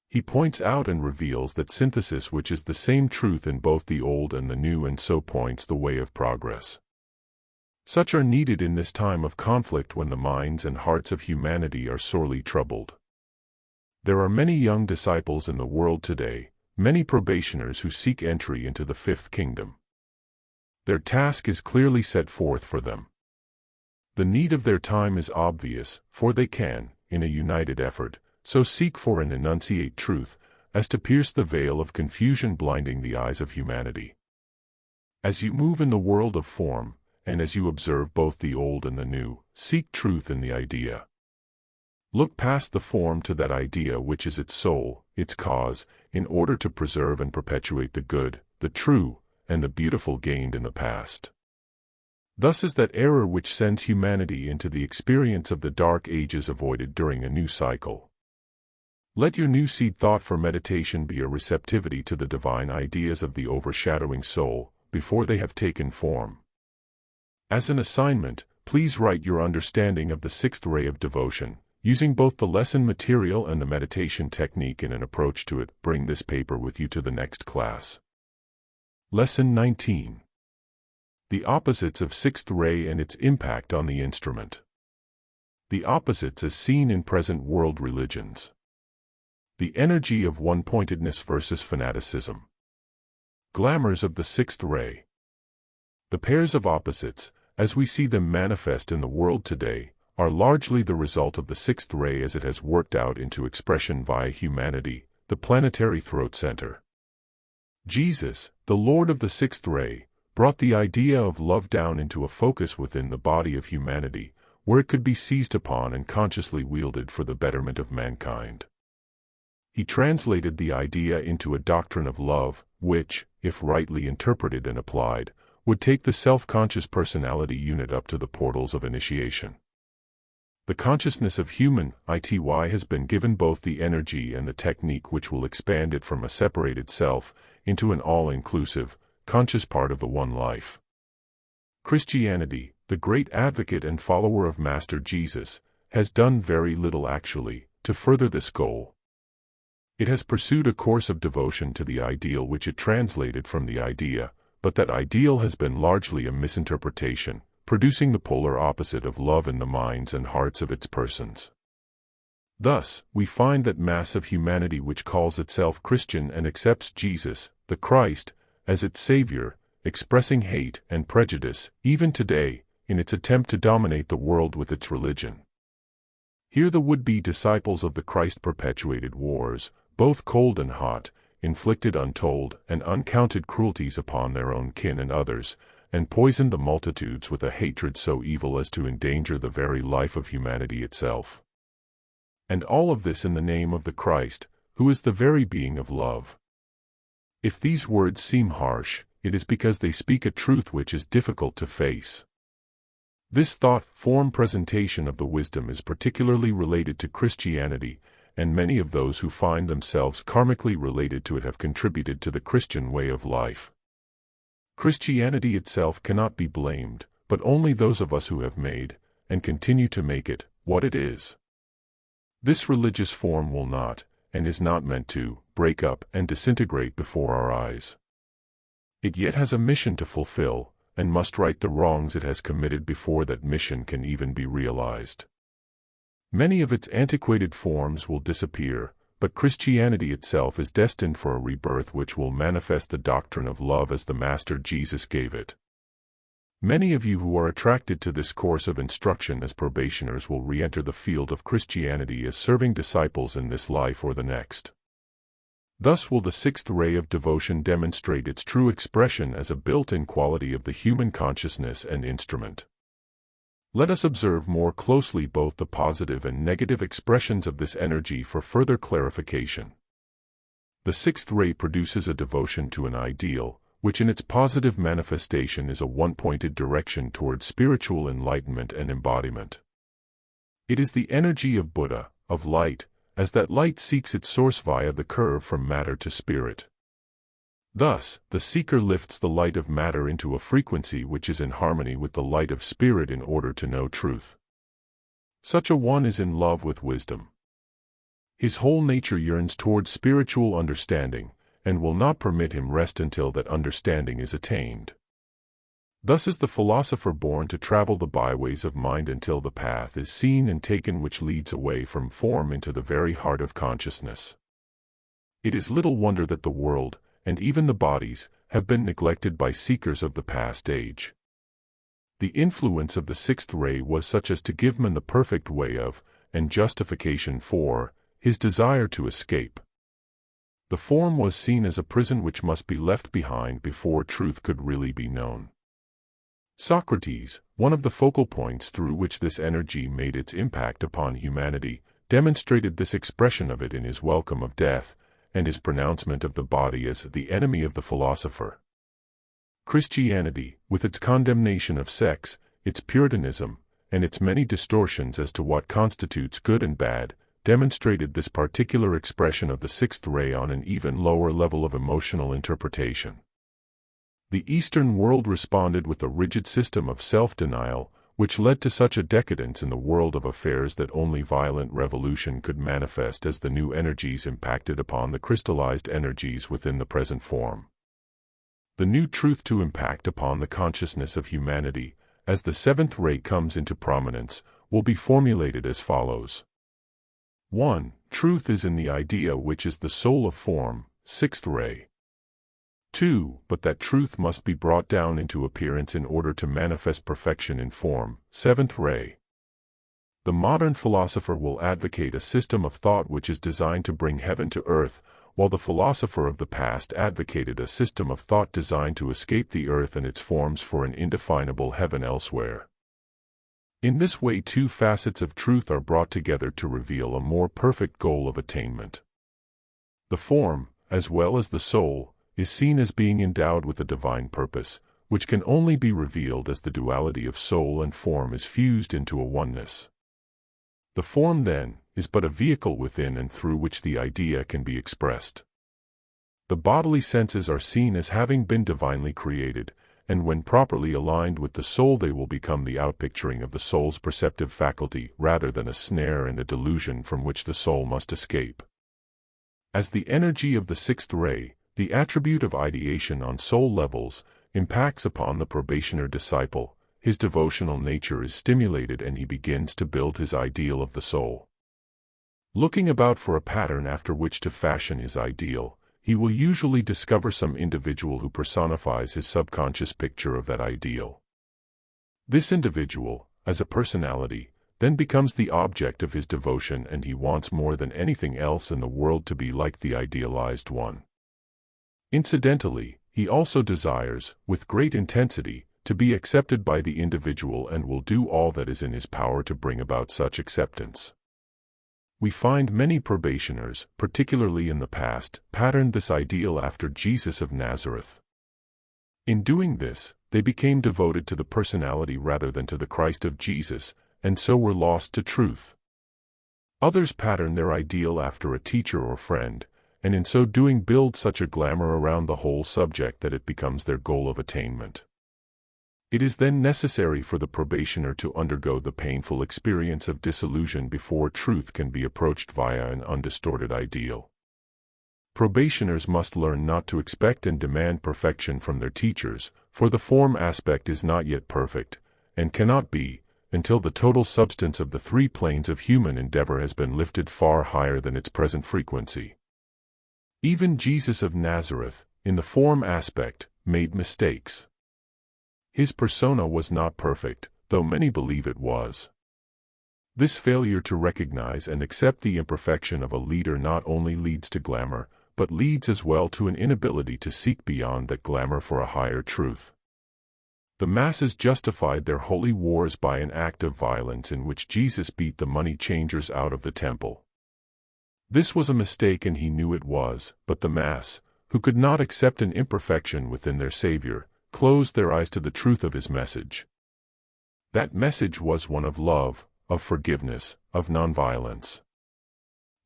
He points out and reveals that synthesis which is the same truth in both the old and the new, and so points the way of progress. Such are needed in this time of conflict when the minds and hearts of humanity are sorely troubled. There are many young disciples in the world today, many probationers who seek entry into the fifth kingdom. Their task is clearly set forth for them. The need of their time is obvious, for they can, in a united effort, so seek for and enunciate truth, as to pierce the veil of confusion blinding the eyes of humanity. As you move in the world of form, and as you observe both the old and the new, seek truth in the idea. Look past the form to that idea which is its soul, its cause, in order to preserve and perpetuate the good, the true, and the beautiful gained in the past. Thus is that error which sends humanity into the experience of the dark ages avoided during a new cycle. Let your new seed thought for meditation be a receptivity to the divine ideas of the overshadowing soul, before they have taken form. As an assignment, please write your understanding of the sixth ray of devotion, using both the lesson material and the meditation technique in an approach to it. Bring this paper with you to the next class. Lesson 19. The opposites of sixth ray and its impact on the instrument. The opposites as seen in present world religions. The energy of one-pointedness versus fanaticism. Glamours of the sixth ray. The pairs of opposites, as we see them manifest in the world today, are largely the result of the sixth ray as it has worked out into expression via humanity, the planetary throat center. Jesus, the Lord of the sixth ray, brought the idea of love down into a focus within the body of humanity, where it could be seized upon and consciously wielded for the betterment of mankind. He translated the idea into a doctrine of love, which, if rightly interpreted and applied, would take the self-conscious personality unit up to the portals of initiation. The consciousness of human ity has been given both the energy and the technique which will expand it from a separated self into an all-inclusive, conscious part of the one life. Christianity, the great advocate and follower of Master Jesus, has done very little actually to further this goal. It has pursued a course of devotion to the ideal which it translated from the idea, but that ideal has been largely a misinterpretation, producing the polar opposite of love in the minds and hearts of its persons. Thus, we find that mass of humanity which calls itself Christian and accepts Jesus, the Christ, as its Savior, expressing hate and prejudice, even today, in its attempt to dominate the world with its religion. Here the would-be disciples of the Christ perpetuated wars, both cold and hot, inflicted untold and uncounted cruelties upon their own kin and others, and poisoned the multitudes with a hatred so evil as to endanger the very life of humanity itself. And all of this in the name of the Christ, who is the very being of love. If these words seem harsh, it is because they speak a truth which is difficult to face. This thought-form presentation of the wisdom is particularly related to Christianity, and many of those who find themselves karmically related to it have contributed to the Christian way of life. Christianity itself cannot be blamed, but only those of us who have made, and continue to make it, what it is. This religious form will not, and is not meant to, break up and disintegrate before our eyes. It yet has a mission to fulfill, and must right the wrongs it has committed before that mission can even be realized. Many of its antiquated forms will disappear, but Christianity itself is destined for a rebirth which will manifest the doctrine of love as the Master Jesus gave it. Many of you who are attracted to this course of instruction as probationers will re-enter the field of Christianity as serving disciples in this life or the next. Thus will the sixth ray of devotion demonstrate its true expression as a built-in quality of the human consciousness and instrument. Let us observe more closely both the positive and negative expressions of this energy for further clarification. The sixth ray produces a devotion to an ideal, which in its positive manifestation is a one-pointed direction toward spiritual enlightenment and embodiment. It is the energy of Buddha, of light, as that light seeks its source via the curve from matter to spirit. Thus, the seeker lifts the light of matter into a frequency which is in harmony with the light of spirit in order to know truth. Such a one is in love with wisdom. His whole nature yearns towards spiritual understanding, and will not permit him rest until that understanding is attained. Thus is the philosopher born to travel the byways of mind until the path is seen and taken which leads away from form into the very heart of consciousness. It is little wonder that the world, and even the bodies, have been neglected by seekers of the past age. The influence of the sixth ray was such as to give man the perfect way of, and justification for, his desire to escape. The form was seen as a prison which must be left behind before truth could really be known. Socrates, one of the focal points through which this energy made its impact upon humanity, demonstrated this expression of it in his welcome of death, and his pronouncement of the body as the enemy of the philosopher. Christianity, with its condemnation of sex, its Puritanism, and its many distortions as to what constitutes good and bad, demonstrated this particular expression of the sixth ray on an even lower level of emotional interpretation. The Eastern world responded with a rigid system of self-denial, which led to such a decadence in the world of affairs that only violent revolution could manifest as the new energies impacted upon the crystallized energies within the present form. The new truth to impact upon the consciousness of humanity, as the seventh ray comes into prominence, will be formulated as follows. 1. Truth is in the idea which is the soul of form, sixth ray. 2. But that truth must be brought down into appearance in order to manifest perfection in form. 7th ray. The modern philosopher will advocate a system of thought which is designed to bring heaven to earth, while the philosopher of the past advocated a system of thought designed to escape the earth and its forms for an indefinable heaven elsewhere. In this way, two facets of truth are brought together to reveal a more perfect goal of attainment. The form, as well as the soul, is seen as being endowed with a divine purpose, which can only be revealed as the duality of soul and form is fused into a oneness. The form, then, is but a vehicle within and through which the idea can be expressed. The bodily senses are seen as having been divinely created, and when properly aligned with the soul they will become the outpicturing of the soul's perceptive faculty rather than a snare and a delusion from which the soul must escape. As the energy of the sixth ray, the attribute of ideation on soul levels, impacts upon the probationer disciple, his devotional nature is stimulated and he begins to build his ideal of the soul. Looking about for a pattern after which to fashion his ideal, he will usually discover some individual who personifies his subconscious picture of that ideal. This individual, as a personality, then becomes the object of his devotion, and he wants more than anything else in the world to be like the idealized one. Incidentally, he also desires, with great intensity, to be accepted by the individual and will do all that is in his power to bring about such acceptance. We find many probationers, particularly in the past, patterned this ideal after Jesus of Nazareth. In doing this, they became devoted to the personality rather than to the Christ of Jesus, and so were lost to truth. Others pattern their ideal after a teacher or friend, and in so doing build such a glamour around the whole subject that it becomes their goal of attainment. It is then necessary for the probationer to undergo the painful experience of disillusion before truth can be approached via an undistorted ideal. Probationers must learn not to expect and demand perfection from their teachers, for the form aspect is not yet perfect, and cannot be, until the total substance of the three planes of human endeavor has been lifted far higher than its present frequency. Even Jesus of Nazareth, in the form aspect, made mistakes. His persona was not perfect, though many believe it was. This failure to recognize and accept the imperfection of a leader not only leads to glamour, but leads as well to an inability to seek beyond that glamour for a higher truth. The masses justified their holy wars by an act of violence in which Jesus beat the money changers out of the temple. This was a mistake and he knew it was, but the mass, who could not accept an imperfection within their Savior, closed their eyes to the truth of his message. That message was one of love, of forgiveness, of nonviolence.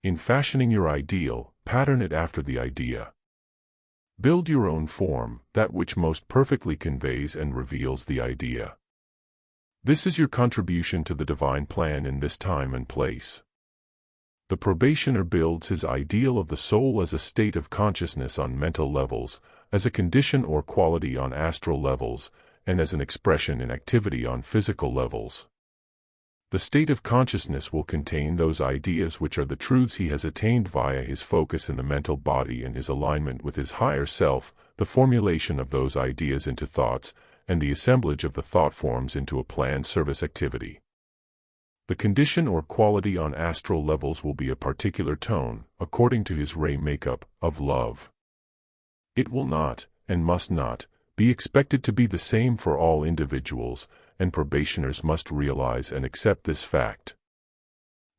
In fashioning your ideal, pattern it after the idea. Build your own form, that which most perfectly conveys and reveals the idea. This is your contribution to the divine plan in this time and place. The probationer builds his ideal of the soul as a state of consciousness on mental levels, as a condition or quality on astral levels, and as an expression in activity on physical levels. The state of consciousness will contain those ideas which are the truths he has attained via his focus in the mental body and his alignment with his higher self, the formulation of those ideas into thoughts, and the assemblage of the thought forms into a planned service activity. The condition or quality on astral levels will be a particular tone, according to his ray makeup, of love. It will not, and must not, be expected to be the same for all individuals, and probationers must realize and accept this fact.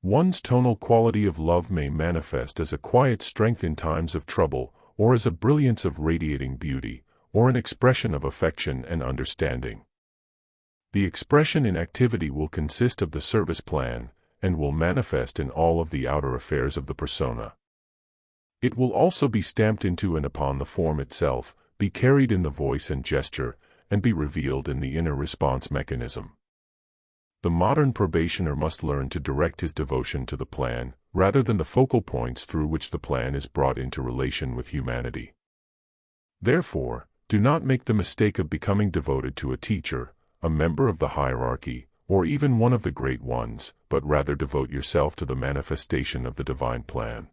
One's tonal quality of love may manifest as a quiet strength in times of trouble, or as a brilliance of radiating beauty, or an expression of affection and understanding. The expression in activity will consist of the service plan, and will manifest in all of the outer affairs of the persona. It will also be stamped into and upon the form itself, be carried in the voice and gesture, and be revealed in the inner response mechanism. The modern probationer must learn to direct his devotion to the plan, rather than the focal points through which the plan is brought into relation with humanity. Therefore, do not make the mistake of becoming devoted to a teacher, a member of the hierarchy, or even one of the great ones, but rather devote yourself to the manifestation of the divine plan.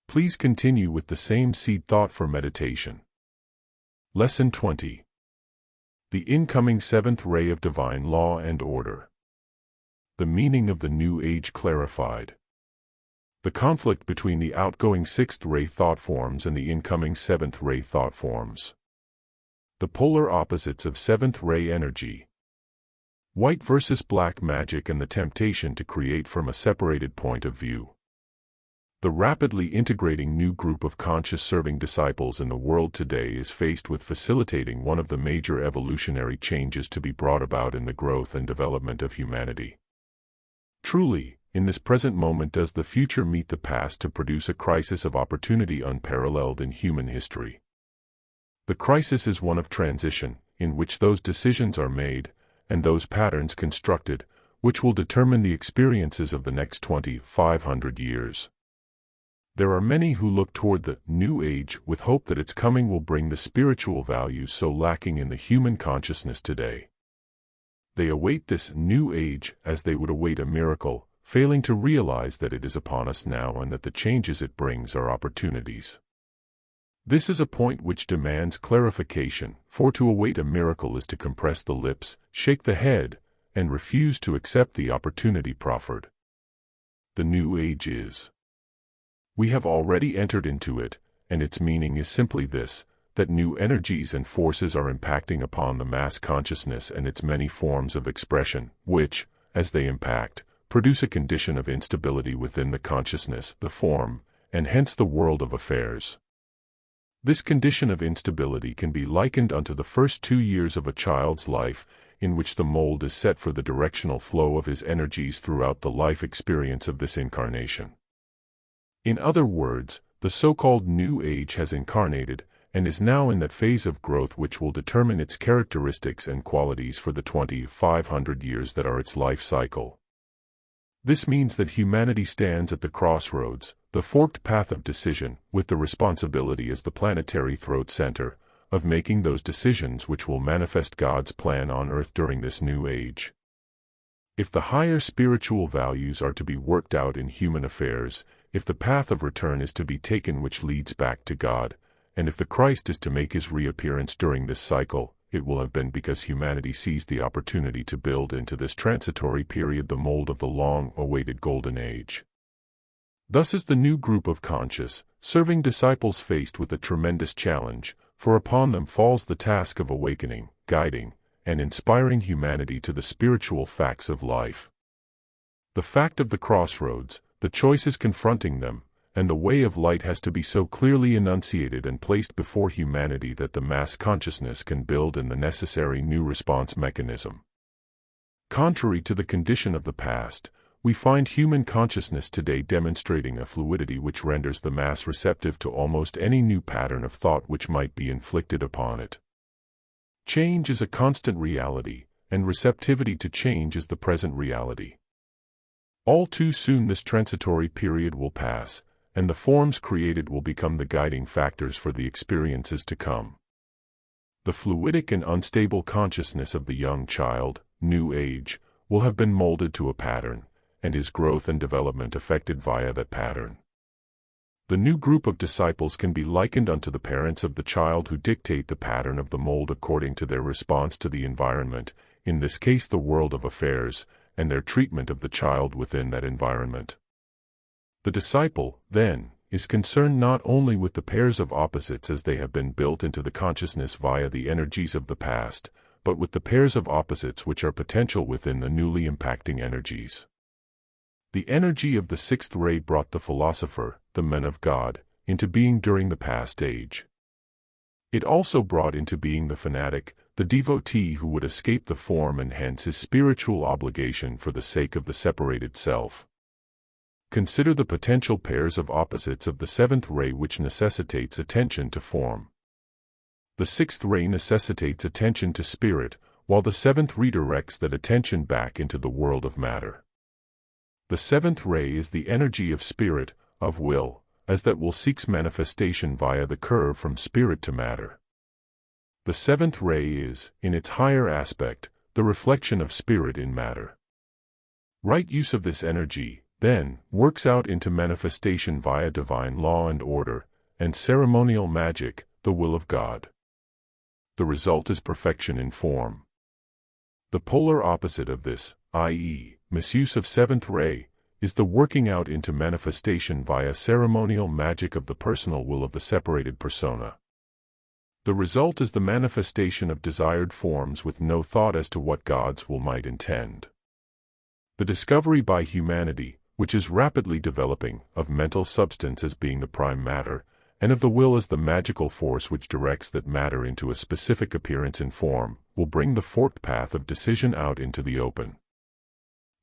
Please continue with the same seed thought for meditation. Lesson 20. The incoming seventh ray of divine law and order. The meaning of the New Age clarified. The conflict between the outgoing sixth ray thought forms and the incoming seventh ray thought forms. The polar opposites of seventh ray energy. White versus black magic and the temptation to create from a separated point of view. The rapidly integrating new group of conscious serving disciples in the world today is faced with facilitating one of the major evolutionary changes to be brought about in the growth and development of humanity. Truly, in this present moment does the future meet the past to produce a crisis of opportunity unparalleled in human history. The crisis is one of transition, in which those decisions are made, and those patterns constructed, which will determine the experiences of the next 2,500 years. There are many who look toward the New Age with hope that its coming will bring the spiritual values so lacking in the human consciousness today. They await this New Age as they would await a miracle, failing to realize that it is upon us now and that the changes it brings are opportunities. This is a point which demands clarification, for to await a miracle is to compress the lips, shake the head, and refuse to accept the opportunity proffered. The New Age is. We have already entered into it, and its meaning is simply this, that new energies and forces are impacting upon the mass consciousness and its many forms of expression, which, as they impact, produce a condition of instability within the consciousness, the form, and hence the world of affairs. This condition of instability can be likened unto the first 2 years of a child's life, in which the mold is set for the directional flow of his energies throughout the life experience of this incarnation. In other words, the so-called New Age has incarnated, and is now in that phase of growth which will determine its characteristics and qualities for the 2,500 years that are its life cycle. This means that humanity stands at the crossroads, the forked path of decision, with the responsibility as the planetary throat center, of making those decisions which will manifest God's plan on earth during this New Age. If the higher spiritual values are to be worked out in human affairs, if the path of return is to be taken which leads back to God, and if the Christ is to make his reappearance during this cycle, it will have been because humanity seized the opportunity to build into this transitory period the mold of the long-awaited Golden Age. Thus is the new group of conscious, serving disciples faced with a tremendous challenge, for upon them falls the task of awakening, guiding, and inspiring humanity to the spiritual facts of life. The fact of the crossroads, the choices confronting them, and the way of light has to be so clearly enunciated and placed before humanity that the mass consciousness can build in the necessary new response mechanism. Contrary to the condition of the past, we find human consciousness today demonstrating a fluidity which renders the mass receptive to almost any new pattern of thought which might be inflicted upon it. Change is a constant reality, and receptivity to change is the present reality. All too soon this transitory period will pass, and the forms created will become the guiding factors for the experiences to come. The fluidic and unstable consciousness of the young child, New Age, will have been molded to a pattern, and his growth and development affected via that pattern. The new group of disciples can be likened unto the parents of the child who dictate the pattern of the mold according to their response to the environment, in this case the world of affairs, and their treatment of the child within that environment. The disciple, then, is concerned not only with the pairs of opposites as they have been built into the consciousness via the energies of the past, but with the pairs of opposites which are potential within the newly impacting energies. The energy of the sixth ray brought the philosopher, the man of God, into being during the past age. It also brought into being the fanatic, the devotee who would escape the form and hence his spiritual obligation for the sake of the separated self. Consider the potential pairs of opposites of the seventh ray which necessitates attention to form. The sixth ray necessitates attention to spirit, while the seventh redirects that attention back into the world of matter. The seventh ray is the energy of spirit, of will, as that will seeks manifestation via the curve from spirit to matter. The seventh ray is, in its higher aspect, the reflection of spirit in matter. Right use of this energy, then, works out into manifestation via divine law and order, and ceremonial magic, the will of God. The result is perfection in form. The polar opposite of this, i.e., misuse of seventh ray, is the working out into manifestation via ceremonial magic of the personal will of the separated persona. The result is the manifestation of desired forms with no thought as to what God's will might intend. The discovery by humanity, which is rapidly developing, of mental substance as being the prime matter, and of the will as the magical force which directs that matter into a specific appearance in form, will bring the forked path of decision out into the open.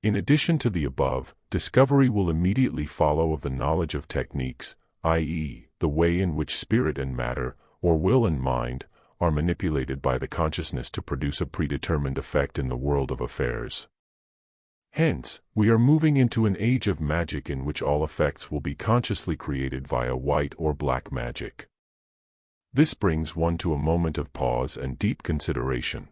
In addition to the above, discovery will immediately follow of the knowledge of techniques, i.e., the way in which spirit and matter, or will and mind, are manipulated by the consciousness to produce a predetermined effect in the world of affairs. Hence, we are moving into an age of magic in which all effects will be consciously created via white or black magic. This brings one to a moment of pause and deep consideration.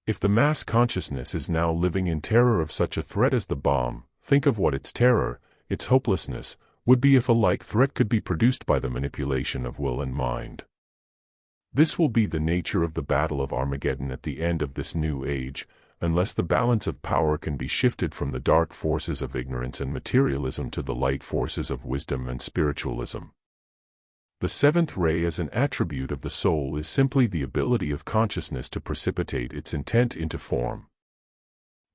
If the mass consciousness is now living in terror of such a threat as the bomb, think of what its terror, its hopelessness, would be if a like threat could be produced by the manipulation of will and mind. This will be the nature of the battle of Armageddon at the end of this new age, unless the balance of power can be shifted from the dark forces of ignorance and materialism to the light forces of wisdom and spiritualism. The seventh ray as an attribute of the soul is simply the ability of consciousness to precipitate its intent into form.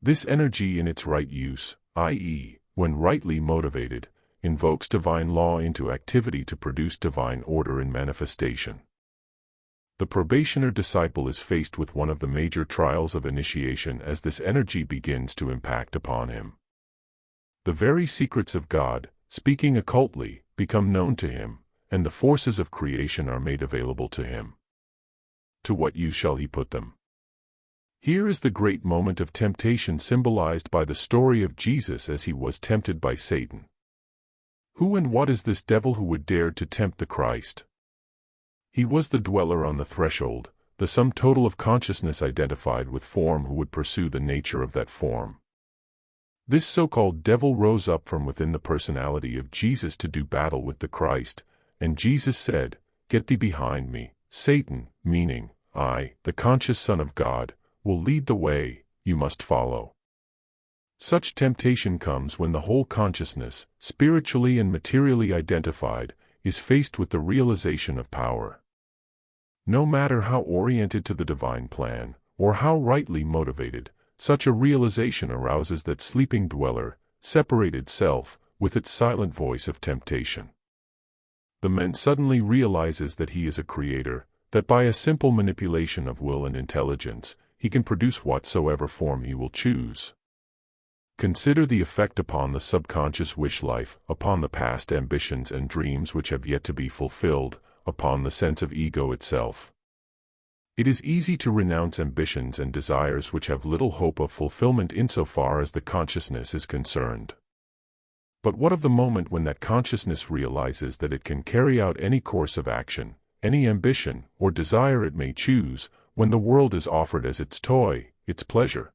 This energy in its right use, i.e., when rightly motivated, invokes divine law into activity to produce divine order in manifestation. The probationer disciple is faced with one of the major trials of initiation as this energy begins to impact upon him. The very secrets of God, speaking occultly, become known to him, and the forces of creation are made available to him. To what use shall he put them? Here is the great moment of temptation symbolized by the story of Jesus as he was tempted by Satan. Who and what is this devil who would dare to tempt the Christ? He was the dweller on the threshold, the sum total of consciousness identified with form who would pursue the nature of that form. This so-called devil rose up from within the personality of Jesus to do battle with the Christ, and Jesus said, "Get thee behind me, Satan," meaning, I, the conscious Son of God, will lead the way, you must follow. Such temptation comes when the whole consciousness, spiritually and materially identified, is faced with the realization of power. No matter how oriented to the divine plan, or how rightly motivated, such a realization arouses that sleeping dweller, separated self, with its silent voice of temptation. The man suddenly realizes that he is a creator, that by a simple manipulation of will and intelligence, he can produce whatsoever form he will choose. Consider the effect upon the subconscious wish life, upon the past ambitions and dreams which have yet to be fulfilled, upon the sense of ego itself. It is easy to renounce ambitions and desires which have little hope of fulfillment insofar as the consciousness is concerned. But what of the moment when that consciousness realizes that it can carry out any course of action, any ambition or desire it may choose, when the world is offered as its toy, its pleasure?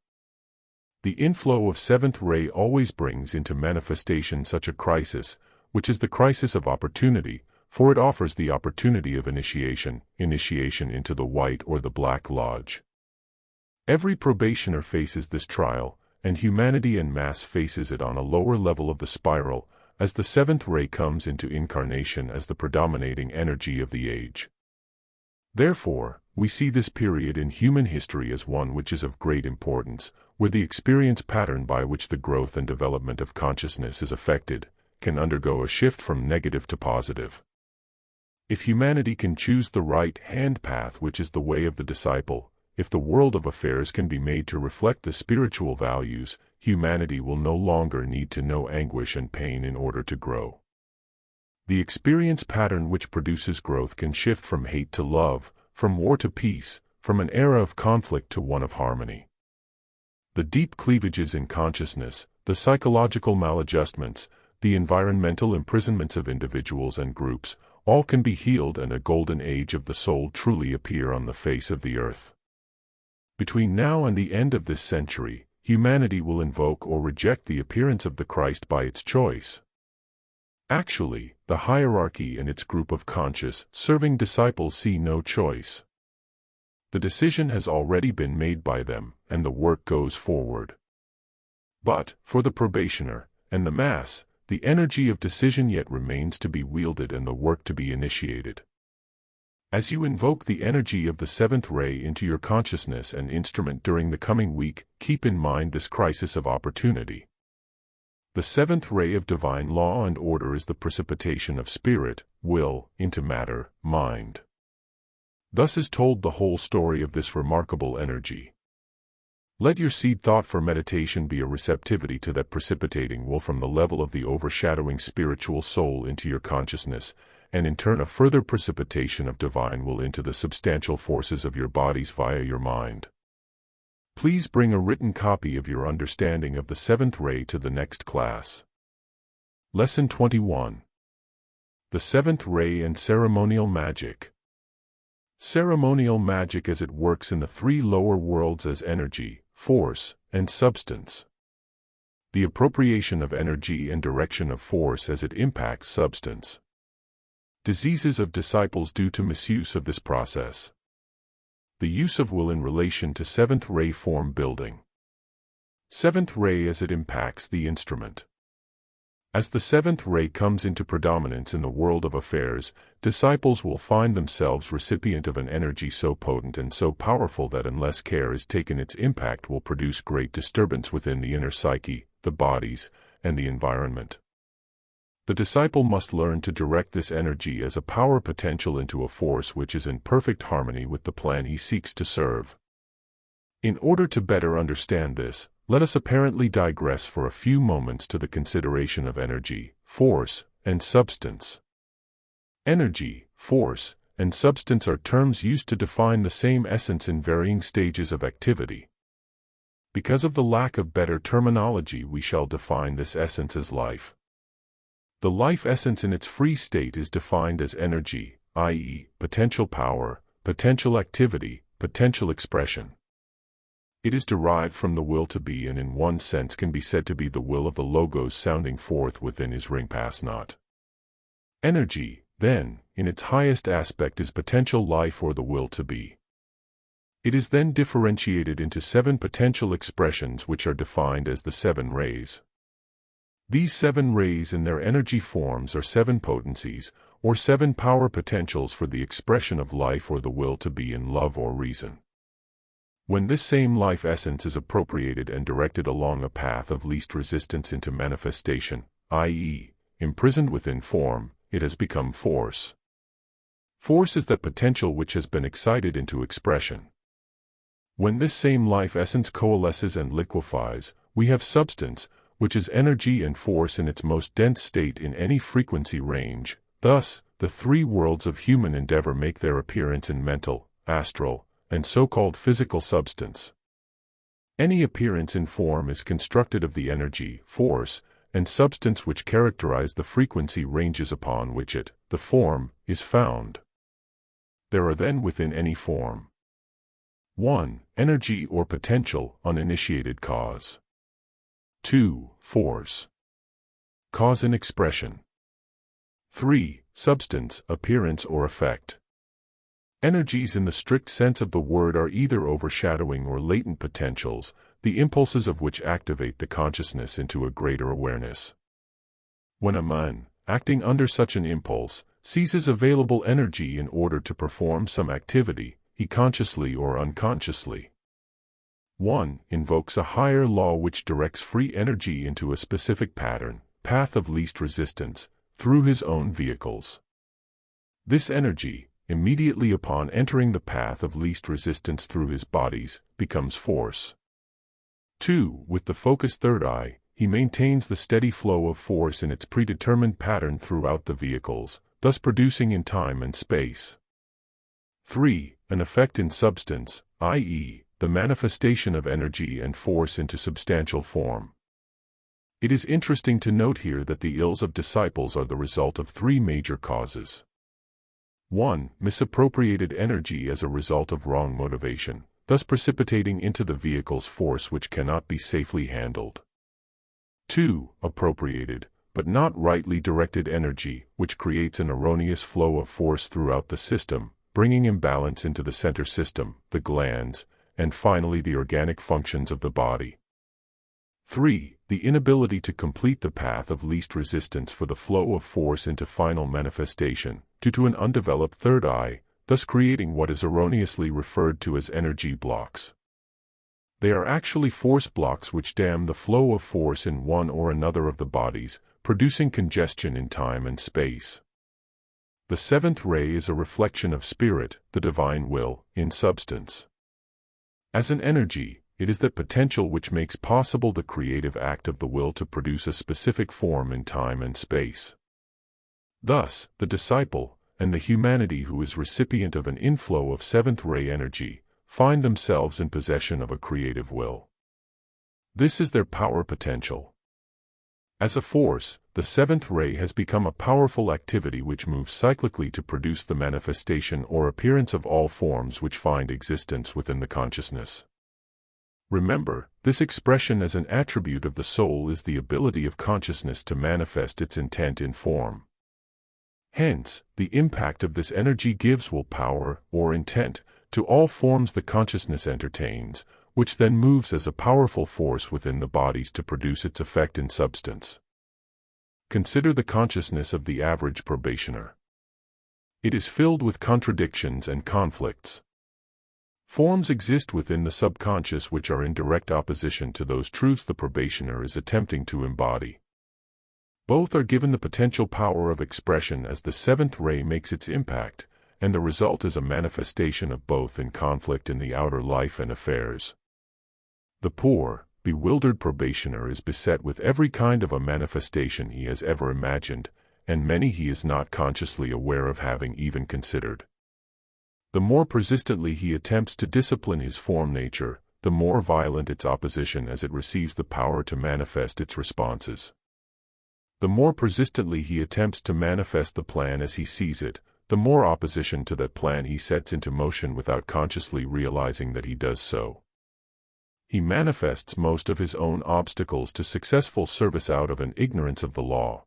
The inflow of seventh ray always brings into manifestation such a crisis, which is the crisis of opportunity, for it offers the opportunity of initiation into the white or the black lodge. Every probationer faces this trial, and humanity en masse faces it on a lower level of the spiral, as the seventh ray comes into incarnation as the predominating energy of the age. Therefore, we see this period in human history as one which is of great importance, where the experience pattern by which the growth and development of consciousness is affected, can undergo a shift from negative to positive. If humanity can choose the right-hand path which is the way of the disciple, if the world of affairs can be made to reflect the spiritual values, humanity will no longer need to know anguish and pain in order to grow. The experience pattern which produces growth can shift from hate to love, from war to peace, from an era of conflict to one of harmony. The deep cleavages in consciousness, the psychological maladjustments, the environmental imprisonments of individuals and groups, all can be healed and a golden age of the soul truly appear on the face of the earth. Between now and the end of this century, humanity will invoke or reject the appearance of the Christ by its choice. Actually, the hierarchy and its group of conscious, serving disciples see no choice. The decision has already been made by them, and the work goes forward. But, for the probationer, and the mass, the energy of decision yet remains to be wielded and the work to be initiated. As you invoke the energy of the seventh ray into your consciousness and instrument during the coming week, keep in mind this crisis of opportunity. The seventh ray of divine law and order is the precipitation of spirit, will, into matter, mind. Thus is told the whole story of this remarkable energy. Let your seed thought for meditation be a receptivity to that precipitating will from the level of the overshadowing spiritual soul into your consciousness, and in turn a further precipitation of divine will into the substantial forces of your bodies via your mind. Please bring a written copy of your understanding of the seventh ray to the next class. Lesson 21. The seventh ray and ceremonial magic. Ceremonial magic as it works in the three lower worlds as energy, force, and substance. The appropriation of energy and direction of force as it impacts substance. Diseases of disciples due to misuse of this process. The use of will in relation to seventh ray form building. Seventh ray as it impacts the instrument. As the seventh ray comes into predominance in the world of affairs, disciples will find themselves recipient of an energy so potent and so powerful that unless care is taken its impact will produce great disturbance within the inner psyche, the bodies, and the environment. The disciple must learn to direct this energy as a power potential into a force which is in perfect harmony with the plan he seeks to serve. In order to better understand this, let us apparently digress for a few moments to the consideration of energy, force, and substance. Energy, force, and substance are terms used to define the same essence in varying stages of activity. Because of the lack of better terminology, we shall define this essence as life. The life essence in its free state is defined as energy, i.e., potential power, potential activity, potential expression. It is derived from the will to be and in one sense can be said to be the will of the Logos sounding forth within his ring-pass knot. Energy, then, in its highest aspect is potential life or the will to be. It is then differentiated into 7 potential expressions which are defined as the 7 rays. These 7 rays in their energy forms are 7 potencies, or 7 power potentials for the expression of life or the will to be in love or reason. When this same life essence is appropriated and directed along a path of least resistance into manifestation, i.e., imprisoned within form, it has become force. Force is that potential which has been excited into expression. When this same life essence coalesces and liquefies, we have substance, which is energy and force in its most dense state in any frequency range. Thus, the 3 worlds of human endeavor make their appearance in mental, astral, and so-called physical substance. Any appearance in form is constructed of the energy, force, and substance which characterize the frequency ranges upon which it, the form, is found. There are then within any form 1. Energy or potential, uninitiated cause. 2. Force. Cause and expression. 3. Substance, appearance or effect. Energies in the strict sense of the word are either overshadowing or latent potentials, the impulses of which activate the consciousness into a greater awareness. When a man, acting under such an impulse, seizes available energy in order to perform some activity, he consciously or unconsciously 1. Invokes a higher law which directs free energy into a specific path of least resistance, through his own vehicles. This energy, immediately upon entering the path of least resistance through his bodies, becomes force. 2. With the focused third eye, he maintains the steady flow of force in its predetermined pattern throughout the vehicles, thus producing in time and space. 3. An effect in substance, i.e., the manifestation of energy and force into substantial form. It is interesting to note here that the ills of disciples are the result of 3 major causes. 1. Misappropriated energy as a result of wrong motivation, thus precipitating into the vehicle's force which cannot be safely handled. 2. Appropriated, but not rightly directed energy, which creates an erroneous flow of force throughout the system, bringing imbalance into the center system, the glands, and finally the organic functions of the body. 3. The inability to complete the path of least resistance for the flow of force into final manifestation, due to an undeveloped third eye, thus creating what is erroneously referred to as energy blocks. They are actually force blocks which dam the flow of force in one or another of the bodies, producing congestion in time and space. The seventh ray is a reflection of spirit, the divine will, in substance. As an energy, it is that potential which makes possible the creative act of the will to produce a specific form in time and space. Thus, the disciple, and the humanity who is recipient of an inflow of seventh-ray energy, find themselves in possession of a creative will. This is their power potential. As a force, the seventh ray has become a powerful activity which moves cyclically to produce the manifestation or appearance of all forms which find existence within the consciousness. Remember, this expression as an attribute of the soul is the ability of consciousness to manifest its intent in form. Hence, the impact of this energy gives will power, or intent, to all forms the consciousness entertains, which then moves as a powerful force within the bodies to produce its effect in substance. Consider the consciousness of the average probationer. It is filled with contradictions and conflicts. Forms exist within the subconscious which are in direct opposition to those truths the probationer is attempting to embody. Both are given the potential power of expression as the seventh ray makes its impact, and the result is a manifestation of both in conflict in the outer life and affairs. The poor, bewildered probationer is beset with every kind of a manifestation he has ever imagined, and many he is not consciously aware of having even considered. The more persistently he attempts to discipline his form nature, the more violent its opposition as it receives the power to manifest its responses. The more persistently he attempts to manifest the plan as he sees it, the more opposition to that plan he sets into motion without consciously realizing that he does so. He manifests most of his own obstacles to successful service out of an ignorance of the law.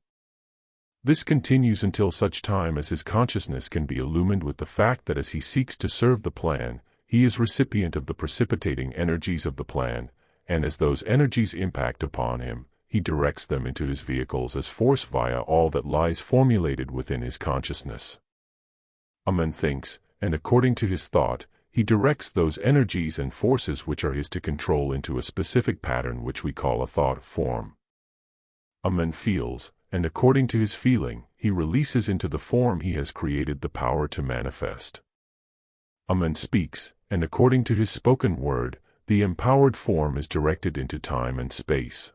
This continues until such time as his consciousness can be illumined with the fact that as he seeks to serve the plan, he is recipient of the precipitating energies of the plan, and as those energies impact upon him, he directs them into his vehicles as force via all that lies formulated within his consciousness. A man thinks, and according to his thought, he directs those energies and forces which are his to control into a specific pattern which we call a thought form. A man feels, and according to his feeling, he releases into the form he has created the power to manifest. A man speaks, and according to his spoken word, the empowered form is directed into time and space.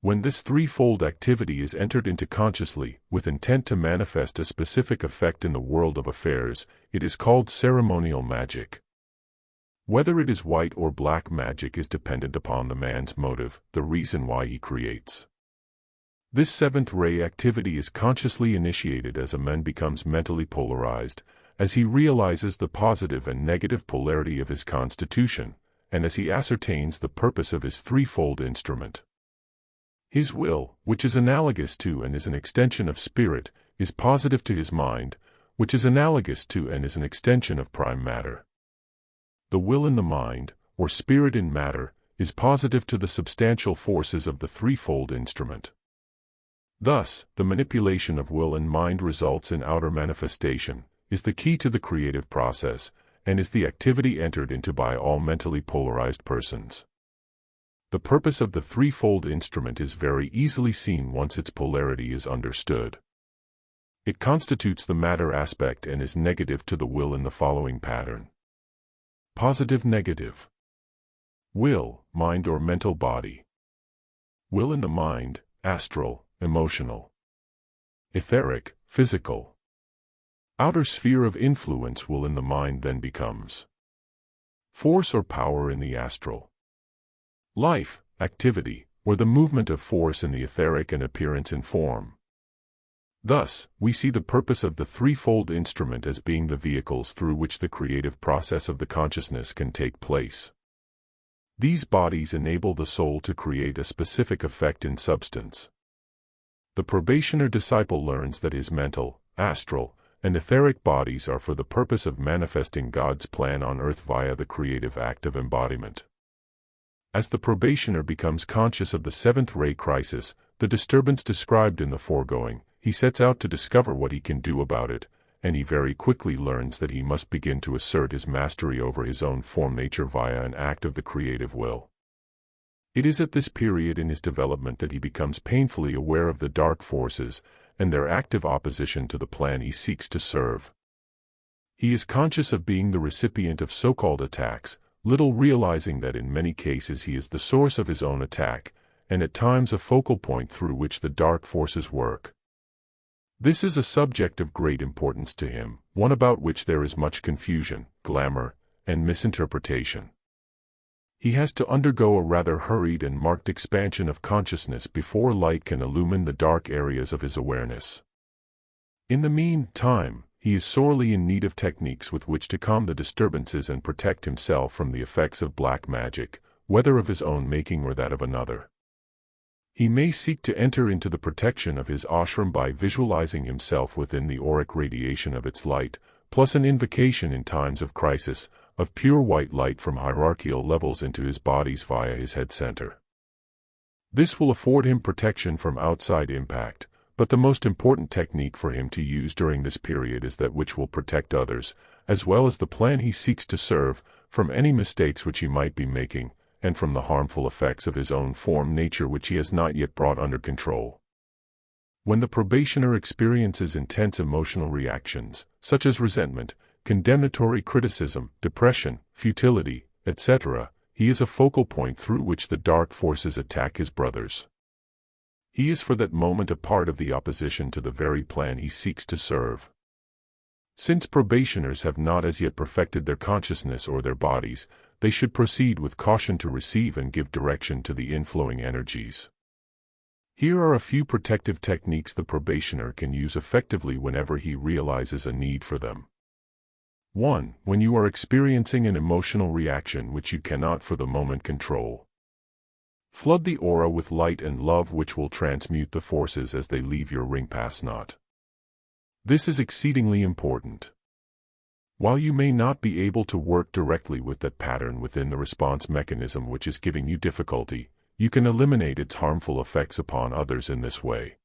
When this threefold activity is entered into consciously, with intent to manifest a specific effect in the world of affairs, it is called ceremonial magic. Whether it is white or black magic is dependent upon the man's motive, the reason why he creates. This seventh ray activity is consciously initiated as a man becomes mentally polarized, as he realizes the positive and negative polarity of his constitution, and as he ascertains the purpose of his threefold instrument. His will, which is analogous to and is an extension of spirit, is positive to his mind, which is analogous to and is an extension of prime matter. The will in the mind, or spirit in matter, is positive to the substantial forces of the threefold instrument. Thus, the manipulation of will and mind results in outer manifestation, is the key to the creative process, and is the activity entered into by all mentally polarized persons. The purpose of the threefold instrument is very easily seen once its polarity is understood. It constitutes the matter aspect and is negative to the will in the following pattern. Positive-negative. Will, mind or mental body. Will in the mind, astral, emotional. Etheric, physical. Outer sphere of influence will in the mind then becomes force or power in the astral. Life, activity, or the movement of force in the etheric and appearance in form. Thus, we see the purpose of the threefold instrument as being the vehicles through which the creative process of the consciousness can take place. These bodies enable the soul to create a specific effect in substance. The probationer disciple learns that his mental, astral, and etheric bodies are for the purpose of manifesting God's plan on earth via the creative act of embodiment. As the probationer becomes conscious of the seventh ray crisis, the disturbance described in the foregoing, he sets out to discover what he can do about it, and he very quickly learns that he must begin to assert his mastery over his own form nature via an act of the creative will. It is at this period in his development that he becomes painfully aware of the dark forces and their active opposition to the plan he seeks to serve. He is conscious of being the recipient of so-called attacks, little realizing that in many cases he is the source of his own attack, and at times a focal point through which the dark forces work. This is a subject of great importance to him, one about which there is much confusion, glamour, and misinterpretation. He has to undergo a rather hurried and marked expansion of consciousness before light can illumine the dark areas of his awareness. In the meantime, he is sorely in need of techniques with which to calm the disturbances and protect himself from the effects of black magic, whether of his own making or that of another. He may seek to enter into the protection of his ashram by visualizing himself within the auric radiation of its light, plus an invocation in times of crisis, of pure white light from hierarchical levels into his bodies via his head center. This will afford him protection from outside impact, but the most important technique for him to use during this period is that which will protect others, as well as the plan he seeks to serve, from any mistakes which he might be making, and from the harmful effects of his own form nature which he has not yet brought under control. When the probationer experiences intense emotional reactions, such as resentment, condemnatory criticism, depression, futility, etc., he is a focal point through which the dark forces attack his brothers. He is for that moment a part of the opposition to the very plan he seeks to serve. Since probationers have not as yet perfected their consciousness or their bodies, they should proceed with caution to receive and give direction to the inflowing energies. Here are a few protective techniques the probationer can use effectively whenever he realizes a need for them. 1. When you are experiencing an emotional reaction which you cannot for the moment control, flood the aura with light and love which will transmute the forces as they leave your ring pass knot. This is exceedingly important. While you may not be able to work directly with that pattern within the response mechanism which is giving you difficulty, you can eliminate its harmful effects upon others in this way.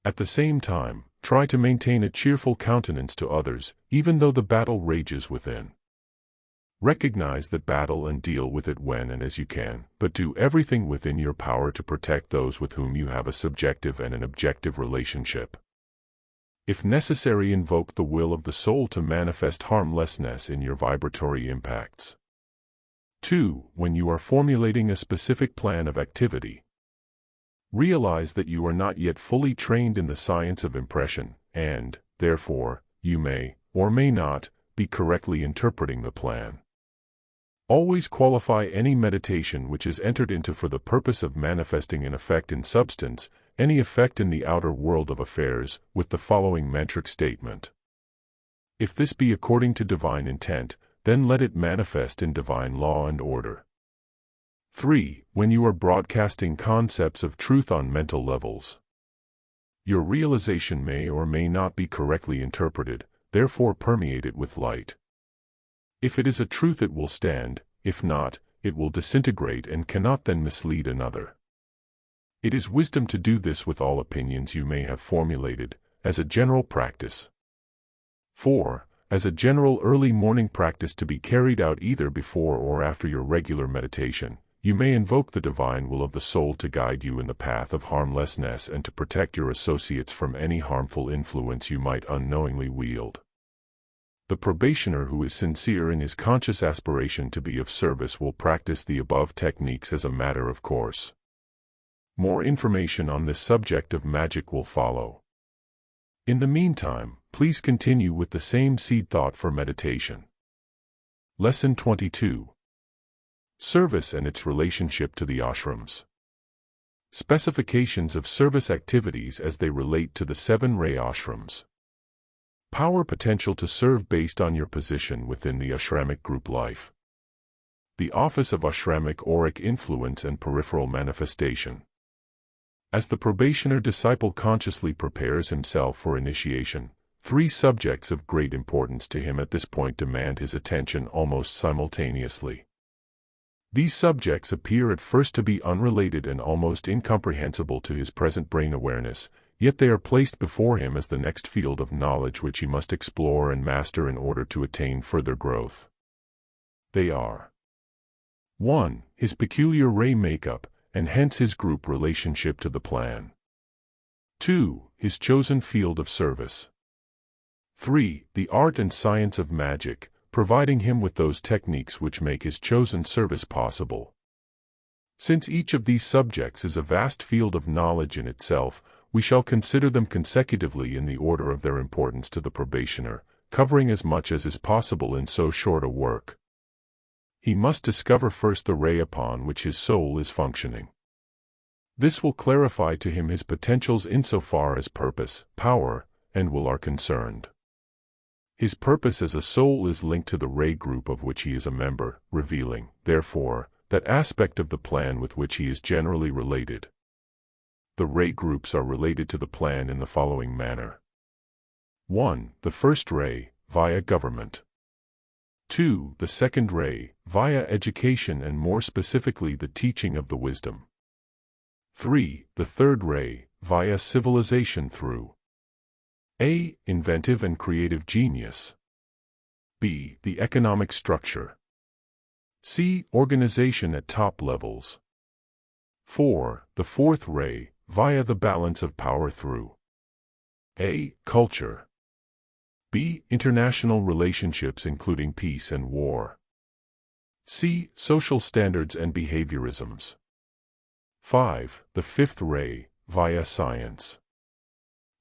At the same time, try to maintain a cheerful countenance to others, even though the battle rages within. Recognize that battle and deal with it when and as you can, but do everything within your power to protect those with whom you have a subjective and an objective relationship. If necessary, invoke the will of the soul to manifest harmlessness in your vibratory impacts. 2. When you are formulating a specific plan of activity, realize that you are not yet fully trained in the science of impression, and, therefore, you may, or may not, be correctly interpreting the plan. Always qualify any meditation which is entered into for the purpose of manifesting an effect in substance, any effect in the outer world of affairs, with the following mantric statement. If this be according to divine intent, then let it manifest in divine law and order. 3. When you are broadcasting concepts of truth on mental levels, your realization may or may not be correctly interpreted, therefore permeate it with light. If it is a truth, it will stand; if not, it will disintegrate and cannot then mislead another. It is wisdom to do this with all opinions you may have formulated, as a general practice. 4. As a general early morning practice to be carried out either before or after your regular meditation, you may invoke the divine will of the soul to guide you in the path of harmlessness and to protect your associates from any harmful influence you might unknowingly wield. The probationer who is sincere in his conscious aspiration to be of service will practice the above techniques as a matter of course. More information on this subject of magic will follow. In the meantime, please continue with the same seed thought for meditation. Lesson 22. Service and its relationship to the ashrams. Specifications of service activities as they relate to the 7-ray ashrams. Power potential to serve based on your position within the Ashramic group life. The office of Ashramic auric influence and peripheral manifestation. As the probationer disciple consciously prepares himself for initiation, 3 subjects of great importance to him at this point demand his attention almost simultaneously. These subjects appear at first to be unrelated and almost incomprehensible to his present brain awareness, yet they are placed before him as the next field of knowledge which he must explore and master in order to attain further growth. They are 1. His peculiar ray makeup, and hence his group relationship to the plan. 2. His chosen field of service. 3. The art and science of magic, providing him with those techniques which make his chosen service possible. Since each of these subjects is a vast field of knowledge in itself, we shall consider them consecutively in the order of their importance to the probationer, covering as much as is possible in so short a work. He must discover first the ray upon which his soul is functioning. This will clarify to him his potentials insofar as purpose, power, and will are concerned. His purpose as a soul is linked to the ray group of which he is a member, revealing, therefore, that aspect of the plan with which he is generally related. The ray groups are related to the plan in the following manner. 1. The first ray, via government. 2. The second ray, via education and more specifically the teaching of the wisdom. 3. The third ray, via civilization through A. Inventive and creative genius. B. The economic structure. C. Organization at top levels. 4. The fourth ray, via the balance of power through A. Culture. B. International relationships including peace and war. C. Social standards and behaviorisms. 5. The fifth ray, via science.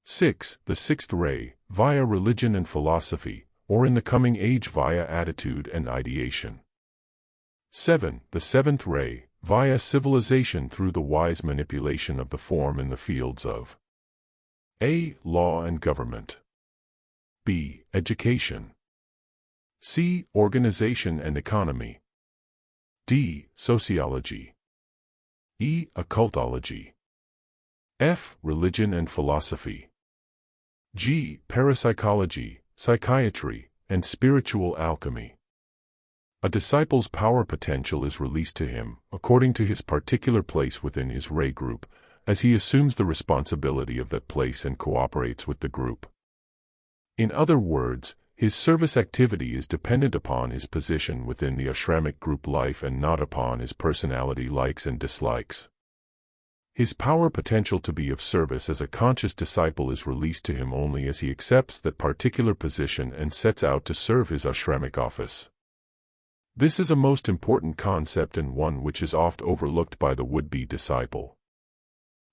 6. The sixth ray, via religion and philosophy, or in the coming age via attitude and ideation. 7. The seventh ray, via civilization through the wise manipulation of the form in the fields of A. Law and government. B. Education. C. Organization and economy. D. Sociology. E. Occultology. F. Religion and philosophy. G. Parapsychology, psychiatry, and spiritual alchemy. A disciple's power potential is released to him, according to his particular place within his ray group, as he assumes the responsibility of that place and cooperates with the group. In other words, his service activity is dependent upon his position within the Ashramic group life and not upon his personality likes and dislikes. His power potential to be of service as a conscious disciple is released to him only as he accepts that particular position and sets out to serve his Ashramic office. This is a most important concept and one which is oft overlooked by the would-be disciple.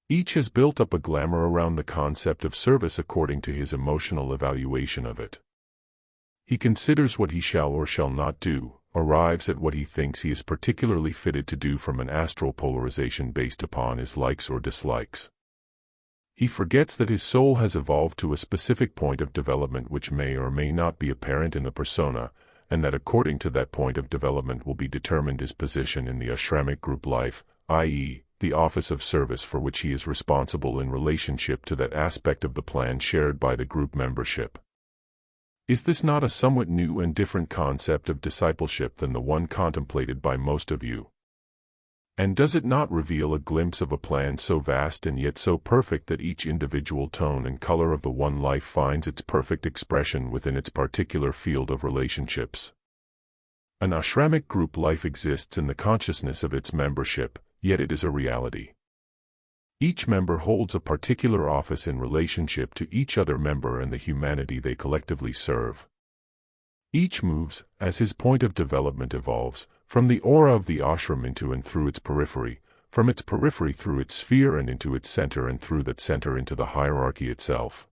Each has built up a glamour around the concept of service according to his emotional evaluation of it. He considers what he shall or shall not do, arrives at what he thinks he is particularly fitted to do from an astral polarization based upon his likes or dislikes. He forgets that his soul has evolved to a specific point of development which may or may not be apparent in the persona, and that according to that point of development will be determined his position in the Ashramic group life, i.e., the office of service for which he is responsible in relationship to that aspect of the plan shared by the group membership. Is this not a somewhat new and different concept of discipleship than the one contemplated by most of you? And does it not reveal a glimpse of a plan so vast and yet so perfect that each individual tone and color of the one life finds its perfect expression within its particular field of relationships? An Ashramic group life exists in the consciousness of its membership, yet it is a reality. Each member holds a particular office in relationship to each other member and the humanity they collectively serve. Each moves, as his point of development evolves, from the aura of the ashram into and through its periphery, from its periphery through its sphere and into its center and through that center into the hierarchy itself.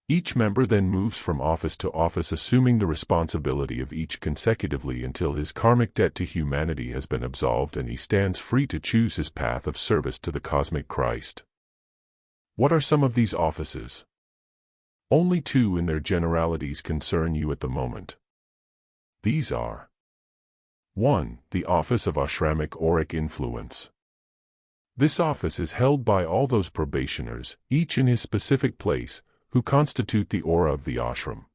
Each member then moves from office to office assuming the responsibility of each consecutively until his karmic debt to humanity has been absolved and he stands free to choose his path of service to the cosmic Christ. What are some of these offices? Only 2 in their generalities concern you at the moment. These are 1. The office of Ashramic auric influence. This office is held by all those probationers, each in his specific place, who constitute the aura of the ashram.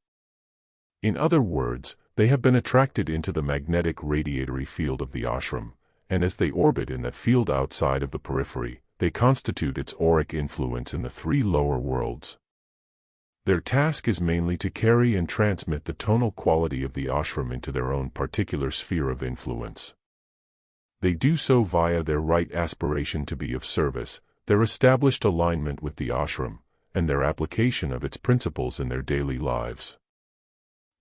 In other words, they have been attracted into the magnetic radiatory field of the ashram, and as they orbit in that field outside of the periphery, they constitute its auric influence in the three lower worlds. Their task is mainly to carry and transmit the tonal quality of the ashram into their own particular sphere of influence. They do so via their right aspiration to be of service, their established alignment with the ashram, and their application of its principles in their daily lives.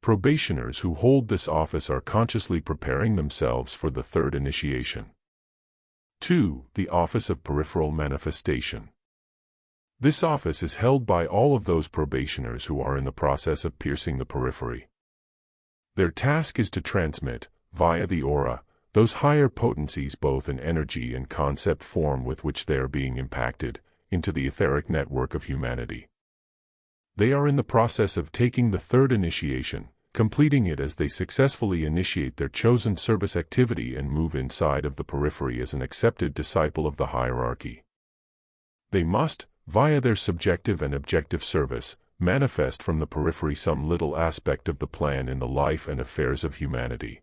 Probationers who hold this office are consciously preparing themselves for the third initiation. 2. The office of peripheral manifestation. This office is held by all of those probationers who are in the process of piercing the periphery. Their task is to transmit, via the aura, those higher potencies both in energy and concept form with which they are being impacted, into the etheric network of humanity. They are in the process of taking the third initiation, completing it as they successfully initiate their chosen service activity and move inside of the periphery as an accepted disciple of the hierarchy. They must, via their subjective and objective service, manifest from the periphery some little aspect of the plan in the life and affairs of humanity.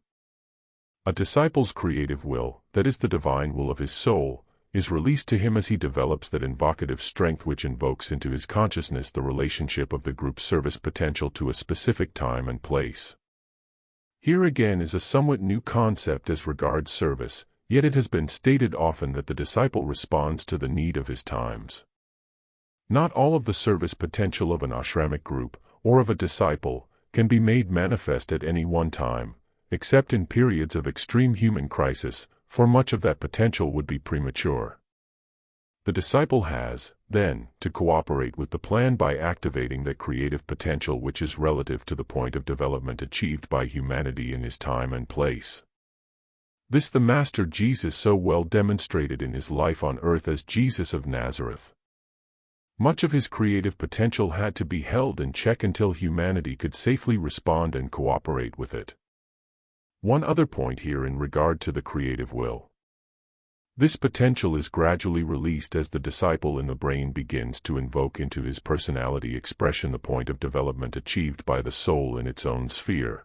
A disciple's creative will, that is the divine will of his soul, is released to him as he develops that invocative strength which invokes into his consciousness the relationship of the group service potential to a specific time and place. Here again is a somewhat new concept as regards service, yet it has been stated often that the disciple responds to the need of his times. Not all of the service potential of an Ashramic group, or of a disciple, can be made manifest at any one time, except in periods of extreme human crisis, for much of that potential would be premature. The disciple has, then, to cooperate with the plan by activating that creative potential which is relative to the point of development achieved by humanity in his time and place. This the Master Jesus so well demonstrated in his life on earth as Jesus of Nazareth. Much of his creative potential had to be held in check until humanity could safely respond and cooperate with it. One other point here in regard to the creative will. This potential is gradually released as the disciple in the brain begins to invoke into his personality expression the point of development achieved by the soul in its own sphere.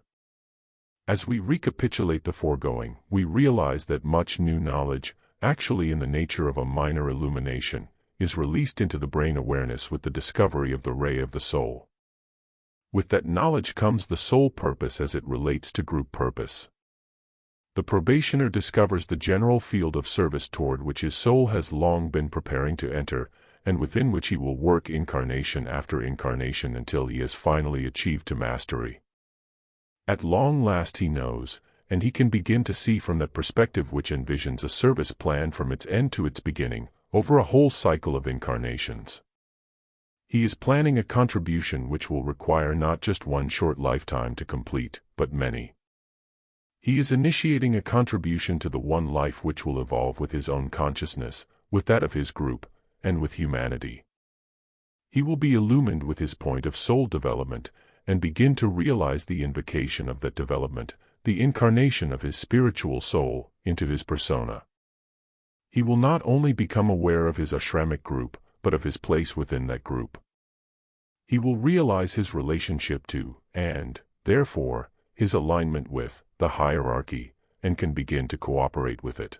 As we recapitulate the foregoing, we realize that much new knowledge, actually in the nature of a minor illumination, is released into the brain awareness with the discovery of the ray of the soul. With that knowledge comes the soul purpose as it relates to group purpose. The probationer discovers the general field of service toward which his soul has long been preparing to enter, and within which he will work incarnation after incarnation until he has finally achieved to mastery. At long last he knows, and he can begin to see from that perspective which envisions a service plan from its end to its beginning, over a whole cycle of incarnations. He is planning a contribution which will require not just one short lifetime to complete, but many. He is initiating a contribution to the one life which will evolve with his own consciousness, with that of his group, and with humanity. He will be illumined with his point of soul development, and begin to realize the invocation of that development, the incarnation of his spiritual soul, into his persona. He will not only become aware of his Ashramic group, but of his place within that group. He will realize his relationship to, and, therefore, his alignment with, the hierarchy, and can begin to cooperate with it.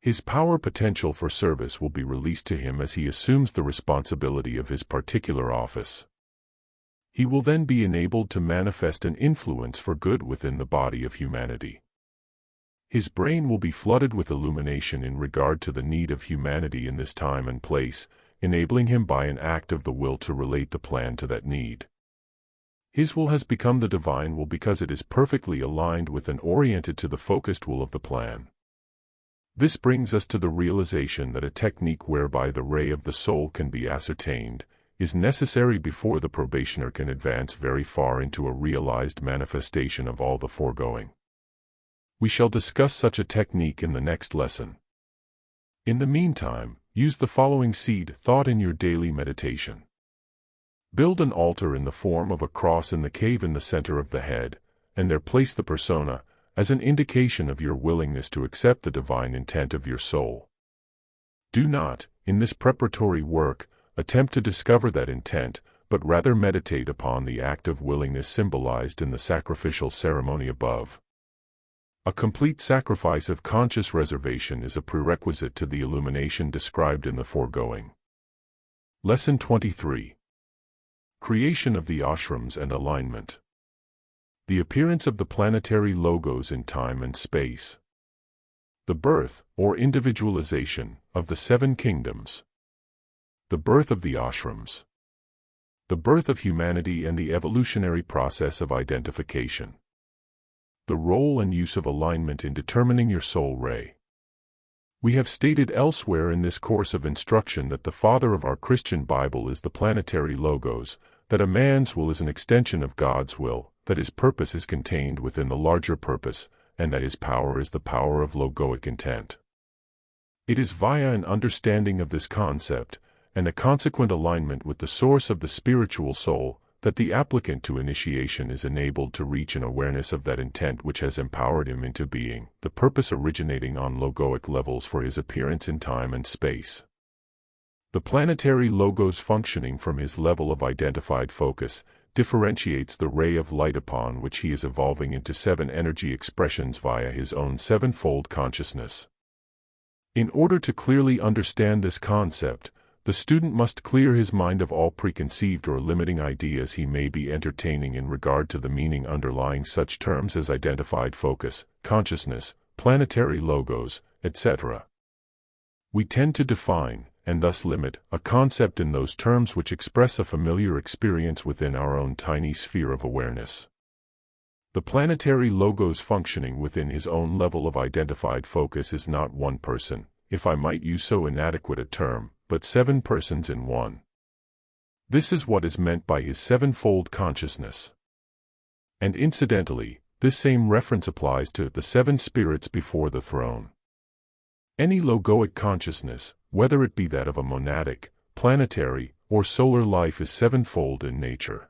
His power potential for service will be released to him as he assumes the responsibility of his particular office. He will then be enabled to manifest an influence for good within the body of humanity. His brain will be flooded with illumination in regard to the need of humanity in this time and place, enabling him by an act of the will to relate the plan to that need. His will has become the divine will because it is perfectly aligned with and oriented to the focused will of the plan. This brings us to the realization that a technique whereby the ray of the soul can be ascertained is necessary before the probationer can advance very far into a realized manifestation of all the foregoing. We shall discuss such a technique in the next lesson. In the meantime, use the following seed thought in your daily meditation. Build an altar in the form of a cross in the cave in the center of the head, and there place the persona, as an indication of your willingness to accept the divine intent of your soul. Do not, in this preparatory work, attempt to discover that intent, but rather meditate upon the act of willingness symbolized in the sacrificial ceremony above. A complete sacrifice of conscious reservation is a prerequisite to the illumination described in the foregoing. Lesson 23. Creation of the Ashrams and Alignment. The appearance of the planetary logos in time and space. The birth, or individualization, of the seven kingdoms. The birth of the Ashrams. The birth of humanity and the evolutionary process of identification. The role and use of alignment in determining your soul ray. We have stated elsewhere in this course of instruction that the father of our Christian Bible is the planetary logos, that a man's will is an extension of God's will, that his purpose is contained within the larger purpose, and that his power is the power of logoic intent. It is via an understanding of this concept, and a consequent alignment with the source of the spiritual soul, that the applicant to initiation is enabled to reach an awareness of that intent which has empowered him into being, the purpose originating on logoic levels for his appearance in time and space. The planetary logos functioning from his level of identified focus differentiates the ray of light upon which he is evolving into seven energy expressions via his own sevenfold consciousness. In order to clearly understand this concept, the student must clear his mind of all preconceived or limiting ideas he may be entertaining in regard to the meaning underlying such terms as identified focus, consciousness, planetary logos, etc. We tend to define, and thus limit, a concept in those terms which express a familiar experience within our own tiny sphere of awareness. The planetary logos functioning within his own level of identified focus is not one person, if I might use so inadequate a term, but seven persons in one. This is what is meant by his sevenfold consciousness. And incidentally, this same reference applies to the seven spirits before the throne. Any logoic consciousness, whether it be that of a monadic, planetary, or solar life, is sevenfold in nature.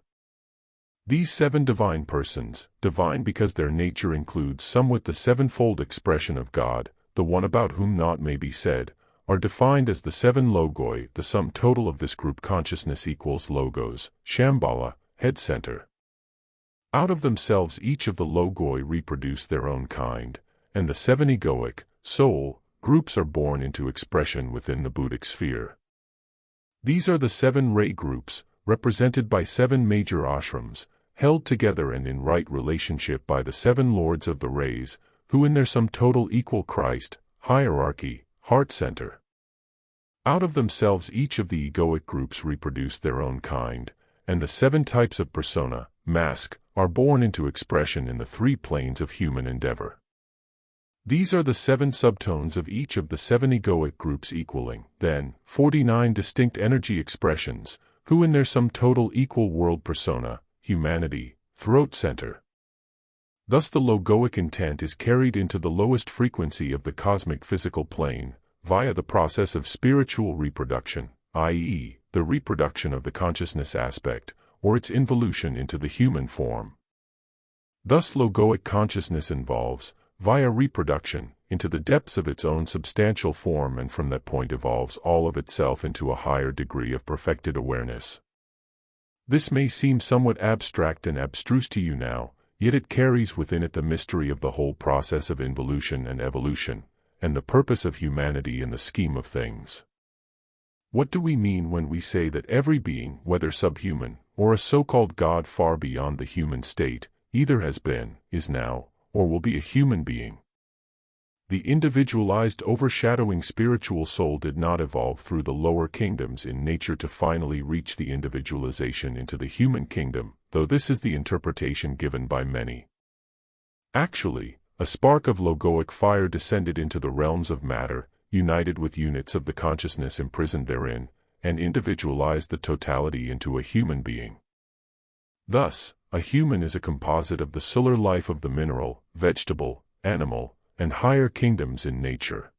These seven divine persons, divine because their nature includes somewhat the sevenfold expression of God, the one about whom naught may be said, are defined as the seven logoi. The sum total of this group consciousness equals logos, Shambhala, head center. Out of themselves each of the logoi reproduce their own kind, and the seven egoic, soul, groups are born into expression within the Buddhic sphere. These are the seven ray groups, represented by seven major ashrams, held together and in right relationship by the seven lords of the rays, who in their sum total equal Christ, hierarchy, heart center. Out of themselves each of the egoic groups reproduce their own kind, and the seven types of persona, mask, are born into expression in the three planes of human endeavor. These are the seven subtones of each of the seven egoic groups equaling, then, 49 distinct energy expressions, who in their sum total equal world persona, humanity, throat center. Thus the logoic intent is carried into the lowest frequency of the cosmic physical plane, via the process of spiritual reproduction, i.e., the reproduction of the consciousness aspect, or its involution into the human form. Thus logoic consciousness involves, via reproduction, into the depths of its own substantial form, and from that point evolves all of itself into a higher degree of perfected awareness. This may seem somewhat abstract and abstruse to you now, yet it carries within it the mystery of the whole process of involution and evolution, and the purpose of humanity in the scheme of things. What do we mean when we say that every being, whether subhuman, or a so-called God far beyond the human state, either has been, is now, or will be a human being? The individualized overshadowing spiritual soul did not evolve through the lower kingdoms in nature to finally reach the individualization into the human kingdom, though this is the interpretation given by many. Actually, a spark of logoic fire descended into the realms of matter, united with units of the consciousness imprisoned therein, and individualized the totality into a human being. Thus, a human is a composite of the solar life of the mineral, vegetable, animal, and higher kingdoms in nature.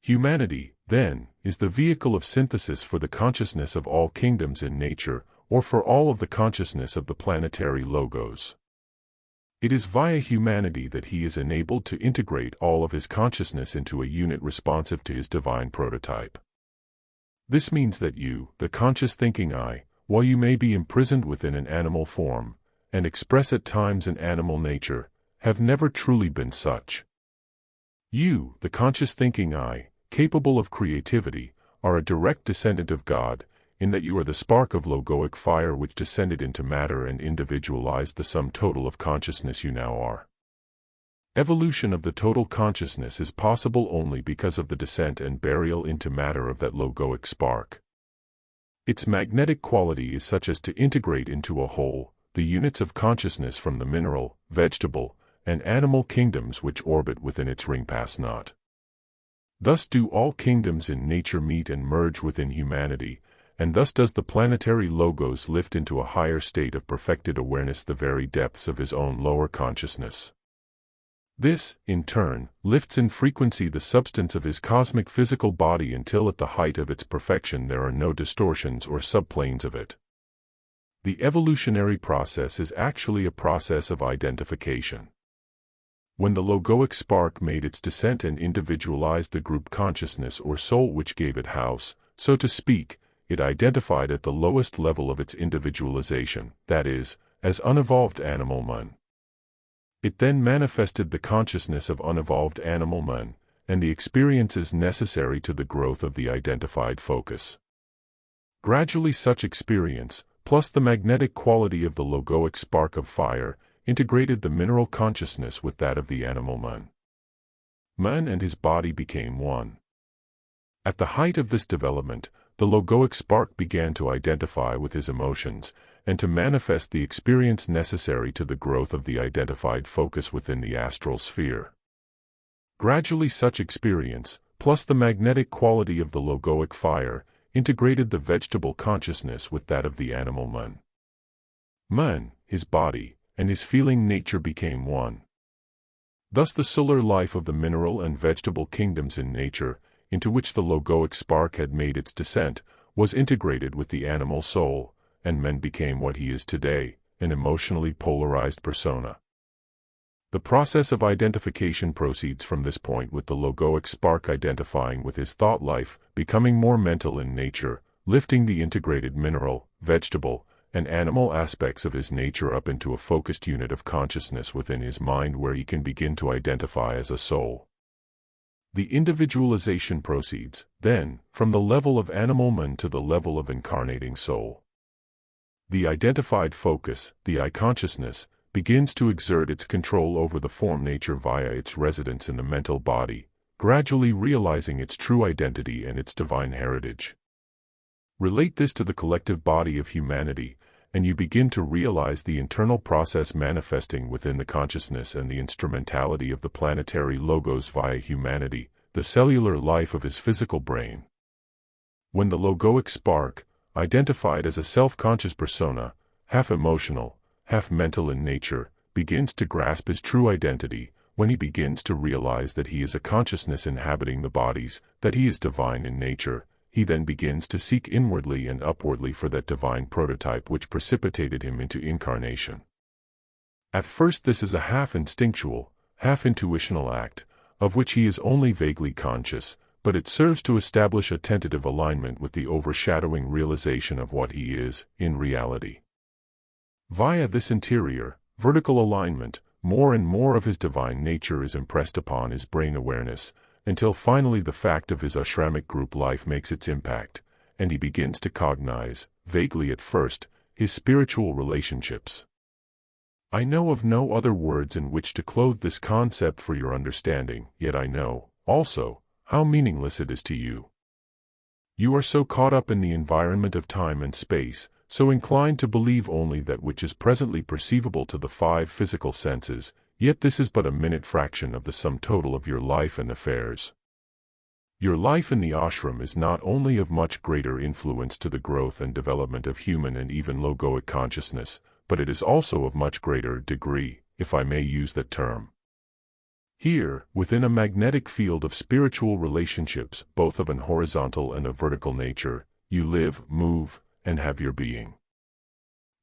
Humanity, then, is the vehicle of synthesis for the consciousness of all kingdoms in nature, or for all of the consciousness of the planetary logos. It is via humanity that he is enabled to integrate all of his consciousness into a unit responsive to his divine prototype. This means that you, the conscious thinking I, while you may be imprisoned within an animal form, and express at times an animal nature, have never truly been such. You, the conscious thinking I, capable of creativity, are a direct descendant of God, in that you are the spark of logoic fire which descended into matter and individualized the sum total of consciousness you now are. Evolution of the total consciousness is possible only because of the descent and burial into matter of that logoic spark. Its magnetic quality is such as to integrate into a whole the units of consciousness from the mineral, vegetable, and animal kingdoms which orbit within its ring pass not. Thus do all kingdoms in nature meet and merge within humanity, and thus does the planetary logos lift into a higher state of perfected awareness the very depths of his own lower consciousness. This, in turn, lifts in frequency the substance of his cosmic physical body until at the height of its perfection there are no distortions or subplanes of it. The evolutionary process is actually a process of identification. When the logoic spark made its descent and individualized the group consciousness or soul which gave it house, so to speak, it identified at the lowest level of its individualization, that is, as unevolved animal man. It then manifested the consciousness of unevolved animal man, and the experiences necessary to the growth of the identified focus. Gradually such experience, plus the magnetic quality of the logoic spark of fire, integrated the mineral consciousness with that of the animal man. Man and his body became one. At the height of this development, the logoic spark began to identify with his emotions, and to manifest the experience necessary to the growth of the identified focus within the astral sphere. Gradually such experience, plus the magnetic quality of the logoic fire, integrated the vegetable consciousness with that of the animal man. Man, his body, and his feeling nature became one. Thus the solar life of the mineral and vegetable kingdoms in nature, into which the logoic spark had made its descent, was integrated with the animal soul, and man became what he is today, an emotionally polarized persona. The process of identification proceeds from this point, with the logoic spark identifying with his thought life, becoming more mental in nature, lifting the integrated mineral, vegetable, and animal aspects of his nature up into a focused unit of consciousness within his mind where he can begin to identify as a soul. The individualization proceeds, then, from the level of animal man to the level of incarnating soul. The identified focus, the I-consciousness, begins to exert its control over the form nature via its residence in the mental body, gradually realizing its true identity and its divine heritage. Relate this to the collective body of humanity, and you begin to realize the internal process manifesting within the consciousness and the instrumentality of the planetary logos via humanity, the cellular life of his physical brain. When the logoic spark, identified as a self-conscious persona, half emotional, half mental in nature, begins to grasp his true identity, when he begins to realize that he is a consciousness inhabiting the bodies, that he is divine in nature, he then begins to seek inwardly and upwardly for that divine prototype which precipitated him into incarnation. At first this is a half-instinctual, half-intuitional act, of which he is only vaguely conscious, but it serves to establish a tentative alignment with the overshadowing realization of what he is, in reality. Via this interior, vertical alignment, more and more of his divine nature is impressed upon his brain awareness, until finally the fact of his Ashramic group life makes its impact, and he begins to cognize, vaguely at first, his spiritual relationships. I know of no other words in which to clothe this concept for your understanding, yet I know, also, how meaningless it is to you. You are so caught up in the environment of time and space, so inclined to believe only that which is presently perceivable to the five physical senses, yet this is but a minute fraction of the sum total of your life and affairs. Your life in the ashram is not only of much greater influence to the growth and development of human and even logoic consciousness, but it is also of much greater degree, if I may use that term. Here, within a magnetic field of spiritual relationships, both of an horizontal and a vertical nature, you live, move, and have your being.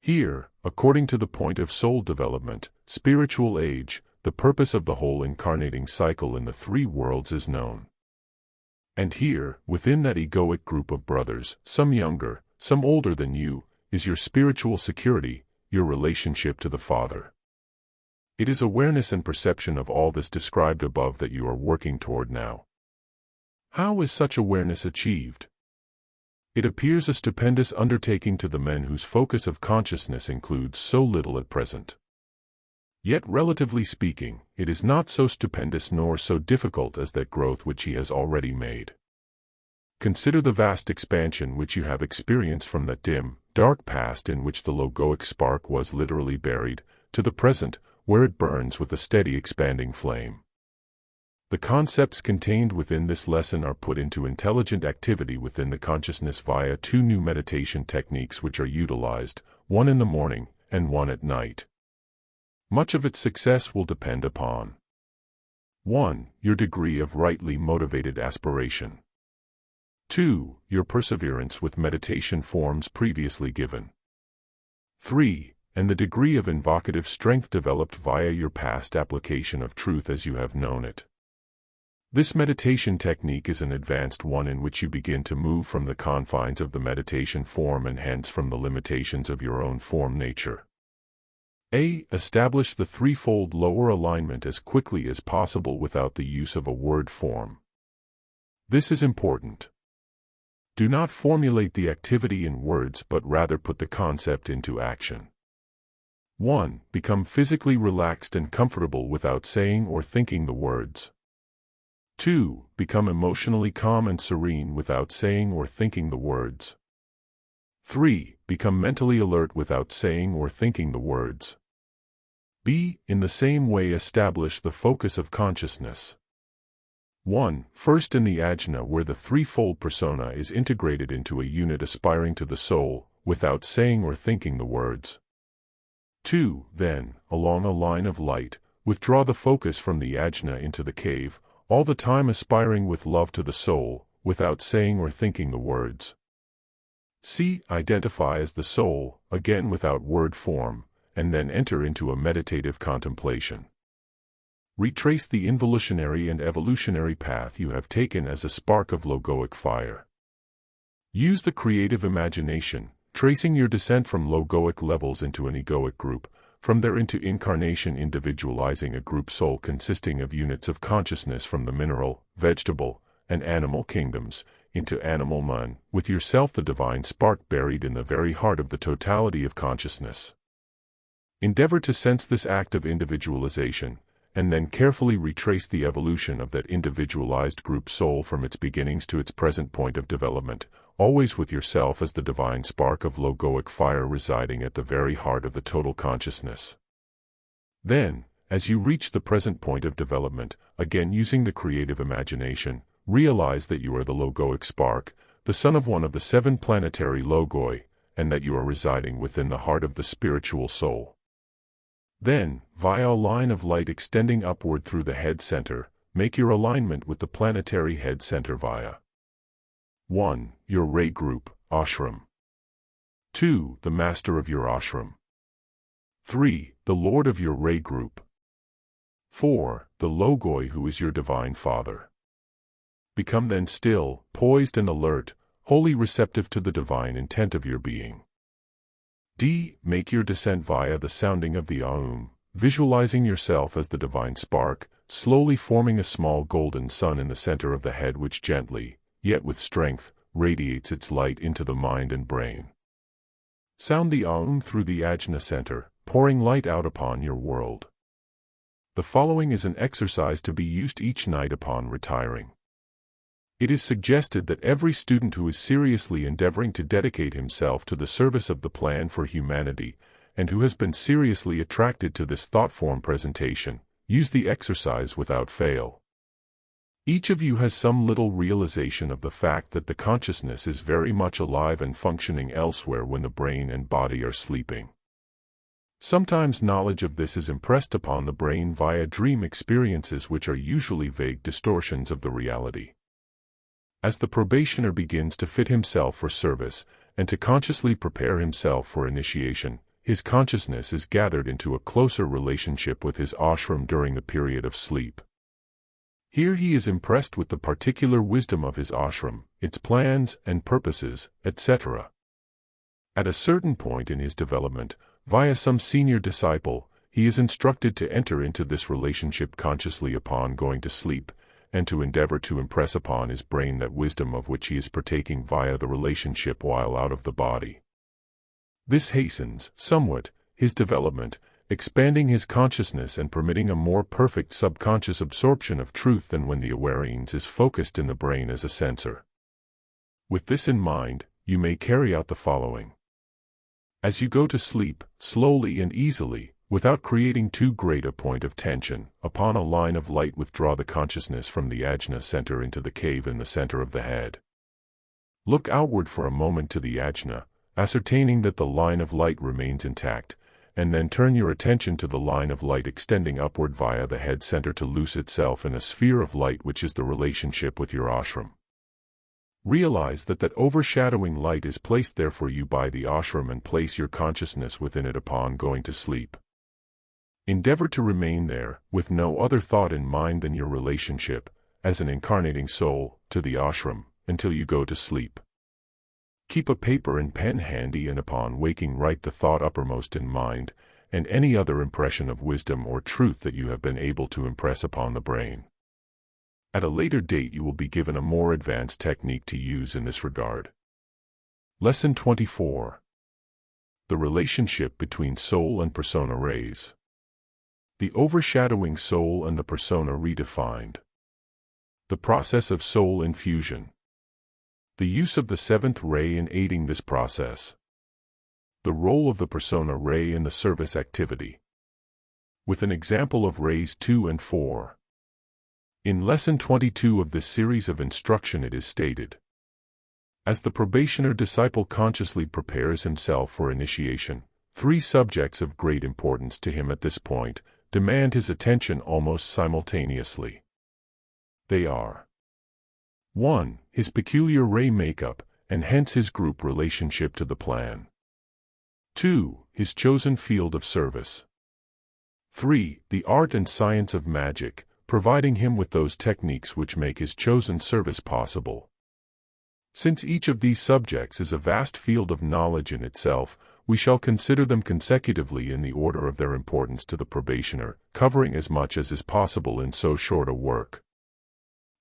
Here, according to the point of soul development, spiritual age, the purpose of the whole incarnating cycle in the three worlds is known. And here, within that egoic group of brothers, some younger, some older than you, is your spiritual security, your relationship to the Father. It is awareness and perception of all this described above that you are working toward now. How is such awareness achieved? It appears a stupendous undertaking to the men whose focus of consciousness includes so little at present. Yet relatively speaking, it is not so stupendous nor so difficult as that growth which he has already made. Consider the vast expansion which you have experienced from that dim, dark past in which the logoic spark was literally buried, to the present, where it burns with a steady expanding flame. The concepts contained within this lesson are put into intelligent activity within the consciousness via 2 new meditation techniques which are utilized, one in the morning and one at night. Much of its success will depend upon 1. Your degree of rightly motivated aspiration. 2. Your perseverance with meditation forms previously given. 3. And the degree of invocative strength developed via your past application of truth as you have known it. This meditation technique is an advanced one in which you begin to move from the confines of the meditation form and hence from the limitations of your own form nature. A. Establish the threefold lower alignment as quickly as possible without the use of a word form. This is important. Do not formulate the activity in words but rather put the concept into action. 1. Become physically relaxed and comfortable without saying or thinking the words. 2. Become emotionally calm and serene without saying or thinking the words. 3. Become mentally alert without saying or thinking the words. B. In the same way establish the focus of consciousness. 1. First in the ajna where the threefold persona is integrated into a unit aspiring to the soul, without saying or thinking the words. 2. Then, along a line of light, withdraw the focus from the ajna into the cave, all the time aspiring with love to the soul, without saying or thinking the words. C. Identify as the soul, again without word form, and then enter into a meditative contemplation. Retrace the involutionary and evolutionary path you have taken as a spark of logoic fire. Use the creative imagination, tracing your descent from logoic levels into an egoic group, from there into incarnation, individualizing a group soul consisting of units of consciousness from the mineral, vegetable, and animal kingdoms, into animal man, with yourself the divine spark buried in the very heart of the totality of consciousness. Endeavor to sense this act of individualization, and then carefully retrace the evolution of that individualized group soul from its beginnings to its present point of development, always with yourself as the divine spark of logoic fire residing at the very heart of the total consciousness. Then, as you reach the present point of development, again using the creative imagination, realize that you are the logoic spark, the son of one of the 7 planetary logoi, and that you are residing within the heart of the spiritual soul. Then, via a line of light extending upward through the head center, make your alignment with the planetary head center via 1. Your ray group, Ashram. 2. The master of your ashram. 3. The lord of your ray group. 4. The logoi who is your divine father. Become then still, poised and alert, wholly receptive to the divine intent of your being. D. Make your descent via the sounding of the Aum, visualizing yourself as the divine spark, slowly forming a small golden sun in the center of the head which gently, yet with strength, radiates its light into the mind and brain. Sound the Aum through the ajna center, pouring light out upon your world. The following is an exercise to be used each night upon retiring. It is suggested that every student who is seriously endeavoring to dedicate himself to the service of the plan for humanity, and who has been seriously attracted to this thought-form presentation, use the exercise without fail. Each of you has some little realization of the fact that the consciousness is very much alive and functioning elsewhere when the brain and body are sleeping. Sometimes knowledge of this is impressed upon the brain via dream experiences which are usually vague distortions of the reality. As the probationer begins to fit himself for service, and to consciously prepare himself for initiation, his consciousness is gathered into a closer relationship with his ashram during the period of sleep. Here he is impressed with the particular wisdom of his ashram, its plans and purposes, etc. At a certain point in his development, via some senior disciple, he is instructed to enter into this relationship consciously upon going to sleep, and to endeavor to impress upon his brain that wisdom of which he is partaking via the relationship while out of the body. This hastens, somewhat, his development, expanding his consciousness and permitting a more perfect subconscious absorption of truth than when the awareness is focused in the brain as a sensor. With this in mind, you may carry out the following. As you go to sleep, slowly and easily, without creating too great a point of tension, upon a line of light withdraw the consciousness from the ajna center into the cave in the center of the head. Look outward for a moment to the ajna, ascertaining that the line of light remains intact, and then turn your attention to the line of light extending upward via the head center to loose itself in a sphere of light which is the relationship with your ashram. Realize that overshadowing light is placed there for you by the ashram and place your consciousness within it upon going to sleep. Endeavor to remain there, with no other thought in mind than your relationship, as an incarnating soul, to the ashram, until you go to sleep. Keep a paper and pen handy and upon waking write the thought uppermost in mind, and any other impression of wisdom or truth that you have been able to impress upon the brain. At a later date you will be given a more advanced technique to use in this regard. Lesson 24. The relationship between soul and persona rays. The overshadowing soul and the persona redefined. The process of soul infusion. The use of the seventh ray in aiding this process. The role of the persona ray in the service activity. With an example of rays 2 and 4. In Lesson 22 of this series of instruction it is stated, as the probationer disciple consciously prepares himself for initiation, 3 subjects of great importance to him at this point demand his attention almost simultaneously. They are 1. His peculiar ray makeup, and hence his group relationship to the plan. 2. His chosen field of service. 3. The art and science of magic, providing him with those techniques which make his chosen service possible. Since each of these subjects is a vast field of knowledge in itself, we shall consider them consecutively in the order of their importance to the probationer, covering as much as is possible in so short a work.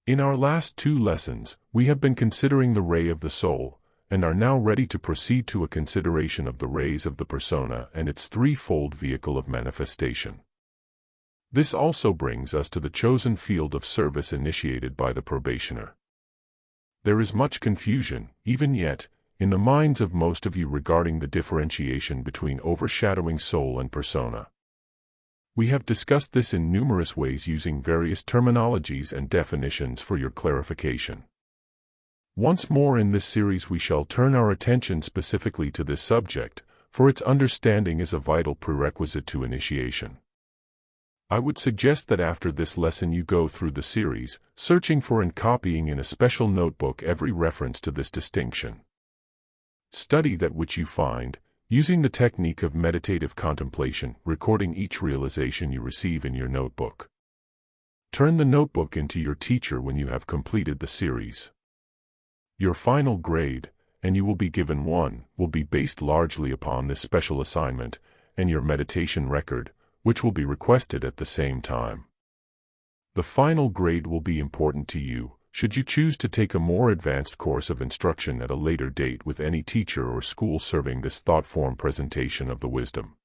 In our last 2 lessons, we have been considering the ray of the soul, and are now ready to proceed to a consideration of the rays of the persona and its threefold vehicle of manifestation. This also brings us to the chosen field of service initiated by the probationer. There is much confusion, even yet, in the minds of most of you regarding the differentiation between overshadowing soul and persona. We have discussed this in numerous ways using various terminologies and definitions for your clarification. Once more in this series we shall turn our attention specifically to this subject, for its understanding is a vital prerequisite to initiation. I would suggest that after this lesson you go through the series, searching for and copying in a special notebook every reference to this distinction. Study that which you find, using the technique of meditative contemplation, recording each realization you receive in your notebook. Turn the notebook into your teacher when you have completed the series. Your final grade, and you will be given one, will be based largely upon this special assignment, and your meditation record, which will be requested at the same time. The final grade will be important to you, should you choose to take a more advanced course of instruction at a later date with any teacher or school serving this thought-form presentation of the wisdom.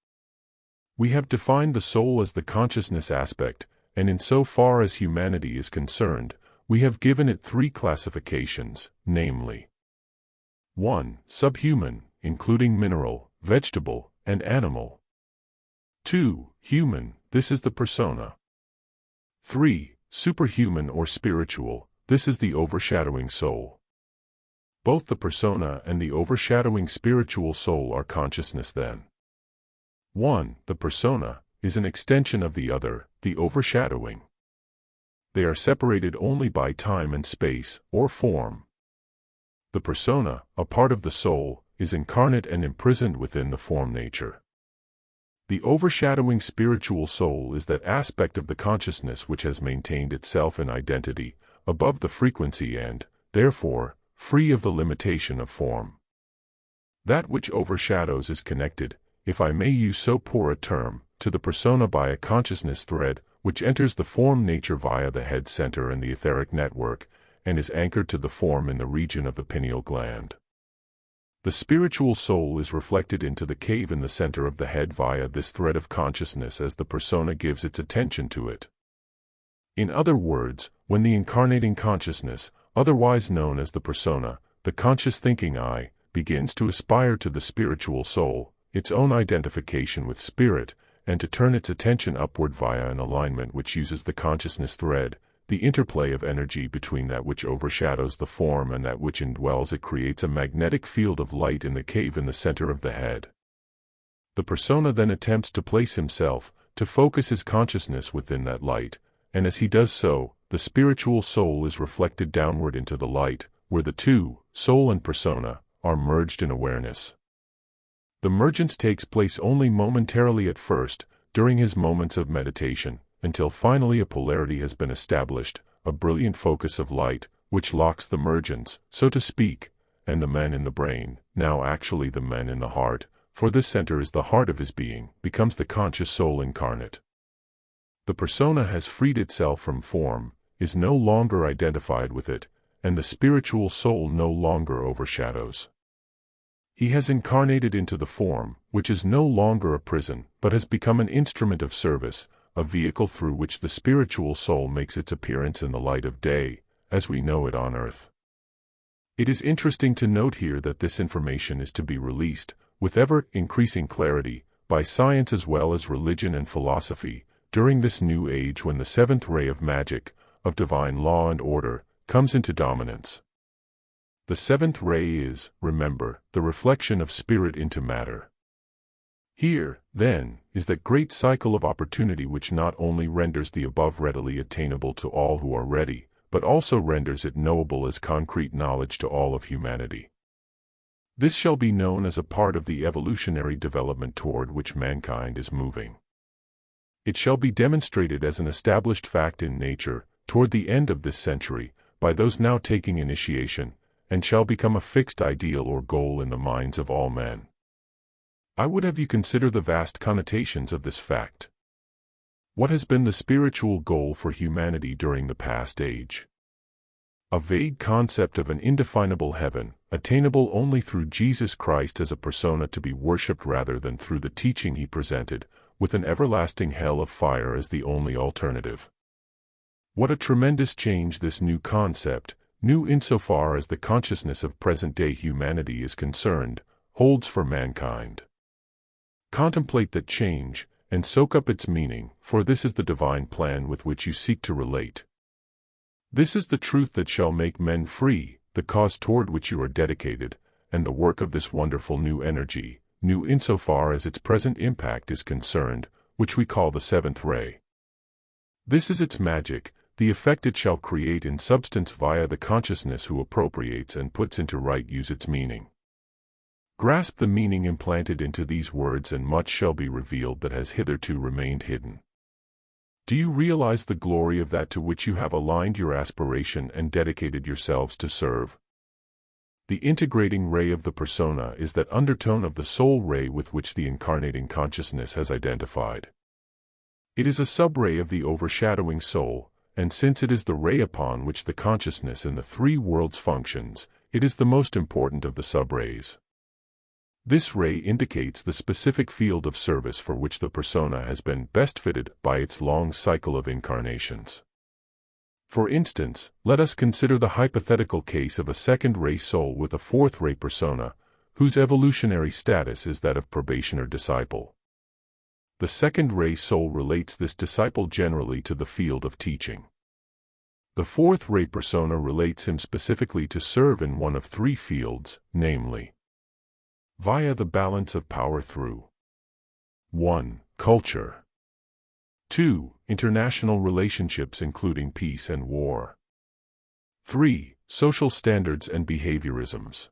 We have defined the soul as the consciousness aspect, and in so far as humanity is concerned, we have given it 3 classifications, namely 1. Subhuman, including mineral, vegetable, and animal. 2. Human, this is the persona. 3. Superhuman or spiritual, this is the overshadowing soul. Both the persona and the overshadowing spiritual soul are consciousness then. 1. The persona is an extension of the other, the overshadowing. They are separated only by time and space, or form. The persona, a part of the soul, is incarnate and imprisoned within the form nature. The overshadowing spiritual soul is that aspect of the consciousness which has maintained itself in identity, above the frequency and, therefore, free of the limitation of form. That which overshadows is connected, if I may use so poor a term, to the persona by a consciousness thread, which enters the form nature via the head center and the etheric network, and is anchored to the form in the region of the pineal gland. The spiritual soul is reflected into the cave in the center of the head via this thread of consciousness as the persona gives its attention to it. In other words, when the incarnating consciousness, otherwise known as the persona, the conscious thinking I, begins to aspire to the spiritual soul, its own identification with spirit, and to turn its attention upward via an alignment which uses the consciousness thread, the interplay of energy between that which overshadows the form and that which indwells it creates a magnetic field of light in the cave in the center of the head. The persona then attempts to place himself, to focus his consciousness within that light, and as he does so, the spiritual soul is reflected downward into the light, where the two, soul and persona, are merged in awareness. The mergence takes place only momentarily at first, during his moments of meditation, until finally a polarity has been established, a brilliant focus of light, which locks the mergence, so to speak, and the men in the brain, now actually the men in the heart, for this center is the heart of his being, becomes the conscious soul incarnate. The persona has freed itself from form, is no longer identified with it, and the spiritual soul no longer overshadows. He has incarnated into the form, which is no longer a prison, but has become an instrument of service, a vehicle through which the spiritual soul makes its appearance in the light of day, as we know it on earth. It is interesting to note here that this information is to be released, with ever-increasing clarity, by science as well as religion and philosophy, during this new age when the seventh ray of magic, of divine law and order, comes into dominance. The seventh ray is, remember, the reflection of spirit into matter. Here, then, is that great cycle of opportunity which not only renders the above readily attainable to all who are ready, but also renders it knowable as concrete knowledge to all of humanity. This shall be known as a part of the evolutionary development toward which mankind is moving. It shall be demonstrated as an established fact in nature, toward the end of this century, by those now taking initiation, and shall become a fixed ideal or goal in the minds of all men. I would have you consider the vast connotations of this fact. What has been the spiritual goal for humanity during the past age? A vague concept of an indefinable heaven, attainable only through Jesus Christ as a persona to be worshipped rather than through the teaching he presented, with an everlasting hell of fire as the only alternative. What a tremendous change this new concept, new insofar as the consciousness of present-day humanity is concerned, holds for mankind. Contemplate that change, and soak up its meaning, for this is the divine plan with which you seek to relate. This is the truth that shall make men free, the cause toward which you are dedicated, and the work of this wonderful new energy, new insofar as its present impact is concerned, which we call the seventh ray. This is its magic, the effect it shall create in substance via the consciousness who appropriates and puts into right use its meaning. Grasp the meaning implanted into these words and much shall be revealed that has hitherto remained hidden. Do you realize the glory of that to which you have aligned your aspiration and dedicated yourselves to serve? The integrating ray of the persona is that undertone of the soul ray with which the incarnating consciousness has identified. It is a sub-ray of the overshadowing soul, and since it is the ray upon which the consciousness in the three worlds functions, it is the most important of the sub-rays. This ray indicates the specific field of service for which the persona has been best fitted by its long cycle of incarnations. For instance, let us consider the hypothetical case of a second-ray soul with a fourth-ray persona, whose evolutionary status is that of probationer disciple. The second-ray soul relates this disciple generally to the field of teaching. The fourth-ray persona relates him specifically to serve in one of three fields, namely, via the balance of power through 1. Culture. 2. International relationships including peace and war. 3. Social standards and behaviorisms.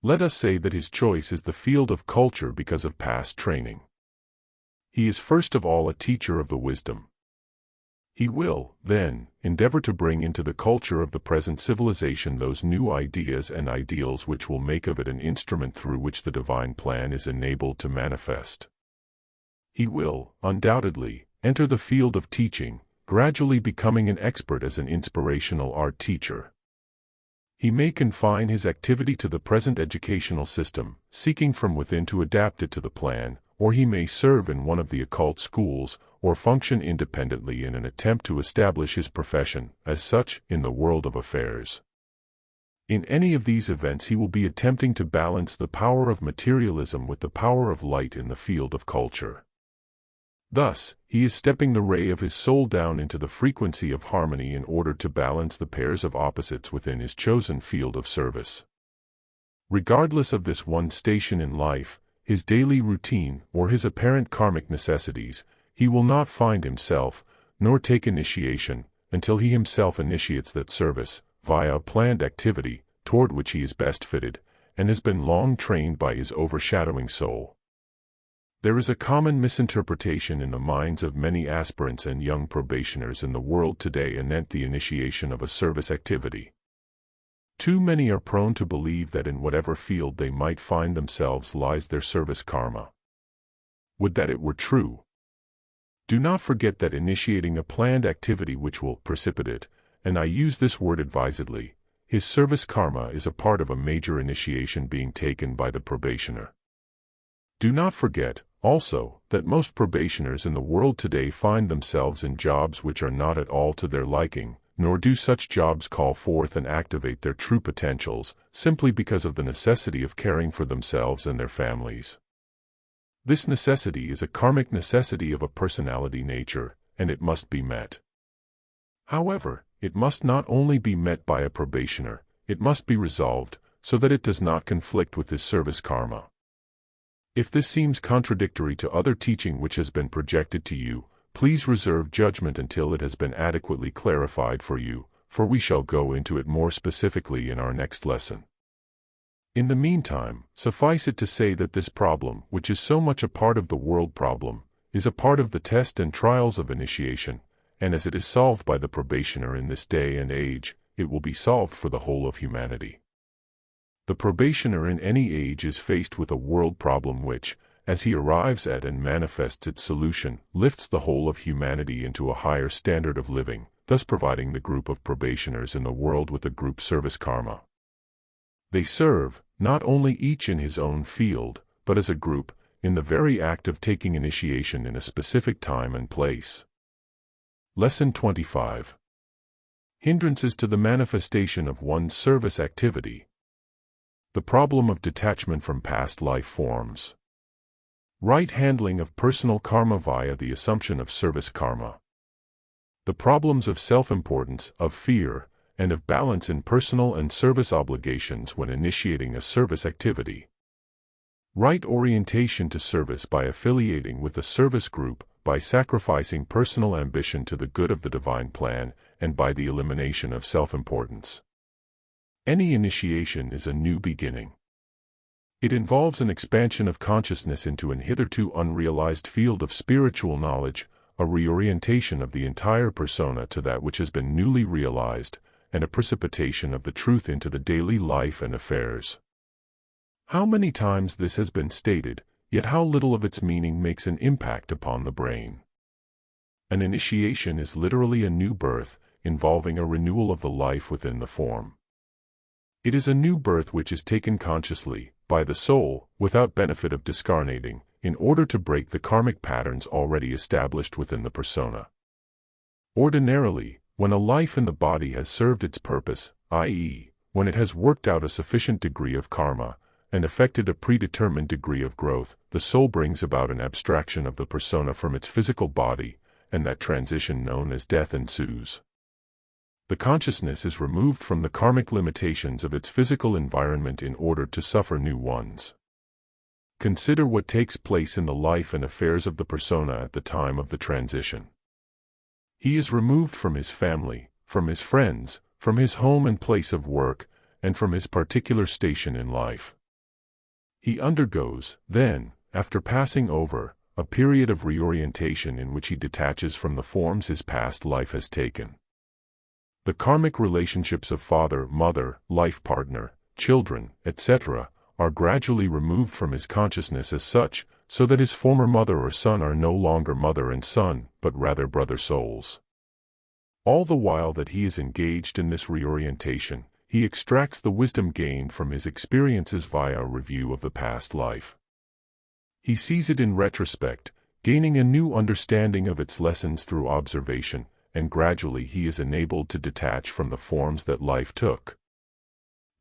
Let us say that his choice is the field of culture because of past training. He is first of all a teacher of the wisdom. He will, then, endeavor to bring into the culture of the present civilization those new ideas and ideals which will make of it an instrument through which the divine plan is enabled to manifest. He will, undoubtedly, enter the field of teaching, gradually becoming an expert as an inspirational art teacher. He may confine his activity to the present educational system, seeking from within to adapt it to the plan, or he may serve in one of the occult schools, or function independently in an attempt to establish his profession, as such, in the world of affairs. In any of these events he will be attempting to balance the power of materialism with the power of light in the field of culture. Thus, he is stepping the ray of his soul down into the frequency of harmony in order to balance the pairs of opposites within his chosen field of service. Regardless of this one station in life, his daily routine, or his apparent karmic necessities, he will not find himself, nor take initiation, until he himself initiates that service, via a planned activity, toward which he is best fitted, and has been long trained by his overshadowing soul. There is a common misinterpretation in the minds of many aspirants and young probationers in the world today anent the initiation of a service activity. Too many are prone to believe that in whatever field they might find themselves lies their service karma. Would that it were true! Do not forget that initiating a planned activity which will precipitate, and I use this word advisedly, his service karma is a part of a major initiation being taken by the probationer. Do not forget, also, that most probationers in the world today find themselves in jobs which are not at all to their liking, nor do such jobs call forth and activate their true potentials, simply because of the necessity of caring for themselves and their families. This necessity is a karmic necessity of a personality nature, and it must be met. However, it must not only be met by a probationer, it must be resolved, so that it does not conflict with his service karma. If this seems contradictory to other teaching which has been projected to you, please reserve judgment until it has been adequately clarified for you, for we shall go into it more specifically in our next lesson. In the meantime, suffice it to say that this problem, which is so much a part of the world problem, is a part of the test and trials of initiation, and as it is solved by the probationer in this day and age, it will be solved for the whole of humanity. The probationer in any age is faced with a world problem which, as he arrives at and manifests its solution, lifts the whole of humanity into a higher standard of living, thus providing the group of probationers in the world with a group service karma. They serve, not only each in his own field, but as a group, in the very act of taking initiation in a specific time and place. Lesson 25. Hindrances to the manifestation of one's service activity. The problem of detachment from past life forms. Right handling of personal karma via the assumption of service karma. The problems of self-importance, of fear, and of balance in personal and service obligations when initiating a service activity. Right orientation to service by affiliating with a service group, by sacrificing personal ambition to the good of the divine plan, and by the elimination of self-importance. Any initiation is a new beginning. It involves an expansion of consciousness into an hitherto unrealized field of spiritual knowledge, a reorientation of the entire persona to that which has been newly realized, and a precipitation of the truth into the daily life and affairs. How many times this has been stated, yet how little of its meaning makes an impact upon the brain. An initiation is literally a new birth, involving a renewal of the life within the form. It is a new birth which is taken consciously, by the soul, without benefit of discarnating, in order to break the karmic patterns already established within the persona. Ordinarily, when a life in the body has served its purpose, i.e., when it has worked out a sufficient degree of karma, and effected a predetermined degree of growth, the soul brings about an abstraction of the persona from its physical body, and that transition known as death ensues. The consciousness is removed from the karmic limitations of its physical environment in order to suffer new ones. Consider what takes place in the life and affairs of the persona at the time of the transition. He is removed from his family, from his friends, from his home and place of work, and from his particular station in life. He undergoes, then, after passing over, a period of reorientation in which he detaches from the forms his past life has taken. The karmic relationships of father, mother, life partner, children, etc., are gradually removed from his consciousness as such, so that his former mother or son are no longer mother and son, but rather brother souls. All the while that he is engaged in this reorientation, he extracts the wisdom gained from his experiences via a review of the past life. He sees it in retrospect, gaining a new understanding of its lessons through observation, and gradually he is enabled to detach from the forms that life took.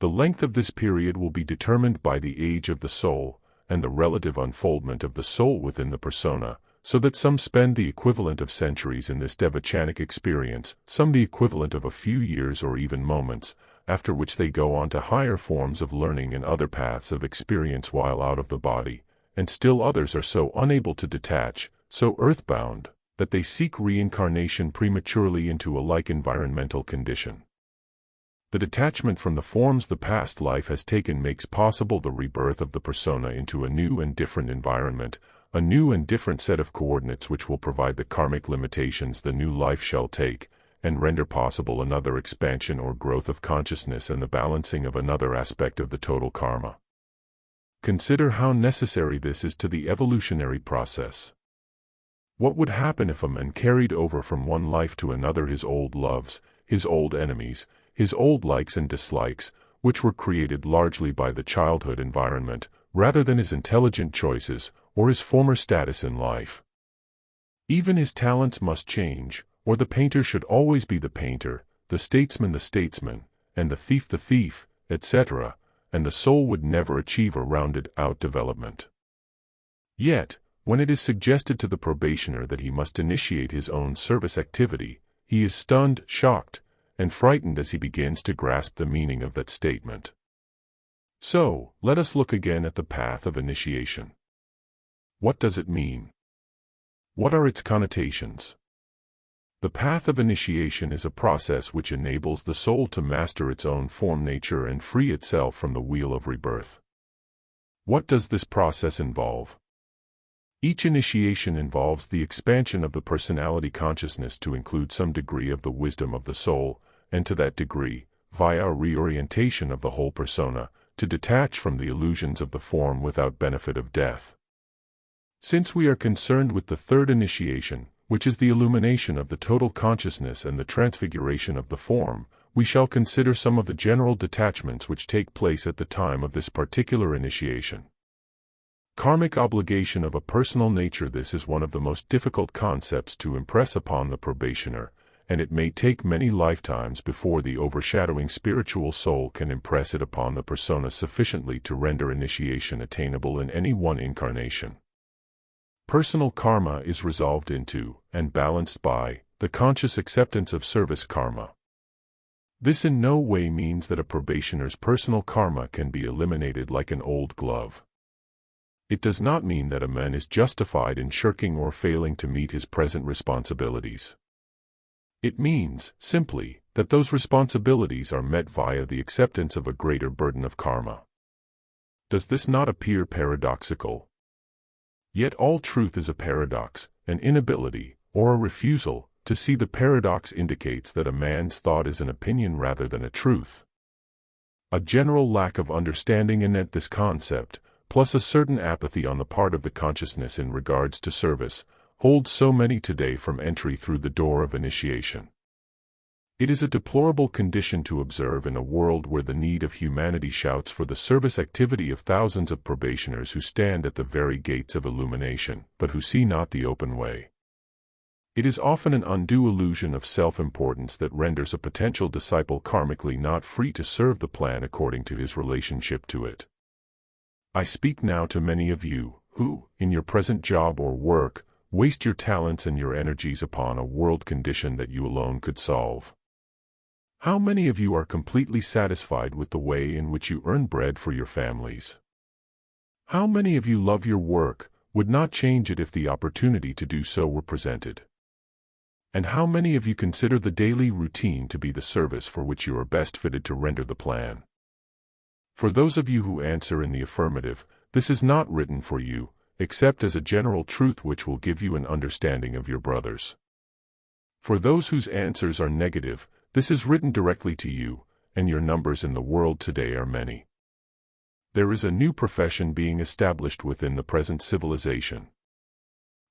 The length of this period will be determined by the age of the soul, and the relative unfoldment of the soul within the persona, so that some spend the equivalent of centuries in this devachanic experience, some the equivalent of a few years or even moments, after which they go on to higher forms of learning and other paths of experience while out of the body, and still others are so unable to detach, so earthbound, that they seek reincarnation prematurely into a like environmental condition. The detachment from the forms the past life has taken makes possible the rebirth of the persona into a new and different environment, a new and different set of coordinates which will provide the karmic limitations the new life shall take, and render possible another expansion or growth of consciousness and the balancing of another aspect of the total karma. Consider how necessary this is to the evolutionary process. What would happen if a man carried over from one life to another his old loves, his old enemies, his old likes and dislikes, which were created largely by the childhood environment, rather than his intelligent choices, or his former status in life? Even his talents must change, or the painter should always be the painter, the statesman, and the thief, etc., and the soul would never achieve a rounded-out development. Yet, when it is suggested to the probationer that he must initiate his own service activity, he is stunned, shocked, and frightened as he begins to grasp the meaning of that statement. So, let us look again at the path of initiation. What does it mean? What are its connotations? The path of initiation is a process which enables the soul to master its own form nature and free itself from the wheel of rebirth. What does this process involve? Each initiation involves the expansion of the personality consciousness to include some degree of the wisdom of the soul, and to that degree, via a reorientation of the whole persona, to detach from the illusions of the form without benefit of death. Since we are concerned with the third initiation, which is the illumination of the total consciousness and the transfiguration of the form, we shall consider some of the general detachments which take place at the time of this particular initiation. Karmic obligation of a personal nature. This is one of the most difficult concepts to impress upon the probationer, and it may take many lifetimes before the overshadowing spiritual soul can impress it upon the persona sufficiently to render initiation attainable in any one incarnation. Personal karma is resolved into, and balanced by, the conscious acceptance of service karma. This in no way means that a probationer's personal karma can be eliminated like an old glove. It does not mean that a man is justified in shirking or failing to meet his present responsibilities. It means, simply, that those responsibilities are met via the acceptance of a greater burden of karma. Does this not appear paradoxical? Yet all truth is a paradox, an inability, or a refusal, to see the paradox indicates that a man's thought is an opinion rather than a truth. A general lack of understanding anent this concept, plus a certain apathy on the part of the consciousness in regards to service, holds so many today from entry through the door of initiation. It is a deplorable condition to observe in a world where the need of humanity shouts for the service activity of thousands of probationers who stand at the very gates of illumination, but who see not the open way. It is often an undue illusion of self-importance that renders a potential disciple karmically not free to serve the plan according to his relationship to it. I speak now to many of you, who, in your present job or work, waste your talents and your energies upon a world condition that you alone could solve. How many of you are completely satisfied with the way in which you earn bread for your families? How many of you love your work, would not change it if the opportunity to do so were presented? And how many of you consider the daily routine to be the service for which you are best fitted to render the plan? For those of you who answer in the affirmative, this is not written for you, accept as a general truth which will give you an understanding of your brothers. For those whose answers are negative, this is written directly to you, and your numbers in the world today are many. There is a new profession being established within the present civilization.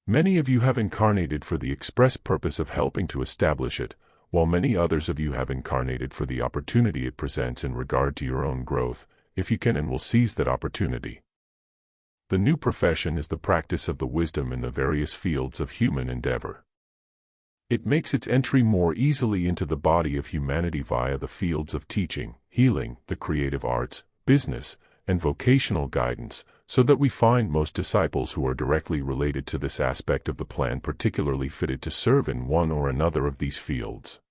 Many of you have incarnated for the express purpose of helping to establish it, while many others of you have incarnated for the opportunity it presents in regard to your own growth, if you can and will seize that opportunity. The new profession is the practice of the wisdom in the various fields of human endeavor. It makes its entry more easily into the body of humanity via the fields of teaching, healing, the creative arts, business, and vocational guidance, so that we find most disciples who are directly related to this aspect of the plan particularly fitted to serve in one or another of these fields.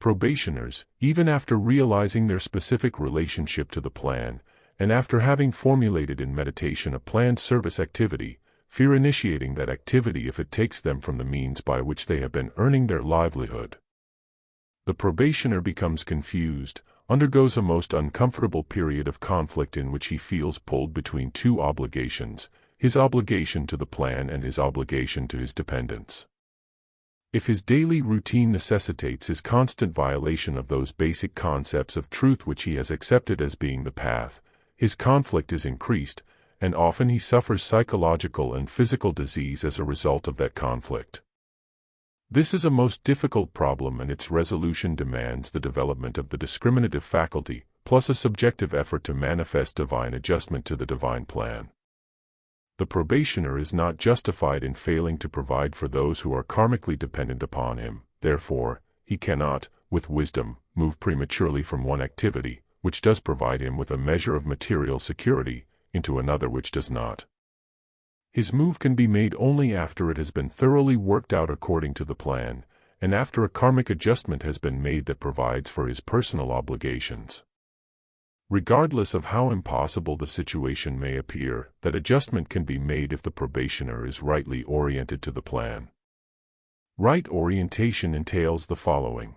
Probationers, even after realizing their specific relationship to the plan, and after having formulated in meditation a planned service activity, fear initiating that activity if it takes them from the means by which they have been earning their livelihood. The probationer becomes confused, undergoes a most uncomfortable period of conflict in which he feels pulled between two obligations, his obligation to the plan and his obligation to his dependents. If his daily routine necessitates his constant violation of those basic concepts of truth which he has accepted as being the path, his conflict is increased, and often he suffers psychological and physical disease as a result of that conflict. This is a most difficult problem, and its resolution demands the development of the discriminative faculty, plus a subjective effort to manifest divine adjustment to the divine plan. The probationer is not justified in failing to provide for those who are karmically dependent upon him, therefore, he cannot, with wisdom, move prematurely from one activity, which does provide him with a measure of material security, into another which does not. His move can be made only after it has been thoroughly worked out according to the plan, and after a karmic adjustment has been made that provides for his personal obligations. Regardless of how impossible the situation may appear, that adjustment can be made if the probationer is rightly oriented to the plan. Right orientation entails the following.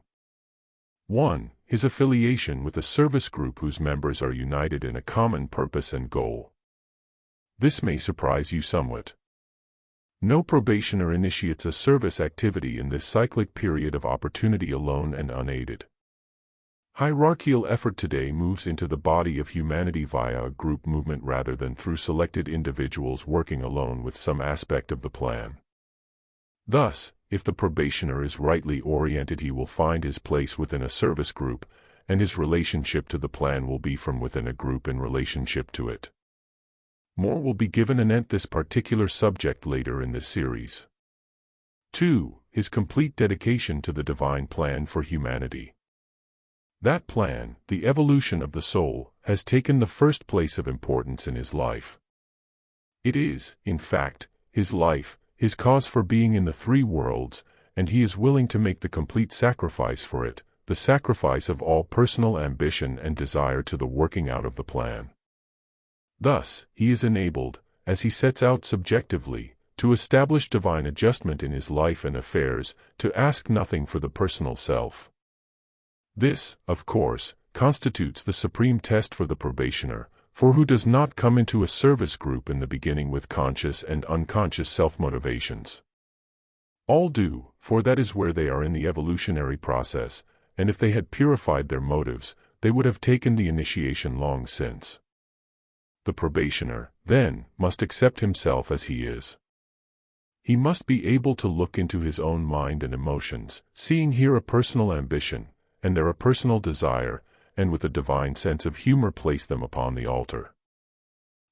1. His affiliation with a service group whose members are united in a common purpose and goal. This may surprise you somewhat. No probationer initiates a service activity in this cyclic period of opportunity alone and unaided. Hierarchical effort today moves into the body of humanity via a group movement rather than through selected individuals working alone with some aspect of the plan. Thus, if the probationer is rightly oriented, he will find his place within a service group, and his relationship to the plan will be from within a group in relationship to it. More will be given anent this particular subject later in this series. 2. His complete dedication to the divine plan for humanity. That plan, the evolution of the soul, has taken the first place of importance in his life. It is, in fact, his life, his cause for being in the three worlds, and he is willing to make the complete sacrifice for it, the sacrifice of all personal ambition and desire to the working out of the plan. Thus, he is enabled, as he sets out subjectively, to establish divine adjustment in his life and affairs, to ask nothing for the personal self. This, of course, constitutes the supreme test for the probationer, for who does not come into a service group in the beginning with conscious and unconscious self-motivations? All do, for that is where they are in the evolutionary process, and if they had purified their motives, they would have taken the initiation long since. The probationer, then, must accept himself as he is. He must be able to look into his own mind and emotions, seeing here a personal ambition, and there a personal desire, and with a divine sense of humor place them upon the altar.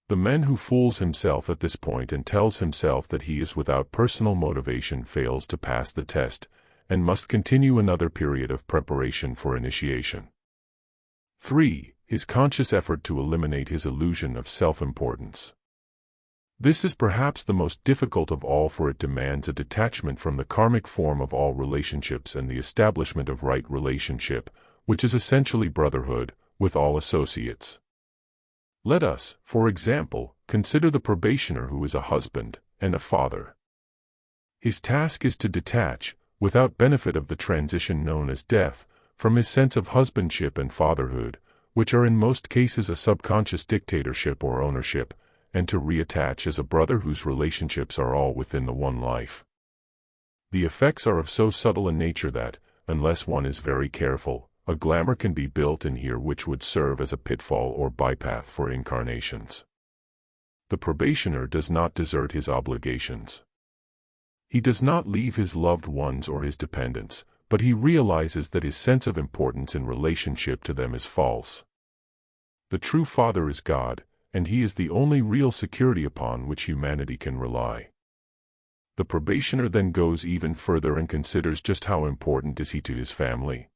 The man who fools himself at this point and tells himself that he is without personal motivation fails to pass the test, and must continue another period of preparation for initiation. 3. His conscious effort to eliminate his illusion of self-importance. This is perhaps the most difficult of all, for it demands a detachment from the karmic form of all relationships and the establishment of right relationship, which is essentially brotherhood, with all associates. Let us, for example, consider the probationer who is a husband and a father. His task is to detach, without benefit of the transition known as death, from his sense of husbandship and fatherhood, which are in most cases a subconscious dictatorship or ownership, and to reattach as a brother whose relationships are all within the one life. The effects are of so subtle a nature that, unless one is very careful, a glamour can be built in here which would serve as a pitfall or bypath for incarnations. The probationer does not desert his obligations. He does not leave his loved ones or his dependents, but he realizes that his sense of importance in relationship to them is false. The true Father is God, and He is the only real security upon which humanity can rely. The probationer then goes even further and considers just how important is he to his family.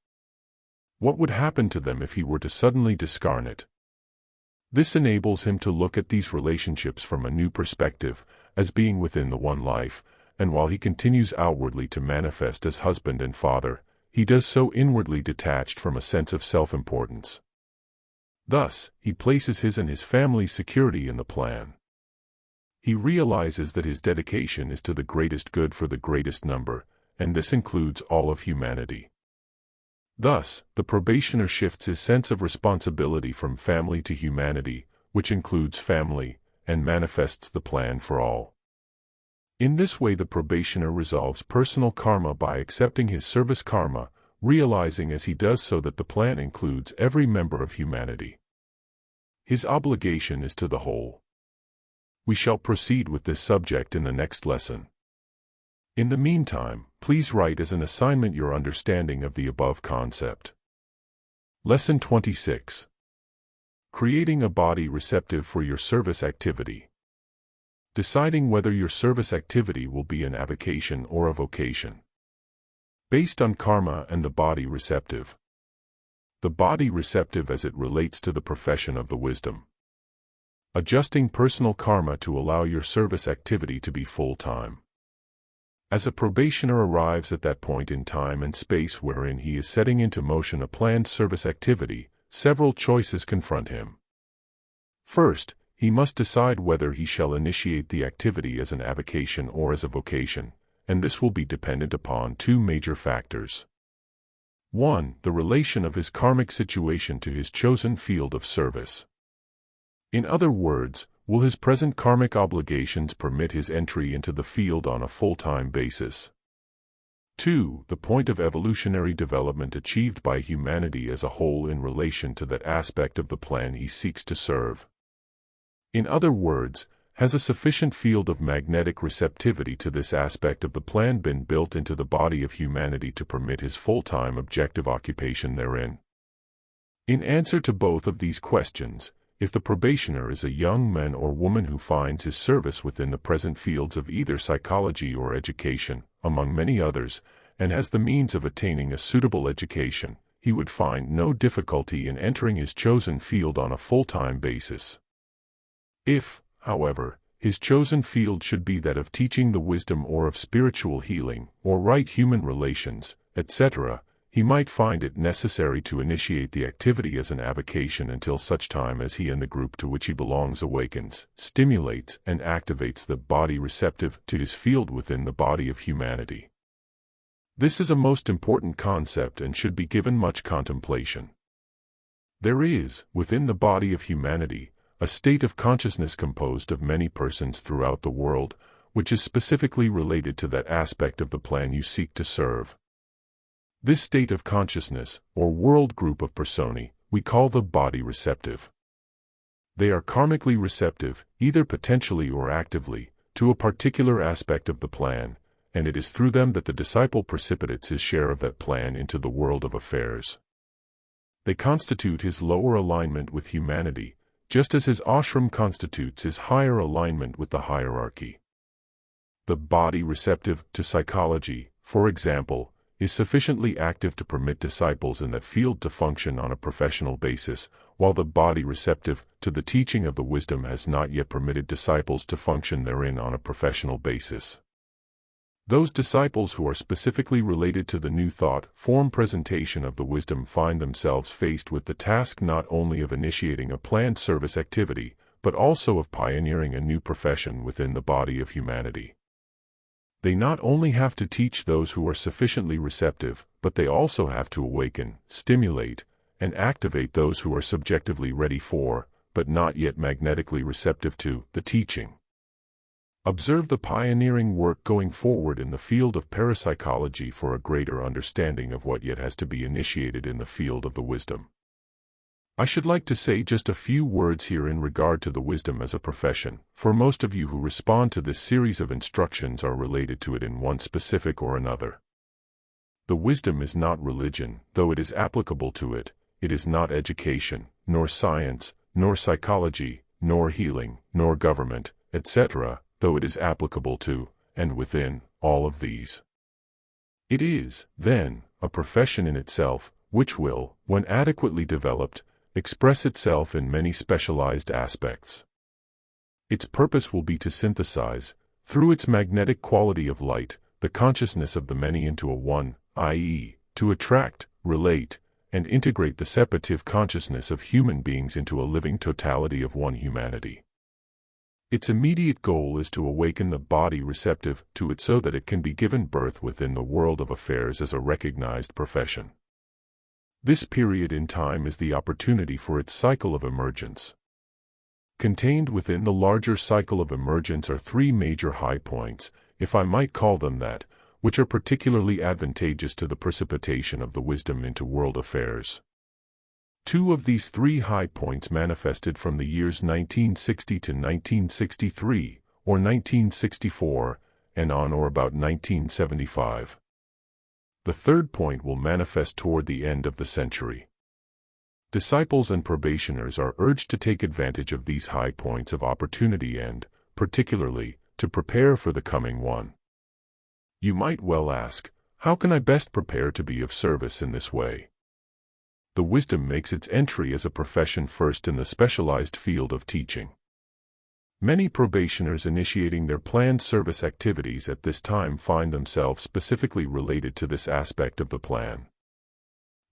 What would happen to them if he were to suddenly discarnate? This enables him to look at these relationships from a new perspective, as being within the one life, and while he continues outwardly to manifest as husband and father, he does so inwardly detached from a sense of self-importance. Thus, he places his and his family's security in the plan. He realizes that his dedication is to the greatest good for the greatest number, and this includes all of humanity. Thus, the probationer shifts his sense of responsibility from family to humanity, which includes family, and manifests the plan for all. In this way, the probationer resolves personal karma by accepting his service karma, realizing as he does so that the plan includes every member of humanity. His obligation is to the whole. We shall proceed with this subject in the next lesson. In the meantime, please write as an assignment your understanding of the above concept. Lesson 26. Creating a body receptive for your service activity. Deciding whether your service activity will be an avocation or a vocation. Based on karma and the body receptive. The body receptive as it relates to the profession of the wisdom. Adjusting personal karma to allow your service activity to be full-time. As a probationer arrives at that point in time and space wherein he is setting into motion a planned service activity, several choices confront him. First, he must decide whether he shall initiate the activity as an avocation or as a vocation, and this will be dependent upon two major factors. 1. The relation of his karmic situation to his chosen field of service. In other words, will his present karmic obligations permit his entry into the field on a full-time basis? 2. The point of evolutionary development achieved by humanity as a whole in relation to that aspect of the plan he seeks to serve. In other words, has a sufficient field of magnetic receptivity to this aspect of the plan been built into the body of humanity to permit his full-time objective occupation therein? In answer to both of these questions, if the probationer is a young man or woman who finds his service within the present fields of either psychology or education, among many others, and has the means of attaining a suitable education, he would find no difficulty in entering his chosen field on a full-time basis. If, however, his chosen field should be that of teaching the wisdom or of spiritual healing, or right human relations, etc., he might find it necessary to initiate the activity as an avocation until such time as he and the group to which he belongs awakens, stimulates, and activates the body receptive to his field within the body of humanity. This is a most important concept and should be given much contemplation. There is, within the body of humanity, a state of consciousness composed of many persons throughout the world, which is specifically related to that aspect of the plan you seek to serve. This state of consciousness, or world group of personae, we call the body receptive. They are karmically receptive, either potentially or actively, to a particular aspect of the plan, and it is through them that the disciple precipitates his share of that plan into the world of affairs. They constitute his lower alignment with humanity, just as his ashram constitutes his higher alignment with the hierarchy. The body receptive to psychology, for example, is sufficiently active to permit disciples in that field to function on a professional basis, while the body receptive to the teaching of the wisdom has not yet permitted disciples to function therein on a professional basis. Those disciples who are specifically related to the new thought form presentation of the wisdom find themselves faced with the task not only of initiating a planned service activity, but also of pioneering a new profession within the body of humanity. They not only have to teach those who are sufficiently receptive, but they also have to awaken, stimulate, and activate those who are subjectively ready for, but not yet magnetically receptive to, the teaching. Observe the pioneering work going forward in the field of parapsychology for a greater understanding of what yet has to be initiated in the field of the wisdom. I should like to say just a few words here in regard to the wisdom as a profession, for most of you who respond to this series of instructions are related to it in one specific or another. The wisdom is not religion, though it is applicable to it. It is not education, nor science, nor psychology, nor healing, nor government, etc., though it is applicable to, and within, all of these. It is, then, a profession in itself, which will, when adequately developed, express itself in many specialized aspects. Its purpose will be to synthesize, through its magnetic quality of light, the consciousness of the many into a one, i.e., to attract, relate, and integrate the separative consciousness of human beings into a living totality of one humanity. Its immediate goal is to awaken the body receptive to it so that it can be given birth within the world of affairs as a recognized profession. This period in time is the opportunity for its cycle of emergence. Contained within the larger cycle of emergence are three major high points, if I might call them that, which are particularly advantageous to the precipitation of the wisdom into world affairs. Two of these three high points manifested from the years 1960 to 1963, or 1964, and on or about 1975. The third point will manifest toward the end of the century. Disciples and probationers are urged to take advantage of these high points of opportunity and, particularly, to prepare for the coming one. You might well ask, how can I best prepare to be of service in this way? The wisdom makes its entry as a profession first in the specialized field of teaching. Many probationers initiating their planned service activities at this time find themselves specifically related to this aspect of the plan.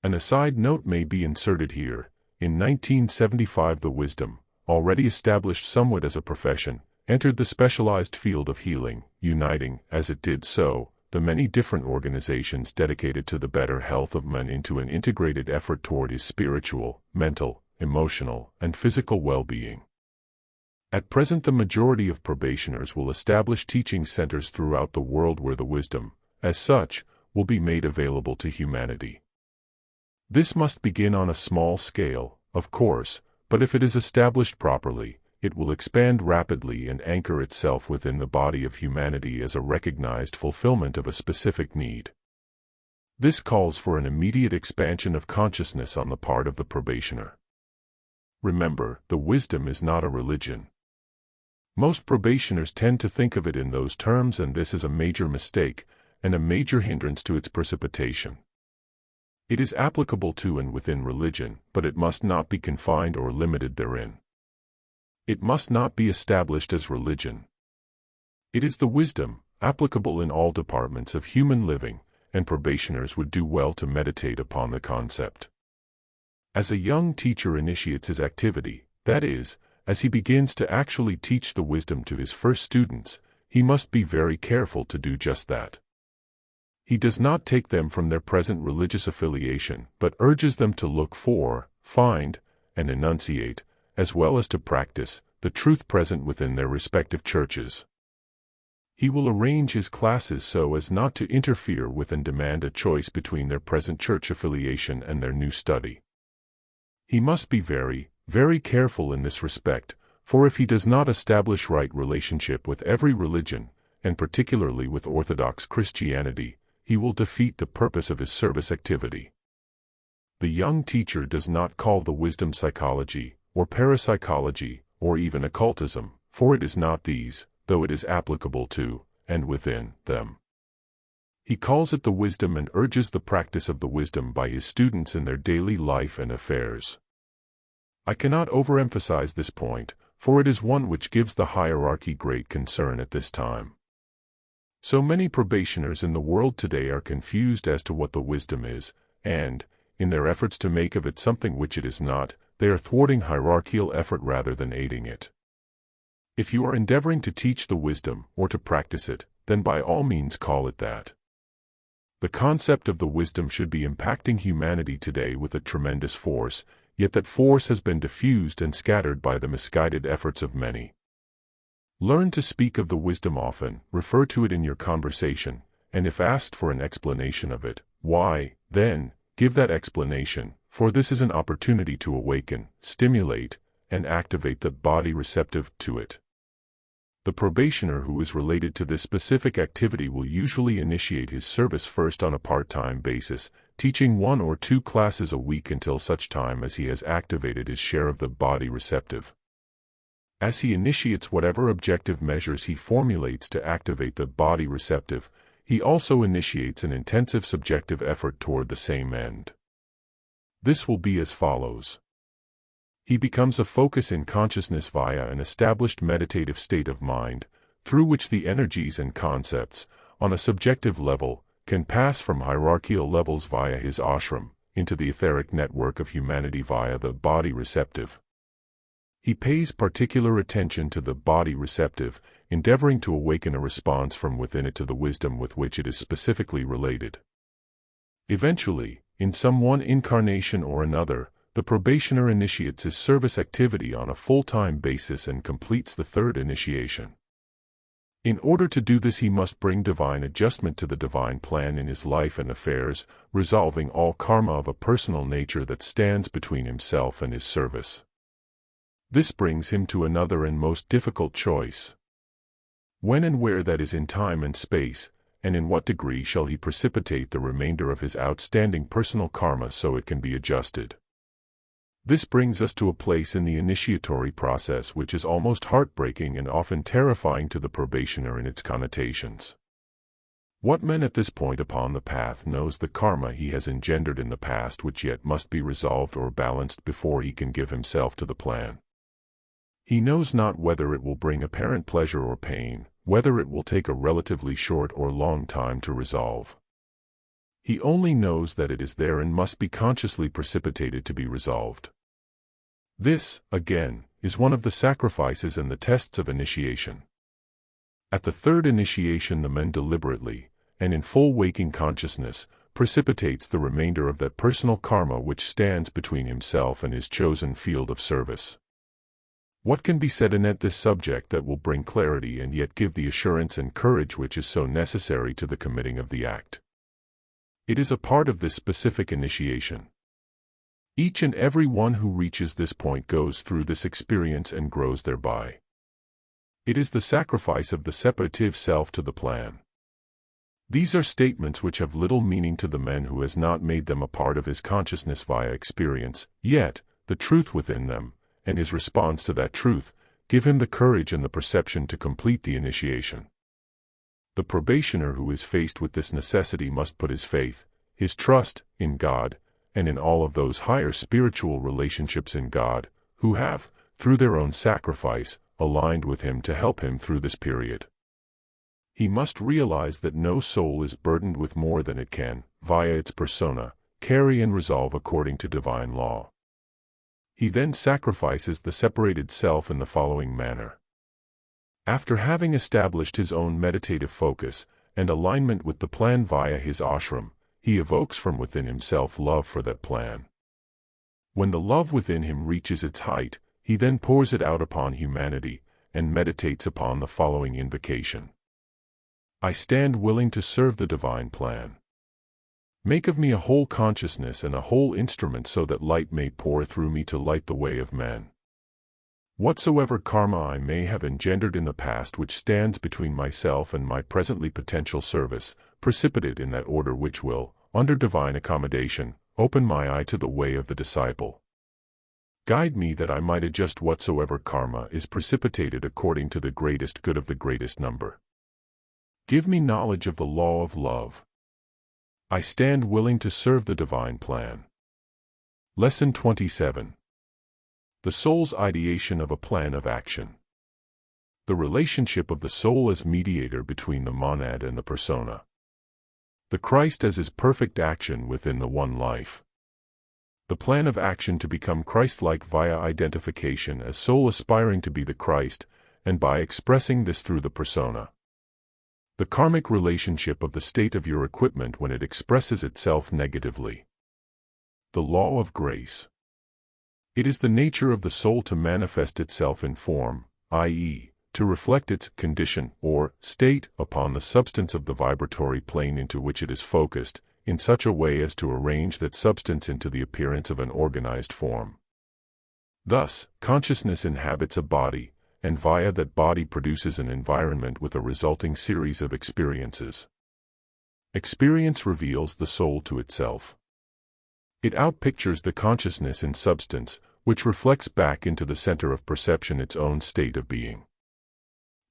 An aside note may be inserted here. In 1975 the wisdom, already established somewhat as a profession, entered the specialized field of healing, uniting, as it did so, the many different organizations dedicated to the better health of man into an integrated effort toward his spiritual, mental, emotional, and physical well-being. At present the majority of probationers will establish teaching centers throughout the world where the wisdom, as such, will be made available to humanity. This must begin on a small scale, of course, but if it is established properly, it will expand rapidly and anchor itself within the body of humanity as a recognized fulfillment of a specific need. This calls for an immediate expansion of consciousness on the part of the probationer. Remember, the wisdom is not a religion. Most probationers tend to think of it in those terms, and this is a major mistake, and a major hindrance to its precipitation. It is applicable to and within religion, but it must not be confined or limited therein. It must not be established as religion. It is the wisdom, applicable in all departments of human living, and probationers would do well to meditate upon the concept. As a young teacher initiates his activity, that is, as he begins to actually teach the wisdom to his first students, he must be very careful to do just that. He does not take them from their present religious affiliation, but urges them to look for, find, and enunciate, as well as to practice, the truth present within their respective churches. He will arrange his classes so as not to interfere with and demand a choice between their present church affiliation and their new study. He must be very, very careful in this respect, for if he does not establish right relationship with every religion, and particularly with Orthodox Christianity, he will defeat the purpose of his service activity. The young teacher does not call the wisdom psychology, or parapsychology, or even occultism, for it is not these, though it is applicable to, and within, them. He calls it the wisdom and urges the practice of the wisdom by his students in their daily life and affairs. I cannot overemphasize this point, for it is one which gives the hierarchy great concern at this time. So many probationers in the world today are confused as to what the wisdom is, and, in their efforts to make of it something which it is not, they are thwarting hierarchical effort rather than aiding it. If you are endeavoring to teach the wisdom, or to practice it, then by all means call it that. The concept of the wisdom should be impacting humanity today with a tremendous force. yet that force has been diffused and scattered by the misguided efforts of many. Learn to speak of the wisdom often, refer to it in your conversation, and if asked for an explanation of it, why, then, give that explanation, for this is an opportunity to awaken, stimulate, and activate the body receptive to it. The probationer who is related to this specific activity will usually initiate his service first on a part-time basis, teaching 1 or 2 classes a week until such time as he has activated his share of the body receptive. As he initiates whatever objective measures he formulates to activate the body receptive, he also initiates an intensive subjective effort toward the same end. This will be as follows. He becomes a focus in consciousness via an established meditative state of mind, through which the energies and concepts, on a subjective level, can pass from hierarchical levels via his ashram, into the etheric network of humanity via the body receptive. He pays particular attention to the body receptive, endeavoring to awaken a response from within it to the wisdom with which it is specifically related. Eventually, in some one incarnation or another, the probationer initiates his service activity on a full-time basis and completes the 3rd initiation. In order to do this, he must bring divine adjustment to the divine plan in his life and affairs, resolving all karma of a personal nature that stands between himself and his service. This brings him to another and most difficult choice. When and where, that is in time and space, and in what degree shall he precipitate the remainder of his outstanding personal karma so it can be adjusted? This brings us to a place in the initiatory process which is almost heartbreaking and often terrifying to the probationer in its connotations. What man at this point upon the path knows the karma he has engendered in the past which yet must be resolved or balanced before he can give himself to the plan? He knows not whether it will bring apparent pleasure or pain, whether it will take a relatively short or long time to resolve. He only knows that it is there and must be consciously precipitated to be resolved. This, again, is one of the sacrifices and the tests of initiation. At the 3rd initiation, the man deliberately, and in full waking consciousness, precipitates the remainder of that personal karma which stands between himself and his chosen field of service. What can be said anent this subject that will bring clarity and yet give the assurance and courage which is so necessary to the committing of the act? It is a part of this specific initiation. Each and every one who reaches this point goes through this experience and grows thereby. It is the sacrifice of the separative self to the plan. These are statements which have little meaning to the man who has not made them a part of his consciousness via experience, yet, the truth within them, and his response to that truth, give him the courage and the perception to complete the initiation. The probationer who is faced with this necessity must put his faith, his trust, in God, and in all of those higher spiritual relationships in God, who have, through their own sacrifice, aligned with him to help him through this period. He must realize that no soul is burdened with more than it can, via its persona, carry and resolve according to divine law. He then sacrifices the separated self in the following manner. After having established his own meditative focus and alignment with the plan via his ashram, he evokes from within himself love for that plan. When the love within him reaches its height, he then pours it out upon humanity and meditates upon the following invocation. I stand willing to serve the divine plan. Make of me a whole consciousness and a whole instrument so that light may pour through me to light the way of men. Whatsoever karma I may have engendered in the past which stands between myself and my presently potential service, precipitate in that order which will, under divine accommodation, open my eye to the way of the disciple. Guide me that I might adjust whatsoever karma is precipitated according to the greatest good of the greatest number. Give me knowledge of the law of love. I stand willing to serve the divine plan. Lesson 27. The soul's ideation of a plan of action. The relationship of the soul as mediator between the monad and the persona. The Christ as his perfect action within the one life. The plan of action to become Christ-like via identification as soul aspiring to be the Christ, and by expressing this through the persona. The karmic relationship of the state of your equipment when it expresses itself negatively. The law of grace. It is the nature of the soul to manifest itself in form, i.e., to reflect its condition or state upon the substance of the vibratory plane into which it is focused, in such a way as to arrange that substance into the appearance of an organized form. Thus, consciousness inhabits a body, and via that body produces an environment with a resulting series of experiences. Experience reveals the soul to itself. It outpictures the consciousness in substance, which reflects back into the center of perception its own state of being.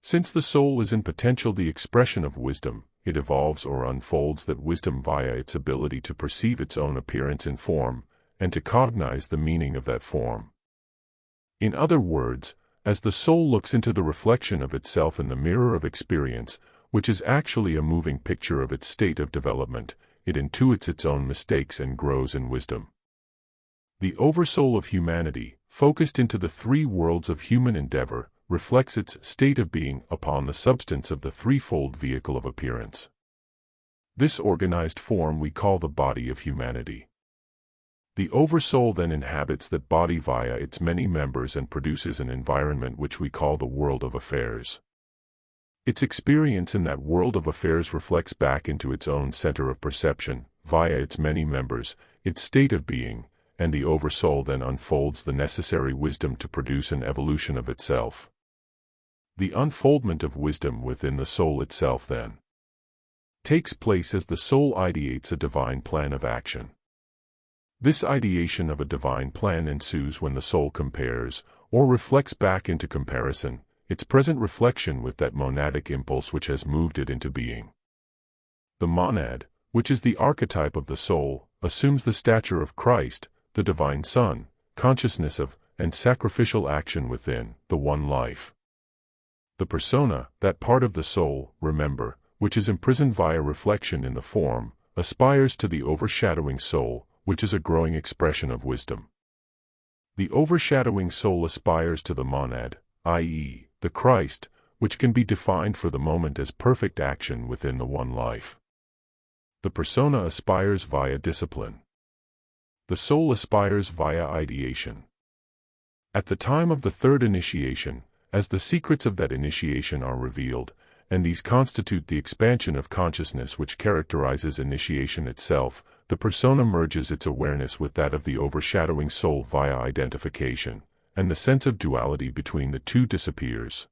Since the soul is in potential the expression of wisdom, it evolves or unfolds that wisdom via its ability to perceive its own appearance in form, and to cognize the meaning of that form. In other words, as the soul looks into the reflection of itself in the mirror of experience, which is actually a moving picture of its state of development, it intuits its own mistakes and grows in wisdom. The oversoul of humanity, focused into the three worlds of human endeavor, reflects its state of being upon the substance of the threefold vehicle of appearance. This organized form we call the body of humanity. The oversoul then inhabits that body via its many members and produces an environment which we call the world of affairs. Its experience in that world of affairs reflects back into its own center of perception, via its many members, its state of being, and the oversoul then unfolds the necessary wisdom to produce an evolution of itself. The unfoldment of wisdom within the soul itself then takes place as the soul ideates a divine plan of action. This ideation of a divine plan ensues when the soul compares, or reflects back into comparison, its present reflection with that monadic impulse which has moved it into being. The monad, which is the archetype of the soul, assumes the stature of Christ, the divine Son, consciousness of, and sacrificial action within, the one life. The persona, that part of the soul, remember, which is imprisoned via reflection in the form, aspires to the overshadowing soul, which is a growing expression of wisdom. The overshadowing soul aspires to the monad, i.e., the Christ, which can be defined for the moment as perfect action within the one life. The persona aspires via discipline. The soul aspires via ideation. At the time of the third initiation, as the secrets of that initiation are revealed, and these constitute the expansion of consciousness which characterizes initiation itself, the persona merges its awareness with that of the overshadowing soul via identification, and the sense of duality between the two disappears.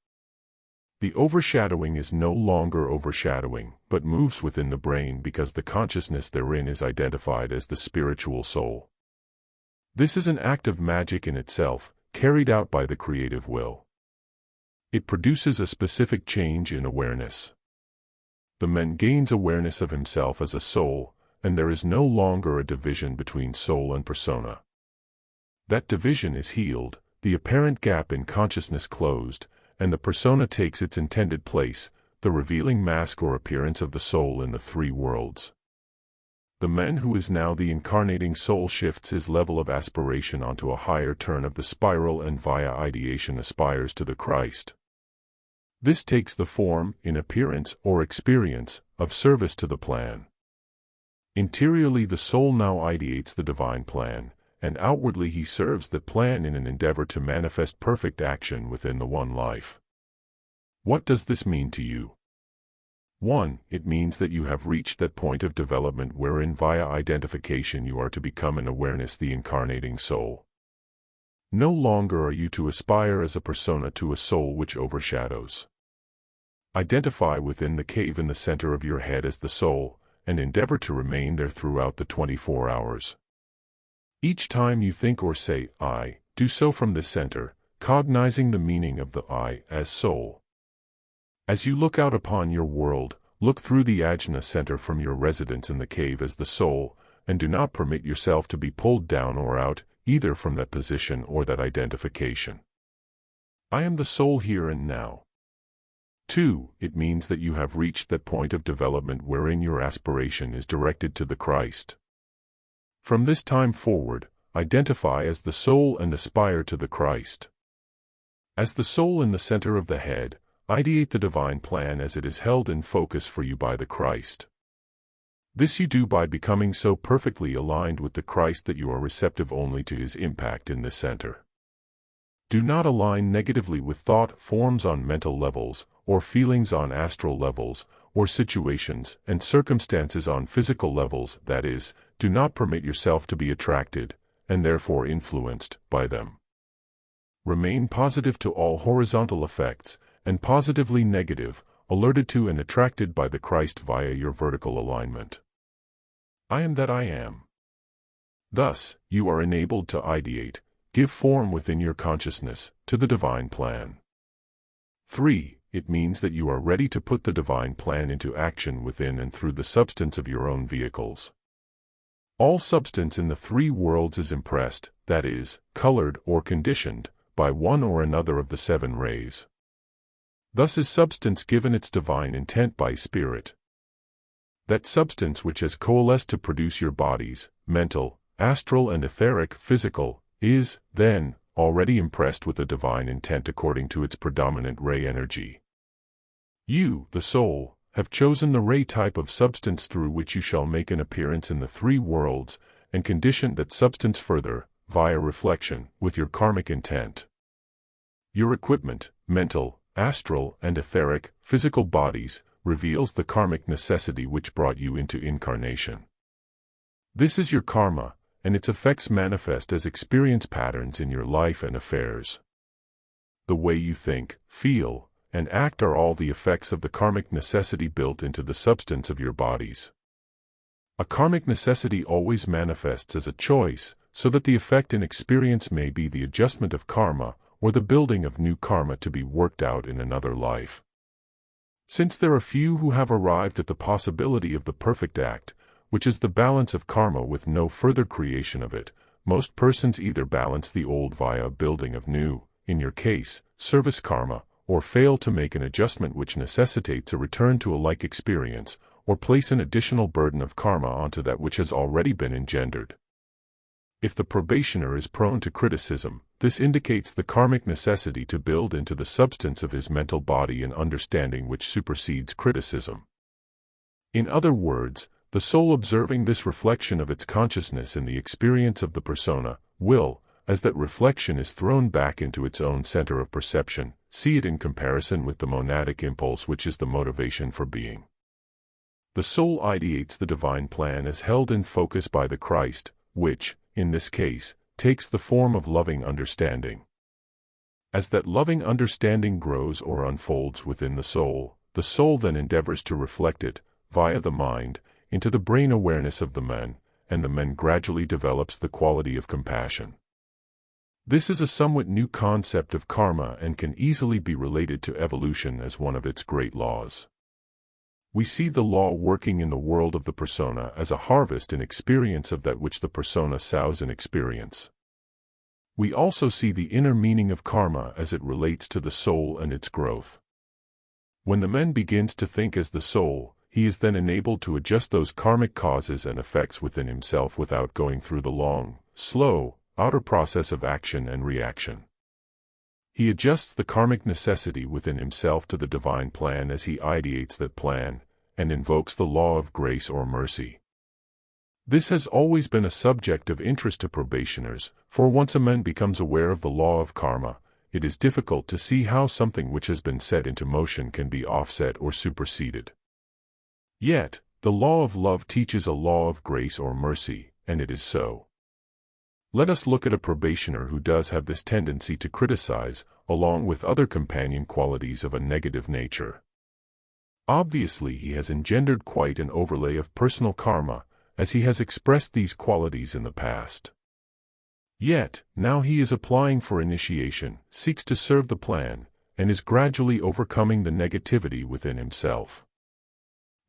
The overshadowing is no longer overshadowing, but moves within the brain because the consciousness therein is identified as the spiritual soul. This is an act of magic in itself, carried out by the creative will. It produces a specific change in awareness. The man gains awareness of himself as a soul, and there is no longer a division between soul and persona. That division is healed, the apparent gap in consciousness closed, and the persona takes its intended place, the revealing mask or appearance of the soul in the three worlds. The man who is now the incarnating soul shifts his level of aspiration onto a higher turn of the spiral and via ideation aspires to the Christ. This takes the form, in appearance or experience, of service to the plan. Interiorly the soul now ideates the divine plan, and outwardly he serves that plan in an endeavor to manifest perfect action within the one life. What does this mean to you? 1. It means that you have reached that point of development wherein via identification you are to become in awareness the incarnating soul. No longer are you to aspire as a persona to a soul which overshadows. Identify within the cave in the center of your head as the soul, and endeavor to remain there throughout the 24 hours. Each time you think or say, I, do so from this center, cognizing the meaning of the I as soul. As you look out upon your world, look through the ajna center from your residence in the cave as the soul, and do not permit yourself to be pulled down or out, either from that position or that identification. I am the soul here and now. 2. It means that you have reached that point of development wherein your aspiration is directed to the Christ. From this time forward, identify as the soul and aspire to the Christ. As the soul in the center of the head, ideate the divine plan as it is held in focus for you by the Christ. This you do by becoming so perfectly aligned with the Christ that you are receptive only to his impact in this center. Do not align negatively with thought forms on mental levels, or feelings on astral levels, or situations and circumstances on physical levels, that is, do not permit yourself to be attracted, and therefore influenced, by them. Remain positive to all horizontal effects, and positively negative, alerted to and attracted by the Christ via your vertical alignment. I am that I am. Thus, you are enabled to ideate, give form within your consciousness, to the divine plan. 3. It means that you are ready to put the divine plan into action within and through the substance of your own vehicles. All substance in the three worlds is impressed, that is, colored or conditioned, by one or another of the seven rays. Thus is substance given its divine intent by Spirit. That substance which has coalesced to produce your bodies, mental, astral and etheric, physical, is, then, already impressed with a divine intent according to its predominant ray energy. You, the soul, have chosen the ray type of substance through which you shall make an appearance in the three worlds, and conditioned that substance further, via reflection, with your karmic intent. Your equipment, mental, astral and etheric, physical bodies, reveals the karmic necessity which brought you into incarnation. This is your karma, and its effects manifest as experience patterns in your life and affairs. The way you think, feel, and act are all the effects of the karmic necessity built into the substance of your bodies. A karmic necessity always manifests as a choice, so that the effect in experience may be the adjustment of karma, or the building of new karma to be worked out in another life. Since there are few who have arrived at the possibility of the perfect act, which is the balance of karma with no further creation of it, most persons either balance the old via a building of new, in your case, service karma, or fail to make an adjustment which necessitates a return to a like experience, or place an additional burden of karma onto that which has already been engendered. If the probationer is prone to criticism, this indicates the karmic necessity to build into the substance of his mental body an understanding which supersedes criticism. In other words, the soul observing this reflection of its consciousness in the experience of the persona, will, as that reflection is thrown back into its own center of perception, see it in comparison with the monadic impulse which is the motivation for being. The soul ideates the divine plan as held in focus by the Christ, which, in this case, takes the form of loving understanding. As that loving understanding grows or unfolds within the soul then endeavors to reflect it, via the mind, into the brain awareness of the man, and the man gradually develops the quality of compassion. This is a somewhat new concept of karma and can easily be related to evolution as one of its great laws. We see the law working in the world of the persona as a harvest in experience of that which the persona sows in experience. We also see the inner meaning of karma as it relates to the soul and its growth. When the man begins to think as the soul, he is then enabled to adjust those karmic causes and effects within himself without going through the long, slow, outer process of action and reaction. He adjusts the karmic necessity within himself to the divine plan as he ideates that plan, and invokes the law of grace or mercy. This has always been a subject of interest to probationers, for once a man becomes aware of the law of karma, it is difficult to see how something which has been set into motion can be offset or superseded. Yet, the law of love teaches a law of grace or mercy, and it is so. Let us look at a probationer who does have this tendency to criticize, along with other companion qualities of a negative nature. Obviously he has engendered quite an overlay of personal karma, as he has expressed these qualities in the past. Yet, now he is applying for initiation, seeks to serve the plan, and is gradually overcoming the negativity within himself.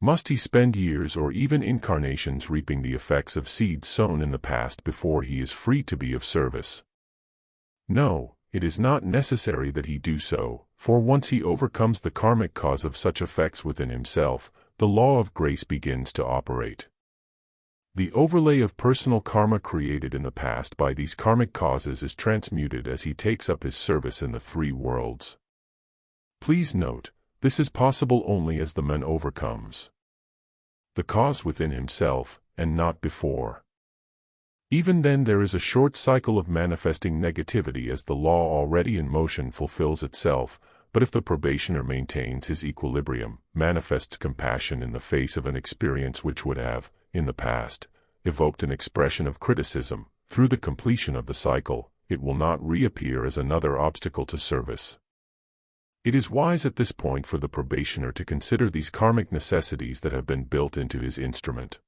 Must he spend years or even incarnations reaping the effects of seeds sown in the past before he is free to be of service? No, it is not necessary that he do so, for once he overcomes the karmic cause of such effects within himself, the law of grace begins to operate. The overlay of personal karma created in the past by these karmic causes is transmuted as he takes up his service in the three worlds. Please note, this is possible only as the man overcomes. the cause within himself, and not before. Even then there is a short cycle of manifesting negativity as the law already in motion fulfills itself, but if the probationer maintains his equilibrium, manifests compassion in the face of an experience which would have, in the past, evoked an expression of criticism, through the completion of the cycle, it will not reappear as another obstacle to service. It is wise at this point for the probationer to consider these karmic necessities that have been built into his instrument.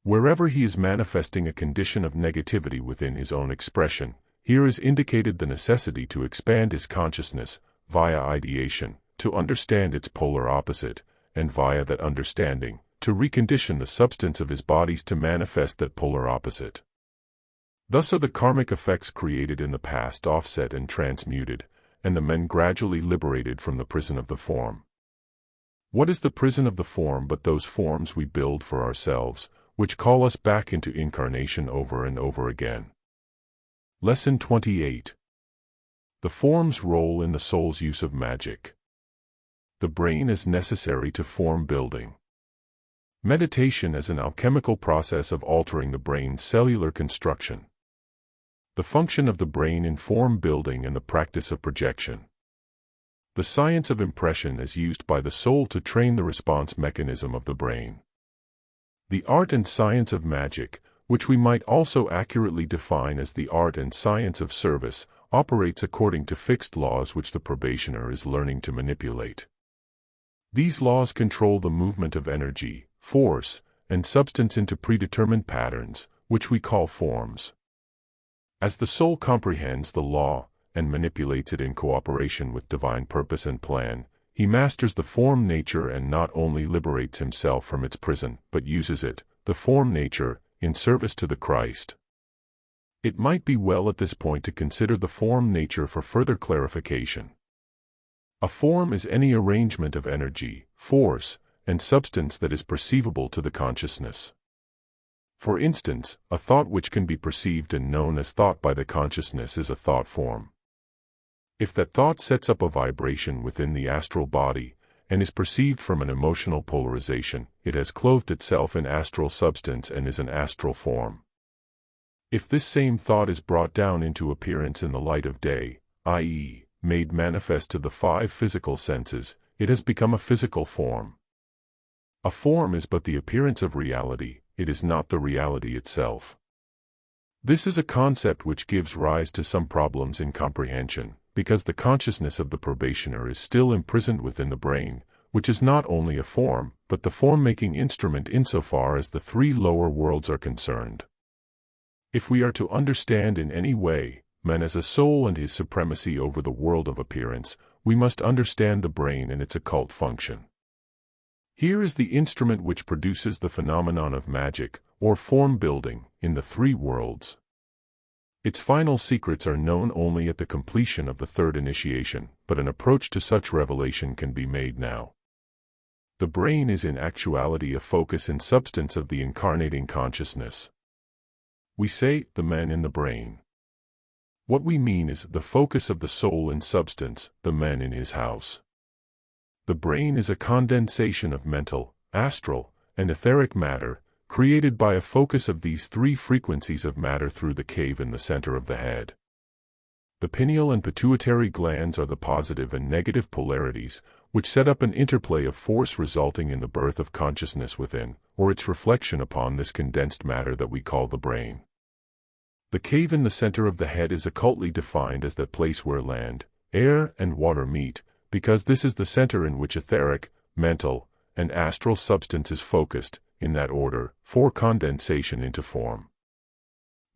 Wherever he is manifesting a condition of negativity within his own expression, here is indicated the necessity to expand his consciousness, via ideation, to understand its polar opposite, and via that understanding, to recondition the substance of his bodies to manifest that polar opposite. Thus are the karmic effects created in the past offset and transmuted, and the men gradually liberated from the prison of the form. What is the prison of the form but those forms we build for ourselves, which call us back into incarnation over and over again? Lesson 28. The form's role in the soul's use of magic. The brain is necessary to form building. Meditation as an alchemical process of altering the brain's cellular construction. The function of the brain in form building and the practice of projection. The science of impression is used by the soul to train the response mechanism of the brain. The art and science of magic, which we might also accurately define as the art and science of service, operates according to fixed laws which the probationer is learning to manipulate. These laws control the movement of energy, force, and substance into predetermined patterns, which we call forms. As the soul comprehends the law, and manipulates it in cooperation with divine purpose and plan, he masters the form nature and not only liberates himself from its prison, but uses it, the form nature, in service to the Christ. It might be well at this point to consider the form nature for further clarification. A form is any arrangement of energy, force, and substance that is perceivable to the consciousness. For instance, a thought which can be perceived and known as thought by the consciousness is a thought form. If that thought sets up a vibration within the astral body, and is perceived from an emotional polarization, it has clothed itself in astral substance and is an astral form. If this same thought is brought down into appearance in the light of day, i.e., made manifest to the 5 physical senses, it has become a physical form. A form is but the appearance of reality, it is not the reality itself. This is a concept which gives rise to some problems in comprehension, because the consciousness of the probationer is still imprisoned within the brain, which is not only a form, but the form-making instrument insofar as the 3 lower worlds are concerned. If we are to understand in any way, man as a soul and his supremacy over the world of appearance, we must understand the brain and its occult function. Here is the instrument which produces the phenomenon of magic, or form building, in the 3 worlds. Its final secrets are known only at the completion of the 3rd initiation, but an approach to such revelation can be made now. The brain is in actuality a focus in substance of the incarnating consciousness. We say, the man in the brain. What we mean is the focus of the soul in substance, the man in his house. The brain is a condensation of mental, astral, and etheric matter, created by a focus of these 3 frequencies of matter through the cave in the center of the head. The pineal and pituitary glands are the positive and negative polarities, which set up an interplay of force resulting in the birth of consciousness within, or its reflection upon this condensed matter that we call the brain. The cave in the center of the head is occultly defined as that place where land, air, and water meet, because this is the center in which etheric, mental, and astral substance is focused, in that order, for condensation into form.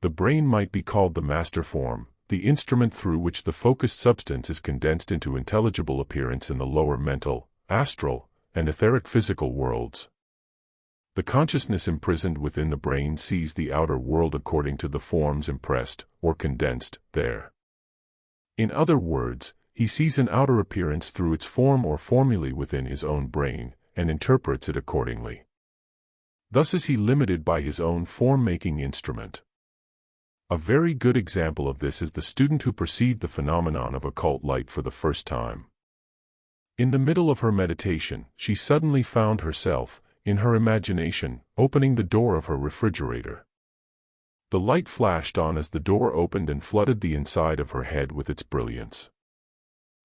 The brain might be called the master form, the instrument through which the focused substance is condensed into intelligible appearance in the lower mental, astral, and etheric physical worlds. The consciousness imprisoned within the brain sees the outer world according to the forms impressed, or condensed, there. In other words, he sees an outer appearance through its form or formulae within his own brain, and interprets it accordingly. Thus is he limited by his own form-making instrument. A very good example of this is the student who perceived the phenomenon of occult light for the first time. In the middle of her meditation, she suddenly found herself, in her imagination, opening the door of her refrigerator. The light flashed on as the door opened and flooded the inside of her head with its brilliance.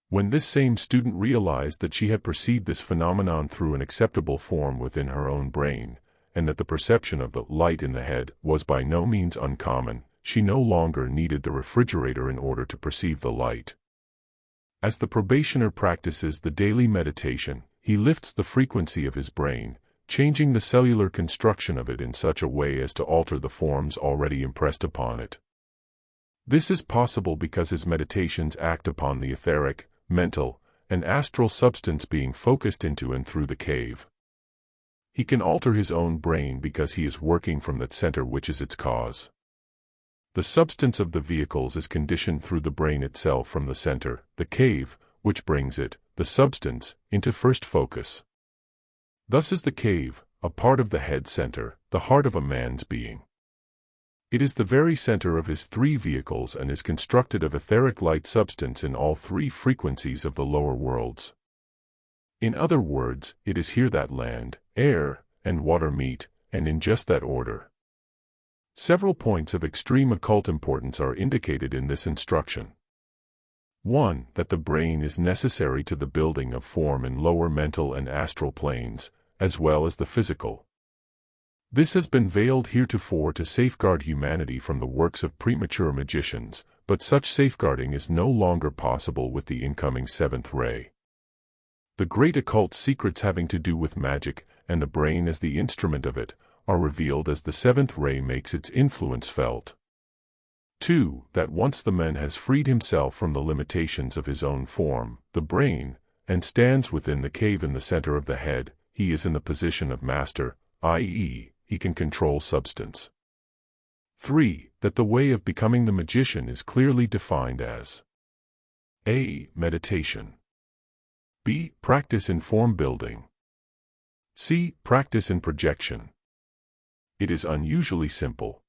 When this same student realized that she had perceived this phenomenon through an acceptable form within her own brain, and that the perception of the light in the head was by no means uncommon, she no longer needed the refrigerator in order to perceive the light. As the probationer practices the daily meditation, he lifts the frequency of his brain, changing the cellular construction of it in such a way as to alter the forms already impressed upon it. This is possible because his meditations act upon the etheric, mental, and astral substance being focused into and through the cave. He can alter his own brain because he is working from that center which is its cause. The substance of the vehicles is conditioned through the brain itself from the center, the cave, which brings it, the substance, into first focus. Thus is the cave, a part of the head center, the heart of a man's being. It is the very center of his three vehicles and is constructed of etheric light substance in all three frequencies of the lower worlds. In other words, it is here that land, air, and water meet, and in just that order. Several points of extreme occult importance are indicated in this instruction. 1. That the brain is necessary to the building of form in lower mental and astral planes, as well as the physical. This has been veiled heretofore to safeguard humanity from the works of premature magicians, but such safeguarding is no longer possible with the incoming seventh ray. The great occult secrets having to do with magic, and the brain as the instrument of it, are revealed as the seventh ray makes its influence felt. 2. That once the man has freed himself from the limitations of his own form, the brain, and stands within the cave in the center of the head, he is in the position of master, i.e., he can control substance. 3. That the way of becoming the magician is clearly defined as A. Meditation. B. Practice in form building. C. Practice in projection. It is unusually simple.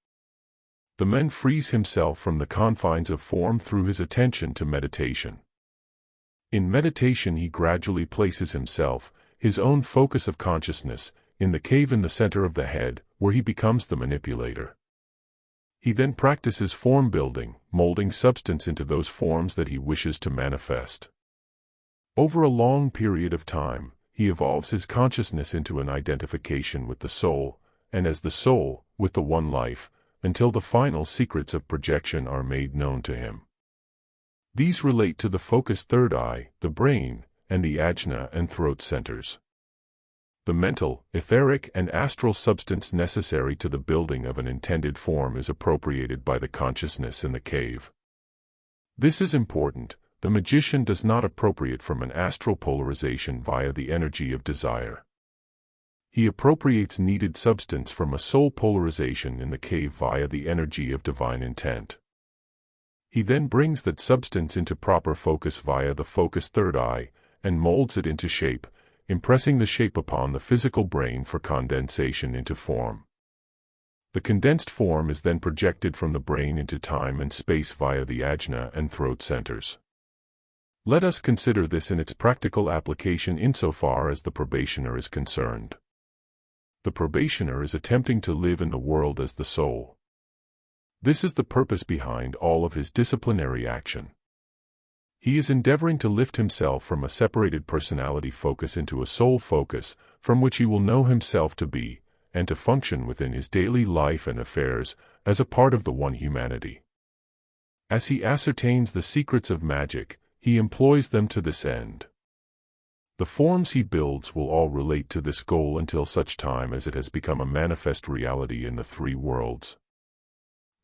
The man frees himself from the confines of form through his attention to meditation. In meditation he gradually places himself, his own focus of consciousness, in the cave in the center of the head, where he becomes the manipulator. He then practices form building, molding substance into those forms that he wishes to manifest. Over a long period of time, he evolves his consciousness into an identification with the soul, and as the soul, with the one life, until the final secrets of projection are made known to him. These relate to the focused third eye, the brain, and the ajna and throat centers. The mental, etheric, and astral substance necessary to the building of an intended form is appropriated by the consciousness in the cave. This is important. The magician does not appropriate from an astral polarization via the energy of desire. He appropriates needed substance from a soul polarization in the cave via the energy of divine intent. He then brings that substance into proper focus via the focused third eye, and molds it into shape, impressing the shape upon the physical brain for condensation into form. The condensed form is then projected from the brain into time and space via the ajna and throat centers. Let us consider this in its practical application insofar as the probationer is concerned. The probationer is attempting to live in the world as the soul. This is the purpose behind all of his disciplinary action. He is endeavoring to lift himself from a separated personality focus into a soul focus, from which he will know himself to be, and to function within his daily life and affairs, as a part of the one humanity. As he ascertains the secrets of magic, he employs them to this end. The forms he builds will all relate to this goal until such time as it has become a manifest reality in the three worlds.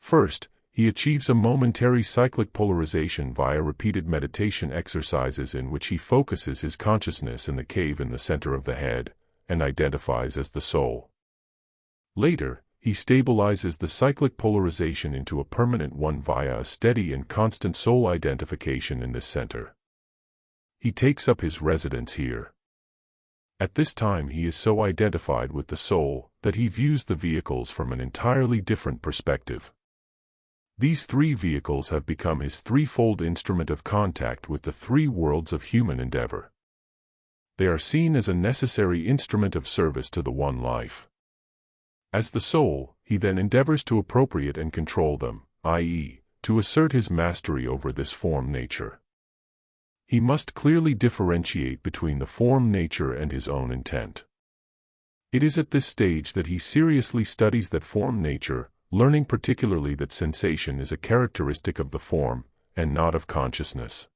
First, he achieves a momentary cyclic polarization via repeated meditation exercises in which he focuses his consciousness in the cave in the center of the head, and identifies as the soul. Later, he stabilizes the cyclic polarization into a permanent one via a steady and constant soul identification in this center. He takes up his residence here. At this time he is so identified with the soul that he views the vehicles from an entirely different perspective. These three vehicles have become his threefold instrument of contact with the three worlds of human endeavor. They are seen as a necessary instrument of service to the One Life. As the soul, he then endeavors to appropriate and control them, i.e., to assert his mastery over this form nature. He must clearly differentiate between the form nature and his own intent. It is at this stage that he seriously studies that form nature, learning particularly that sensation is a characteristic of the form, and not of consciousness.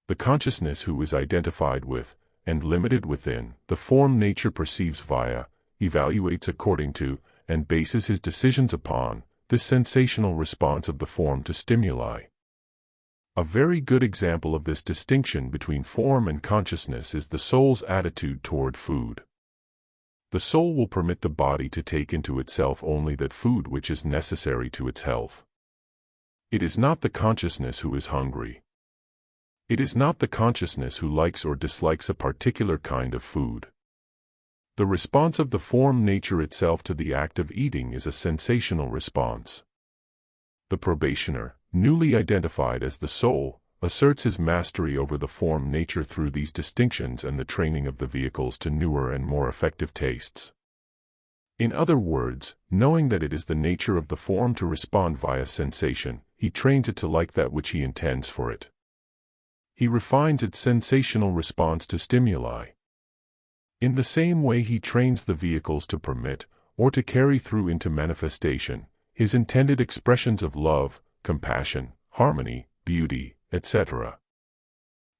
The consciousness who is identified with, and limited within, the form nature perceives via, evaluates according to, and bases his decisions upon, this sensational response of the form to stimuli. A very good example of this distinction between form and consciousness is the soul's attitude toward food. The soul will permit the body to take into itself only that food which is necessary to its health. It is not the consciousness who is hungry. It is not the consciousness who likes or dislikes a particular kind of food. The response of the form nature itself to the act of eating is a sensational response. The probationer, newly identified as the soul, asserts his mastery over the form nature through these distinctions and the training of the vehicles to newer and more effective tastes. In other words, knowing that it is the nature of the form to respond via sensation, he trains it to like that which he intends for it. He refines its sensational response to stimuli. In the same way he trains the vehicles to permit, or to carry through into manifestation, his intended expressions of love, compassion, harmony, beauty, etc.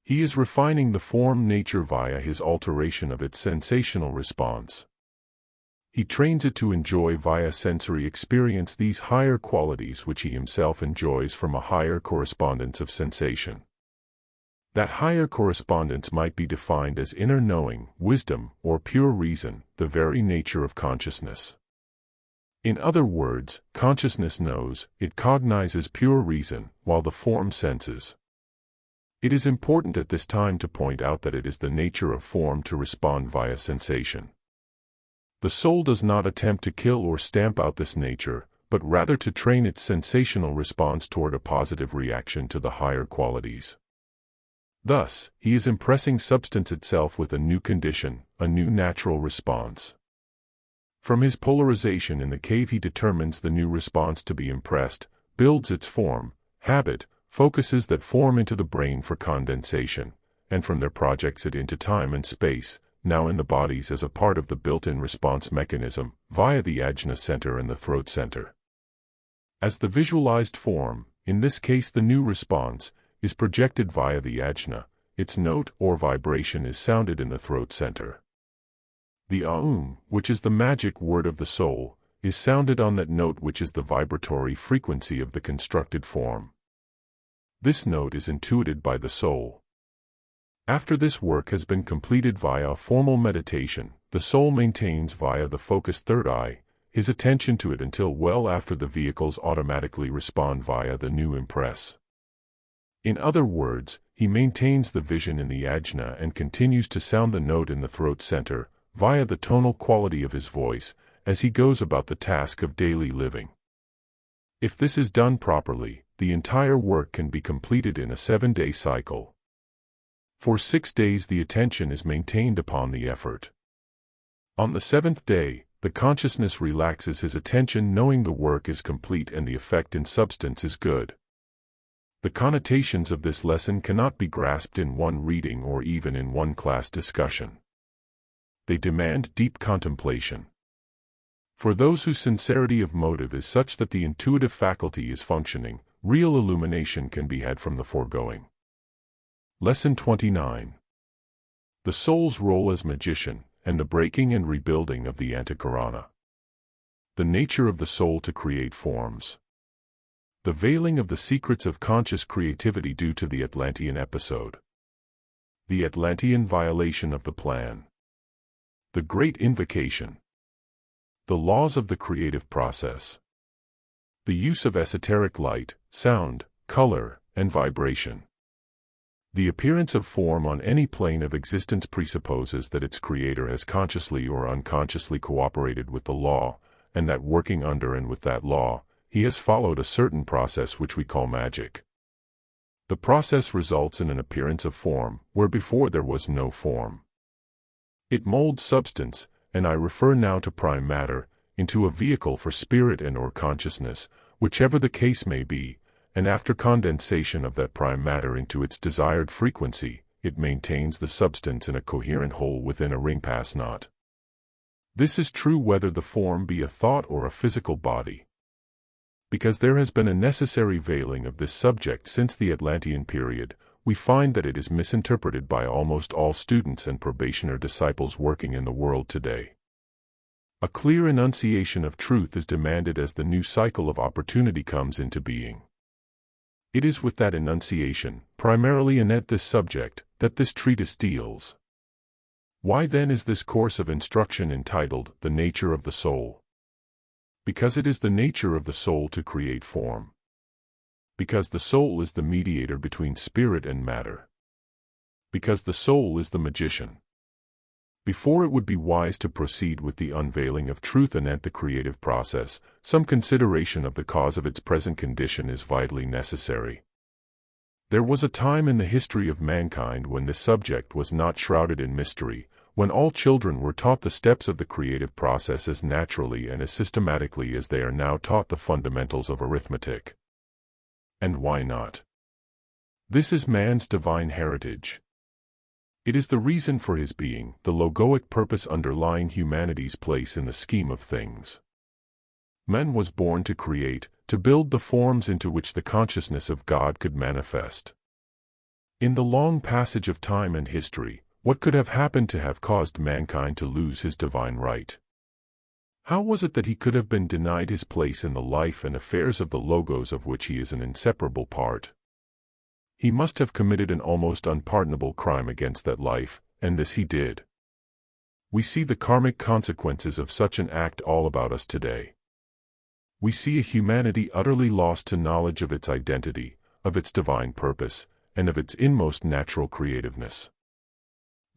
He is refining the form nature via his alteration of its sensational response. He trains it to enjoy via sensory experience these higher qualities which he himself enjoys from a higher correspondence of sensation. That higher correspondence might be defined as inner knowing, wisdom, or pure reason, the very nature of consciousness. In other words, consciousness knows, it cognizes pure reason, while the form senses. It is important at this time to point out that it is the nature of form to respond via sensation. The soul does not attempt to kill or stamp out this nature, but rather to train its sensational response toward a positive reaction to the higher qualities. Thus, he is impressing substance itself with a new condition, a new natural response. From his polarization in the cave he determines the new response to be impressed, builds its form, habit, focuses that form into the brain for condensation, and from there projects it into time and space, now in the bodies as a part of the built-in response mechanism, via the ajna center and the throat center. As the visualized form, in this case the new response, is projected via the ajna, its note or vibration is sounded in the throat center. The aum, which is the magic word of the soul, is sounded on that note which is the vibratory frequency of the constructed form. This note is intuited by the soul. After this work has been completed via a formal meditation, the soul maintains via the focused third eye, his attention to it until well after the vehicles automatically respond via the new impress. In other words, he maintains the vision in the ajna and continues to sound the note in the throat center, via the tonal quality of his voice, as he goes about the task of daily living. If this is done properly, the entire work can be completed in a 7-day cycle. For 6 days the attention is maintained upon the effort. On the 7th day, the consciousness relaxes his attention knowing the work is complete and the effect in substance is good. The connotations of this lesson cannot be grasped in one reading or even in one class discussion. They demand deep contemplation. For those whose sincerity of motive is such that the intuitive faculty is functioning, real illumination can be had from the foregoing. Lesson 29. The soul's role as magician, and the breaking and rebuilding of the Antakarana. The nature of the soul to create forms. The veiling of the secrets of conscious creativity due to the Atlantean episode. The Atlantean violation of the plan. The Great Invocation. The laws of the creative process. The use of esoteric light, sound, color, and vibration. The appearance of form on any plane of existence presupposes that its creator has consciously or unconsciously cooperated with the law, and that working under and with that law, he has followed a certain process which we call magic. The process results in an appearance of form, where before there was no form. It molds substance, and I refer now to prime matter, into a vehicle for spirit and/or consciousness, whichever the case may be, and after condensation of that prime matter into its desired frequency, it maintains the substance in a coherent whole within a ring-pass knot. This is true whether the form be a thought or a physical body. Because there has been a necessary veiling of this subject since the Atlantean period, we find that it is misinterpreted by almost all students and probationer disciples working in the world today. A clear enunciation of truth is demanded as the new cycle of opportunity comes into being. It is with that enunciation, primarily anent this subject, that this treatise deals. Why then is this course of instruction entitled, The Nature of the Soul? Because it is the nature of the soul to create form. Because the soul is the mediator between spirit and matter. Because the soul is the magician. Before it would be wise to proceed with the unveiling of truth anent the creative process, some consideration of the cause of its present condition is vitally necessary. There was a time in the history of mankind when this subject was not shrouded in mystery, when all children were taught the steps of the creative process as naturally and as systematically as they are now taught the fundamentals of arithmetic. And why not? This is man's divine heritage. It is the reason for his being, the logoic purpose underlying humanity's place in the scheme of things. Man was born to create, to build the forms into which the consciousness of God could manifest. In the long passage of time and history, what could have happened to have caused mankind to lose his divine right? How was it that he could have been denied his place in the life and affairs of the logos of which he is an inseparable part? He must have committed an almost unpardonable crime against that life, and this he did. We see the karmic consequences of such an act all about us today. We see a humanity utterly lost to knowledge of its identity, of its divine purpose, and of its inmost natural creativeness.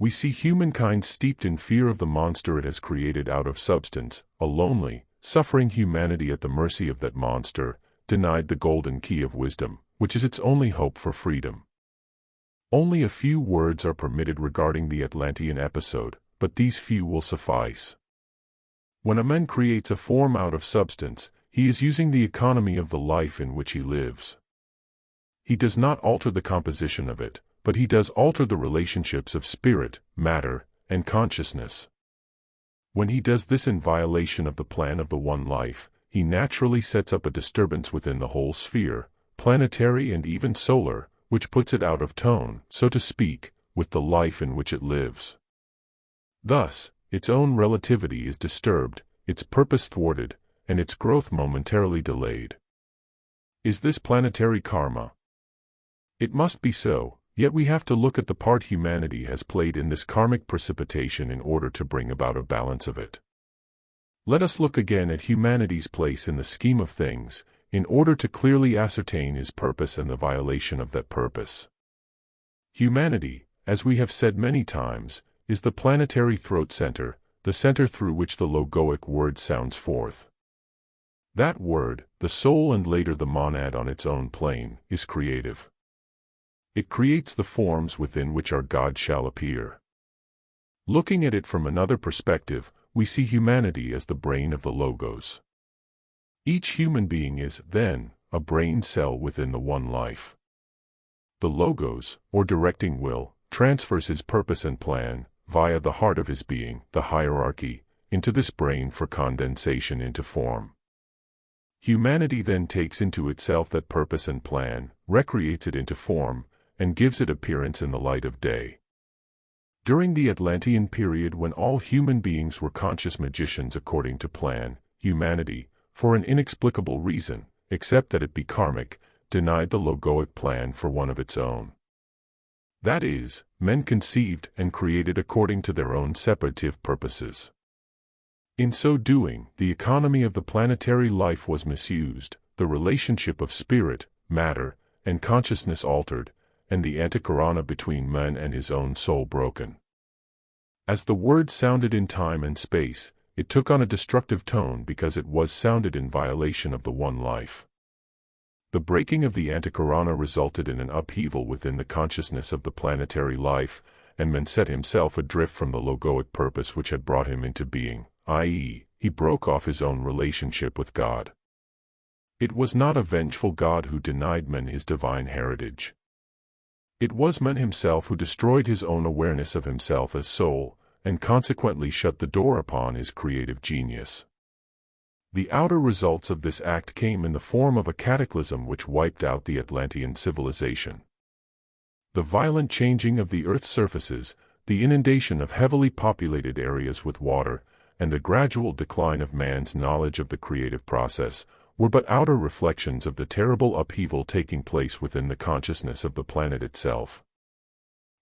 We see humankind steeped in fear of the monster it has created out of substance, a lonely, suffering humanity at the mercy of that monster, denied the golden key of wisdom, which is its only hope for freedom. Only a few words are permitted regarding the Atlantean episode, but these few will suffice. When a man creates a form out of substance, he is using the economy of the life in which he lives. He does not alter the composition of it, but he does alter the relationships of spirit, matter, and consciousness. When he does this in violation of the plan of the one life, he naturally sets up a disturbance within the whole sphere, planetary and even solar, which puts it out of tone, so to speak, with the life in which it lives. Thus, its own relativity is disturbed, its purpose thwarted, and its growth momentarily delayed. Is this planetary karma? It must be so, yet we have to look at the part humanity has played in this karmic precipitation in order to bring about a balance of it. Let us look again at humanity's place in the scheme of things, in order to clearly ascertain his purpose and the violation of that purpose. Humanity, as we have said many times, is the planetary throat center, the center through which the logoic word sounds forth. That word, the soul and later the monad on its own plane, is creative. It creates the forms within which our God shall appear. Looking at it from another perspective, we see humanity as the brain of the logos. Each human being is, then, a brain cell within the one life. The logos, or directing will, transfers his purpose and plan, via the heart of his being, the hierarchy, into this brain for condensation into form. Humanity then takes into itself that purpose and plan, recreates it into form, and gives it appearance in the light of day. During the Atlantean period when all human beings were conscious magicians according to plan, humanity, for an inexplicable reason, except that it be karmic, denied the logoic plan for one of its own. That is, men conceived and created according to their own separative purposes. In so doing, the economy of the planetary life was misused, the relationship of spirit, matter, and consciousness altered, and the Antakarana between man and his own soul broken. As the word sounded in time and space, it took on a destructive tone because it was sounded in violation of the one life. The breaking of the Antakarana resulted in an upheaval within the consciousness of the planetary life, and man set himself adrift from the logoic purpose which had brought him into being, i.e., he broke off his own relationship with God. It was not a vengeful God who denied man his divine heritage. It was man himself who destroyed his own awareness of himself as soul, and consequently shut the door upon his creative genius. The outer results of this act came in the form of a cataclysm which wiped out the Atlantean civilization. The violent changing of the Earth's surfaces, the inundation of heavily populated areas with water, and the gradual decline of man's knowledge of the creative process, were but outer reflections of the terrible upheaval taking place within the consciousness of the planet itself.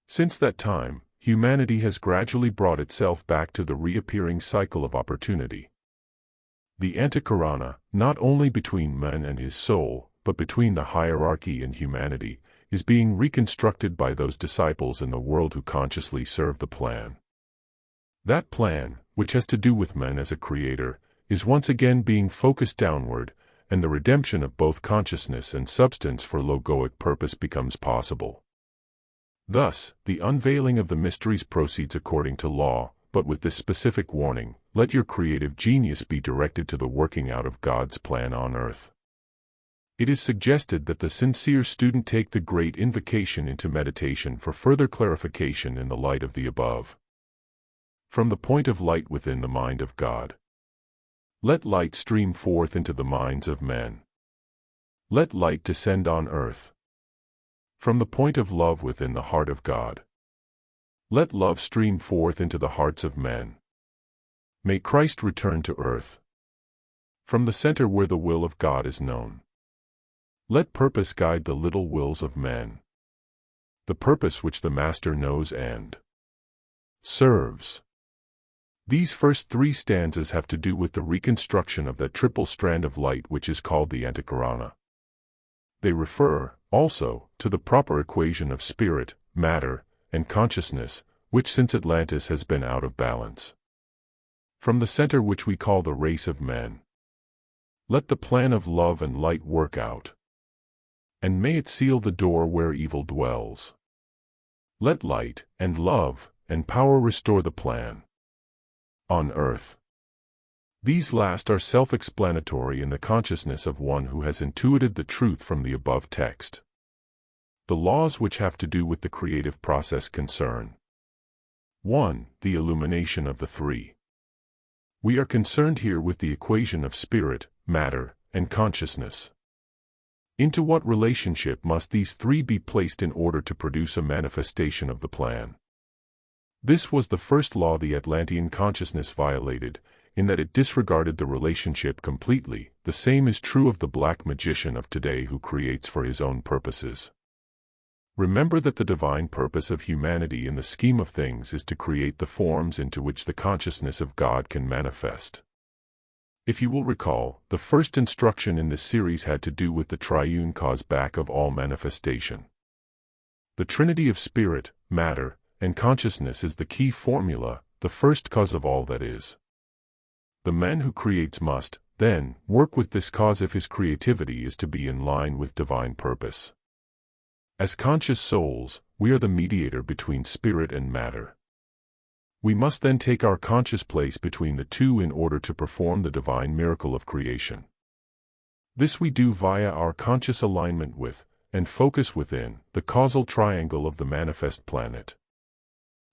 Since that time, humanity has gradually brought itself back to the reappearing cycle of opportunity. The Antakarana, not only between man and his soul, but between the hierarchy and humanity, is being reconstructed by those disciples in the world who consciously serve the plan. That plan, which has to do with man as a creator, is once again being focused downward, and the redemption of both consciousness and substance for logoic purpose becomes possible. Thus, the unveiling of the mysteries proceeds according to law, but with this specific warning: let your creative genius be directed to the working out of God's plan on earth. It is suggested that the sincere student take the great invocation into meditation for further clarification in the light of the above. From the point of light within the mind of God. Let light stream forth into the minds of men. Let light descend on earth. From the point of love within the heart of God. Let love stream forth into the hearts of men. May Christ return to earth. From the center where the will of God is known. Let purpose guide the little wills of men. The purpose which the Master knows and serves. These first three stanzas have to do with the reconstruction of that triple strand of light which is called the Antakarana. They refer, also, to the proper equation of spirit, matter, and consciousness, which since Atlantis has been out of balance. From the center which we call the race of men. Let the plan of love and light work out. And may it seal the door where evil dwells. Let light, and love, and power restore the plan. On earth. These last are self-explanatory in the consciousness of one who has intuited the truth from the above text. The laws which have to do with the creative process concern 1. The illumination of the three. We are concerned here with the equation of spirit, matter, and consciousness. Into what relationship must these three be placed in order to produce a manifestation of the plan? This was the first law the Atlantean consciousness violated, in that it disregarded the relationship completely. The same is true of the black magician of today who creates for his own purposes. Remember that the divine purpose of humanity in the scheme of things is to create the forms into which the consciousness of God can manifest. If you will recall, the first instruction in this series had to do with the triune cause back of all manifestation. The Trinity of spirit, matter, and consciousness is the key formula, the first cause of all that is. The man who creates must, then, work with this cause if his creativity is to be in line with divine purpose. As conscious souls, we are the mediator between spirit and matter. We must then take our conscious place between the two in order to perform the divine miracle of creation. This we do via our conscious alignment with, and focus within, the causal triangle of the manifest planet.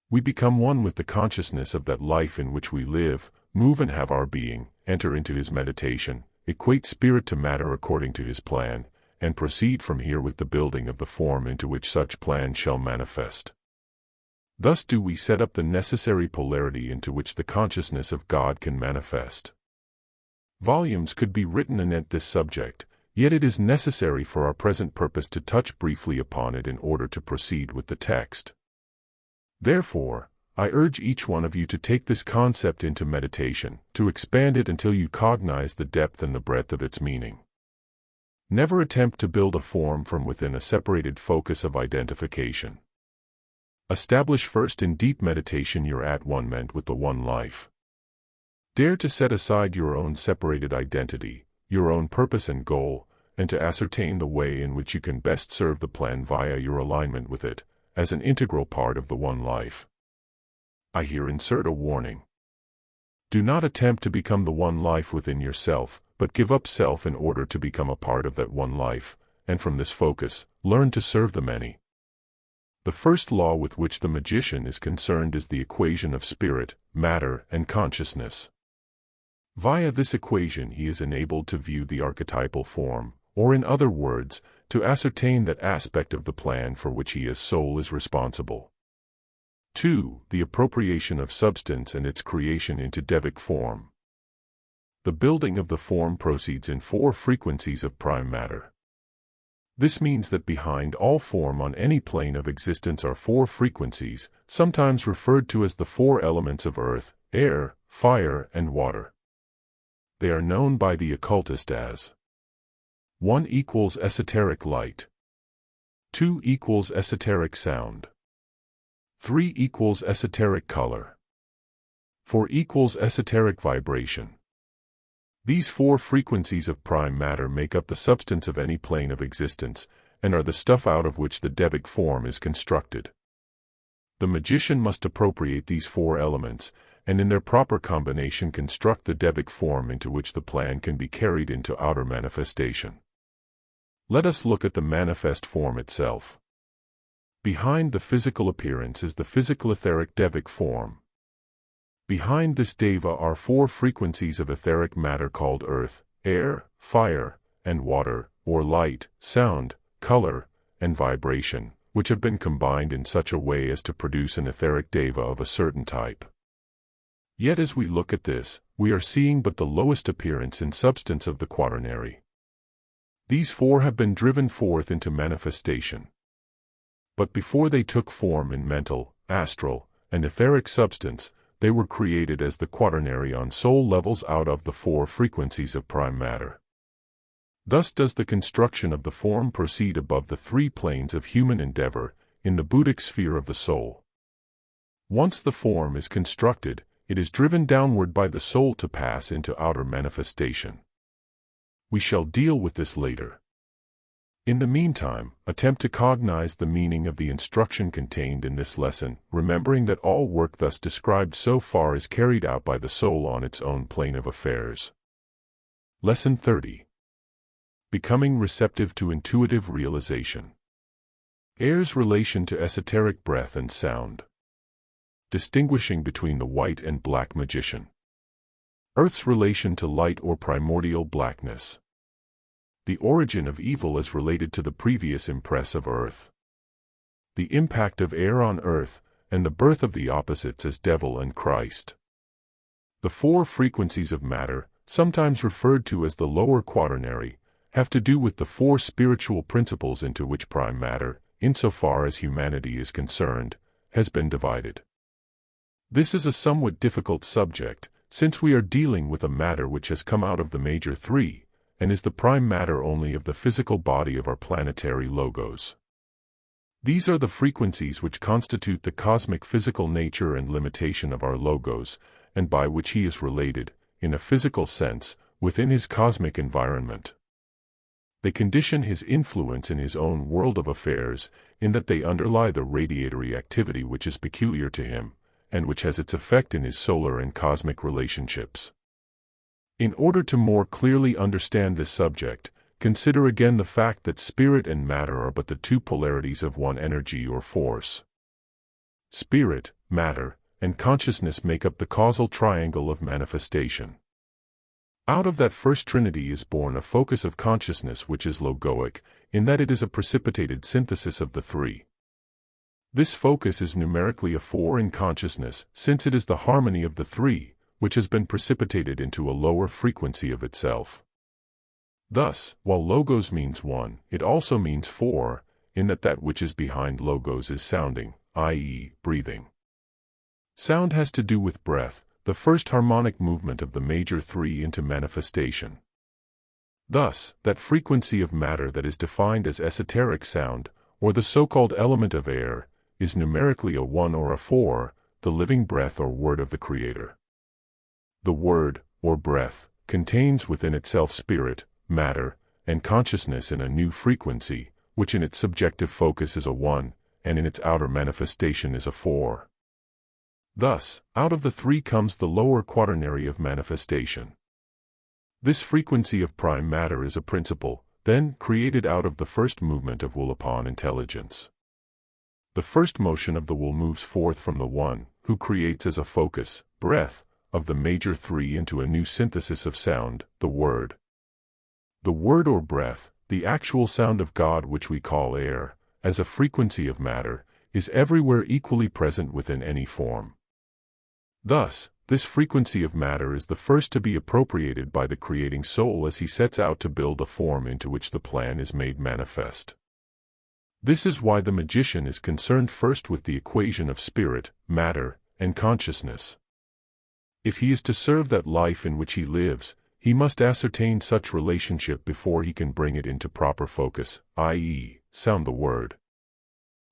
We become one with the consciousness of that life in which we live, move and have our being, enter into his meditation, equate spirit to matter according to his plan, and proceed from here with the building of the form into which such plan shall manifest. Thus do we set up the necessary polarity into which the consciousness of God can manifest. Volumes could be written anent this subject, yet it is necessary for our present purpose to touch briefly upon it in order to proceed with the text. Therefore, I urge each one of you to take this concept into meditation, to expand it until you cognize the depth and the breadth of its meaning. Never attempt to build a form from within a separated focus of identification. Establish first in deep meditation your at-one-ment with the one life. Dare to set aside your own separated identity, your own purpose and goal, and to ascertain the way in which you can best serve the plan via your alignment with it, as an integral part of the one life. I here insert a warning. Do not attempt to become the one life within yourself, but give up self in order to become a part of that one life, and from this focus, learn to serve the many. The first law with which the magician is concerned is the equation of spirit, matter, and consciousness. Via this equation he is enabled to view the archetypal form, or in other words, to ascertain that aspect of the plan for which he as soul is responsible. 2. The appropriation of substance and its creation into Devic form. The building of the form proceeds in 4 frequencies of prime matter. This means that behind all form on any plane of existence are 4 frequencies, sometimes referred to as the 4 elements of earth, air, fire, and water. They are known by the occultist as 1 equals esoteric light, 2 equals esoteric sound, 3 equals esoteric color, 4 equals esoteric vibration. These 4 frequencies of prime matter make up the substance of any plane of existence, and are the stuff out of which the Devic form is constructed. The magician must appropriate these 4 elements, and in their proper combination construct the Devic form into which the plan can be carried into outer manifestation. Let us look at the manifest form itself. Behind the physical appearance is the physical etheric Devic form. Behind this Deva are 4 frequencies of etheric matter called earth, air, fire, and water, or light, sound, color, and vibration, which have been combined in such a way as to produce an etheric Deva of a certain type. Yet as we look at this, we are seeing but the lowest appearance in substance of the quaternary. These 4 have been driven forth into manifestation. But before they took form in mental, astral, and etheric substance, they were created as the quaternary on soul levels out of the 4 frequencies of prime matter. Thus does the construction of the form proceed above the 3 planes of human endeavor, in the Buddhic sphere of the soul. Once the form is constructed, it is driven downward by the soul to pass into outer manifestation. We shall deal with this later. In the meantime, attempt to cognize the meaning of the instruction contained in this lesson, remembering that all work thus described so far is carried out by the soul on its own plane of affairs. Lesson 30. Becoming receptive to intuitive realization. Air's relation to esoteric breath and sound. Distinguishing between the white and black magician. Earth's relation to light or primordial blackness. The origin of evil as related to the previous impress of earth. The impact of air on earth, and the birth of the opposites as devil and Christ. The 4 frequencies of matter, sometimes referred to as the lower quaternary, have to do with the 4 spiritual principles into which prime matter, insofar as humanity is concerned, has been divided. This is a somewhat difficult subject, since we are dealing with a matter which has come out of the major 3, and is the prime matter only of the physical body of our planetary logos. These are the frequencies which constitute the cosmic physical nature and limitation of our logos, and by which he is related, in a physical sense, within his cosmic environment. They condition his influence in his own world of affairs, in that they underlie the radiatory activity which is peculiar to him, and which has its effect in his solar and cosmic relationships. In order to more clearly understand this subject, consider again the fact that spirit and matter are but the 2 polarities of one energy or force. Spirit, matter, and consciousness make up the causal triangle of manifestation. Out of that first trinity is born a focus of consciousness which is logoic, in that it is a precipitated synthesis of the 3. This focus is numerically a 4 in consciousness, since it is the harmony of the 3, which has been precipitated into a lower frequency of itself. Thus, while logos means 1, it also means 4, in that which is behind logos is sounding, i.e., breathing. Sound has to do with breath, the first harmonic movement of the major 3 into manifestation. Thus, that frequency of matter that is defined as esoteric sound, or the so-called element of air, is numerically a 1 or a 4, the living breath or word of the Creator. The word, or breath, contains within itself spirit, matter, and consciousness in a new frequency, which in its subjective focus is a 1, and in its outer manifestation is a 4. Thus, out of the 3 comes the lower quaternary of manifestation. This frequency of prime matter is a principle, then, created out of the first movement of will upon intelligence. The first motion of the will moves forth from the One, who creates as a focus, breath, of the major 3 into a new synthesis of sound, the Word. The Word or breath, the actual sound of God which we call air, as a frequency of matter, is everywhere equally present within any form. Thus, this frequency of matter is the first to be appropriated by the creating soul as he sets out to build a form into which the plan is made manifest. This is why the magician is concerned first with the equation of spirit, matter, and consciousness. If he is to serve that life in which he lives, he must ascertain such relationship before he can bring it into proper focus, i.e., sound the word.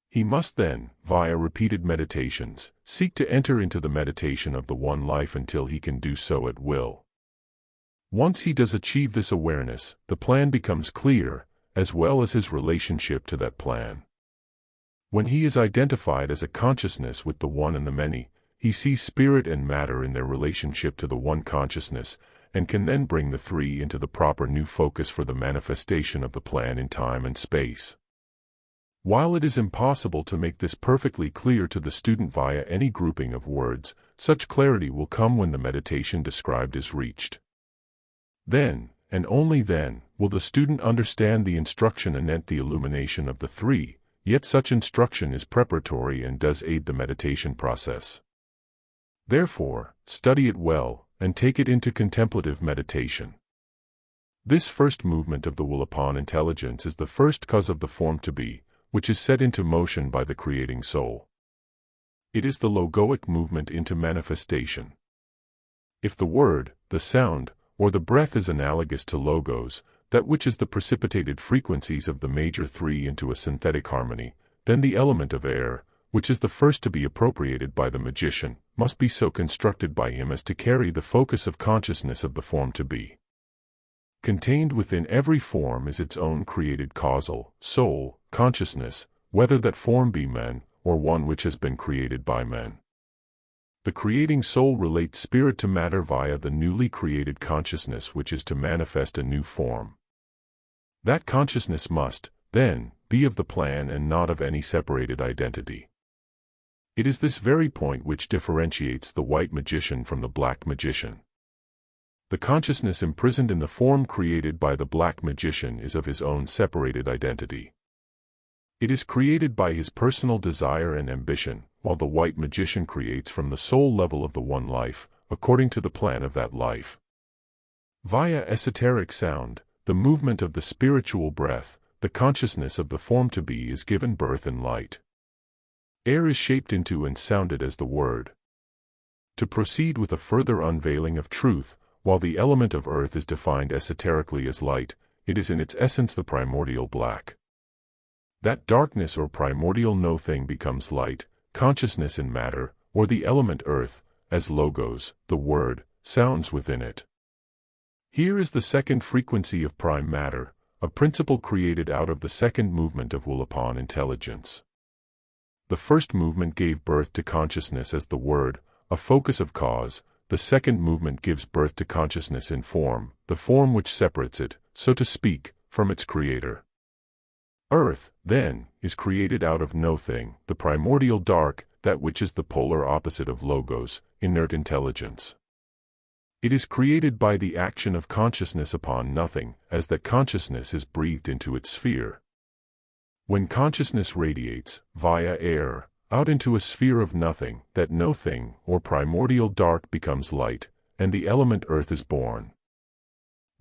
He must then, via repeated meditations, seek to enter into the meditation of the one life until he can do so at will. Once he does achieve this awareness, the plan becomes clear, as well as his relationship to that plan. When he is identified as a consciousness with the one and the many, he sees spirit and matter in their relationship to the one consciousness, and can then bring the 3 into the proper new focus for the manifestation of the plan in time and space. While it is impossible to make this perfectly clear to the student via any grouping of words, such clarity will come when the meditation described is reached. Then, and only then, will the student understand the instruction anent the illumination of the 3, yet such instruction is preparatory and does aid the meditation process. Therefore, study it well, and take it into contemplative meditation. This first movement of the will upon intelligence is the first cause of the form to be, which is set into motion by the creating soul. It is the logoic movement into manifestation. If the word, the sound, or the breath is analogous to logos, that which is the precipitated frequencies of the major 3 into a synthetic harmony, then the element of air, which is the first to be appropriated by the magician, must be so constructed by him as to carry the focus of consciousness of the form to be. Contained within every form is its own created causal, soul, consciousness, whether that form be men, or one which has been created by men. The creating soul relates spirit to matter via the newly created consciousness which is to manifest a new form. That consciousness must, then, be of the plan and not of any separated identity. It is this very point which differentiates the white magician from the black magician. The consciousness imprisoned in the form created by the black magician is of his own separated identity. It is created by his personal desire and ambition, while the white magician creates from the soul level of the one life, according to the plan of that life. Via esoteric sound, the movement of the spiritual breath, the consciousness of the form to be is given birth and light. Air is shaped into and sounded as the word. To proceed with a further unveiling of truth, while the element of earth is defined esoterically as light, it is in its essence the primordial black. That darkness or primordial no-thing becomes light, consciousness in matter, or the element earth, as logos, the word, sounds within it. Here is the second frequency of prime matter, a principle created out of the second movement of will upon intelligence. The first movement gave birth to consciousness as the word, a focus of cause. The second movement gives birth to consciousness in form, the form which separates it, so to speak, from its creator. Earth, then, is created out of no-thing, the primordial dark, that which is the polar opposite of logos, inert intelligence. It is created by the action of consciousness upon nothing, as that consciousness is breathed into its sphere. When consciousness radiates, via air, out into a sphere of nothing, that no-thing, or primordial dark becomes light, and the element earth is born.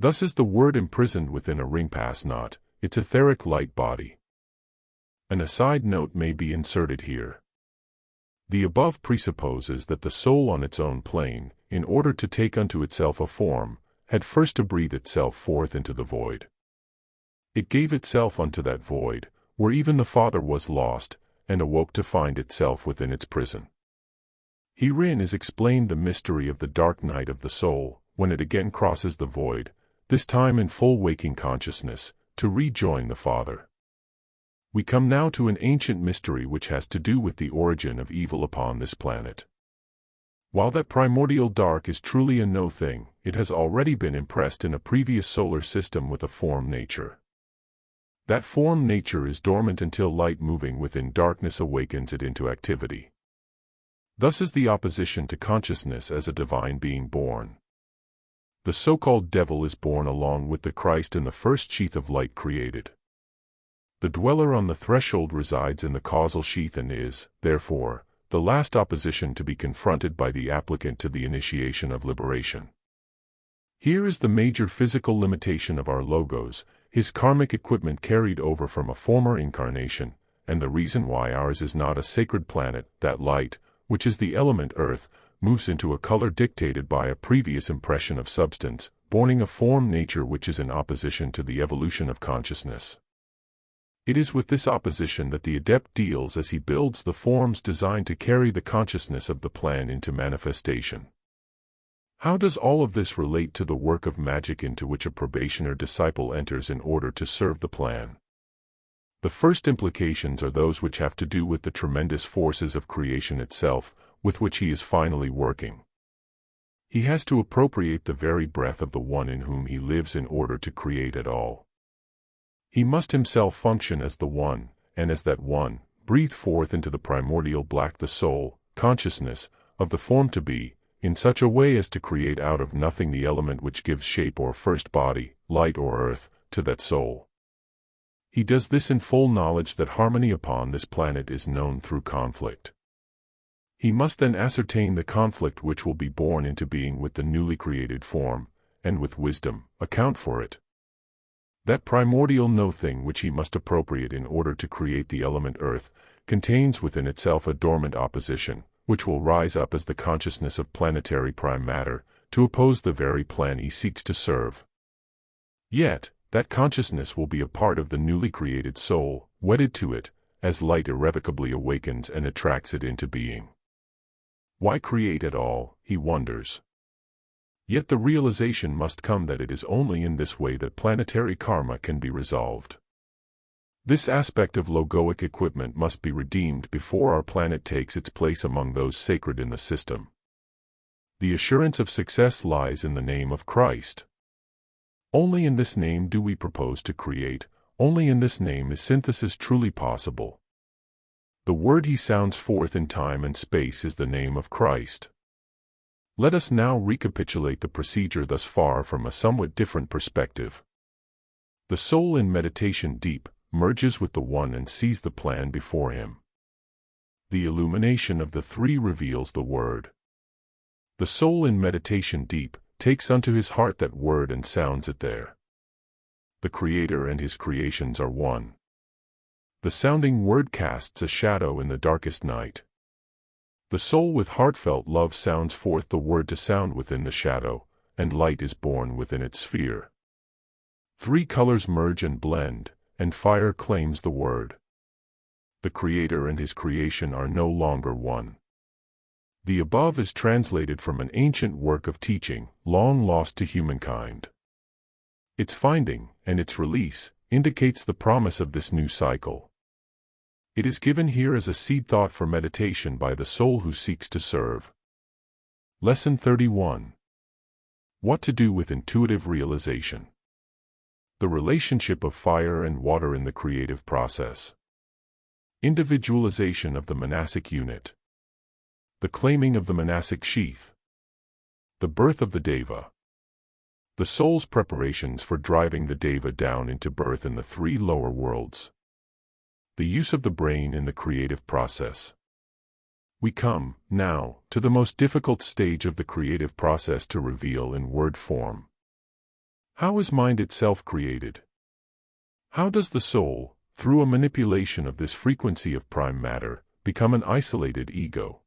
Thus is the word imprisoned within a ring-pass knot, its etheric light body. An aside note may be inserted here. The above presupposes that the soul on its own plane, in order to take unto itself a form, had first to breathe itself forth into the void. It gave itself unto that void, where even the Father was lost, and awoke to find itself within its prison. Herein is explained the mystery of the dark night of the soul, when it again crosses the void, this time in full waking consciousness, to rejoin the Father. We come now to an ancient mystery which has to do with the origin of evil upon this planet. While that primordial dark is truly a no thing, it has already been impressed in a previous solar system with a form nature. That form nature is dormant until light moving within darkness awakens it into activity. Thus is the opposition to consciousness as a divine being born. The so-called devil is born along with the Christ in the first sheath of light created. The dweller on the threshold resides in the causal sheath and is, therefore, the last opposition to be confronted by the applicant to the initiation of liberation. Here is the major physical limitation of our logos, his karmic equipment carried over from a former incarnation, and the reason why ours is not a sacred planet. That light, which is the element earth, moves into a color dictated by a previous impression of substance, borning a form nature which is in opposition to the evolution of consciousness. It is with this opposition that the adept deals as he builds the forms designed to carry the consciousness of the plan into manifestation. How does all of this relate to the work of magic into which a probationer disciple enters in order to serve the plan? The first implications are those which have to do with the tremendous forces of creation itself, with which he is finally working. He has to appropriate the very breath of the one in whom he lives in order to create at all. He must himself function as the one, and as that one, breathe forth into the primordial black the soul, consciousness, of the form to be, in such a way as to create out of nothing the element which gives shape or first body, light or earth, to that soul. He does this in full knowledge that harmony upon this planet is known through conflict. He must then ascertain the conflict which will be born into being with the newly created form, and with wisdom, account for it. That primordial no-thing which he must appropriate in order to create the element earth, contains within itself a dormant opposition, which will rise up as the consciousness of planetary prime matter, to oppose the very plan he seeks to serve. Yet, that consciousness will be a part of the newly created soul, wedded to it, as light irrevocably awakens and attracts it into being. Why create at all, he wonders. Yet the realization must come that it is only in this way that planetary karma can be resolved. This aspect of logoic equipment must be redeemed before our planet takes its place among those sacred in the system. The assurance of success lies in the name of Christ. Only in this name do we propose to create, only in this name is synthesis truly possible. The word he sounds forth in time and space is the name of Christ. Let us now recapitulate the procedure thus far from a somewhat different perspective. The soul in meditation deep merges with the one and sees the plan before him. The illumination of the three reveals the word. The soul in meditation deep takes unto his heart that word and sounds it there. The Creator and his creations are one. The sounding word casts a shadow in the darkest night. The soul with heartfelt love sounds forth the word to sound within the shadow, and light is born within its sphere. Three colors merge and blend, and fire claims the word. The Creator and his creation are no longer one. The above is translated from an ancient work of teaching, long lost to humankind. Its finding, and its release, indicates the promise of this new cycle. It is given here as a seed thought for meditation by the soul who seeks to serve. Lesson 31. What to do with intuitive realization. The relationship of fire and water in the creative process. Individualization of the monastic unit. The claiming of the monastic sheath. The birth of the Deva. The soul's preparations for driving the Deva down into birth in the three lower worlds. The use of the brain in the creative process. We come, now, to the most difficult stage of the creative process to reveal in word form. How is mind itself created? How does the soul, through a manipulation of this frequency of prime matter, become an isolated ego?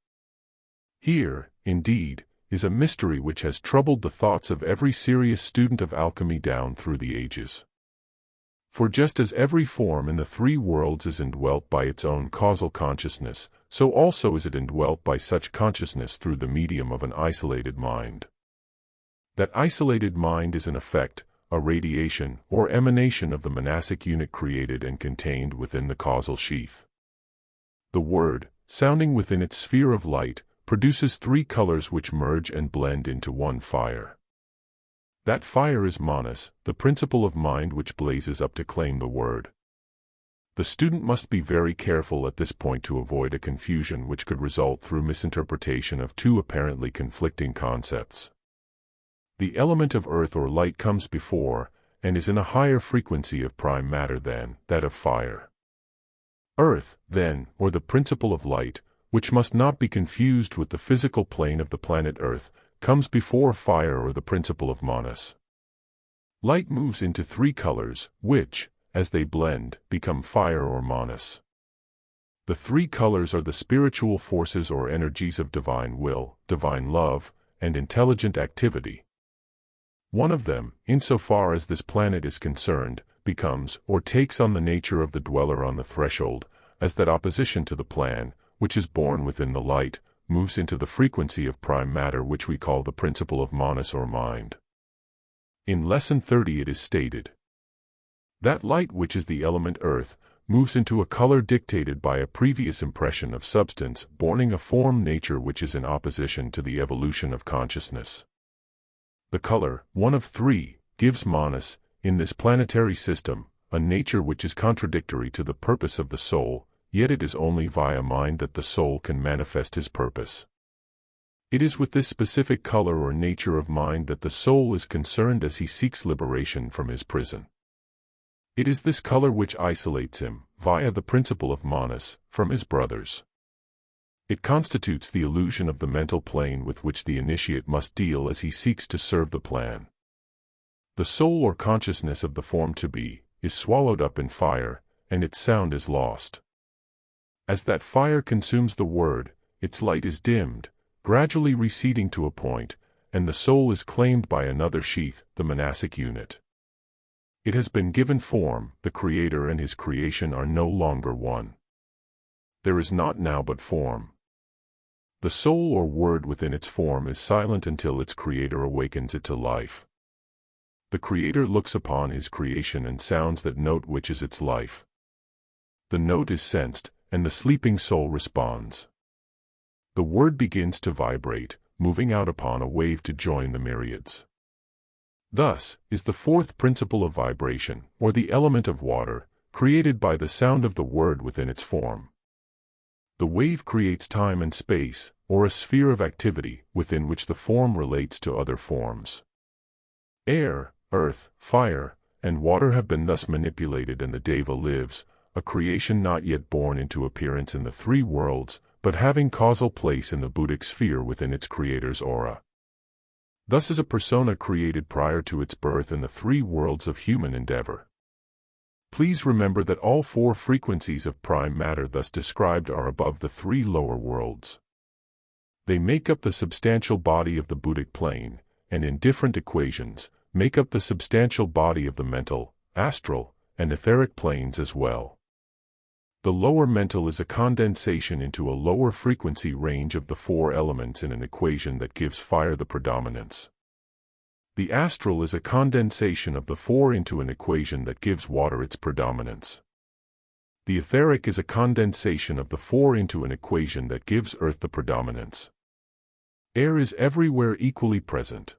Here, indeed, is a mystery which has troubled the thoughts of every serious student of alchemy down through the ages. For just as every form in the three worlds is indwelt by its own causal consciousness, so also is it indwelt by such consciousness through the medium of an isolated mind. That isolated mind is in effect a radiation or emanation of the monastic unit created and contained within the causal sheath. The word, sounding within its sphere of light, produces three colors which merge and blend into one fire. That fire is manas, the principle of mind which blazes up to claim the word. The student must be very careful at this point to avoid a confusion which could result through misinterpretation of two apparently conflicting concepts. The element of earth or light comes before, and is in a higher frequency of prime matter than that of fire. Earth, then, or the principle of light, which must not be confused with the physical plane of the planet Earth, comes before fire or the principle of manas. Light moves into three colors, which, as they blend, become fire or manas. The three colors are the spiritual forces or energies of divine will, divine love, and intelligent activity. One of them, insofar as this planet is concerned, becomes or takes on the nature of the dweller on the threshold, as that opposition to the plan, which is born within the light, moves into the frequency of prime matter which we call the principle of manas or mind. In Lesson 30 it is stated, that light which is the element earth, moves into a color dictated by a previous impression of substance, borning a form nature which is in opposition to the evolution of consciousness. The color, one of three, gives manas, in this planetary system, a nature which is contradictory to the purpose of the soul, yet it is only via mind that the soul can manifest his purpose. It is with this specific color or nature of mind that the soul is concerned as he seeks liberation from his prison. It is this color which isolates him, via the principle of manas, from his brothers. It constitutes the illusion of the mental plane with which the initiate must deal as he seeks to serve the plan. The soul or consciousness of the form to be, is swallowed up in fire, and its sound is lost. As that fire consumes the word, its light is dimmed, gradually receding to a point, and the soul is claimed by another sheath, the monastic unit. It has been given form, the Creator and his creation are no longer one. There is not now but form. The soul or word within its form is silent until its Creator awakens it to life. The Creator looks upon his creation and sounds that note which is its life. The note is sensed, and the sleeping soul responds. The word begins to vibrate, moving out upon a wave to join the myriads. Thus, is the fourth principle of vibration, or the element of water, created by the sound of the word within its form. The wave creates time and space, or a sphere of activity, within which the form relates to other forms. Air, earth, fire, and water have been thus manipulated, and the Deva lives, a creation not yet born into appearance in the three worlds, but having causal place in the Buddhic sphere within its Creator's aura. Thus is a persona created prior to its birth in the three worlds of human endeavor. Please remember that all four frequencies of prime matter thus described are above the three lower worlds. They make up the substantial body of the Buddhic plane, and in different equations, make up the substantial body of the mental, astral, and etheric planes as well. The lower mental is a condensation into a lower frequency range of the four elements in an equation that gives fire the predominance. The astral is a condensation of the four into an equation that gives water its predominance. The etheric is a condensation of the four into an equation that gives earth the predominance. Air is everywhere equally present.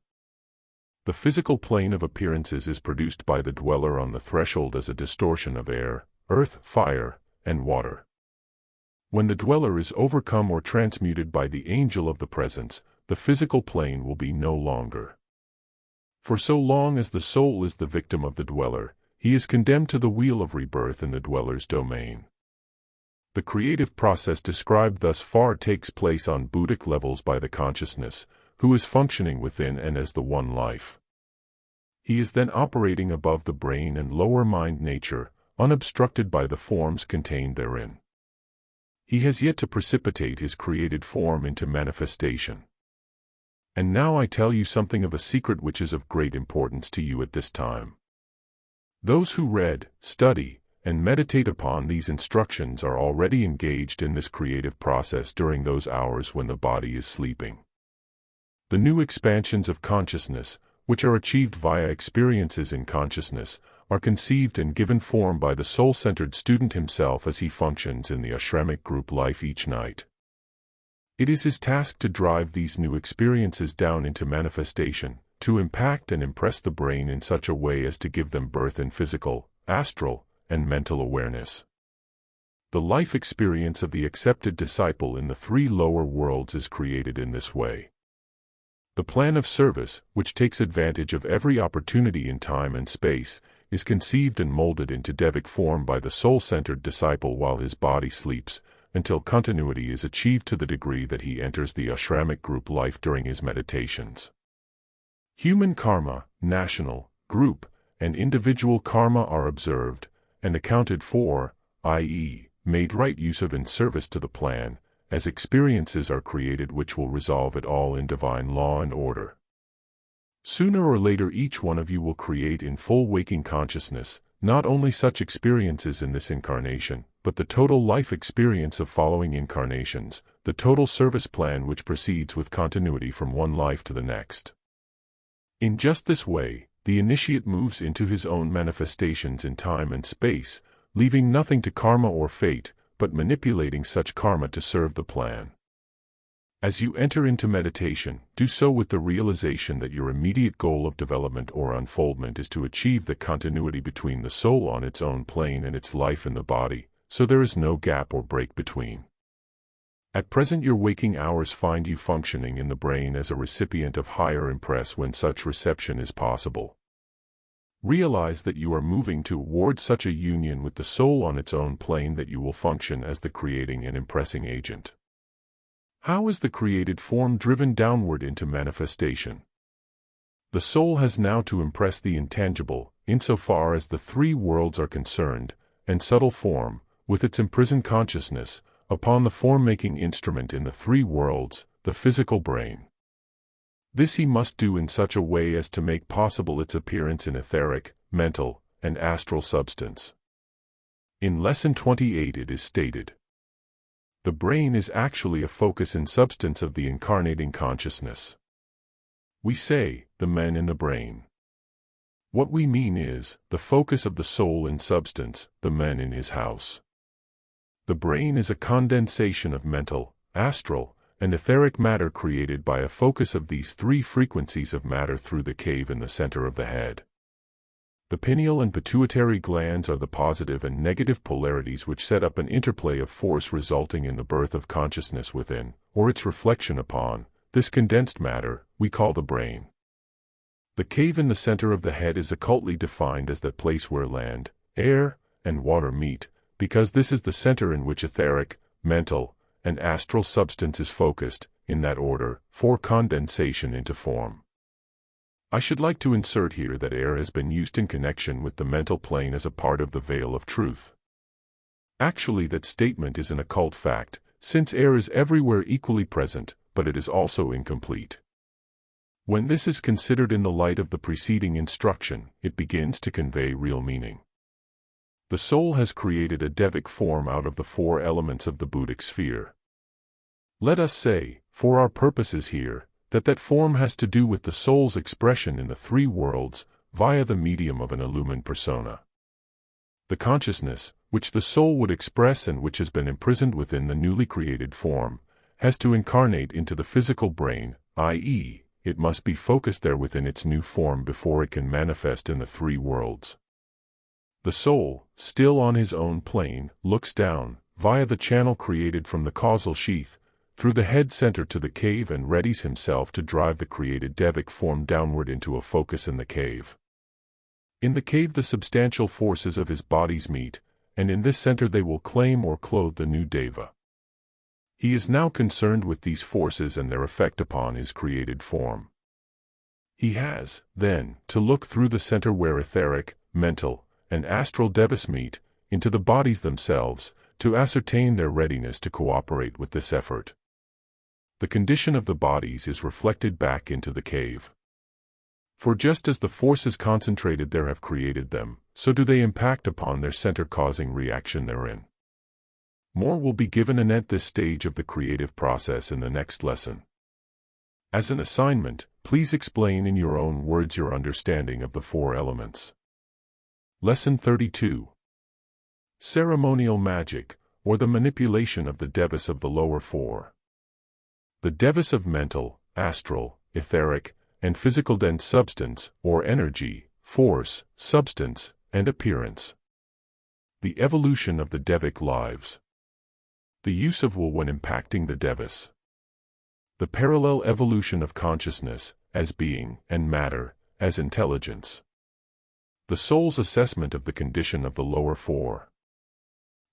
The physical plane of appearances is produced by the dweller on the threshold as a distortion of air, earth, fire, and water. When the dweller is overcome or transmuted by the angel of the presence, the physical plane will be no longer. For so long as the soul is the victim of the dweller, he is condemned to the wheel of rebirth in the dweller's domain. The creative process described thus far takes place on Buddhic levels by the consciousness, who is functioning within and as the one life. He is then operating above the brain and lower mind nature, unobstructed by the forms contained therein. He has yet to precipitate his created form into manifestation. And now I tell you something of a secret which is of great importance to you at this time. Those who read, study, and meditate upon these instructions are already engaged in this creative process during those hours when the body is sleeping. The new expansions of consciousness, which are achieved via experiences in consciousness, are conceived and given form by the soul-centered student himself as he functions in the Ashramic group life each night. It is his task to drive these new experiences down into manifestation, to impact and impress the brain in such a way as to give them birth in physical, astral, and mental awareness. The life experience of the accepted disciple in the three lower worlds is created in this way. The plan of service, which takes advantage of every opportunity in time and space, is conceived and molded into Devic form by the soul-centered disciple while his body sleeps, until continuity is achieved to the degree that he enters the Ashramic group life during his meditations. Human karma, national, group, and individual karma are observed and accounted for, i.e., made right use of in service to the plan, as experiences are created which will resolve it all in divine law and order. Sooner or later each one of you will create in full waking consciousness, not only such experiences in this incarnation, but the total life experience of following incarnations, the total service plan which proceeds with continuity from one life to the next. In just this way, the initiate moves into his own manifestations in time and space, leaving nothing to karma or fate, but manipulating such karma to serve the plan. As you enter into meditation, do so with the realization that your immediate goal of development or unfoldment is to achieve the continuity between the soul on its own plane and its life in the body, so there is no gap or break between. At present your waking hours find you functioning in the brain as a recipient of higher impress when such reception is possible. Realize that you are moving toward such a union with the soul on its own plane that you will function as the creating and impressing agent. How is the created form driven downward into manifestation? The soul has now to impress the intangible, insofar as the three worlds are concerned, and subtle form, with its imprisoned consciousness, upon the form-making instrument in the three worlds, the physical brain. This he must do in such a way as to make possible its appearance in etheric, mental, and astral substance. In Lesson 28 it is stated, the brain is actually a focus in substance of the incarnating consciousness. We say, the men in the brain. What we mean is, the focus of the soul in substance, the men in his house. The brain is a condensation of mental, astral, and etheric matter created by a focus of these three frequencies of matter through the cave in the center of the head. The pineal and pituitary glands are the positive and negative polarities which set up an interplay of force resulting in the birth of consciousness within, or its reflection upon, this condensed matter we call the brain. The cave in the center of the head is occultly defined as that place where land, air, and water meet, because this is the center in which etheric, mental, and astral substance is focused, in that order, for condensation into form. I should like to insert here that air has been used in connection with the mental plane as a part of the veil of truth. Actually, that statement is an occult fact, since air is everywhere equally present, but it is also incomplete. When this is considered in the light of the preceding instruction, it begins to convey real meaning. The soul has created a Devic form out of the four elements of the Buddhic sphere. Let us say, for our purposes here, that form has to do with the soul's expression in the three worlds, via the medium of an illumined persona. The consciousness, which the soul would express and which has been imprisoned within the newly created form, has to incarnate into the physical brain, i.e., it must be focused there within its new form before it can manifest in the three worlds. The soul, still on his own plane, looks down, via the channel created from the causal sheath, through the head center to the cave and readies himself to drive the created Devic form downward into a focus in the cave. In the cave the substantial forces of his bodies meet, and in this center they will claim or clothe the new Deva. He is now concerned with these forces and their effect upon his created form. He has, then, to look through the center where etheric, mental, and astral Devas meet, into the bodies themselves, to ascertain their readiness to cooperate with this effort. The condition of the bodies is reflected back into the cave. For just as the forces concentrated there have created them, so do they impact upon their center causing reaction therein. More will be given at this stage of the creative process in the next lesson. As an assignment, Please explain in your own words your understanding of the four elements. Lesson 32. Ceremonial magic, or the manipulation of the Devas of the lower four. The Devas of mental, astral, etheric, and physical dense substance, or energy, force, substance, and appearance. The evolution of the Devic lives. The use of will when impacting the Devas. The parallel evolution of consciousness, as being, and matter, as intelligence. The soul's assessment of the condition of the lower four.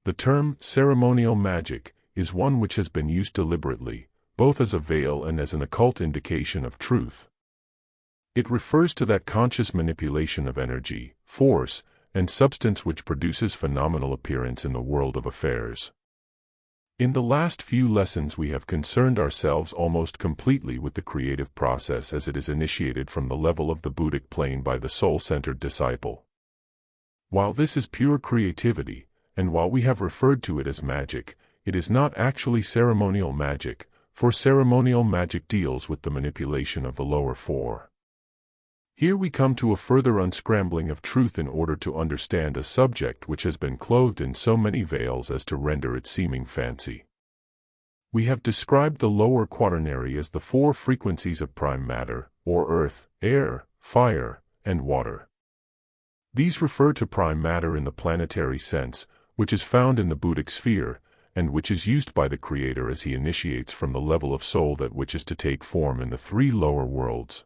The term ceremonial magic is one which has been used deliberately, both as a veil and as an occult indication of truth. It refers to that conscious manipulation of energy, force, and substance which produces phenomenal appearance in the world of affairs. In the last few lessons we have concerned ourselves almost completely with the creative process as it is initiated from the level of the Buddhic plane by the soul-centered disciple. While this is pure creativity, and while we have referred to it as magic, it is not actually ceremonial magic, for ceremonial magic deals with the manipulation of the lower four. Here we come to a further unscrambling of truth in order to understand a subject which has been clothed in so many veils as to render it seeming fancy. We have described the lower quaternary as the four frequencies of prime matter, or earth, air, fire, and water. These refer to prime matter in the planetary sense, which is found in the Buddhic sphere, and which is used by the Creator as he initiates from the level of soul that which is to take form in the three lower worlds.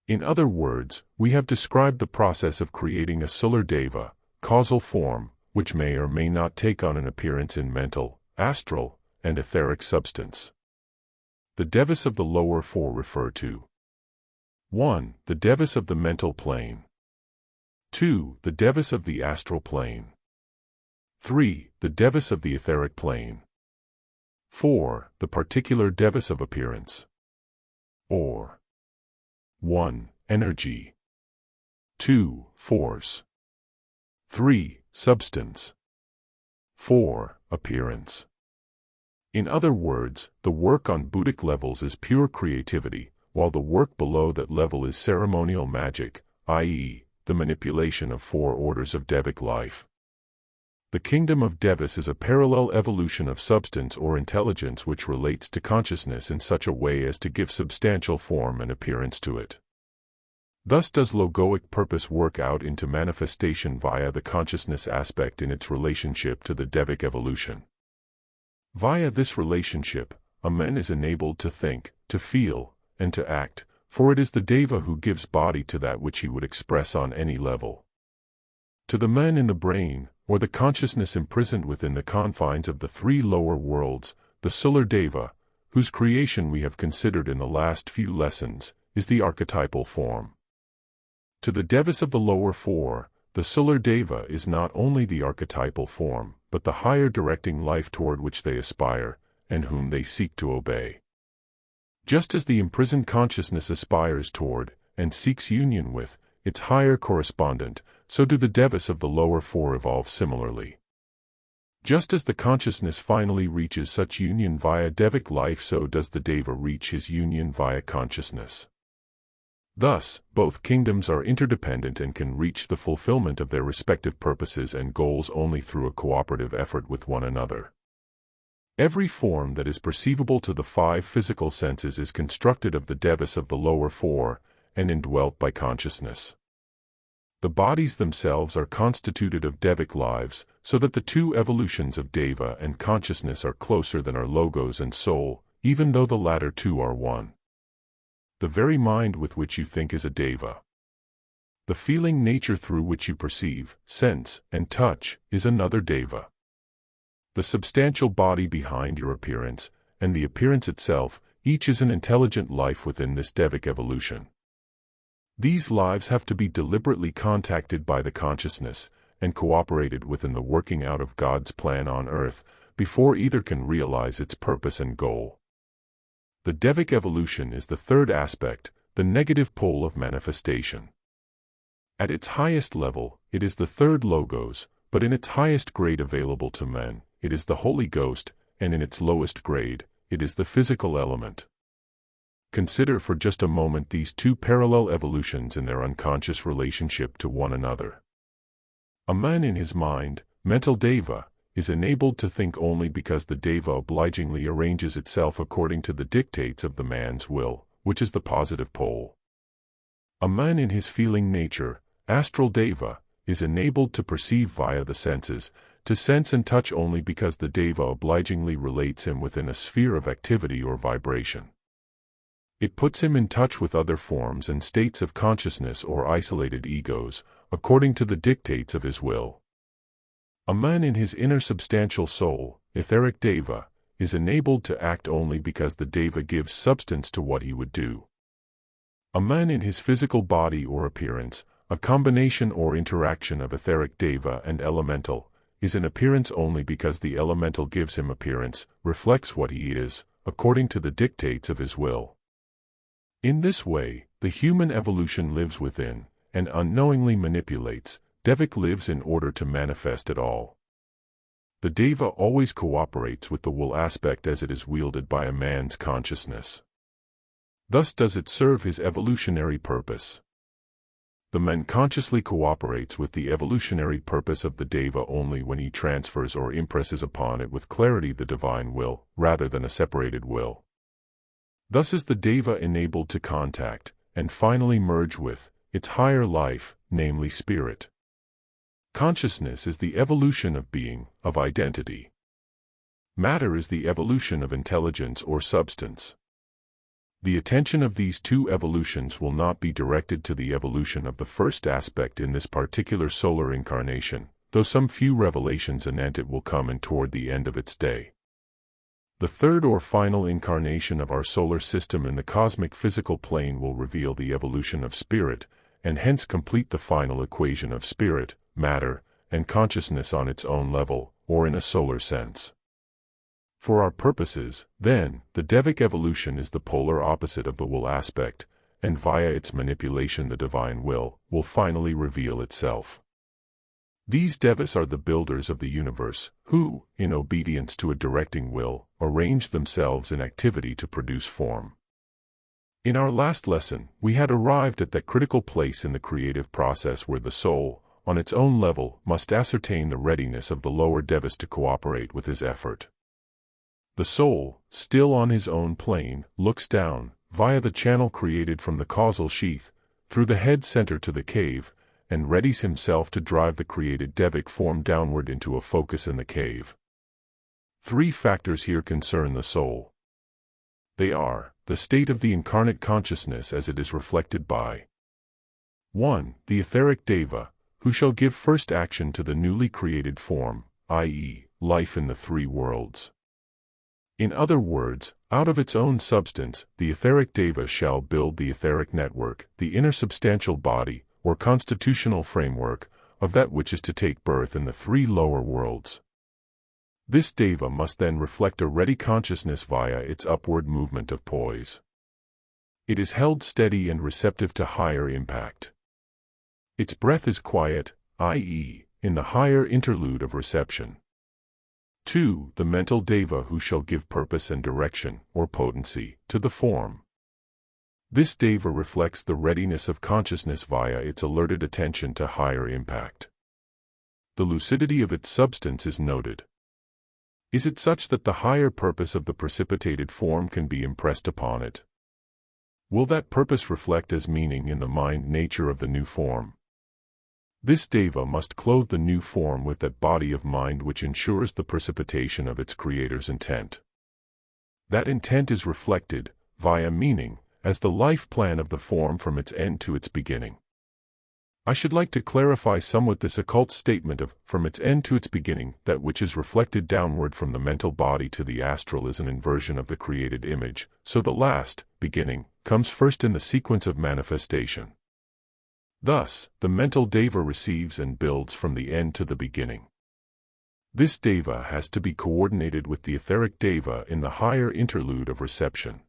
In other words, we have described the process of creating a solar deva, causal form, which may or may not take on an appearance in mental, astral, and etheric substance. The Devas of the lower four refer to 1. The Devas of the mental plane. 2. The Devas of the astral plane. 3. The Devas of the etheric plane. 4. The particular Devas of appearance. Or 1. Energy. 2. Force. 3. Substance. 4. Appearance. In other words, the work on Buddhic levels is pure creativity, while the work below that level is ceremonial magic, i.e., the manipulation of four orders of Devic life. The kingdom of Devas is a parallel evolution of substance or intelligence which relates to consciousness in such a way as to give substantial form and appearance to it. Thus does logoic purpose work out into manifestation via the consciousness aspect in its relationship to the Devic evolution. Via this relationship, a man is enabled to think, to feel, and to act, for it is the Deva who gives body to that which he would express on any level. To the man in the brain, or the consciousness imprisoned within the confines of the three lower worlds, the solar Deva, whose creation we have considered in the last few lessons, is the archetypal form. To the Devas of the lower four, the solar Deva is not only the archetypal form, but the higher directing life toward which they aspire, and whom they seek to obey. Just as the imprisoned consciousness aspires toward, and seeks union with, its higher correspondent, so do the Devas of the lower four evolve similarly. Just as the consciousness finally reaches such union via Devic life, so does the Deva reach his union via consciousness. Thus, both kingdoms are interdependent and can reach the fulfillment of their respective purposes and goals only through a cooperative effort with one another. Every form that is perceivable to the five physical senses is constructed of the Devas of the lower four, and indwelt by consciousness. The bodies themselves are constituted of Devic lives, so that the two evolutions of Deva and consciousness are closer than are logos and soul, even though the latter two are one. The very mind with which you think is a Deva. The feeling nature through which you perceive, sense, and touch is another Deva. The substantial body behind your appearance, and the appearance itself, each is an intelligent life within this Devic evolution. These lives have to be deliberately contacted by the consciousness, and cooperated with in the working out of God's plan on earth, before either can realize its purpose and goal. The Devic evolution is the third aspect, the negative pole of manifestation. At its highest level, it is the third logos, but in its highest grade available to men, it is the Holy Ghost, and in its lowest grade, it is the physical element. Consider for just a moment these two parallel evolutions in their unconscious relationship to one another. A man in his mind, mental Deva, is enabled to think only because the Deva obligingly arranges itself according to the dictates of the man's will, which is the positive pole. A man in his feeling nature, astral Deva, is enabled to perceive via the senses, to sense and touch only because the Deva obligingly relates him within a sphere of activity or vibration. It puts him in touch with other forms and states of consciousness or isolated egos, according to the dictates of his will. A man in his inner substantial soul, etheric Deva, is enabled to act only because the Deva gives substance to what he would do. A man in his physical body or appearance, a combination or interaction of etheric Deva and elemental, is an appearance only because the elemental gives him appearance, reflects what he is, according to the dictates of his will. In this way, the human evolution lives within, and unknowingly manipulates. Devic lives in order to manifest it all. The Deva always cooperates with the will aspect as it is wielded by a man's consciousness. Thus does it serve his evolutionary purpose. The man consciously cooperates with the evolutionary purpose of the Deva only when he transfers or impresses upon it with clarity the divine will, rather than a separated will. Thus is the Deva enabled to contact, and finally merge with, its higher life, namely spirit. Consciousness is the evolution of being, of identity. Matter is the evolution of intelligence or substance. The attention of these two evolutions will not be directed to the evolution of the first aspect in this particular solar incarnation, though some few revelations anent it will come in toward the end of its day. The third or final incarnation of our solar system in the cosmic physical plane will reveal the evolution of spirit, and hence complete the final equation of spirit, matter, and consciousness on its own level, or in a solar sense. For our purposes, then, the Devic evolution is the polar opposite of the will aspect, and via its manipulation the divine will finally reveal itself. These Devas are the builders of the universe, who, in obedience to a directing will, arrange themselves in activity to produce form. In our last lesson, we had arrived at that critical place in the creative process where the soul, on its own level, must ascertain the readiness of the lower Devas to cooperate with his effort. The soul, still on his own plane, looks down, via the channel created from the causal sheath, through the head center to the cave, and readies himself to drive the created Devic form downward into a focus in the cave. Three factors here concern the soul. They are, the state of the incarnate consciousness as it is reflected by 1. The etheric Deva, who shall give first action to the newly created form, i.e., life in the three worlds. In other words, out of its own substance, the etheric Deva shall build the etheric network, the inner substantial body, or constitutional framework, of that which is to take birth in the three lower worlds. This Deva must then reflect a ready consciousness via its upward movement of poise. It is held steady and receptive to higher impact. Its breath is quiet, i.e., in the higher interlude of reception. 2. The mental Deva who shall give purpose and direction, or potency, to the form. This Deva reflects the readiness of consciousness via its alerted attention to higher impact. The lucidity of its substance is noted. Is it such that the higher purpose of the precipitated form can be impressed upon it? Will that purpose reflect as meaning in the mind nature of the new form? This Deva must clothe the new form with that body of mind which ensures the precipitation of its creator's intent. That intent is reflected, via meaning, as the life plan of the form from its end to its beginning. I should like to clarify somewhat this occult statement of, from its end to its beginning, that which is reflected downward from the mental body to the astral is an inversion of the created image, so the last, beginning, comes first in the sequence of manifestation. Thus, the mental Deva receives and builds from the end to the beginning. This Deva has to be coordinated with the etheric Deva in the higher interlude of reception.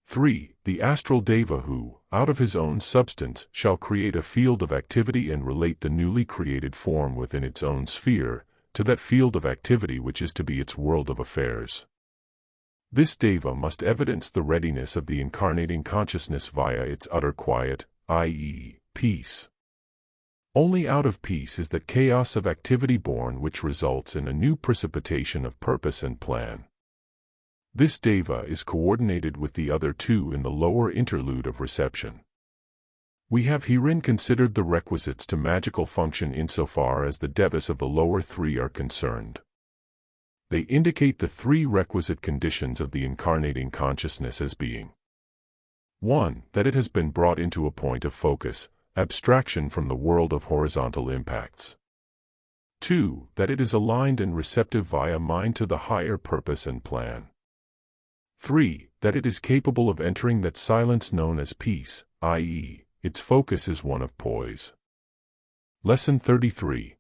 3. The astral Deva who, out of his own substance, shall create a field of activity and relate the newly created form within its own sphere, to that field of activity which is to be its world of affairs. This deva must evidence the readiness of the incarnating consciousness via its utter quiet, i.e., peace. Only out of peace is that chaos of activity born which results in a new precipitation of purpose and plan. This deva is coordinated with the other two in the lower interlude of reception. We have herein considered the requisites to magical function insofar as the devas of the lower three are concerned. They indicate the three requisite conditions of the incarnating consciousness as being: 1. That it has been brought into a point of focus, abstraction from the world of horizontal impacts. 2. That it is aligned and receptive via mind to the higher purpose and plan. 3. That it is capable of entering that silence known as peace, i.e., its focus is one of poise. Lesson 33.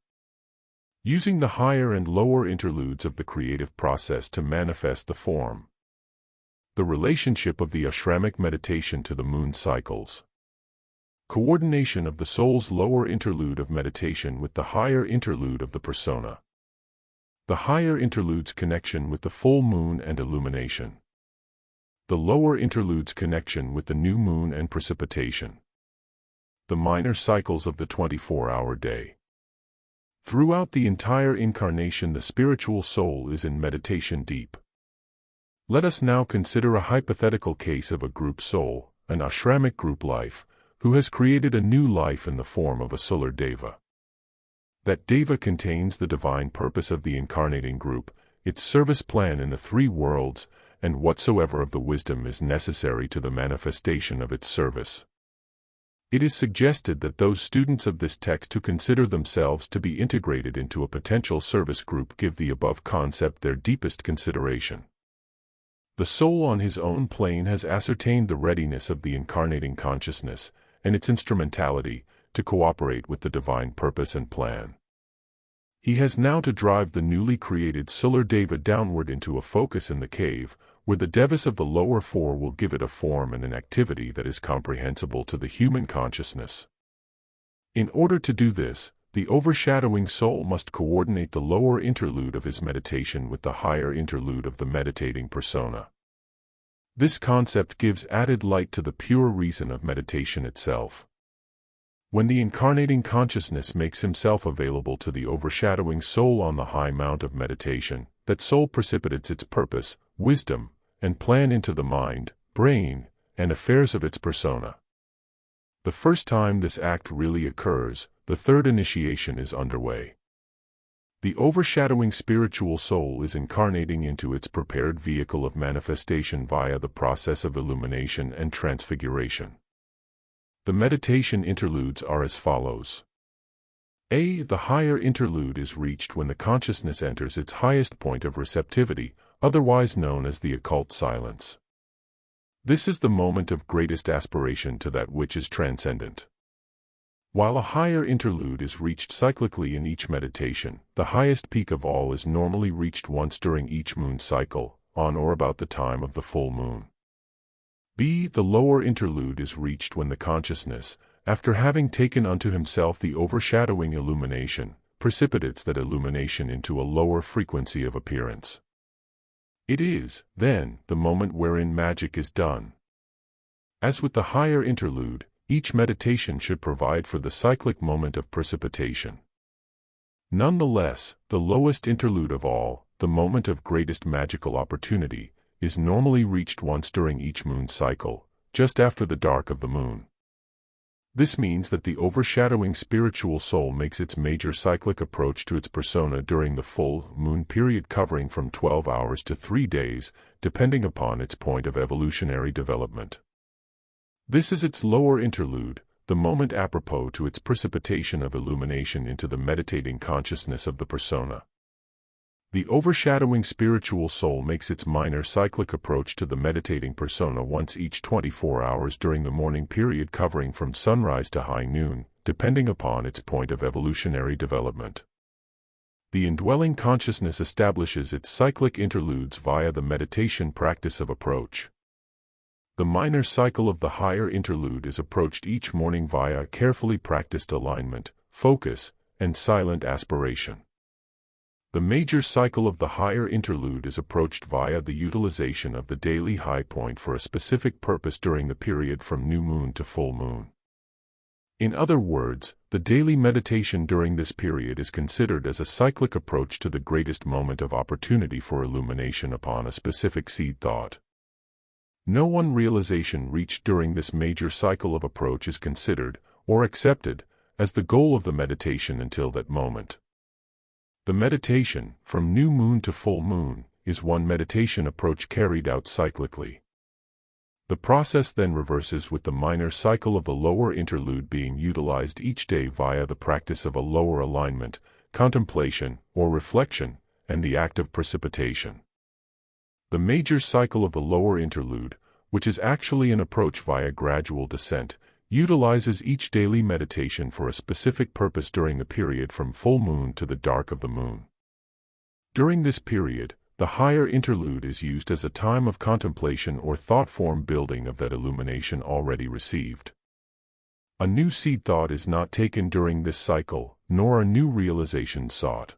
Using the higher and lower interludes of the creative process to manifest the form. The relationship of the Ashramic meditation to the moon cycles. Coordination of the soul's lower interlude of meditation with the higher interlude of the persona. The higher interlude's connection with the full moon and illumination. The lower interlude's connection with the new moon and precipitation. The minor cycles of the 24-hour day. Throughout the entire incarnation, the spiritual soul is in meditation deep. Let us now consider a hypothetical case of a group soul, an Ashramic group life, who has created a new life in the form of a solar deva. That deva contains the divine purpose of the incarnating group, its service plan in the three worlds, and whatsoever of the wisdom is necessary to the manifestation of its service. It is suggested that those students of this text who consider themselves to be integrated into a potential service group give the above concept their deepest consideration. The soul on his own plane has ascertained the readiness of the incarnating consciousness, and its instrumentality, to cooperate with the divine purpose and plan. He has now to drive the newly created solar deva downward into a focus in the cave, where the devas of the lower four will give it a form and an activity that is comprehensible to the human consciousness. In order to do this, the overshadowing soul must coordinate the lower interlude of his meditation with the higher interlude of the meditating persona. This concept gives added light to the pure reason of meditation itself. When the incarnating consciousness makes himself available to the overshadowing soul on the high mount of meditation, that soul precipitates its purpose, wisdom, and plan into the mind, brain, and affairs of its persona. The first time this act really occurs, the third initiation is underway. The overshadowing spiritual soul is incarnating into its prepared vehicle of manifestation via the process of illumination and transfiguration. The meditation interludes are as follows. A. The higher interlude is reached when the consciousness enters its highest point of receptivity, otherwise known as the occult silence. This is the moment of greatest aspiration to that which is transcendent. While a higher interlude is reached cyclically in each meditation, the highest peak of all is normally reached once during each moon cycle, on or about the time of the full moon. B. The lower interlude is reached when the consciousness, after having taken unto himself the overshadowing illumination, precipitates that illumination into a lower frequency of appearance. It is, then, the moment wherein magic is done. As with the higher interlude, each meditation should provide for the cyclic moment of precipitation. Nonetheless, the lowest interlude of all, the moment of greatest magical opportunity, is normally reached once during each moon cycle, just after the dark of the moon. This means that the overshadowing spiritual soul makes its major cyclic approach to its persona during the full moon period, covering from 12 hours to 3 days, depending upon its point of evolutionary development. This is its lower interlude, the moment apropos to its precipitation of illumination into the meditating consciousness of the persona. The overshadowing spiritual soul makes its minor cyclic approach to the meditating persona once each 24 hours during the morning period, covering from sunrise to high noon, depending upon its point of evolutionary development. The indwelling consciousness establishes its cyclic interludes via the meditation practice of approach. The minor cycle of the higher interlude is approached each morning via carefully practiced alignment, focus, and silent aspiration. The major cycle of the higher interlude is approached via the utilization of the daily high point for a specific purpose during the period from new moon to full moon. In other words, the daily meditation during this period is considered as a cyclic approach to the greatest moment of opportunity for illumination upon a specific seed thought. No one realization reached during this major cycle of approach is considered, or accepted, as the goal of the meditation until that moment. The meditation, from new moon to full moon, is one meditation approach carried out cyclically. The process then reverses with the minor cycle of the lower interlude being utilized each day via the practice of a lower alignment, contemplation, or reflection, and the act of precipitation. The major cycle of the lower interlude, which is actually an approach via gradual descent, utilizes each daily meditation for a specific purpose during the period from full moon to the dark of the moon. During this period, the higher interlude is used as a time of contemplation or thought form building of that illumination already received. A new seed thought is not taken during this cycle, nor a new realization sought.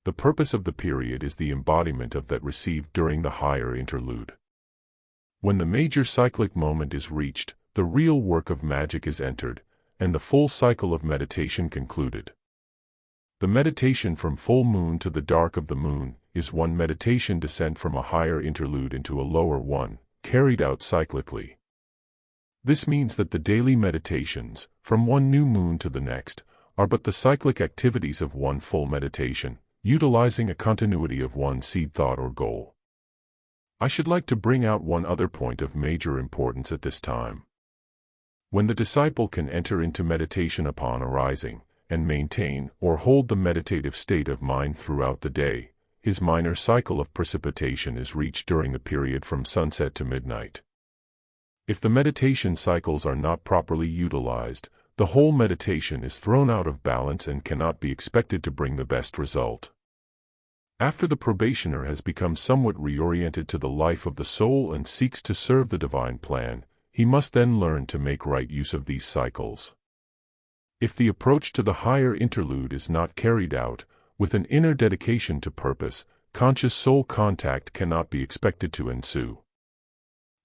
The purpose of the period is the embodiment of that received during the higher interlude. When the major cyclic moment is reached, the real work of magic is entered, and the full cycle of meditation concluded. The meditation from full moon to the dark of the moon is one meditation descent from a higher interlude into a lower one, carried out cyclically. This means that the daily meditations, from one new moon to the next, are but the cyclic activities of one full meditation, utilizing a continuity of one seed thought or goal. I should like to bring out one other point of major importance at this time. When the disciple can enter into meditation upon arising, and maintain or hold the meditative state of mind throughout the day, his minor cycle of precipitation is reached during the period from sunset to midnight. If the meditation cycles are not properly utilized, the whole meditation is thrown out of balance and cannot be expected to bring the best result. After the probationer has become somewhat reoriented to the life of the soul and seeks to serve the divine plan, he must then learn to make right use of these cycles. If the approach to the higher interlude is not carried out, with an inner dedication to purpose, conscious soul contact cannot be expected to ensue.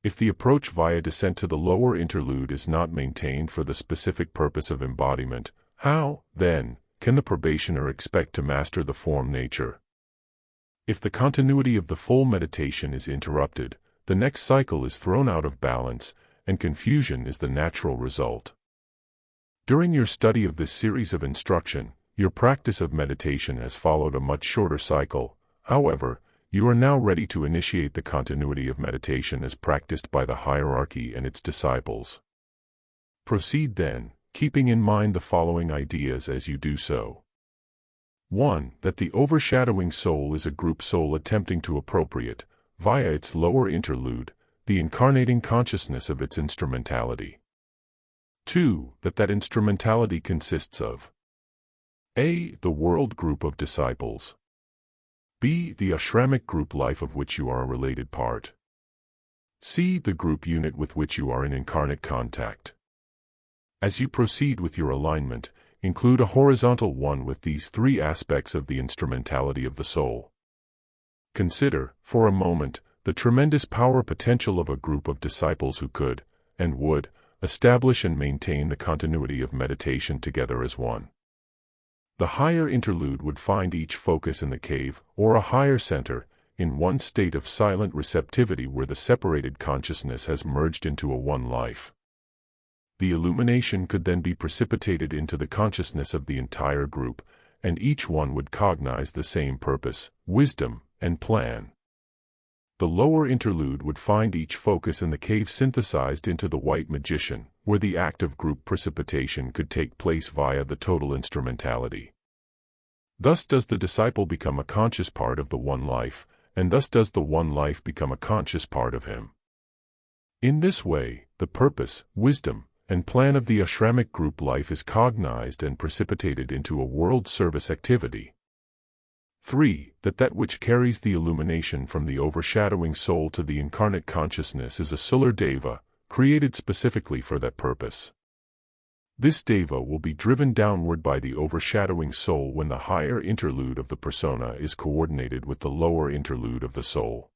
If the approach via descent to the lower interlude is not maintained for the specific purpose of embodiment, how, then, can the probationer expect to master the form nature? If the continuity of the full meditation is interrupted, the next cycle is thrown out of balance, and confusion is the natural result. During your study of this series of instruction, your practice of meditation has followed a much shorter cycle. However, you are now ready to initiate the continuity of meditation as practiced by the hierarchy and its disciples. Proceed then, keeping in mind the following ideas as you do so. 1. That the overshadowing soul is a group soul attempting to appropriate, via its lower interlude, the incarnating consciousness of its instrumentality. 2. That instrumentality consists of A. The world group of disciples. B. The Ashramic group life of which you are a related part. C. The group unit with which you are in incarnate contact. As you proceed with your alignment, include a horizontal one with these three aspects of the instrumentality of the soul. Consider, for a moment, the tremendous power potential of a group of disciples who could, and would, establish and maintain the continuity of meditation together as one. The higher interlude would find each focus in the cave, or a higher center, in one state of silent receptivity where the separated consciousness has merged into a one life. The illumination could then be precipitated into the consciousness of the entire group, and each one would cognize the same purpose, wisdom, and plan. The lower interlude would find each focus in the cave synthesized into the white magician, where the act of group precipitation could take place via the total instrumentality. Thus does the disciple become a conscious part of the one life, and thus does the one life become a conscious part of him. In this way, the purpose, wisdom, and plan of the Ashramic group life is cognized and precipitated into a world service activity. 3. That which carries the illumination from the overshadowing soul to the incarnate consciousness is a solar deva, created specifically for that purpose. This deva will be driven downward by the overshadowing soul when the higher interlude of the persona is coordinated with the lower interlude of the soul.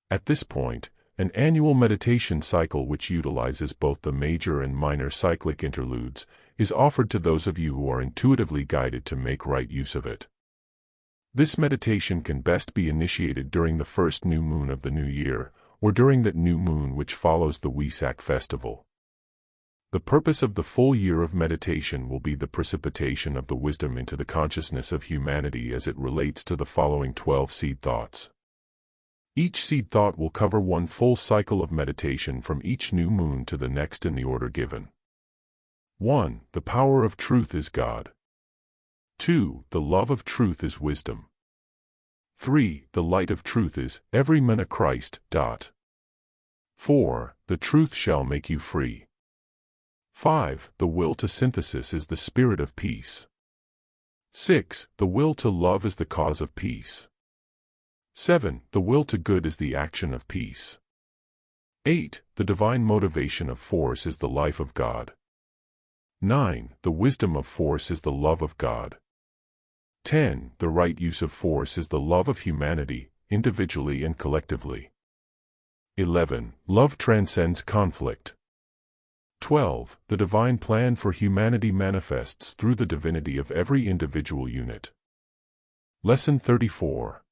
At this point, an annual meditation cycle which utilizes both the major and minor cyclic interludes is offered to those of you who are intuitively guided to make right use of it. This meditation can best be initiated during the first new moon of the new year, or during that new moon which follows the Wesak festival. The purpose of the full year of meditation will be the precipitation of the wisdom into the consciousness of humanity as it relates to the following 12 seed thoughts. Each seed thought will cover one full cycle of meditation from each new moon to the next in the order given. 1. The power of truth is God. 2. The love of truth is wisdom. 3. The light of truth is every man a Christ. 4. The truth shall make you free. 5. The will to synthesis is the spirit of peace. 6. The will to love is the cause of peace. 7. The will to good is the action of peace. 8. The divine motivation of force is the life of God. 9. The wisdom of force is the love of God. 10. The right use of force is the love of humanity, individually and collectively. 11. Love transcends conflict. 12. The divine plan for humanity manifests through the divinity of every individual unit. Lesson 34.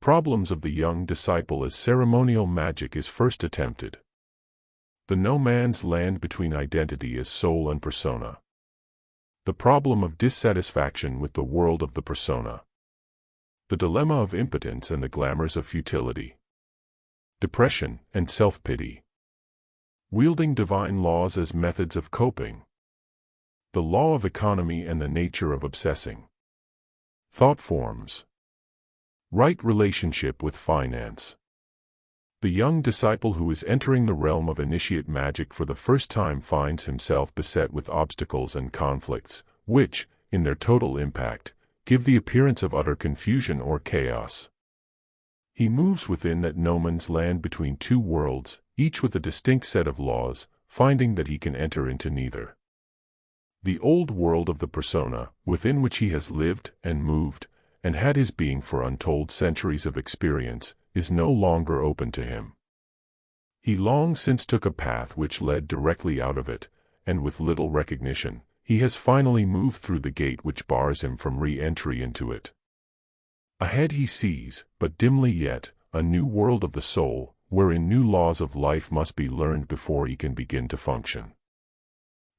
Problems of the young disciple as ceremonial magic is first attempted. The no man's land between identity as soul and persona. The problem of dissatisfaction with the world of the persona. The dilemma of impotence and the glamours of futility. Depression and self-pity. Wielding divine laws as methods of coping. The law of economy and the nature of obsessing. Thought forms. Right relationship with finance. The young disciple who is entering the realm of initiate magic for the first time finds himself beset with obstacles and conflicts, which, in their total impact, give the appearance of utter confusion or chaos. He moves within that no man's land between two worlds, each with a distinct set of laws, finding that he can enter into neither. The old world of the persona, within which he has lived and moved, and had his being for untold centuries of experience, is no longer open to him. He long since took a path which led directly out of it, and with little recognition, he has finally moved through the gate which bars him from re-entry into it. Ahead he sees, but dimly yet, a new world of the soul, wherein new laws of life must be learned before he can begin to function.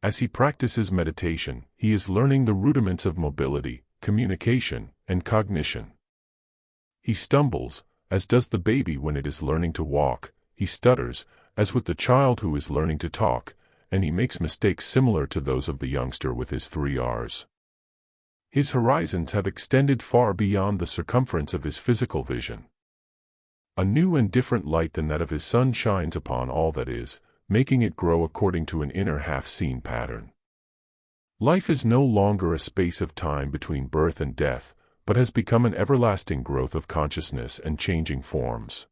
As he practices meditation, he is learning the rudiments of mobility, communication, and cognition. He stumbles, as does the baby when it is learning to walk, he stutters, as with the child who is learning to talk, and he makes mistakes similar to those of the youngster with his 3 R's. His horizons have extended far beyond the circumference of his physical vision. A new and different light than that of his sun shines upon all that is, making it grow according to an inner half-seen pattern. Life is no longer a space of time between birth and death, but has become an everlasting growth of consciousness and changing forms.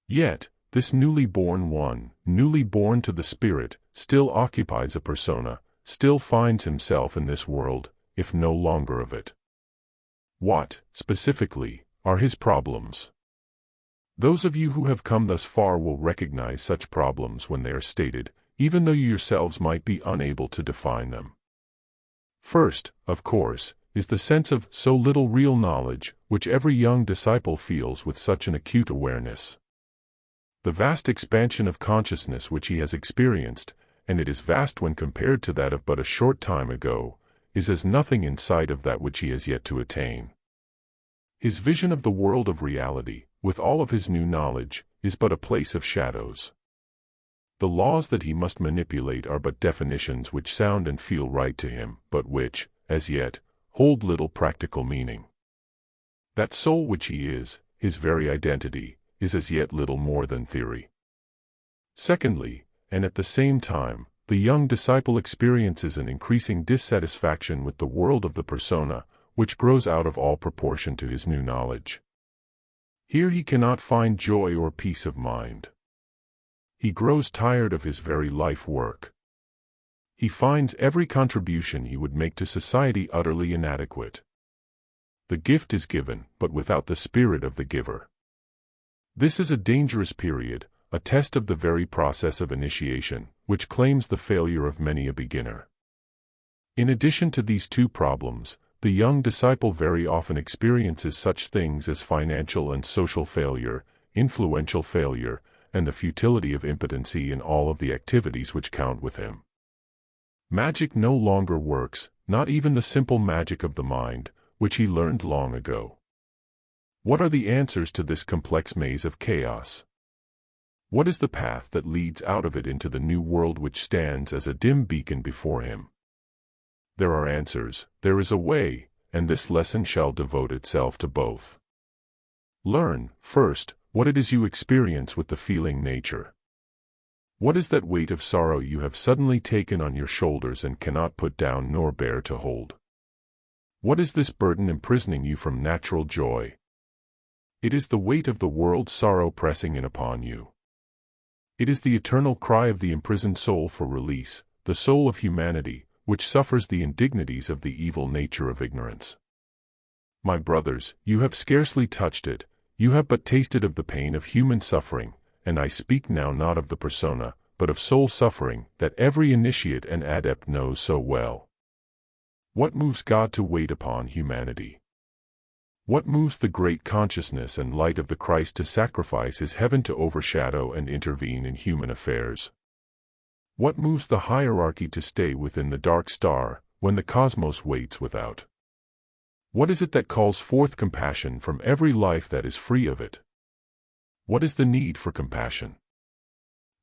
Yet, this newly born one, newly born to the spirit, still occupies a persona, still finds himself in this world, if no longer of it. What, specifically, are his problems? Those of you who have come thus far will recognize such problems when they are stated, even though you yourselves might be unable to define them. First, of course, is the sense of so little real knowledge, which every young disciple feels with such an acute awareness. The vast expansion of consciousness which he has experienced, and it is vast when compared to that of but a short time ago, is as nothing in sight of that which he has yet to attain. His vision of the world of reality, with all of his new knowledge, is but a place of shadows. The laws that he must manipulate are but definitions which sound and feel right to him, but which, as yet, hold little practical meaning. That soul which he is, his very identity, is as yet little more than theory. Secondly, and at the same time, the young disciple experiences an increasing dissatisfaction with the world of the persona, which grows out of all proportion to his new knowledge. Here he cannot find joy or peace of mind. He grows tired of his very life work. He finds every contribution he would make to society utterly inadequate. The gift is given, but without the spirit of the giver. This is a dangerous period, a test of the very process of initiation, which claims the failure of many a beginner. In addition to these two problems, the young disciple very often experiences such things as financial and social failure, influential failure, and the futility of impotency in all of the activities which count with him. Magic no longer works, not even the simple magic of the mind, which he learned long ago. What are the answers to this complex maze of chaos? What is the path that leads out of it into the new world which stands as a dim beacon before him? There are answers, there is a way, and this lesson shall devote itself to both. Learn, first, what it is you experience with the feeling nature. What is that weight of sorrow you have suddenly taken on your shoulders and cannot put down nor bear to hold? What is this burden imprisoning you from natural joy? It is the weight of the world's sorrow pressing in upon you. It is the eternal cry of the imprisoned soul for release, the soul of humanity, which suffers the indignities of the evil nature of ignorance. My brothers, you have scarcely touched it, you have but tasted of the pain of human suffering, and I speak now not of the persona, but of soul suffering, that every initiate and adept knows so well. What moves God to wait upon humanity? What moves the great consciousness and light of the Christ to sacrifice his heaven to overshadow and intervene in human affairs? What moves the hierarchy to stay within the dark star, when the cosmos waits without? What is it that calls forth compassion from every life that is free of it? What is the need for compassion?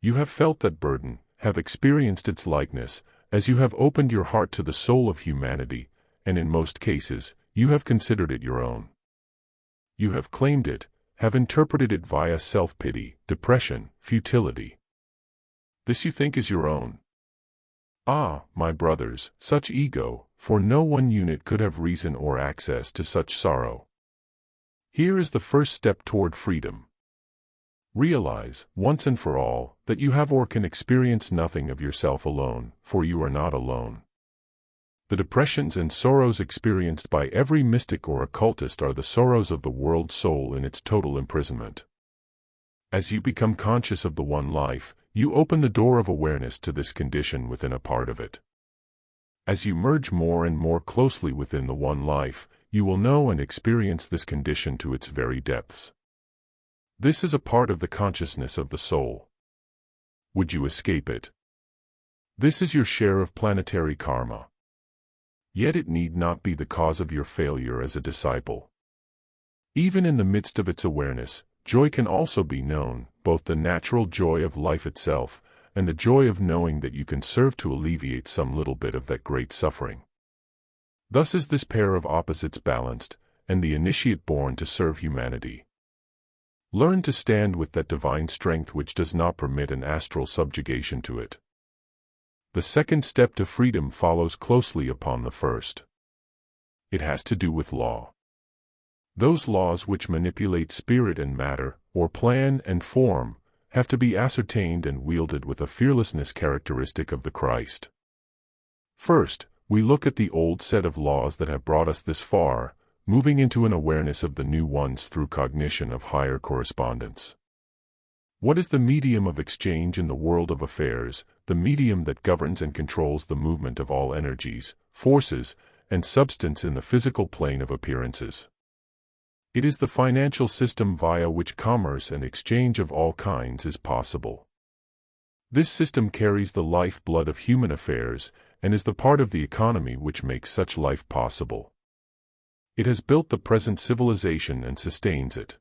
You have felt that burden, have experienced its likeness, as you have opened your heart to the soul of humanity, and in most cases, you have considered it your own. You have claimed it, have interpreted it via self-pity, depression, futility. This you think is your own. Ah, my brothers, such ego, for no one unit could have reason or access to such sorrow. Here is the first step toward freedom. Realize, once and for all, that you have or can experience nothing of yourself alone, for you are not alone. The depressions and sorrows experienced by every mystic or occultist are the sorrows of the world soul in its total imprisonment. As you become conscious of the one life, you open the door of awareness to this condition within a part of it. As you merge more and more closely within the one life, you will know and experience this condition to its very depths. This is a part of the consciousness of the soul. Would you escape it? This is your share of planetary karma. Yet it need not be the cause of your failure as a disciple. Even in the midst of its awareness, joy can also be known, both the natural joy of life itself, and the joy of knowing that you can serve to alleviate some little bit of that great suffering. Thus is this pair of opposites balanced, and the initiate born to serve humanity. Learn to stand with that divine strength which does not permit an astral subjugation to it. The second step to freedom follows closely upon the first. It has to do with law. Those laws which manipulate spirit and matter, or plan and form, have to be ascertained and wielded with a fearlessness characteristic of the Christ. First, we look at the old set of laws that have brought us this far, moving into an awareness of the new ones through cognition of higher correspondence. What is the medium of exchange in the world of affairs, the medium that governs and controls the movement of all energies, forces, and substance in the physical plane of appearances? It is the financial system via which commerce and exchange of all kinds is possible. This system carries the life-blood of human affairs, and is the part of the economy which makes such life possible. It has built the present civilization and sustains it.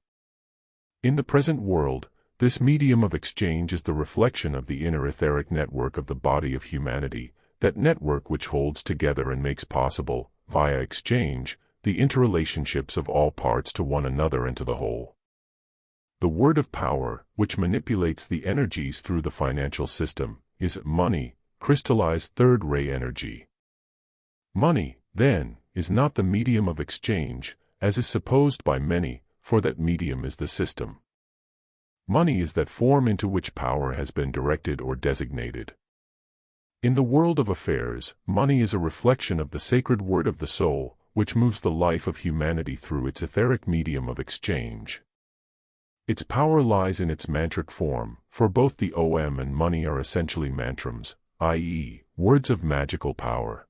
In the present world, this medium of exchange is the reflection of the inner etheric network of the body of humanity, that network which holds together and makes possible, via exchange, the interrelationships of all parts to one another and to the whole. The word of power, which manipulates the energies through the financial system, is money, crystallized third-ray energy. Money, then, is not the medium of exchange, as is supposed by many, for that medium is the system. Money is that form into which power has been directed or designated. In the world of affairs, money is a reflection of the sacred word of the soul, which moves the life of humanity through its etheric medium of exchange. Its power lies in its mantric form, for both the OM and money are essentially mantrams, i.e., words of magical power.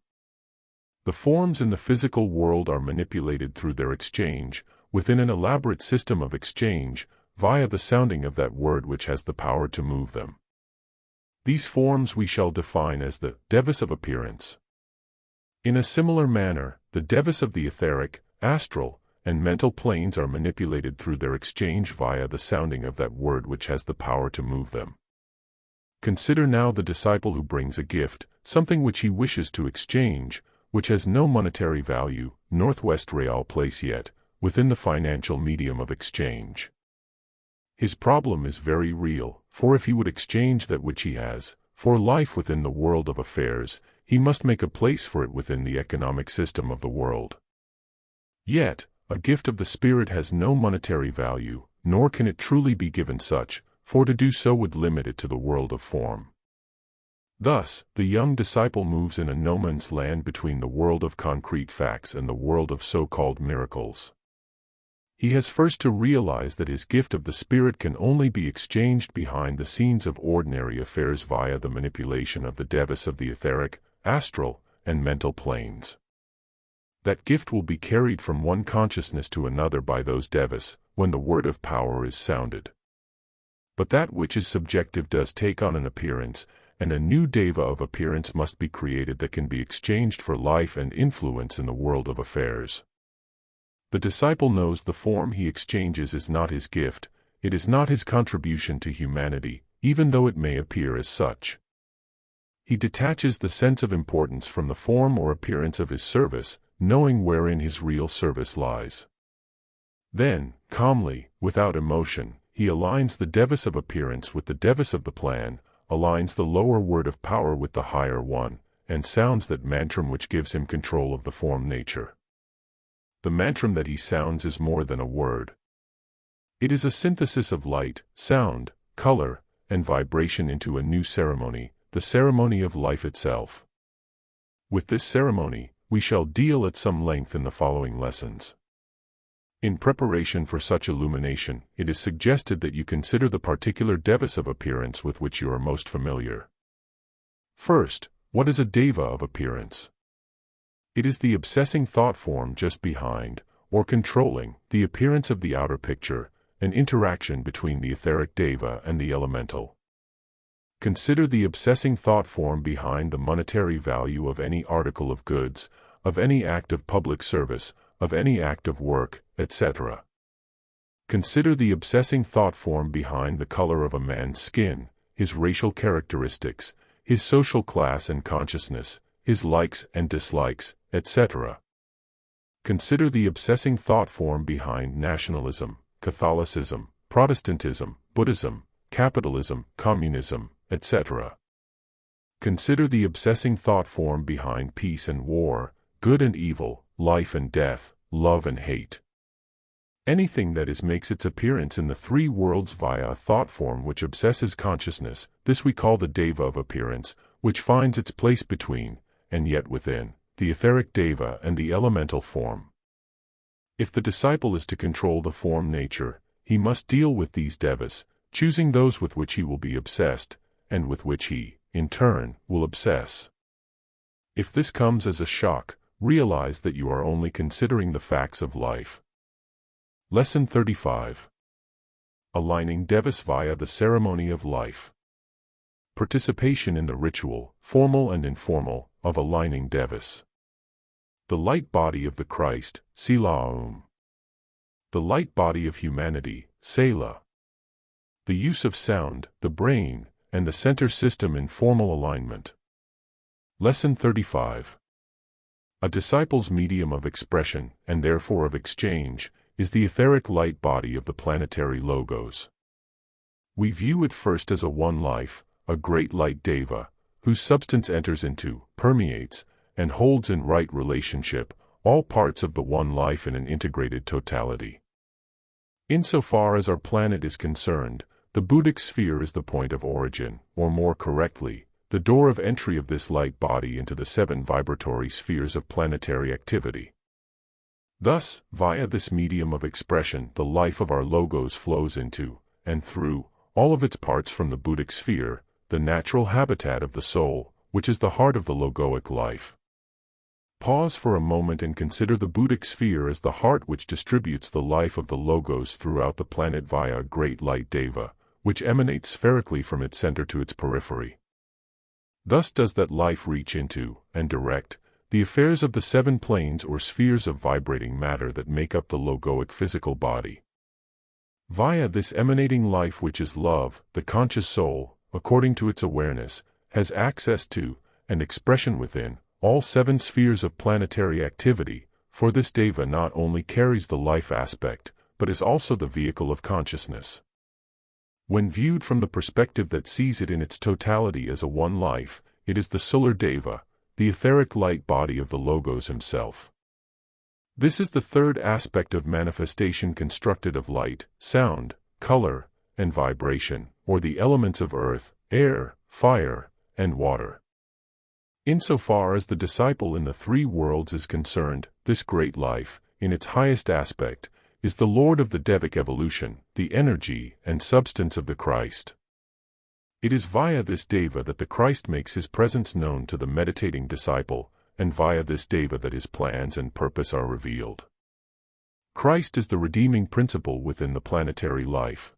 The forms in the physical world are manipulated through their exchange, within an elaborate system of exchange, via the sounding of that word which has the power to move them. These forms we shall define as the Devas of appearance. In a similar manner, the Devas of the etheric, astral, and mental planes are manipulated through their exchange via the sounding of that word which has the power to move them. Consider now the disciple who brings a gift, something which he wishes to exchange, which has no monetary value, Northwest Real place yet, within the financial medium of exchange. His problem is very real, for if he would exchange that which he has, for life within the world of affairs, he must make a place for it within the economic system of the world. Yet, a gift of the Spirit has no monetary value, nor can it truly be given such, for to do so would limit it to the world of form. Thus, the young disciple moves in a no man's land between the world of concrete facts and the world of so-called miracles. He has first to realize that his gift of the Spirit can only be exchanged behind the scenes of ordinary affairs via the manipulation of the Devas of the etheric, astral, and mental planes. That gift will be carried from one consciousness to another by those Devas, when the word of power is sounded. But that which is subjective does take on an appearance, and a new Deva of appearance must be created that can be exchanged for life and influence in the world of affairs. The disciple knows the form he exchanges is not his gift, it is not his contribution to humanity, even though it may appear as such. He detaches the sense of importance from the form or appearance of his service, knowing wherein his real service lies. Then, calmly, without emotion, he aligns the Devas of appearance with the Devas of the plan, aligns the lower word of power with the higher one, and sounds that mantram which gives him control of the form nature. The mantram that he sounds is more than a word. It is a synthesis of light, sound, color, and vibration into a new ceremony, the ceremony of life itself. With this ceremony, we shall deal at some length in the following lessons. In preparation for such illumination, it is suggested that you consider the particular Devas of appearance with which you are most familiar. First, what is a Deva of appearance? It is the obsessing thought form just behind, or controlling, the appearance of the outer picture, an interaction between the etheric Deva and the elemental. Consider the obsessing thought form behind the monetary value of any article of goods, of any act of public service, of any act of work, etc. Consider the obsessing thought form behind the color of a man's skin, his racial characteristics, his social class and consciousness, his likes and dislikes, etc. Consider the obsessing thought form behind nationalism, Catholicism, Protestantism, Buddhism, capitalism, communism, etc. Consider the obsessing thought form behind peace and war, good and evil, life and death, love and hate. Anything that makes its appearance in the three worlds via a thought form which obsesses consciousness, this we call the Deva of appearance, which finds its place between, and yet within, the etheric Deva and the elemental form. If the disciple is to control the form nature, he must deal with these Devas, choosing those with which he will be obsessed, and with which he, in turn, will obsess. If this comes as a shock, realize that you are only considering the facts of life. Lesson 35. Aligning Devas via the ceremony of life. Participation in the ritual, formal and informal, of aligning Devas. The light body of the Christ, Selah. The light body of humanity, Selah. The use of sound, the brain, and the center system in formal alignment. Lesson 35. A disciple's medium of expression, and therefore of exchange, is the etheric light body of the planetary logos. We view it first as a one life, a great light Deva, whose substance enters into, permeates, and holds in right relationship all parts of the one life in an integrated totality. Insofar as our planet is concerned, the Buddhic sphere is the point of origin, or more correctly, the door of entry of this light body into the 7 vibratory spheres of planetary activity. Thus, via this medium of expression, the life of our logos flows into, and through, all of its parts from the Buddhic sphere, the natural habitat of the soul, which is the heart of the logoic life. Pause for a moment and consider the Buddhic sphere as the heart which distributes the life of the logos throughout the planet via a great light deva, which emanates spherically from its center to its periphery. Thus does that life reach into, and direct, the affairs of the 7 planes or spheres of vibrating matter that make up the logoic physical body. Via this emanating life which is love, the conscious soul, according to its awareness, has access to, and expression within, all 7 spheres of planetary activity, for this deva not only carries the life aspect, but is also the vehicle of consciousness. When viewed from the perspective that sees it in its totality as a one life, it is the solar deva, the etheric light body of the Logos himself. This is the 3rd aspect of manifestation constructed of light, sound, color, and vibration, or the elements of earth, air, fire, and water. Insofar as the disciple in the 3 worlds is concerned, this great life, in its highest aspect, is the Lord of the Devic evolution, the energy and substance of the Christ. It is via this deva that the Christ makes his presence known to the meditating disciple, and via this deva that his plans and purpose are revealed. Christ is the redeeming principle within the planetary life.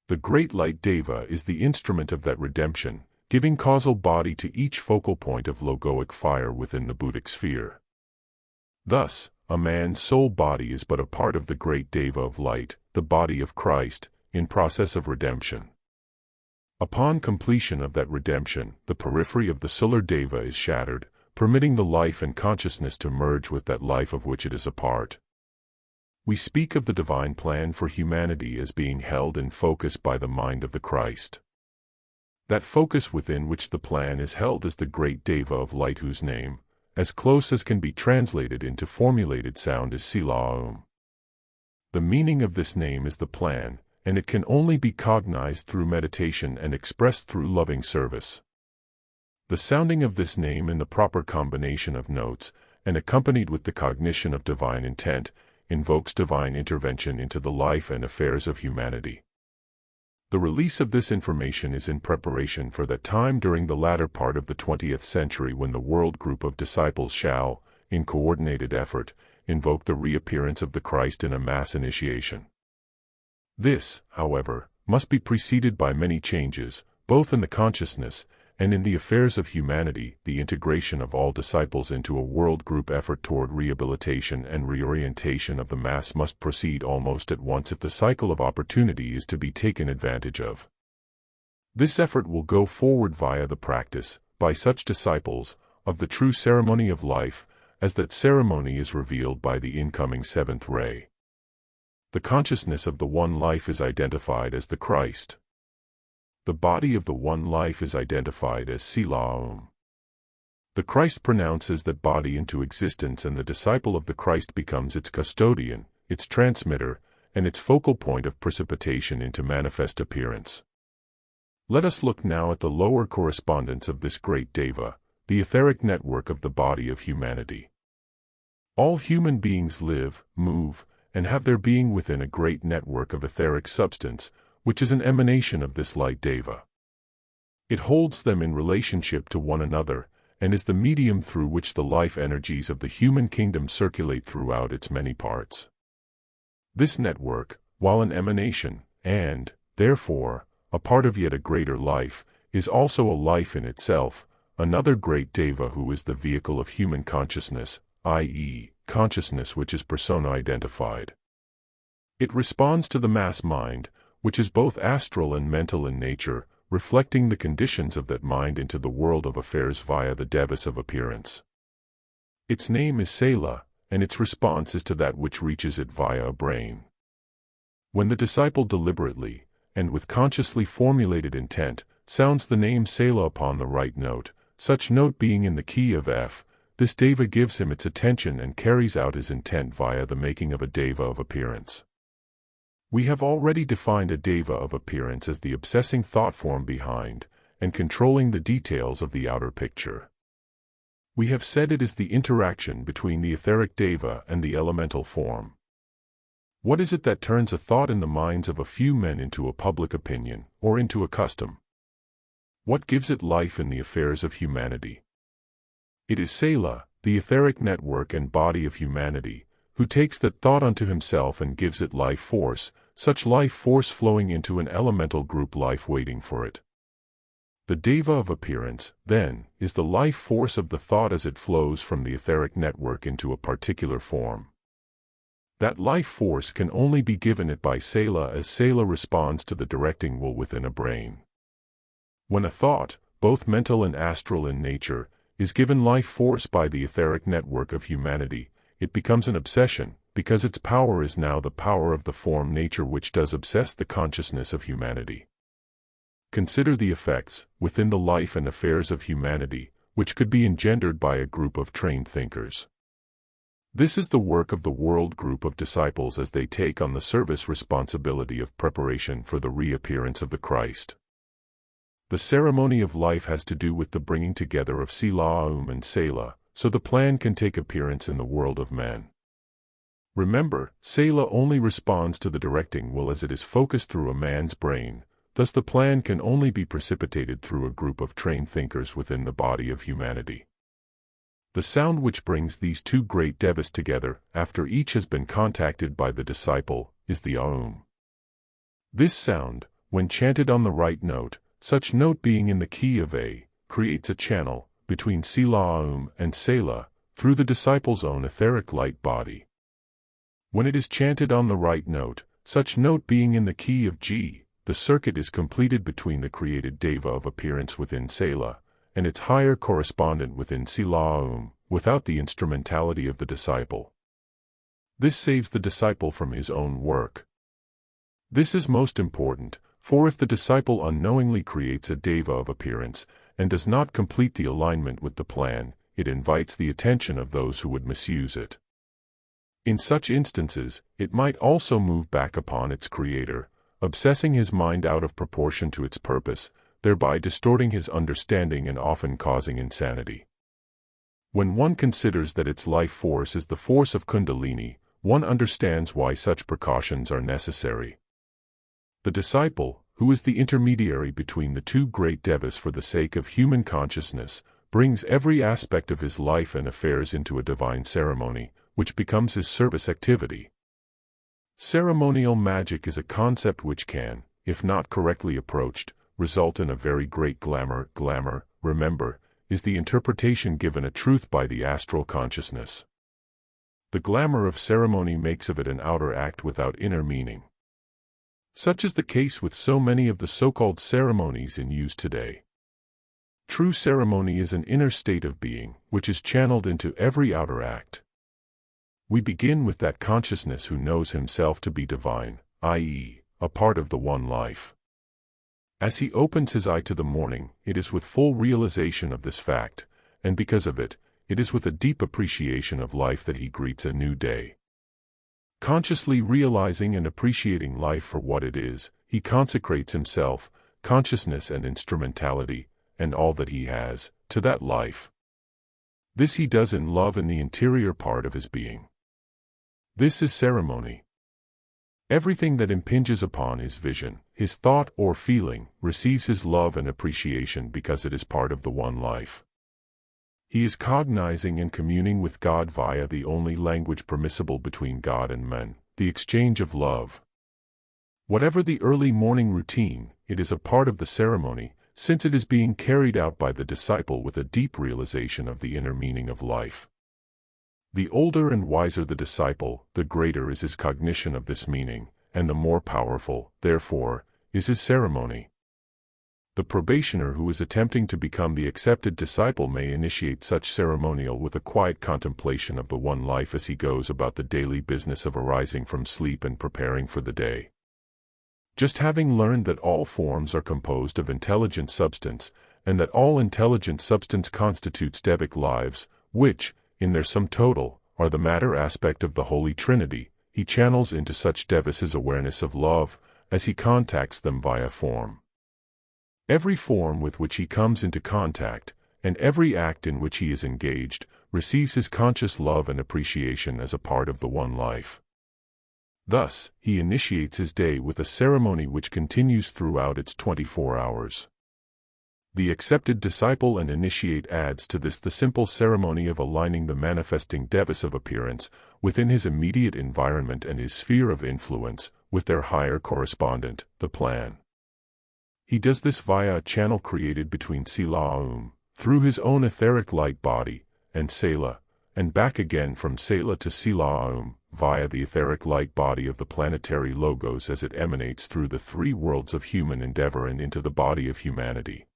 The great light deva is the instrument of that redemption, giving causal body to each focal point of logoic fire within the Buddhic sphere. Thus, a man's soul body is but a part of the great deva of light, the body of Christ, in process of redemption. Upon completion of that redemption, the periphery of the solar deva is shattered, permitting the life and consciousness to merge with that life of which it is a part. We speak of the divine plan for humanity as being held in focus by the mind of the Christ. That focus within which the plan is held is the great deva of light whose name, as close as can be translated into formulated sound, is Sila Aum. The meaning of this name is the plan, and it can only be cognized through meditation and expressed through loving service. The sounding of this name in the proper combination of notes, and accompanied with the cognition of divine intent, invokes divine intervention into the life and affairs of humanity. The release of this information is in preparation for that time during the latter part of the 20th century when the world group of disciples shall, in coordinated effort, invoke the reappearance of the Christ in a mass initiation. This, however, must be preceded by many changes, both in the consciousness and in the affairs of humanity. The integration of all disciples into a world group effort toward rehabilitation and reorientation of the mass must proceed almost at once if the cycle of opportunity is to be taken advantage of. This effort will go forward via the practice, by such disciples, of the true ceremony of life, as that ceremony is revealed by the incoming 7th ray. The consciousness of the one life is identified as the Christ. The body of the one life is identified as Sila Aum. The Christ pronounces that body into existence, and the disciple of the Christ becomes its custodian, its transmitter, and its focal point of precipitation into manifest appearance. Let us look now at the lower correspondence of this great deva, the etheric network of the body of humanity. All human beings live, move, and have their being within a great network of etheric substance, which is an emanation of this light deva. It holds them in relationship to one another, and is the medium through which the life energies of the human kingdom circulate throughout its many parts. This network, while an emanation, and, therefore, a part of yet a greater life, is also a life in itself, another great deva who is the vehicle of human consciousness, i.e., consciousness which is persona-identified. It responds to the mass mind, which is both astral and mental in nature, reflecting the conditions of that mind into the world of affairs via the Devas of appearance. Its name is Sela, and its response is to that which reaches it via a brain. When the disciple deliberately, and with consciously formulated intent, sounds the name Sela upon the right note, such note being in the key of F, this deva gives him its attention and carries out his intent via the making of a deva of appearance. We have already defined a deva of appearance as the obsessing thought form behind, and controlling the details of the outer picture. We have said it is the interaction between the etheric deva and the elemental form. What is it that turns a thought in the minds of a few men into a public opinion, or into a custom? What gives it life in the affairs of humanity? It is Selah, the etheric network and body of humanity, who takes that thought unto himself and gives it life force, such life force flowing into an elemental group life waiting for it. The deva of appearance, then, is the life force of the thought as it flows from the etheric network into a particular form. That life force can only be given it by Selah as Selah responds to the directing will within a brain. When a thought, both mental and astral in nature, is given life force by the etheric network of humanity, it becomes an obsession, because its power is now the power of the form nature which does obsess the consciousness of humanity. Consider the effects, within the life and affairs of humanity, which could be engendered by a group of trained thinkers. This is the work of the world group of disciples as they take on the service responsibility of preparation for the reappearance of the Christ. The ceremony of life has to do with the bringing together of Selah and Selah, so the plan can take appearance in the world of men. Remember, Selah only responds to the directing will as it is focused through a man's brain, thus the plan can only be precipitated through a group of trained thinkers within the body of humanity. The sound which brings these two great devas together, after each has been contacted by the disciple, is the Aum. This sound, when chanted on the right note, such note being in the key of A, creates a channel, between Selah and Selah, through the disciple's own etheric light body. When it is chanted on the right note, such note being in the key of G, the circuit is completed between the created deva of appearance within Selah, and its higher correspondent within Selah without the instrumentality of the disciple. This saves the disciple from his own work. This is most important, for if the disciple unknowingly creates a deva of appearance, and does not complete the alignment with the plan, it invites the attention of those who would misuse it. In such instances, it might also move back upon its creator, obsessing his mind out of proportion to its purpose, thereby distorting his understanding and often causing insanity. When one considers that its life force is the force of Kundalini, one understands why such precautions are necessary. The disciple, who is the intermediary between the two great devas for the sake of human consciousness, brings every aspect of his life and affairs into a divine ceremony, which becomes his service activity. Ceremonial magic is a concept which can, if not correctly approached, result in a very great glamour. Glamour, remember, is the interpretation given a truth by the astral consciousness. The glamour of ceremony makes of it an outer act without inner meaning. Such is the case with so many of the so-called ceremonies in use today. True ceremony is an inner state of being, which is channeled into every outer act. We begin with that consciousness who knows himself to be divine, i.e., a part of the one life. As he opens his eye to the morning, it is with full realization of this fact, and because of it, it is with a deep appreciation of life that he greets a new day. Consciously realizing and appreciating life for what it is, he consecrates himself, consciousness and instrumentality, and all that he has, to that life. This he does in love in the interior part of his being. This is ceremony. Everything that impinges upon his vision, his thought or feeling, receives his love and appreciation because it is part of the one life. He is cognizing and communing with God via the only language permissible between God and men, the exchange of love. Whatever the early morning routine, it is a part of the ceremony, since it is being carried out by the disciple with a deep realization of the inner meaning of life. The older and wiser the disciple, the greater is his cognition of this meaning, and the more powerful, therefore, is his ceremony. The probationer who is attempting to become the accepted disciple may initiate such ceremonial with a quiet contemplation of the one life as he goes about the daily business of arising from sleep and preparing for the day. Just having learned that all forms are composed of intelligent substance, and that all intelligent substance constitutes devic lives, which, in their sum total, are the matter aspect of the Holy Trinity, he channels into such devas his awareness of love, as he contacts them via form. Every form with which he comes into contact, and every act in which he is engaged, receives his conscious love and appreciation as a part of the one life. Thus, he initiates his day with a ceremony which continues throughout its 24 hours. The accepted disciple and initiate adds to this the simple ceremony of aligning the manifesting Devas of appearance within his immediate environment and his sphere of influence with their higher correspondent, the plan. He does this via a channel created between Sila through his own etheric light body, and Sela, and back again from Sela to Sila via the etheric light body of the planetary logos as it emanates through the three worlds of human endeavor and into the body of humanity.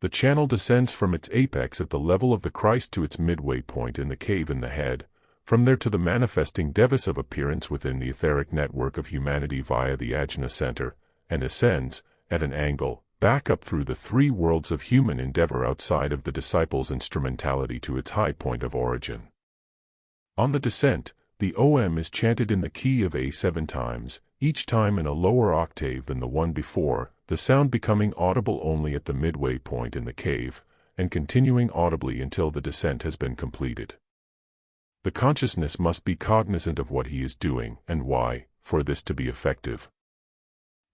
The channel descends from its apex at the level of the Christ to its midway point in the cave in the head, from there to the manifesting Devas of appearance within the etheric network of humanity via the Ajna center, and ascends, at an angle, back up through the three worlds of human endeavor outside of the disciple's instrumentality to its high point of origin. On the descent, the OM is chanted in the key of A 7 times, each time in a lower octave than the one before, the sound becoming audible only at the midway point in the cave, and continuing audibly until the descent has been completed. The consciousness must be cognizant of what he is doing and why, for this to be effective.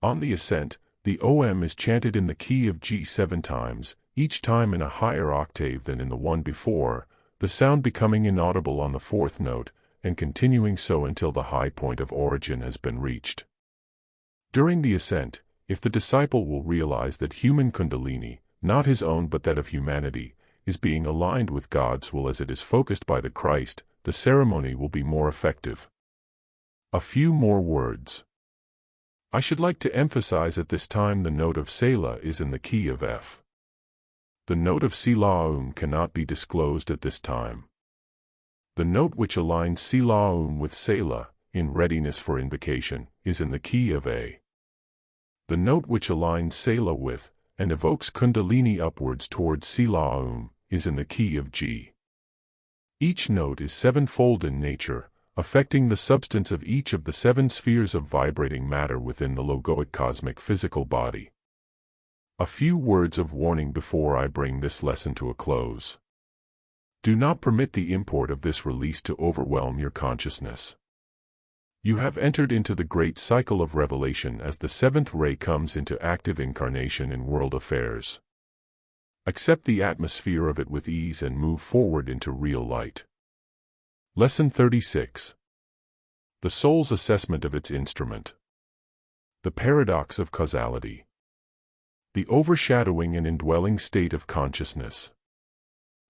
On the ascent, the OM is chanted in the key of G 7 times, each time in a higher octave than in the one before, the sound becoming inaudible on the fourth note, and continuing so until the high point of origin has been reached. During the ascent, if the disciple will realize that human Kundalini, not his own but that of humanity, is being aligned with God's will as it is focused by the Christ, the ceremony will be more effective. A few more words. I should like to emphasize at this time the note of Sela is in the key of F. The note of Sila cannot be disclosed at this time. The note which aligns Sila with Sela, in readiness for invocation, is in the key of A. The note which aligns Sela with, and evokes Kundalini upwards towards Sila is in the key of G. Each note is sevenfold in nature, affecting the substance of each of the 7 spheres of vibrating matter within the logoic cosmic physical body. A few words of warning before I bring this lesson to a close. Do not permit the import of this release to overwhelm your consciousness. You have entered into the great cycle of revelation as the 7th ray comes into active incarnation in world affairs. Accept the atmosphere of it with ease and move forward into real light. Lesson 36. The soul's assessment of its instrument. The paradox of causality. The overshadowing and indwelling state of consciousness.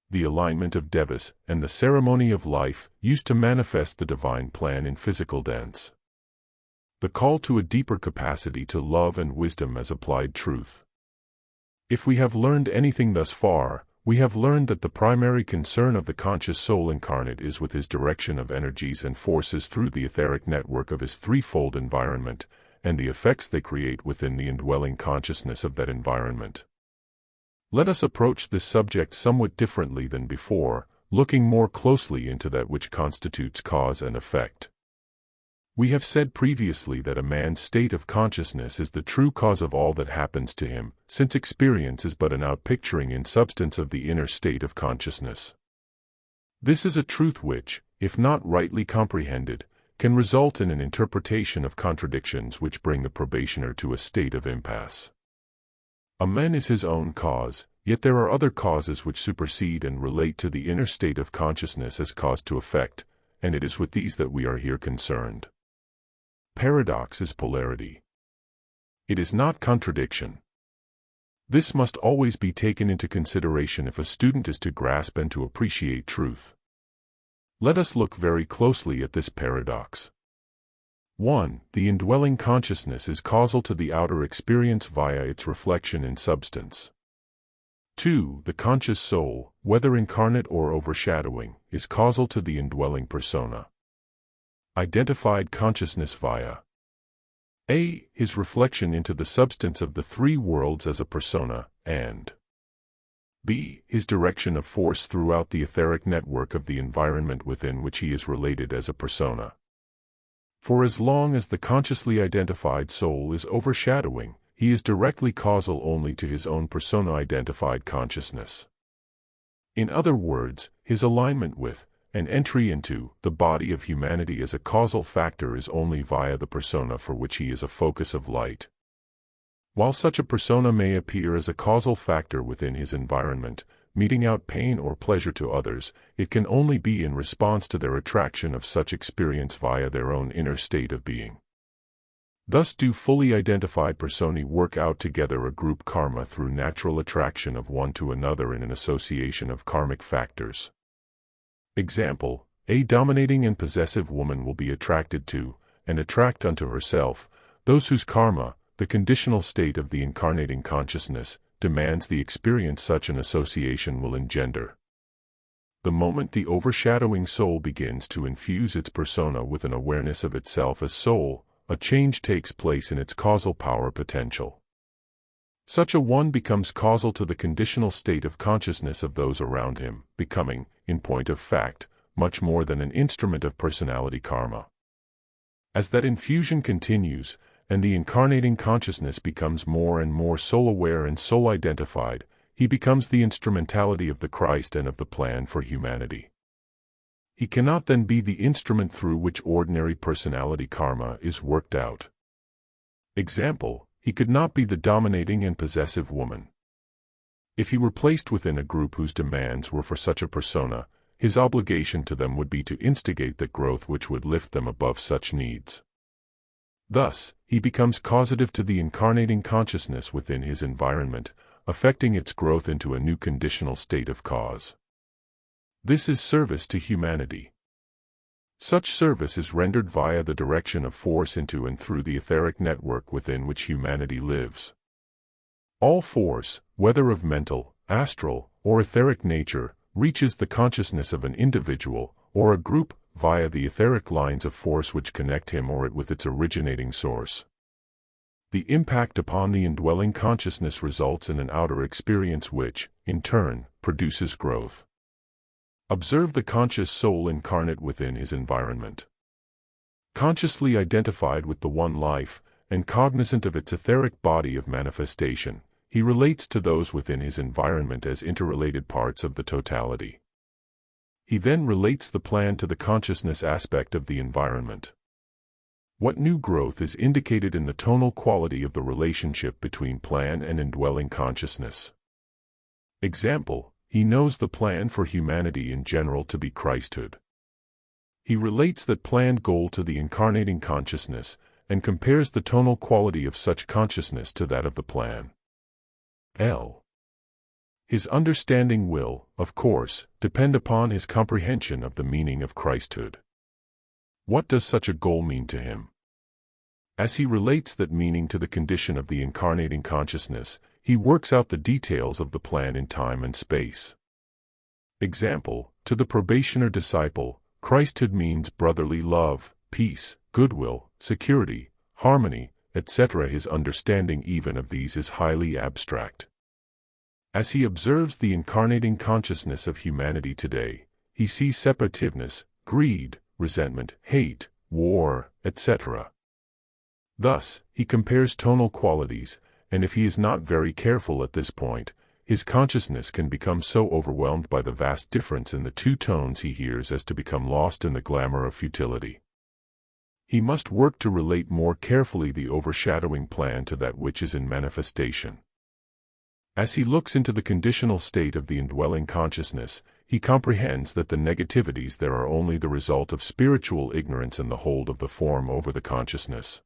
The alignment of Devas, and the ceremony of life, used to manifest the divine plan in physical dance. The call to a deeper capacity to love and wisdom as applied truth. If we have learned anything thus far, we have learned that the primary concern of the conscious soul incarnate is with his direction of energies and forces through the etheric network of his threefold environment, and the effects they create within the indwelling consciousness of that environment. Let us approach this subject somewhat differently than before, looking more closely into that which constitutes cause and effect. We have said previously that a man's state of consciousness is the true cause of all that happens to him, since experience is but an outpicturing in substance of the inner state of consciousness. This is a truth which, if not rightly comprehended, can result in an interpretation of contradictions which bring the probationer to a state of impasse. A man is his own cause, yet there are other causes which supersede and relate to the inner state of consciousness as cause to effect, and it is with these that we are here concerned. Paradox is polarity. It is not contradiction. This must always be taken into consideration if a student is to grasp and to appreciate truth. Let us look very closely at this paradox. 1. The indwelling consciousness is causal to the outer experience via its reflection in substance. 2. The conscious soul, whether incarnate or overshadowing, is causal to the indwelling persona. Identified consciousness via A. His reflection into the substance of the three worlds as a persona, and B. His direction of force throughout the etheric network of the environment within which he is related as a persona. For as long as the consciously identified soul is overshadowing, he is directly causal only to his own persona-identified consciousness. In other words, his alignment with, and entry into, the body of humanity as a causal factor is only via the persona for which he is a focus of light. While such a persona may appear as a causal factor within his environment, meting out pain or pleasure to others, it can only be in response to their attraction of such experience via their own inner state of being. Thus do fully identified personae work out together a group karma through natural attraction of one to another in an association of karmic factors. Example, a dominating and possessive woman will be attracted to, and attract unto herself, those whose karma, the conditional state of the incarnating consciousness, demands the experience such an association will engender. The moment the overshadowing soul begins to infuse its persona with an awareness of itself as soul, a change takes place in its causal power potential. Such a one becomes causal to the conditional state of consciousness of those around him, becoming, in point of fact, much more than an instrument of personality karma. As that infusion continues, and the incarnating consciousness becomes more and more soul-aware and soul-identified, he becomes the instrumentality of the Christ and of the plan for humanity. He cannot then be the instrument through which ordinary personality karma is worked out. Example, he could not be the dominating and possessive woman. If he were placed within a group whose demands were for such a persona, his obligation to them would be to instigate that growth which would lift them above such needs. Thus, he becomes causative to the incarnating consciousness within his environment, affecting its growth into a new conditional state of cause. This is service to humanity. Such service is rendered via the direction of force into and through the etheric network within which humanity lives. All force, whether of mental, astral, or etheric nature, reaches the consciousness of an individual, or a group, via the etheric lines of force which connect him or it with its originating source. The impact upon the indwelling consciousness results in an outer experience which, in turn, produces growth. Observe the conscious soul incarnate within his environment. Consciously identified with the one life, and cognizant of its etheric body of manifestation, he relates to those within his environment as interrelated parts of the totality. He then relates the plan to the consciousness aspect of the environment. What new growth is indicated in the tonal quality of the relationship between plan and indwelling consciousness? Example, he knows the plan for humanity in general to be Christhood. He relates that planned goal to the incarnating consciousness, and compares the tonal quality of such consciousness to that of the plan. His understanding will, of course, depend upon his comprehension of the meaning of Christhood. What does such a goal mean to him? As he relates that meaning to the condition of the incarnating consciousness, he works out the details of the plan in time and space. Example, to the probationer disciple, Christhood means brotherly love, peace, goodwill, security, harmony, etc. His understanding even of these is highly abstract. As he observes the incarnating consciousness of humanity today, he sees separativeness, greed, resentment, hate, war, etc. Thus, he compares tonal qualities, and if he is not very careful at this point, his consciousness can become so overwhelmed by the vast difference in the two tones he hears as to become lost in the glamour of futility. He must work to relate more carefully the overshadowing plan to that which is in manifestation. As he looks into the conditional state of the indwelling consciousness, he comprehends that the negativities there are only the result of spiritual ignorance and the hold of the form over the consciousness.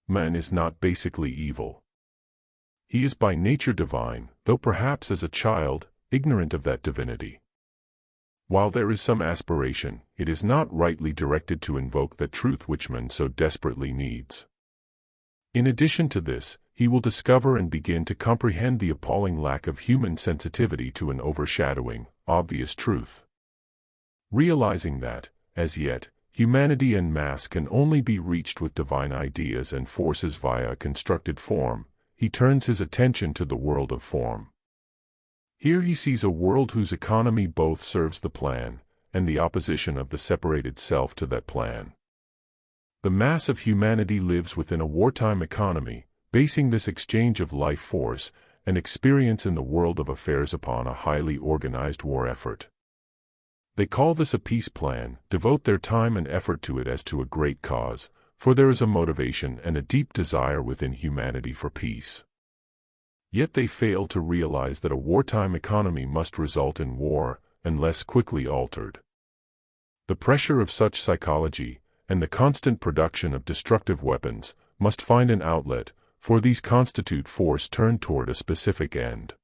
Man is not basically evil. He is by nature divine, though perhaps as a child, ignorant of that divinity. While there is some aspiration, it is not rightly directed to invoke that truth which man so desperately needs. In addition to this, he will discover and begin to comprehend the appalling lack of human sensitivity to an overshadowing, obvious truth. Realizing that, as yet, humanity en masse can only be reached with divine ideas and forces via a constructed form, he turns his attention to the world of form. Here he sees a world whose economy both serves the plan, and the opposition of the separated self to that plan. The mass of humanity lives within a wartime economy, basing this exchange of life force and experience in the world of affairs upon a highly organized war effort. They call this a peace plan, devote their time and effort to it as to a great cause, for there is a motivation and a deep desire within humanity for peace. Yet they fail to realize that a wartime economy must result in war, unless quickly altered. The pressure of such psychology, and the constant production of destructive weapons, must find an outlet, for these constitute force turned toward a specific end.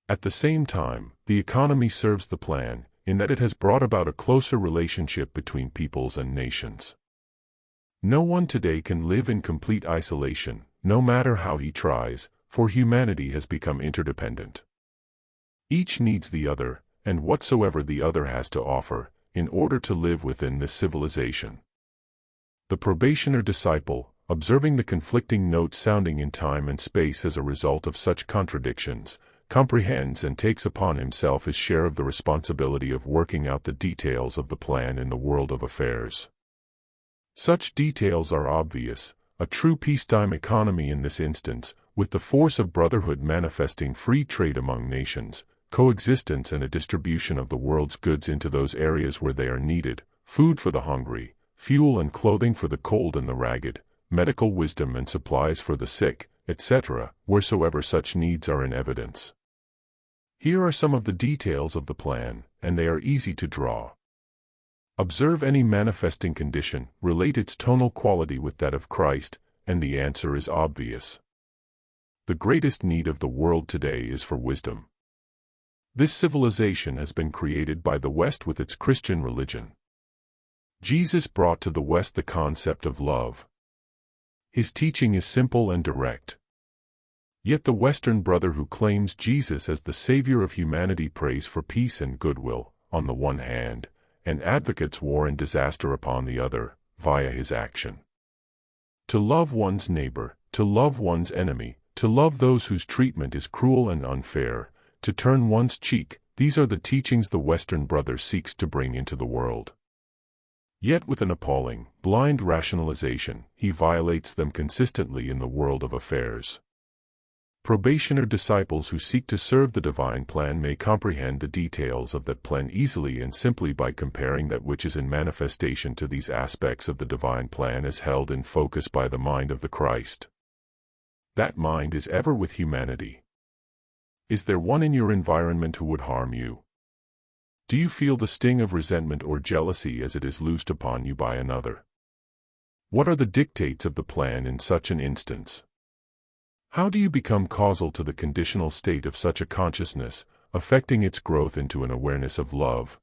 At the same time, the economy serves the plan, in that it has brought about a closer relationship between peoples and nations. No one today can live in complete isolation, no matter how he tries, for humanity has become interdependent. Each needs the other, and whatsoever the other has to offer, in order to live within this civilization. The probationer disciple, observing the conflicting notes sounding in time and space as a result of such contradictions, comprehends and takes upon himself his share of the responsibility of working out the details of the plan in the world of affairs. Such details are obvious: a true peacetime economy in this instance, with the force of brotherhood manifesting free trade among nations, coexistence and a distribution of the world's goods into those areas where they are needed, food for the hungry, fuel and clothing for the cold and the ragged, medical wisdom and supplies for the sick, etc., wheresoever such needs are in evidence. Here are some of the details of the plan, and they are easy to draw. Observe any manifesting condition, relate its tonal quality with that of Christ, and the answer is obvious. The greatest need of the world today is for wisdom. This civilization has been created by the West with its Christian religion. Jesus brought to the West the concept of love. His teaching is simple and direct. Yet the Western brother who claims Jesus as the Savior of humanity prays for peace and goodwill, on the one hand, and advocates war and disaster upon the other, via his action. To love one's neighbor, to love one's enemy, to love those whose treatment is cruel and unfair, to turn one's cheek, these are the teachings the Western brother seeks to bring into the world. Yet with an appalling, blind rationalization, he violates them consistently in the world of affairs. Probationer disciples who seek to serve the divine plan may comprehend the details of that plan easily and simply by comparing that which is in manifestation to these aspects of the divine plan as held in focus by the mind of the Christ. That mind is ever with humanity. Is there one in your environment who would harm you? Do you feel the sting of resentment or jealousy as it is loosed upon you by another? What are the dictates of the plan in such an instance? How do you become causal to the conditional state of such a consciousness, affecting its growth into an awareness of love?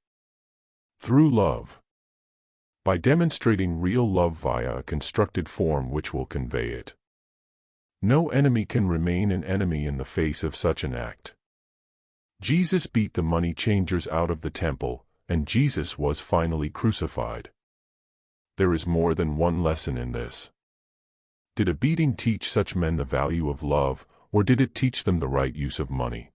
Through love. By demonstrating real love via a constructed form which will convey it. No enemy can remain an enemy in the face of such an act. Jesus beat the money changers out of the temple, and Jesus was finally crucified. There is more than one lesson in this. Did a beating teach such men the value of love, or did it teach them the right use of money?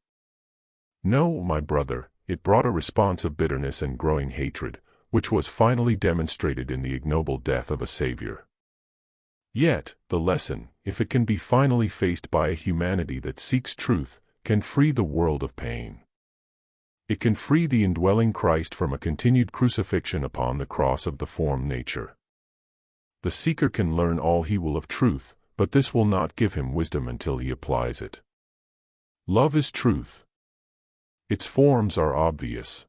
No, my brother, it brought a response of bitterness and growing hatred, which was finally demonstrated in the ignoble death of a Savior. Yet, the lesson, if it can be finally faced by a humanity that seeks truth, can free the world of pain. It can free the indwelling Christ from a continued crucifixion upon the cross of the form nature. The seeker can learn all he will of truth, but this will not give him wisdom until he applies it. Love is truth. Its forms are obvious.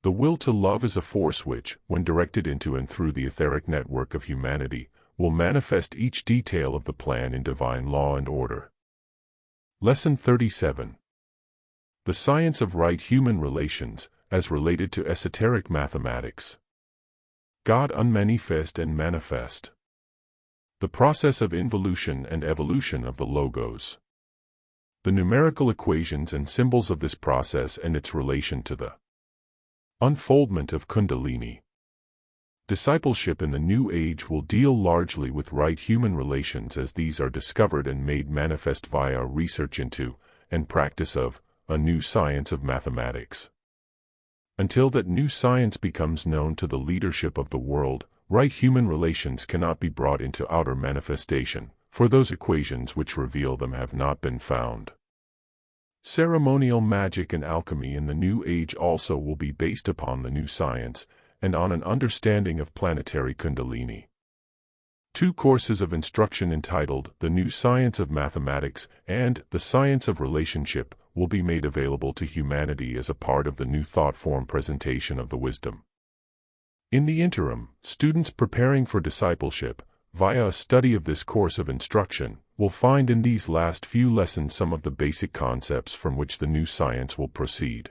The will to love is a force which, when directed into and through the etheric network of humanity, will manifest each detail of the plan in divine law and order. Lesson 37. The science of right human relations, as related to esoteric mathematics. God unmanifest and manifest. The process of involution and evolution of the logos. The numerical equations and symbols of this process and its relation to the unfoldment of Kundalini. Discipleship in the New Age will deal largely with right human relations as these are discovered and made manifest via research into, and practice of, a new science of mathematics. Until that new science becomes known to the leadership of the world, right human relations cannot be brought into outer manifestation, for those equations which reveal them have not been found. Ceremonial magic and alchemy in the New Age also will be based upon the new science and on an understanding of planetary Kundalini. 2 courses of instruction entitled The New Science of Mathematics and The Science of Relationship will be made available to humanity as a part of the new thought form presentation of the wisdom. In the interim, students preparing for discipleship, via a study of this course of instruction, will find in these last few lessons some of the basic concepts from which the new science will proceed.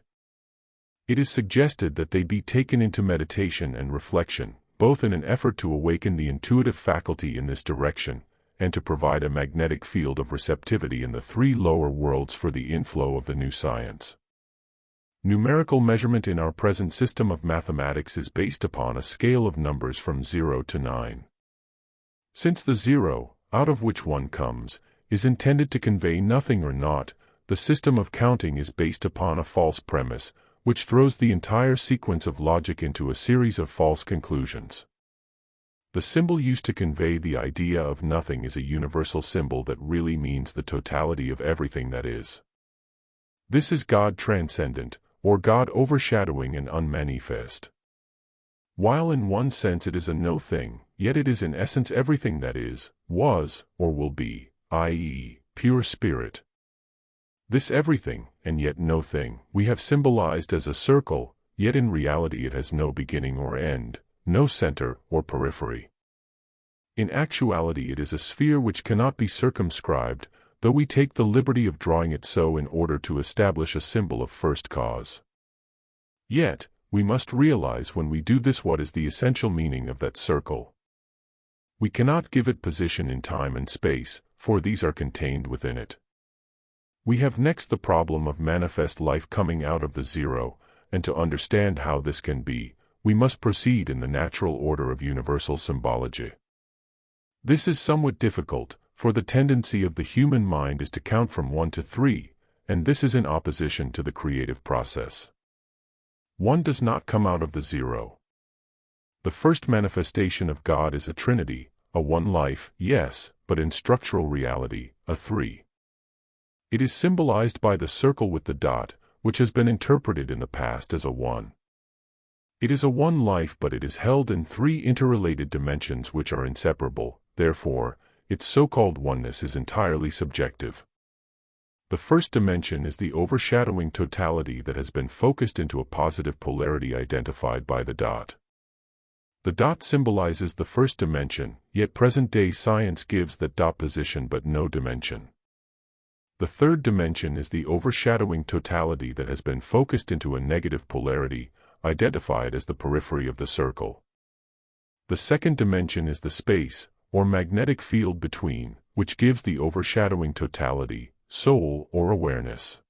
It is suggested that they be taken into meditation and reflection, both in an effort to awaken the intuitive faculty in this direction, and to provide a magnetic field of receptivity in the 3 lower worlds for the inflow of the new science. Numerical measurement in our present system of mathematics is based upon a scale of numbers from 0 to 9. Since the 0, out of which 1 comes, is intended to convey nothing or naught, the system of counting is based upon a false premise, which throws the entire sequence of logic into a series of false conclusions. The symbol used to convey the idea of nothing is a universal symbol that really means the totality of everything that is. This is God transcendent, or God overshadowing and unmanifest. While in one sense it is a no thing, yet it is in essence everything that is, was, or will be, i.e., pure spirit. This everything, and yet no thing, we have symbolized as a circle, yet in reality it has no beginning or end, no center or periphery. In actuality it is a sphere which cannot be circumscribed, though we take the liberty of drawing it so in order to establish a symbol of first cause. Yet, we must realize when we do this what is the essential meaning of that circle. We cannot give it position in time and space, for these are contained within it. We have next the problem of manifest life coming out of the 0, and to understand how this can be, we must proceed in the natural order of universal symbology. This is somewhat difficult, for the tendency of the human mind is to count from 1 to 3, and this is in opposition to the creative process. 1 does not come out of the 0. The first manifestation of God is a Trinity, a one life, yes, but in structural reality, a 3. It is symbolized by the circle with the dot, which has been interpreted in the past as a 1. It is a one life, but it is held in 3 interrelated dimensions which are inseparable, therefore, its so-called oneness is entirely subjective. The first dimension is the overshadowing totality that has been focused into a positive polarity identified by the dot. The dot symbolizes the first dimension, yet present-day science gives that dot position but no dimension. The third dimension is the overshadowing totality that has been focused into a negative polarity, identified as the periphery of the circle. The second dimension is the space, or magnetic field between, which gives the overshadowing totality, soul or awareness.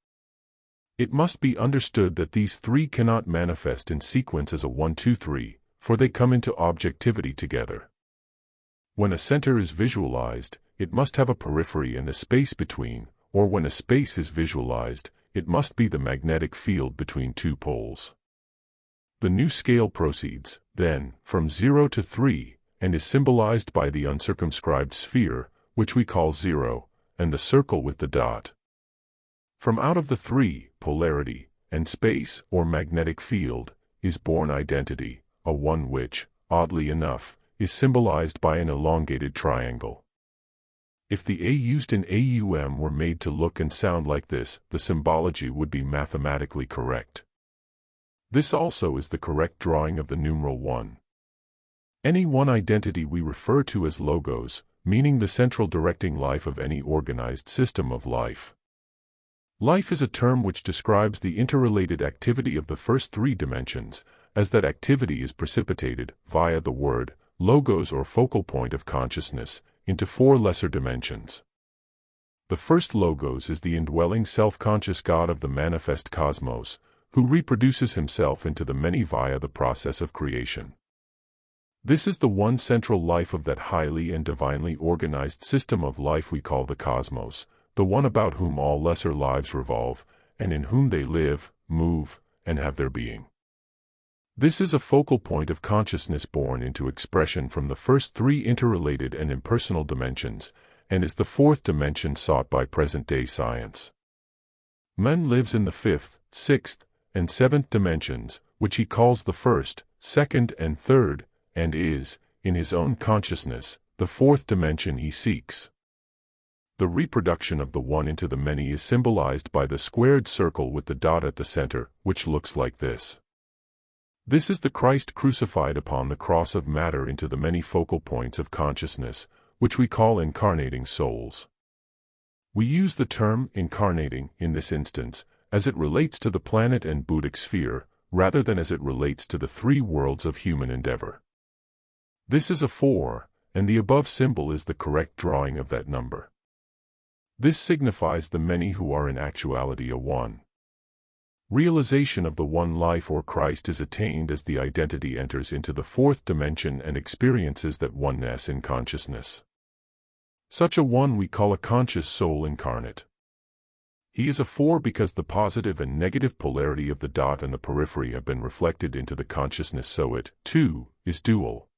It must be understood that these 3 cannot manifest in sequence as a 1, 2, 3, for they come into objectivity together. When a center is visualized, it must have a periphery and a space between, or when a space is visualized, it must be the magnetic field between 2 poles. The new scale proceeds, then, from 0 to 3, and is symbolized by the uncircumscribed sphere, which we call 0, and the circle with the dot. From out of the 3, polarity, and space, or magnetic field, is born identity, a 1 which, oddly enough, is symbolized by an elongated triangle. If the A used in AUM were made to look and sound like this, the symbology would be mathematically correct. This also is the correct drawing of the numeral 1. Any one identity we refer to as logos, meaning the central directing life of any organized system of life. Life is a term which describes the interrelated activity of the first 3 dimensions, as that activity is precipitated, via the word, logos or focal point of consciousness, into 4 lesser dimensions. The first logos is the indwelling self-conscious God of the manifest cosmos, who reproduces himself into the many via the process of creation. This is the one central life of that highly and divinely organized system of life we call the cosmos, the one about whom all lesser lives revolve, and in whom they live, move, and have their being. This is a focal point of consciousness born into expression from the first 3 interrelated and impersonal dimensions, and is the fourth dimension sought by present-day science. Man lives in the fifth, sixth, and seventh dimensions, which he calls the first, second, and third, and is, in his own consciousness, the fourth dimension he seeks. The reproduction of the one into the many is symbolized by the squared circle with the dot at the center, which looks like this. This is the Christ crucified upon the cross of matter into the many focal points of consciousness, which we call incarnating souls. We use the term incarnating, in this instance, as it relates to the planet and Buddhic sphere, rather than as it relates to the three worlds of human endeavor. This is a 4, and the above symbol is the correct drawing of that number. This signifies the many who are in actuality a one. Realization of the one life or Christ is attained as the identity enters into the fourth dimension and experiences that oneness in consciousness. Such a one we call a conscious soul incarnate. He is a 4 because the positive and negative polarity of the dot and the periphery have been reflected into the consciousness, so it, too, is dual.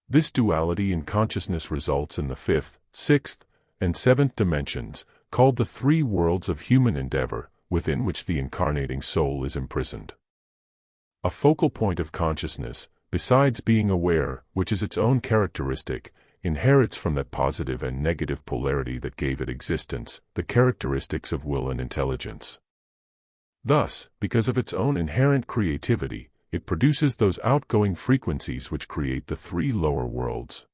This duality in consciousness results in the fifth, sixth, and seventh dimensions, called the three worlds of human endeavor, within which the incarnating soul is imprisoned. A focal point of consciousness, besides being aware, which is its own characteristic, inherits from that positive and negative polarity that gave it existence, the characteristics of will and intelligence. Thus, because of its own inherent creativity, it produces those outgoing frequencies which create the three lower worlds.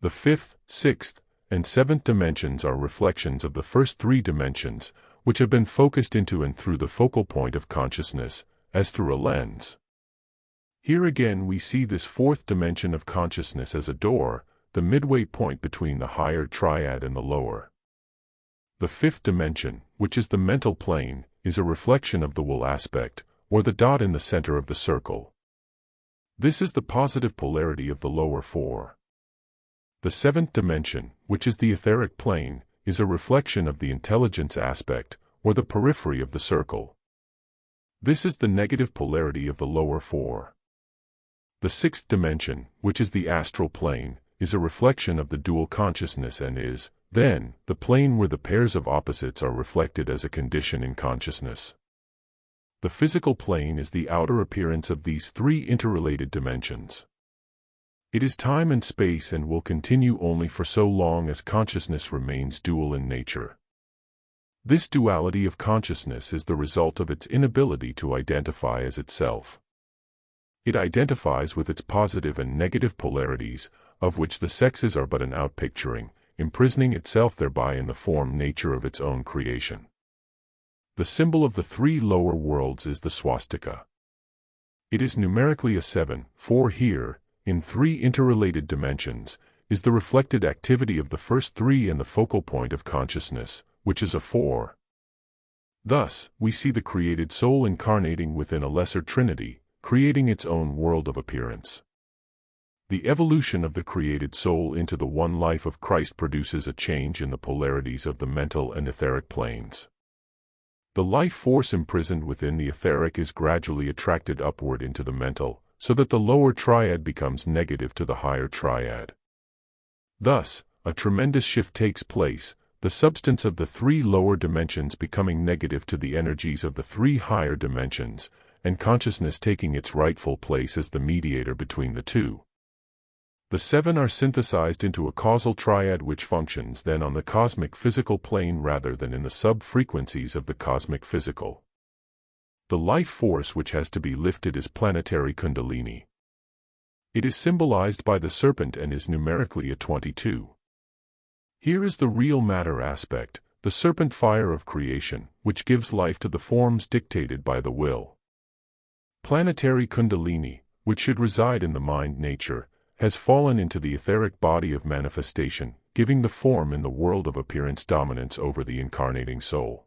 The fifth, sixth, and seventh dimensions are reflections of the first three dimensions, which have been focused into and through the focal point of consciousness, as through a lens. Here again we see this fourth dimension of consciousness as a door, the midway point between the higher triad and the lower. The fifth dimension, which is the mental plane, is a reflection of the will aspect, or the dot in the center of the circle. This is the positive polarity of the lower 4. The seventh dimension, which is the etheric plane, is a reflection of the intelligence aspect, or the periphery of the circle. This is the negative polarity of the lower 4. The sixth dimension, which is the astral plane, is a reflection of the dual consciousness and is, then, the plane where the pairs of opposites are reflected as a condition in consciousness. The physical plane is the outer appearance of these three interrelated dimensions. It is time and space and will continue only for so long as consciousness remains dual in nature. This duality of consciousness is the result of its inability to identify as itself. It identifies with its positive and negative polarities, of which the sexes are but an outpicturing, imprisoning itself thereby in the form nature of its own creation. The symbol of the three lower worlds is the swastika. It is numerically a 7, 4 here, in three interrelated dimensions, is the reflected activity of the first three and the focal point of consciousness, which is a 4. Thus, we see the created soul incarnating within a lesser trinity, creating its own world of appearance. The evolution of the created soul into the one life of Christ produces a change in the polarities of the mental and etheric planes. The life force imprisoned within the etheric is gradually attracted upward into the mental, so that the lower triad becomes negative to the higher triad. Thus, a tremendous shift takes place, the substance of the three lower dimensions becoming negative to the energies of the three higher dimensions, and consciousness taking its rightful place as the mediator between the two. The 7 are synthesized into a causal triad which functions then on the cosmic physical plane rather than in the sub-frequencies of the cosmic physical. The life force which has to be lifted is planetary Kundalini. It is symbolized by the serpent and is numerically a 22. Here is the real matter aspect, the serpent fire of creation, which gives life to the forms dictated by the will. Planetary Kundalini, which should reside in the mind nature, has fallen into the etheric body of manifestation, giving the form in the world of appearance dominance over the incarnating soul.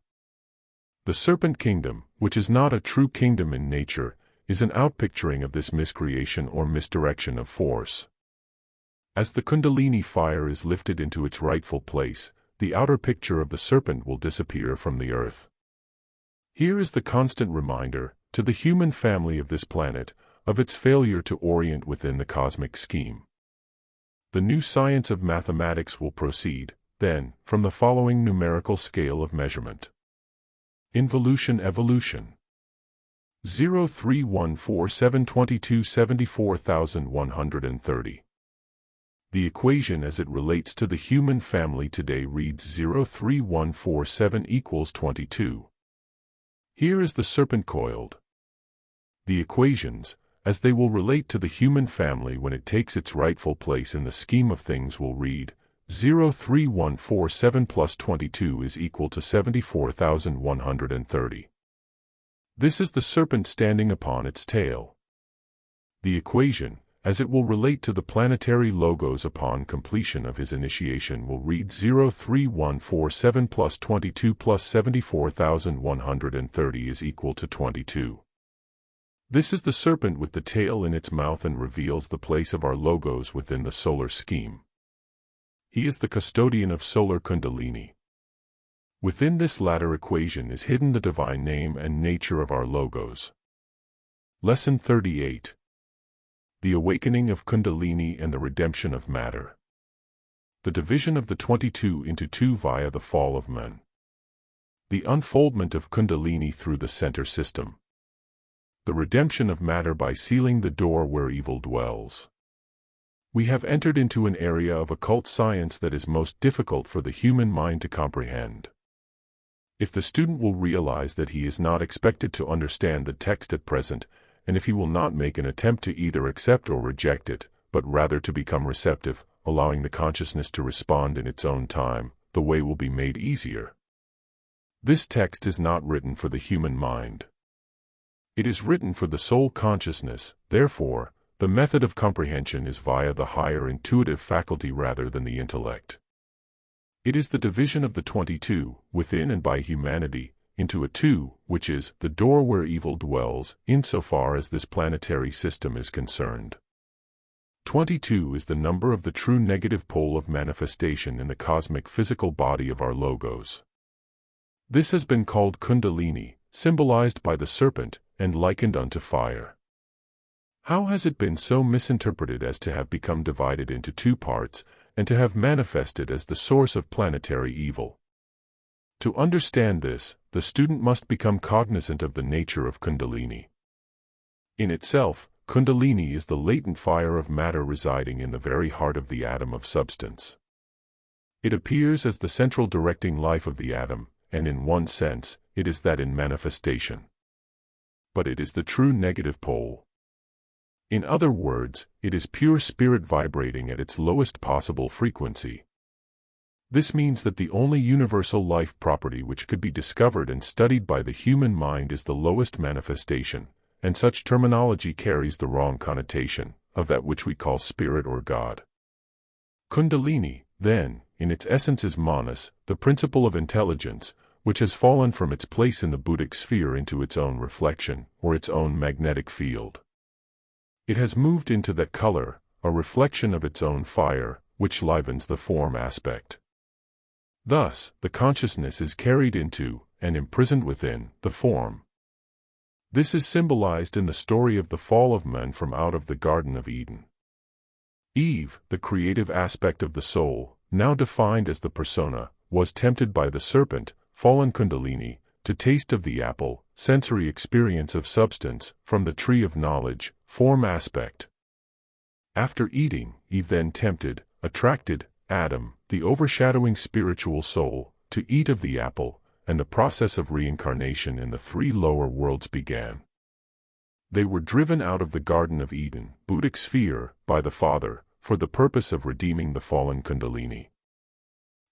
The serpent kingdom, which is not a true kingdom in nature, is an outpicturing of this miscreation or misdirection of force. As the Kundalini fire is lifted into its rightful place, the outer picture of the serpent will disappear from the earth. Here is the constant reminder, to the human family of this planet, of its failure to orient within the cosmic scheme. The new science of mathematics will proceed, then, from the following numerical scale of measurement. Involution evolution. 031472274,130. The equation as it relates to the human family today reads 03147 equals 22. Here is the serpent coiled. The equations, as they will relate to the human family when it takes its rightful place in the scheme of things, will read 03147 plus 22 is equal to 74,130. This is the serpent standing upon its tail. The equation, as it will relate to the planetary logos upon completion of his initiation, will read 03147 plus 22 plus 74,130 is equal to 22. This is the serpent with the tail in its mouth and reveals the place of our logos within the solar scheme. He is the custodian of solar Kundalini. Within this latter equation is hidden the divine name and nature of our logos. Lesson 38. The awakening of Kundalini and the redemption of matter. The division of the 22 into 2 via the fall of man. The unfoldment of Kundalini through the center system. The redemption of matter by sealing the door where evil dwells. We have entered into an area of occult science that is most difficult for the human mind to comprehend. If the student will realize that he is not expected to understand the text at present, and if he will not make an attempt to either accept or reject it, but rather to become receptive, allowing the consciousness to respond in its own time, the way will be made easier. This text is not written for the human mind. It is written for the soul consciousness, therefore, the method of comprehension is via the higher intuitive faculty rather than the intellect. It is the division of the 22, within and by humanity, into a 2, which is the door where evil dwells, insofar as this planetary system is concerned. 22 is the number of the true negative pole of manifestation in the cosmic physical body of our logos. This has been called Kundalini, symbolized by the serpent, and likened unto fire. How has it been so misinterpreted as to have become divided into 2 parts, and to have manifested as the source of planetary evil? To understand this, the student must become cognizant of the nature of Kundalini. In itself, Kundalini is the latent fire of matter residing in the very heart of the atom of substance. It appears as the central directing life of the atom, and in one sense, it is that in manifestation. But it is the true negative pole. In other words, it is pure spirit vibrating at its lowest possible frequency. This means that the only universal life property which could be discovered and studied by the human mind is the lowest manifestation, and such terminology carries the wrong connotation of that which we call spirit or God. Kundalini, then, in its essence is manas, the principle of intelligence, which has fallen from its place in the Buddhic sphere into its own reflection, or its own magnetic field. It has moved into that color, a reflection of its own fire, which livens the form aspect. Thus, the consciousness is carried into, and imprisoned within, the form. This is symbolized in the story of the fall of man from out of the Garden of Eden. Eve, the creative aspect of the soul, now defined as the persona, was tempted by the serpent, fallen Kundalini, to taste of the apple, sensory experience of substance, from the tree of knowledge, form aspect. After eating, Eve then tempted, attracted, Adam, the overshadowing spiritual soul, to eat of the apple, and the process of reincarnation in the 3 lower worlds began. They were driven out of the Garden of Eden, Buddhic sphere, by the Father, for the purpose of redeeming the fallen Kundalini.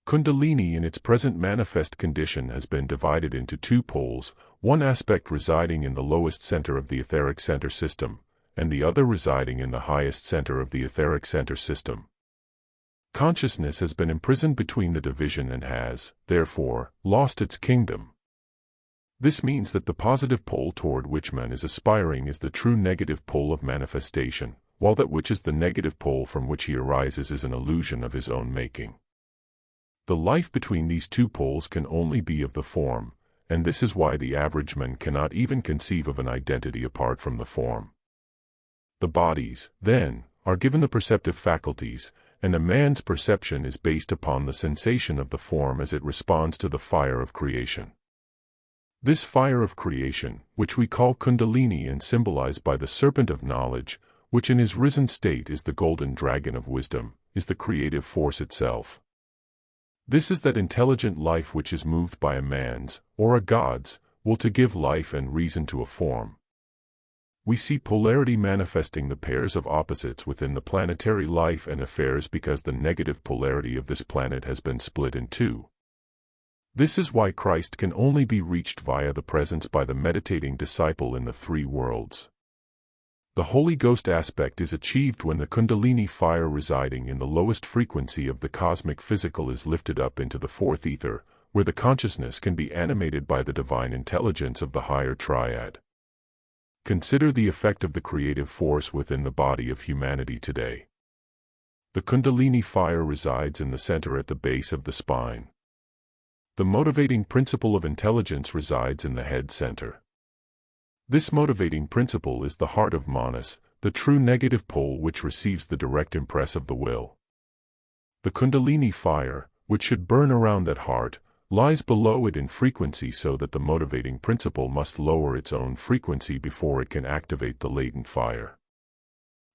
Kundalini in its present manifest condition has been divided into 2 poles, one aspect residing in the lowest center of the etheric center system, and the other residing in the highest center of the etheric center system. Consciousness has been imprisoned between the division and has, therefore, lost its kingdom. This means that the positive pole toward which man is aspiring is the true negative pole of manifestation, while that which is the negative pole from which he arises is an illusion of his own making. The life between these 2 poles can only be of the form, and this is why the average man cannot even conceive of an identity apart from the form. The bodies, then, are given the perceptive faculties, and a man's perception is based upon the sensation of the form as it responds to the fire of creation. This fire of creation, which we call Kundalini and symbolized by the serpent of knowledge, which in his risen state is the golden dragon of wisdom, is the creative force itself. This is that intelligent life which is moved by a man's, or a god's, will to give life and reason to a form. We see polarity manifesting the pairs of opposites within the planetary life and affairs because the negative polarity of this planet has been split in two. This is why Christ can only be reached via the presence by the meditating disciple in the three worlds. The Holy Ghost aspect is achieved when the Kundalini fire residing in the lowest frequency of the cosmic physical is lifted up into the fourth ether, where the consciousness can be animated by the divine intelligence of the higher triad. Consider the effect of the creative force within the body of humanity today. The Kundalini fire resides in the center at the base of the spine. The motivating principle of intelligence resides in the head center. This motivating principle is the heart of Manas, the true negative pole which receives the direct impress of the will. The Kundalini fire, which should burn around that heart, lies below it in frequency so that the motivating principle must lower its own frequency before it can activate the latent fire.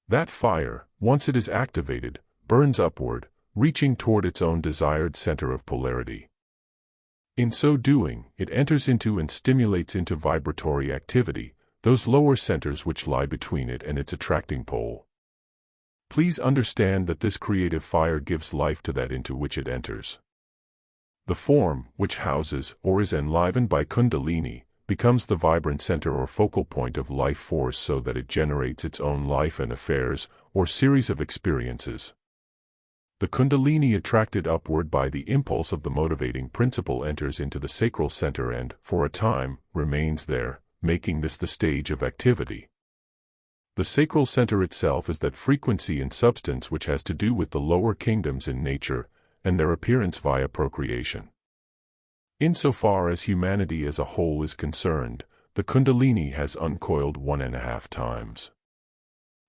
That fire, once it is activated, burns upward, reaching toward its own desired center of polarity. In so doing, it enters into and stimulates into vibratory activity, those lower centers which lie between it and its attracting pole. Please understand that this creative fire gives life to that into which it enters. The form, which houses or is enlivened by Kundalini, becomes the vibrant center or focal point of life force so that it generates its own life and affairs, or series of experiences. The Kundalini attracted upward by the impulse of the motivating principle enters into the sacral center and, for a time, remains there, making this the stage of activity. The sacral center itself is that frequency and substance which has to do with the lower kingdoms in nature, and their appearance via procreation. Insofar as humanity as a whole is concerned, the Kundalini has uncoiled 1.5 times.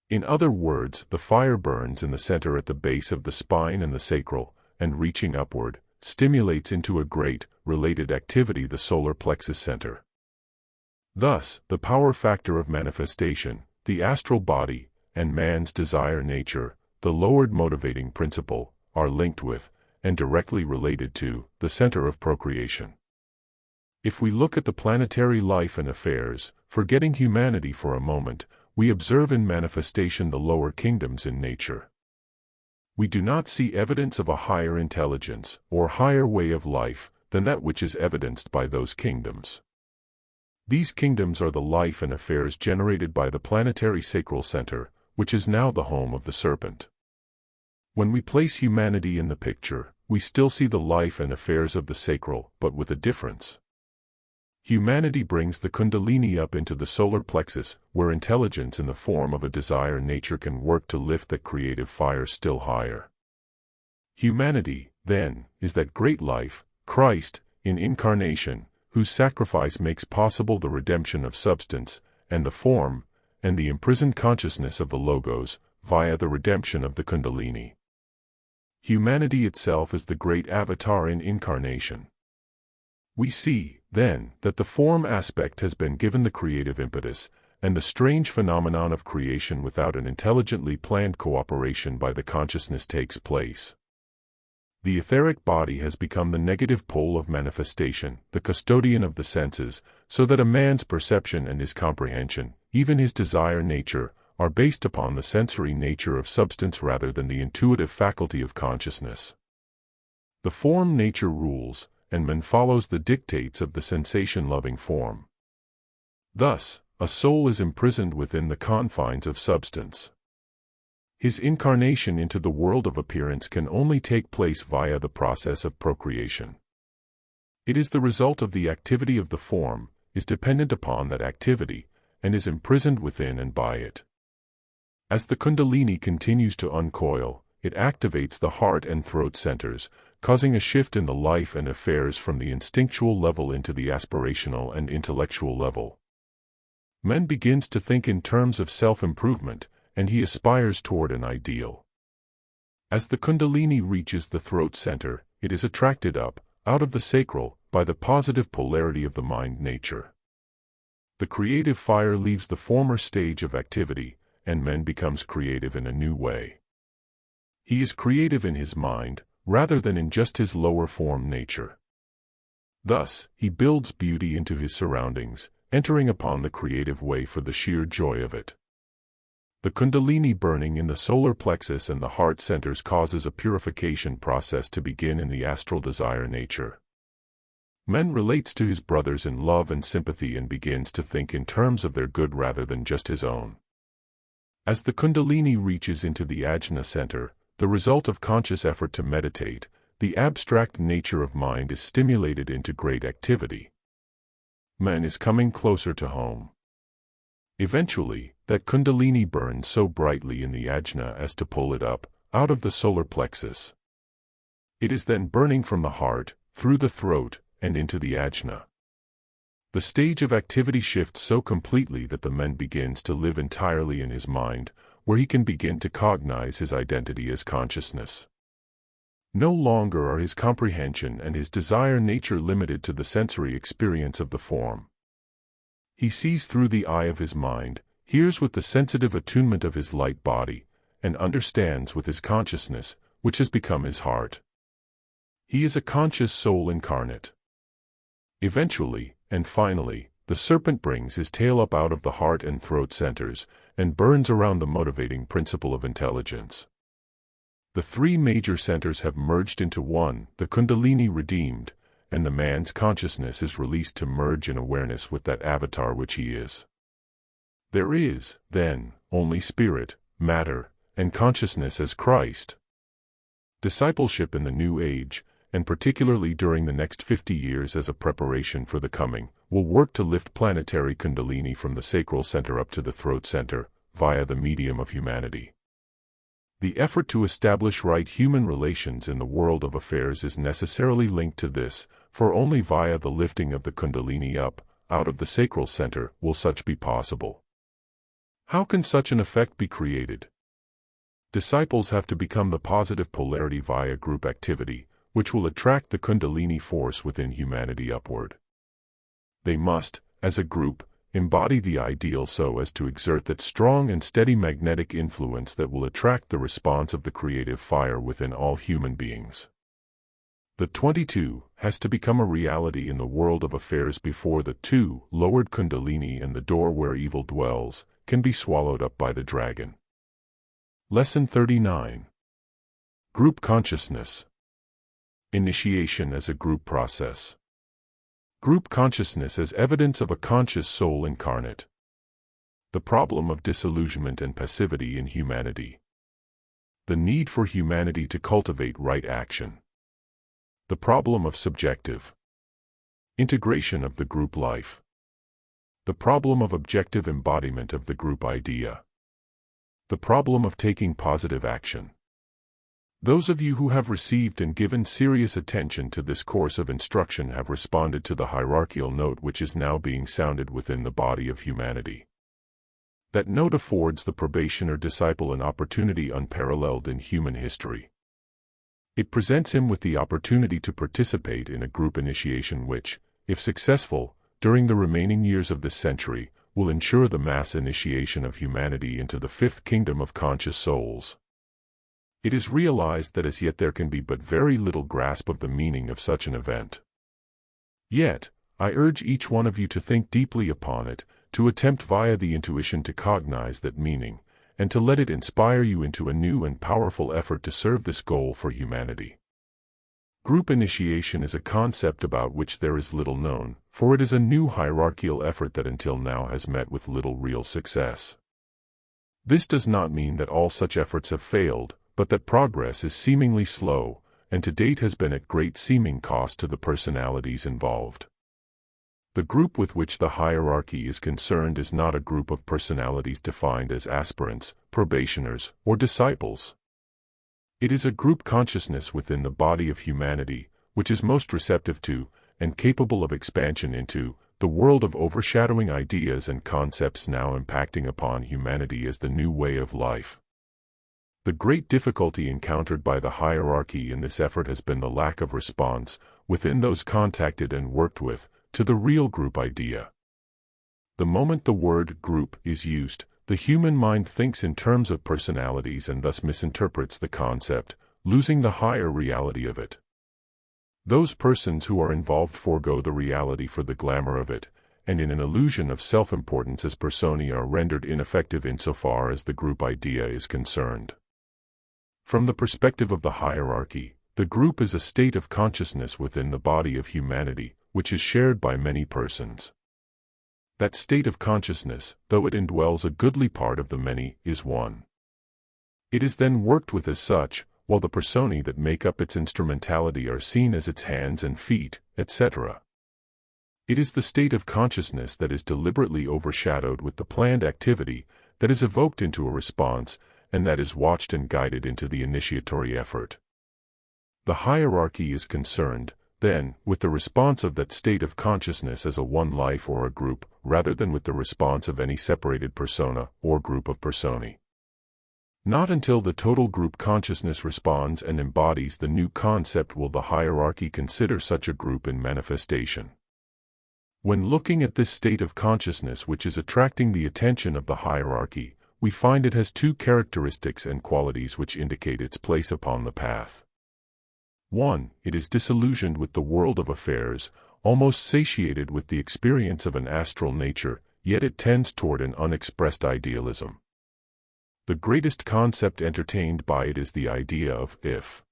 In other words, the fire burns in the center at the base of the spine and the sacral, and reaching upward, stimulates into a great, related activity the solar plexus center. Thus, the power factor of manifestation, the astral body, and man's desire nature, the lowered motivating principle, are linked with, and directly related to, the center of procreation. If we look at the planetary life and affairs, forgetting humanity for a moment, we observe in manifestation the lower kingdoms in nature. We do not see evidence of a higher intelligence, or higher way of life, than that which is evidenced by those kingdoms. These kingdoms are the life and affairs generated by the planetary sacral center, which is now the home of the serpent. When we place humanity in the picture, we still see the life and affairs of the sacral, but with a difference. Humanity brings the Kundalini up into the solar plexus, where intelligence in the form of a desire nature can work to lift that creative fire still higher. Humanity, then, is that great life, Christ, in incarnation, whose sacrifice makes possible the redemption of substance, and the form, and the imprisoned consciousness of the Logos, via the redemption of the Kundalini. Humanity itself is the great avatar in incarnation. We see, then, that the form aspect has been given the creative impetus, and the strange phenomenon of creation without an intelligently planned cooperation by the consciousness takes place. The etheric body has become the negative pole of manifestation, the custodian of the senses, so that a man's perception and his comprehension, even his desire nature, are based upon the sensory nature of substance rather than the intuitive faculty of consciousness. The form nature rules, and man follows the dictates of the sensation-loving form. Thus, a soul is imprisoned within the confines of substance. His incarnation into the world of appearance can only take place via the process of procreation. It is the result of the activity of the form, is dependent upon that activity, and is imprisoned within and by it. As the Kundalini continues to uncoil, it activates the heart and throat centers, causing a shift in the life and affairs from the instinctual level into the aspirational and intellectual level. Man begins to think in terms of self-improvement, and he aspires toward an ideal. As the Kundalini reaches the throat center, it is attracted up, out of the sacral, by the positive polarity of the mind nature. The creative fire leaves the former stage of activity, and man becomes creative in a new way. He is creative in his mind, rather than in just his lower form nature. Thus, he builds beauty into his surroundings, entering upon the creative way for the sheer joy of it. The Kundalini burning in the solar plexus and the heart centers causes a purification process to begin in the astral desire nature. Man relates to his brothers in love and sympathy and begins to think in terms of their good rather than just his own. As the Kundalini reaches into the Ajna center, the result of conscious effort to meditate, the abstract nature of mind is stimulated into great activity. Man is coming closer to home. Eventually, that Kundalini burns so brightly in the Ajna as to pull it up, out of the solar plexus. It is then burning from the heart, through the throat, and into the Ajna. The stage of activity shifts so completely that the man begins to live entirely in his mind, where he can begin to cognize his identity as consciousness. No longer are his comprehension and his desire nature limited to the sensory experience of the form. He sees through the eye of his mind, hears with the sensitive attunement of his light body, and understands with his consciousness, which has become his heart. He is a conscious soul incarnate. Eventually, and finally, the serpent brings his tail up out of the heart and throat centers, and burns around the motivating principle of intelligence. The three major centers have merged into one, the Kundalini redeemed, and the man's consciousness is released to merge in awareness with that avatar which he is. There is, then, only spirit, matter, and consciousness as Christ. Discipleship in the New Age, and particularly during the next 50 years as a preparation for the coming, will work to lift planetary Kundalini from the sacral center up to the throat center, via the medium of humanity. The effort to establish right human relations in the world of affairs is necessarily linked to this, for only via the lifting of the Kundalini up, out of the sacral center, will such be possible. How can such an effect be created? Disciples have to become the positive polarity via group activity, which will attract the Kundalini force within humanity upward. They must, as a group, embody the ideal so as to exert that strong and steady magnetic influence that will attract the response of the creative fire within all human beings. The 22 has to become a reality in the world of affairs before the 2, lowered Kundalini and the door where evil dwells, can be swallowed up by the dragon. Lesson 39. Group Consciousness. Initiation as a group process. Group consciousness as evidence of a conscious soul incarnate. The problem of disillusionment and passivity in humanity. The need for humanity to cultivate right action. The problem of subjective integration of the group life. The problem of objective embodiment of the group idea. The problem of taking positive action. Those of you who have received and given serious attention to this course of instruction have responded to the hierarchical note which is now being sounded within the body of humanity. That note affords the probationer disciple an opportunity unparalleled in human history. It presents him with the opportunity to participate in a group initiation which, if successful, during the remaining years of this century, will ensure the mass initiation of humanity into the fifth kingdom of conscious souls. It is realized that as yet there can be but very little grasp of the meaning of such an event. Yet, I urge each one of you to think deeply upon it, to attempt via the intuition to cognize that meaning, and to let it inspire you into a new and powerful effort to serve this goal for humanity. Group initiation is a concept about which there is little known, for it is a new hierarchical effort that until now has met with little real success. This does not mean that all such efforts have failed, but that progress is seemingly slow, and to date has been at great seeming cost to the personalities involved. The group with which the hierarchy is concerned is not a group of personalities defined as aspirants, probationers, or disciples. It is a group consciousness within the body of humanity, which is most receptive to, and capable of expansion into, the world of overshadowing ideas and concepts now impacting upon humanity as the new way of life. The great difficulty encountered by the hierarchy in this effort has been the lack of response, within those contacted and worked with, to the real group idea. The moment the word group is used, the human mind thinks in terms of personalities and thus misinterprets the concept, losing the higher reality of it. Those persons who are involved forego the reality for the glamour of it, and in an illusion of self-importance as personae are rendered ineffective insofar as the group idea is concerned. From the perspective of the hierarchy, the group is a state of consciousness within the body of humanity, which is shared by many persons. That state of consciousness, though it indwells a goodly part of the many, is one. It is then worked with as such, while the personae that make up its instrumentality are seen as its hands and feet, etc. It is the state of consciousness that is deliberately overshadowed with the planned activity, that is evoked into a response, and that is watched and guided into the initiatory effort. The hierarchy is concerned, then, with the response of that state of consciousness as a one life or a group, rather than with the response of any separated persona or group of personae. Not until the total group consciousness responds and embodies the new concept will the hierarchy consider such a group in manifestation. When looking at this state of consciousness which is attracting the attention of the hierarchy, we find it has two characteristics and qualities which indicate its place upon the path. 1. It is disillusioned with the world of affairs, almost satiated with the experience of an astral nature, yet it tends toward an unexpressed idealism. The greatest concept entertained by it is the idea of if.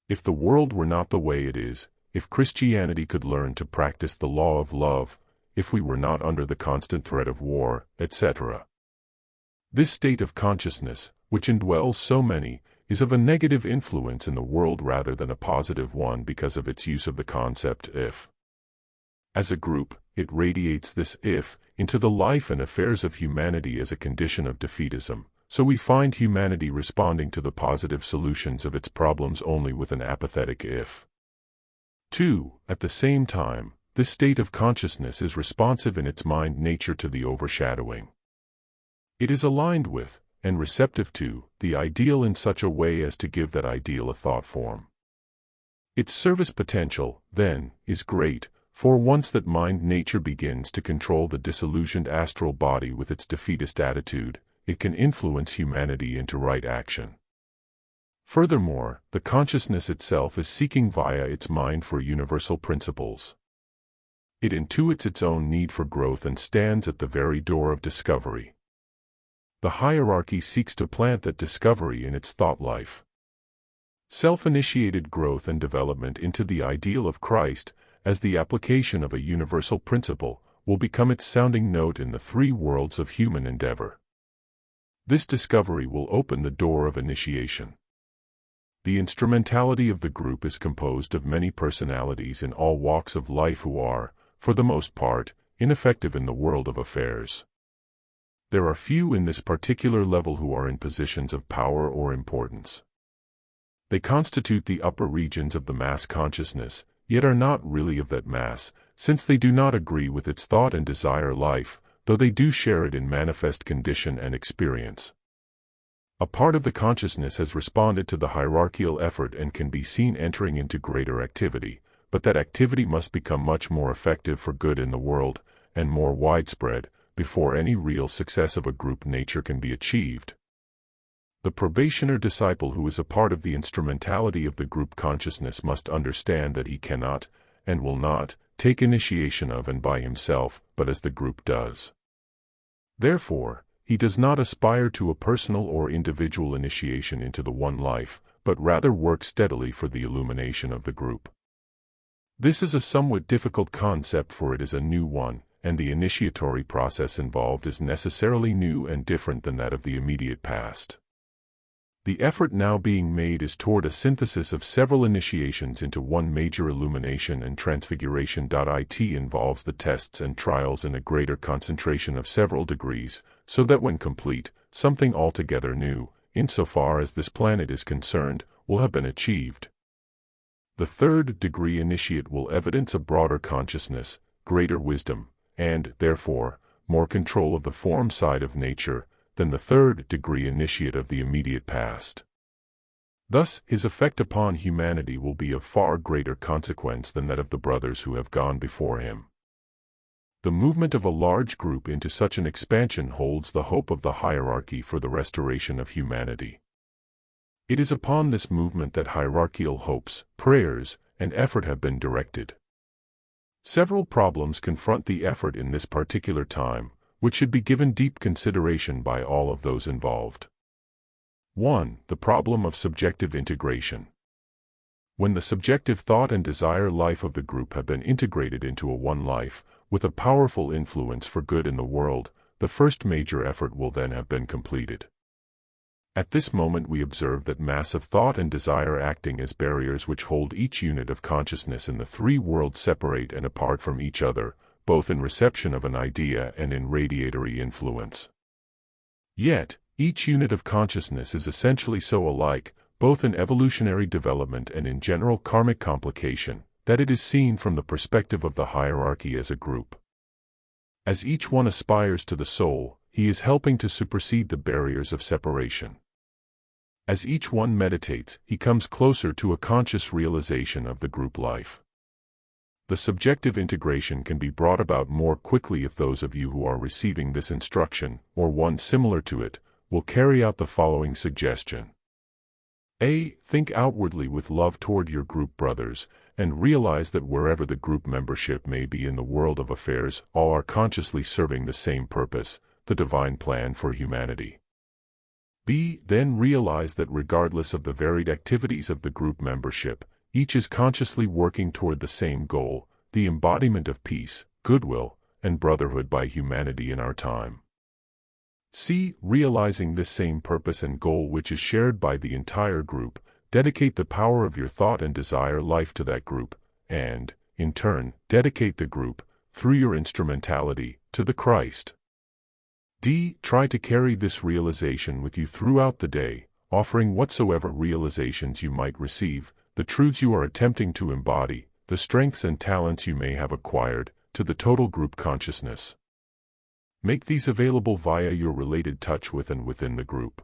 If the world were not the way it is, if Christianity could learn to practice the law of love, if we were not under the constant threat of war, etc. This state of consciousness, which indwells so many, is of a negative influence in the world rather than a positive one because of its use of the concept if. As a group, it radiates this if into the life and affairs of humanity as a condition of defeatism, so we find humanity responding to the positive solutions of its problems only with an apathetic if. 2. At the same time, this state of consciousness is responsive in its mind nature to the overshadowing. It is aligned with, and receptive to, the ideal in such a way as to give that ideal a thought form. Its service potential, then, is great, for once that mind nature begins to control the disillusioned astral body with its defeatist attitude, it can influence humanity into right action. Furthermore, the consciousness itself is seeking via its mind for universal principles. It intuits its own need for growth and stands at the very door of discovery. The hierarchy seeks to plant that discovery in its thought life. Self-initiated growth and development into the ideal of Christ, as the application of a universal principle, will become its sounding note in the three worlds of human endeavor. This discovery will open the door of initiation. The instrumentality of the group is composed of many personalities in all walks of life who are, for the most part, ineffective in the world of affairs. There are few in this particular level who are in positions of power or importance. They constitute the upper regions of the mass consciousness, yet are not really of that mass, since they do not agree with its thought and desire life, though they do share it in manifest condition and experience. A part of the consciousness has responded to the hierarchical effort and can be seen entering into greater activity, but that activity must become much more effective for good in the world, and more widespread, before any real success of a group nature can be achieved. The probationer disciple who is a part of the instrumentality of the group consciousness must understand that he cannot, and will not, take initiation of and by himself, but as the group does. Therefore, he does not aspire to a personal or individual initiation into the one life, but rather work steadily for the illumination of the group. This is a somewhat difficult concept, for it is a new one, and the initiatory process involved is necessarily new and different than that of the immediate past. The effort now being made is toward a synthesis of several initiations into one major illumination and transfiguration. It involves the tests and trials in a greater concentration of several degrees, so that when complete, something altogether new, insofar as this planet is concerned, will have been achieved. The third degree initiate will evidence a broader consciousness, greater wisdom, and, therefore, more control of the form side of nature, than the third-degree initiate of the immediate past. Thus, his effect upon humanity will be of far greater consequence than that of the brothers who have gone before him. The movement of a large group into such an expansion holds the hope of the hierarchy for the restoration of humanity. It is upon this movement that hierarchical hopes, prayers, and effort have been directed. Several problems confront the effort in this particular time, which should be given deep consideration by all of those involved. 1. The problem of subjective integration. When the subjective thought and desire life of the group have been integrated into a one life, with a powerful influence for good in the world, the first major effort will then have been completed. At this moment we observe that mass of thought and desire acting as barriers which hold each unit of consciousness in the three worlds separate and apart from each other, both in reception of an idea and in radiatory influence. Yet, each unit of consciousness is essentially so alike, both in evolutionary development and in general karmic complication, that it is seen from the perspective of the hierarchy as a group. As each one aspires to the soul, he is helping to supersede the barriers of separation. As each one meditates, he comes closer to a conscious realization of the group life. The subjective integration can be brought about more quickly if those of you who are receiving this instruction, or one similar to it, will carry out the following suggestion. A. Think outwardly with love toward your group brothers, and realize that wherever the group membership may be in the world of affairs, all are consciously serving the same purpose, the divine plan for humanity. B. Then realize that regardless of the varied activities of the group membership, each is consciously working toward the same goal, the embodiment of peace, goodwill, and brotherhood by humanity in our time. C. Realizing this same purpose and goal which is shared by the entire group, dedicate the power of your thought and desire life to that group, and, in turn, dedicate the group, through your instrumentality, to the Christ. D. Try to carry this realization with you throughout the day, offering whatsoever realizations you might receive, the truths you are attempting to embody, the strengths and talents you may have acquired, to the total group consciousness. Make these available via your related touch with and within the group.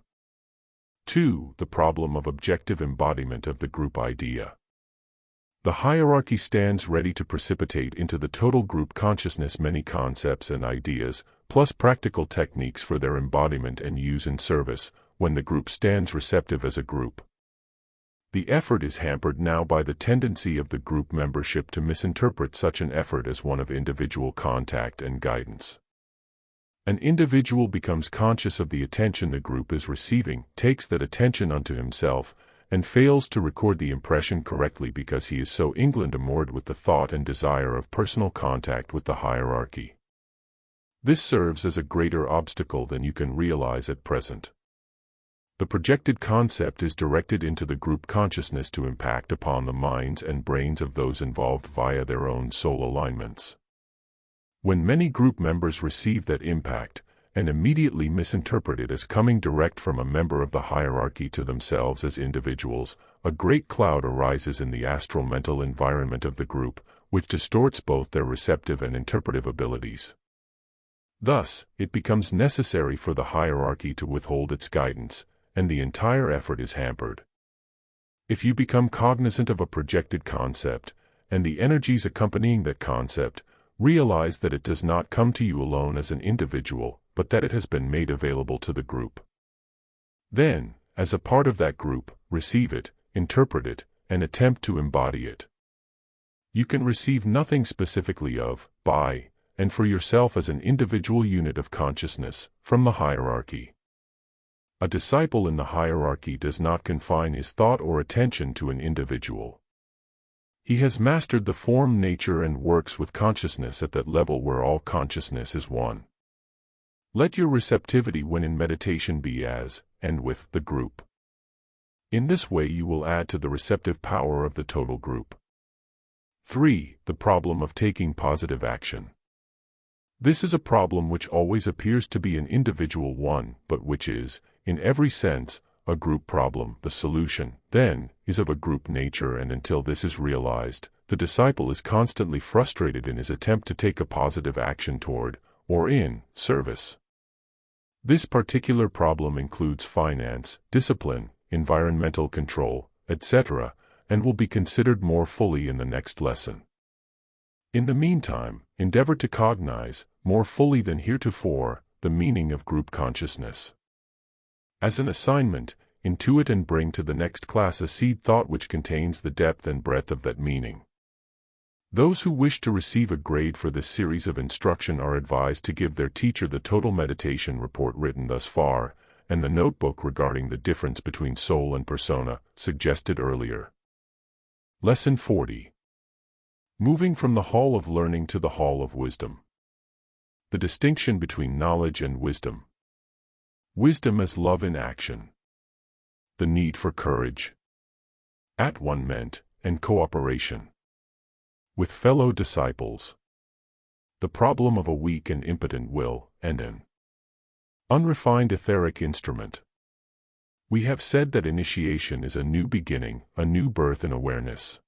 2. The problem of objective embodiment of the group idea. The hierarchy stands ready to precipitate into the total group consciousness many concepts and ideas, plus practical techniques for their embodiment and use in service, when the group stands receptive as a group. The effort is hampered now by the tendency of the group membership to misinterpret such an effort as one of individual contact and guidance. An individual becomes conscious of the attention the group is receiving, takes that attention unto himself, and fails to record the impression correctly because he is so enamored with the thought and desire of personal contact with the hierarchy. This serves as a greater obstacle than you can realize at present. The projected concept is directed into the group consciousness to impact upon the minds and brains of those involved via their own soul alignments. When many group members receive that impact, and immediately misinterpret it as coming direct from a member of the hierarchy to themselves as individuals, a great cloud arises in the astral mental environment of the group, which distorts both their receptive and interpretive abilities. Thus, it becomes necessary for the hierarchy to withhold its guidance, and the entire effort is hampered. If you become cognizant of a projected concept, and the energies accompanying that concept, realize that it does not come to you alone as an individual, but that it has been made available to the group. Then, as a part of that group, receive it, interpret it, and attempt to embody it. You can receive nothing specifically of, by, and for yourself as an individual unit of consciousness, from the hierarchy. A disciple in the hierarchy does not confine his thought or attention to an individual. He has mastered the form nature and works with consciousness at that level where all consciousness is one. Let your receptivity when in meditation be as, and with, the group. In this way you will add to the receptive power of the total group. 3. The problem of taking positive action. This is a problem which always appears to be an individual one, but which is, in every sense, a group problem. The solution, then, is of a group nature, and until this is realized, the disciple is constantly frustrated in his attempt to take a positive action toward, or in, service. This particular problem includes finance, discipline, environmental control, etc., and will be considered more fully in the next lesson. In the meantime, endeavor to cognize, more fully than heretofore, the meaning of group consciousness. As an assignment, intuit and bring to the next class a seed thought which contains the depth and breadth of that meaning. Those who wish to receive a grade for this series of instruction are advised to give their teacher the total meditation report written thus far, and the notebook regarding the difference between soul and persona, suggested earlier. Lesson 40. Moving from the Hall of Learning to the Hall of Wisdom. The distinction between knowledge and wisdom. Wisdom as love in action. The need for courage, at-one-ment, and cooperation with fellow disciples. The problem of a weak and impotent will, and an unrefined etheric instrument. We have said that initiation is a new beginning, a new birth in awareness.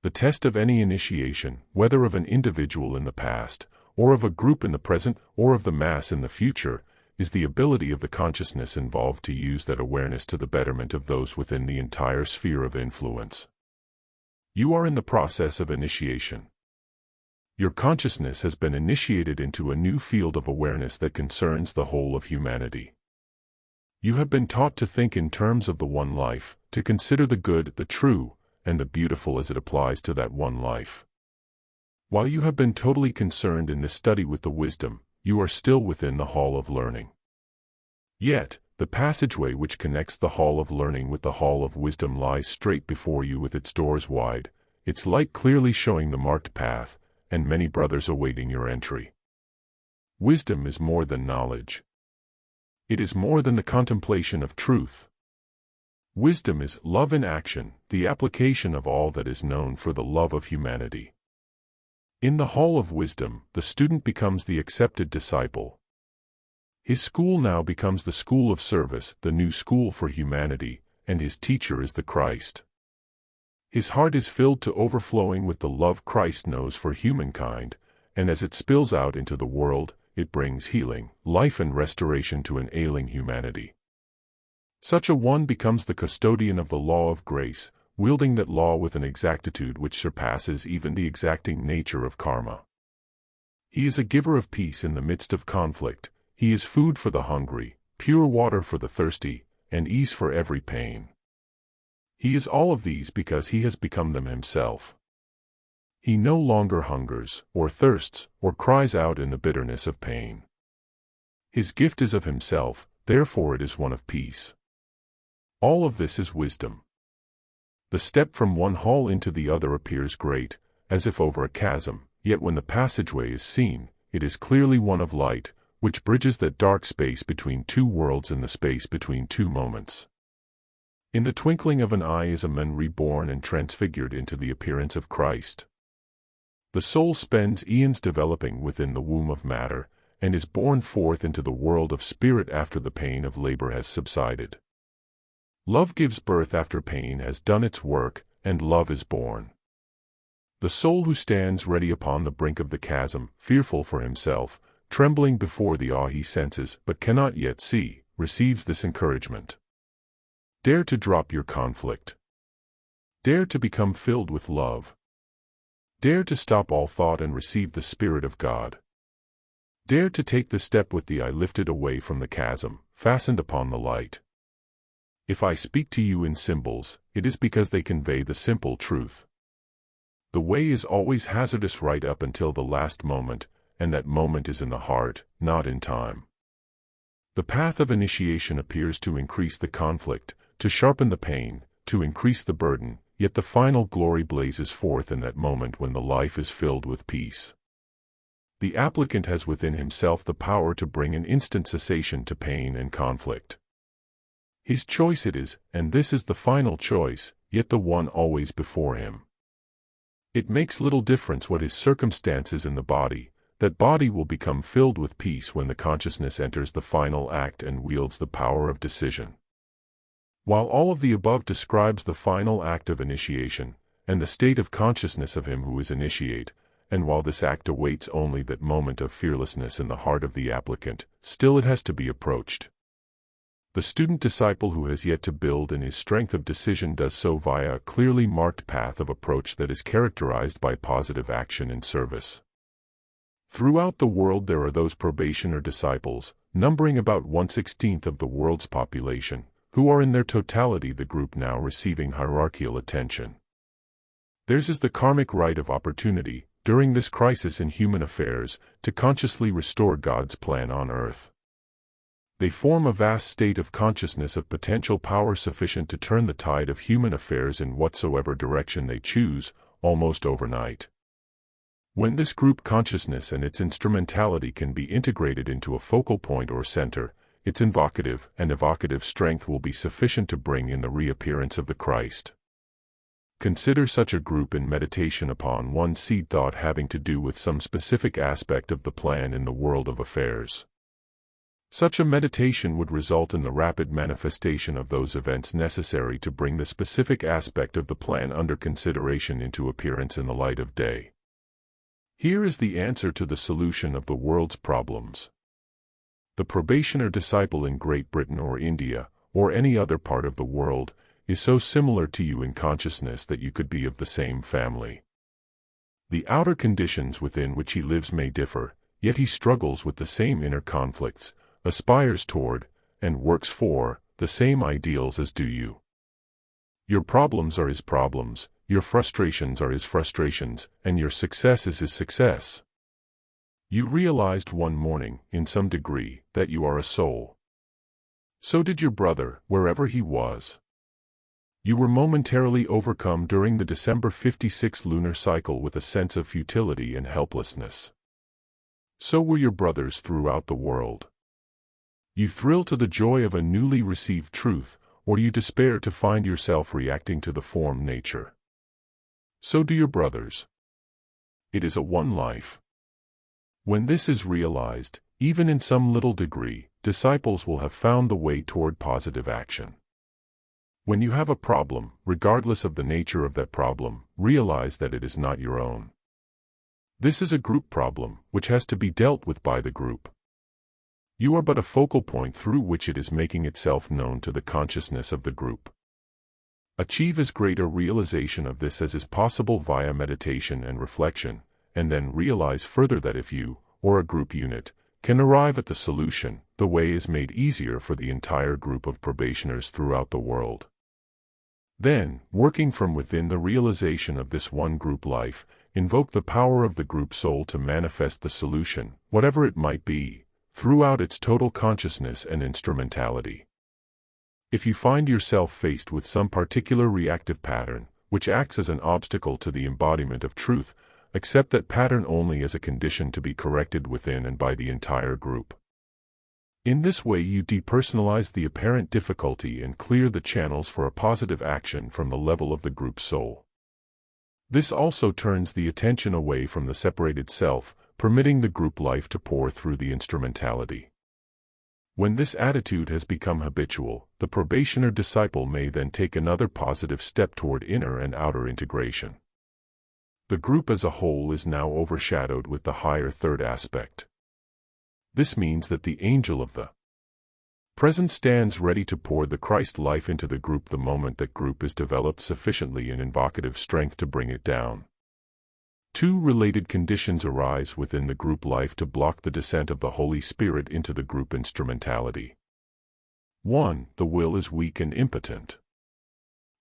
The test of any initiation, whether of an individual in the past, or of a group in the present, or of the mass in the future, is the ability of the consciousness involved to use that awareness to the betterment of those within the entire sphere of influence. You are in the process of initiation. Your consciousness has been initiated into a new field of awareness that concerns the whole of humanity. You have been taught to think in terms of the one life, to consider the good, the true, and the beautiful as it applies to that one life. While you have been totally concerned in this study with the wisdom, you are still within the Hall of Learning. Yet, the passageway which connects the Hall of Learning with the Hall of Wisdom lies straight before you with its doors wide, its light clearly showing the marked path, and many brothers awaiting your entry. Wisdom is more than knowledge. It is more than the contemplation of truth. Wisdom is love in action, the application of all that is known for the love of humanity. In the Hall of Wisdom, the student becomes the accepted disciple. His school now becomes the school of service, the new school for humanity, and his teacher is the Christ. His heart is filled to overflowing with the love Christ knows for humankind, and as it spills out into the world, it brings healing, life and restoration to an ailing humanity. Such a one becomes the custodian of the law of grace, wielding that law with an exactitude which surpasses even the exacting nature of karma. He is a giver of peace in the midst of conflict. He is food for the hungry, pure water for the thirsty, and ease for every pain. He is all of these because he has become them himself. He no longer hungers, or thirsts, or cries out in the bitterness of pain. His gift is of himself, therefore it is one of peace. All of this is wisdom. The step from one hall into the other appears great, as if over a chasm, yet when the passageway is seen, it is clearly one of light, which bridges that dark space between two worlds and the space between two moments. In the twinkling of an eye is a man reborn and transfigured into the appearance of Christ. The soul spends eons developing within the womb of matter, and is born forth into the world of spirit after the pain of labor has subsided. Love gives birth after pain has done its work, and love is born. The soul who stands ready upon the brink of the chasm, fearful for himself, trembling before the awe he senses but cannot yet see, receives this encouragement. Dare to drop your conflict. Dare to become filled with love. Dare to stop all thought and receive the Spirit of God. Dare to take the step with the eye lifted away from the chasm, fastened upon the light. If I speak to you in symbols, it is because they convey the simple truth. The way is always hazardous right up until the last moment, and that moment is in the heart, not in time. The path of initiation appears to increase the conflict, to sharpen the pain, to increase the burden, yet the final glory blazes forth in that moment when the life is filled with peace. The applicant has within himself the power to bring an instant cessation to pain and conflict. His choice it is, and this is the final choice, yet the one always before him. It makes little difference what his circumstances in the body, that body will become filled with peace when the consciousness enters the final act and wields the power of decision. While all of the above describes the final act of initiation, and the state of consciousness of him who is initiate, and while this act awaits only that moment of fearlessness in the heart of the applicant, still it has to be approached. The student-disciple who has yet to build in his strength of decision does so via a clearly marked path of approach that is characterized by positive action and service. Throughout the world there are those probationer disciples, numbering about 1/16 of the world's population, who are in their totality the group now receiving hierarchical attention. Theirs is the karmic right of opportunity, during this crisis in human affairs, to consciously restore God's plan on earth. They form a vast state of consciousness of potential power sufficient to turn the tide of human affairs in whatsoever direction they choose, almost overnight. When this group consciousness and its instrumentality can be integrated into a focal point or center, its invocative and evocative strength will be sufficient to bring in the reappearance of the Christ. Consider such a group in meditation upon one seed thought having to do with some specific aspect of the plan in the world of affairs. Such a meditation would result in the rapid manifestation of those events necessary to bring the specific aspect of the plan under consideration into appearance in the light of day. Here is the answer to the solution of the world's problems. The probationer disciple in Great Britain or India, or any other part of the world, is so similar to you in consciousness that you could be of the same family. The outer conditions within which he lives may differ, yet he struggles with the same inner conflicts, aspires toward, and works for, the same ideals as do you. Your problems are his problems, your frustrations are his frustrations, and your success is his success. You realized one morning, in some degree, that you are a soul. So did your brother, wherever he was. You were momentarily overcome during the December 56 lunar cycle with a sense of futility and helplessness. So were your brothers throughout the world. You thrill to the joy of a newly received truth, or you despair to find yourself reacting to the form nature. So do your brothers. It is a one life. When this is realized, even in some little degree, disciples will have found the way toward positive action. When you have a problem, regardless of the nature of that problem, realize that it is not your own. This is a group problem, which has to be dealt with by the group. You are but a focal point through which it is making itself known to the consciousness of the group. Achieve as great a realization of this as is possible via meditation and reflection, and then realize further that if you, or a group unit, can arrive at the solution, the way is made easier for the entire group of probationers throughout the world. Then, working from within the realization of this one group life, invoke the power of the group soul to manifest the solution, whatever it might be, throughout its total consciousness and instrumentality. If you find yourself faced with some particular reactive pattern, which acts as an obstacle to the embodiment of truth, accept that pattern only as a condition to be corrected within and by the entire group. In this way you depersonalize the apparent difficulty and clear the channels for a positive action from the level of the group soul. This also turns the attention away from the separated self, permitting the group life to pour through the instrumentality. When this attitude has become habitual, the probationer disciple may then take another positive step toward inner and outer integration. The group as a whole is now overshadowed with the higher third aspect. This means that the angel of the present stands ready to pour the Christ life into the group the moment that group is developed sufficiently in invocative strength to bring it down. Two related conditions arise within the group life to block the descent of the Holy Spirit into the group instrumentality. 1. The will is weak and impotent.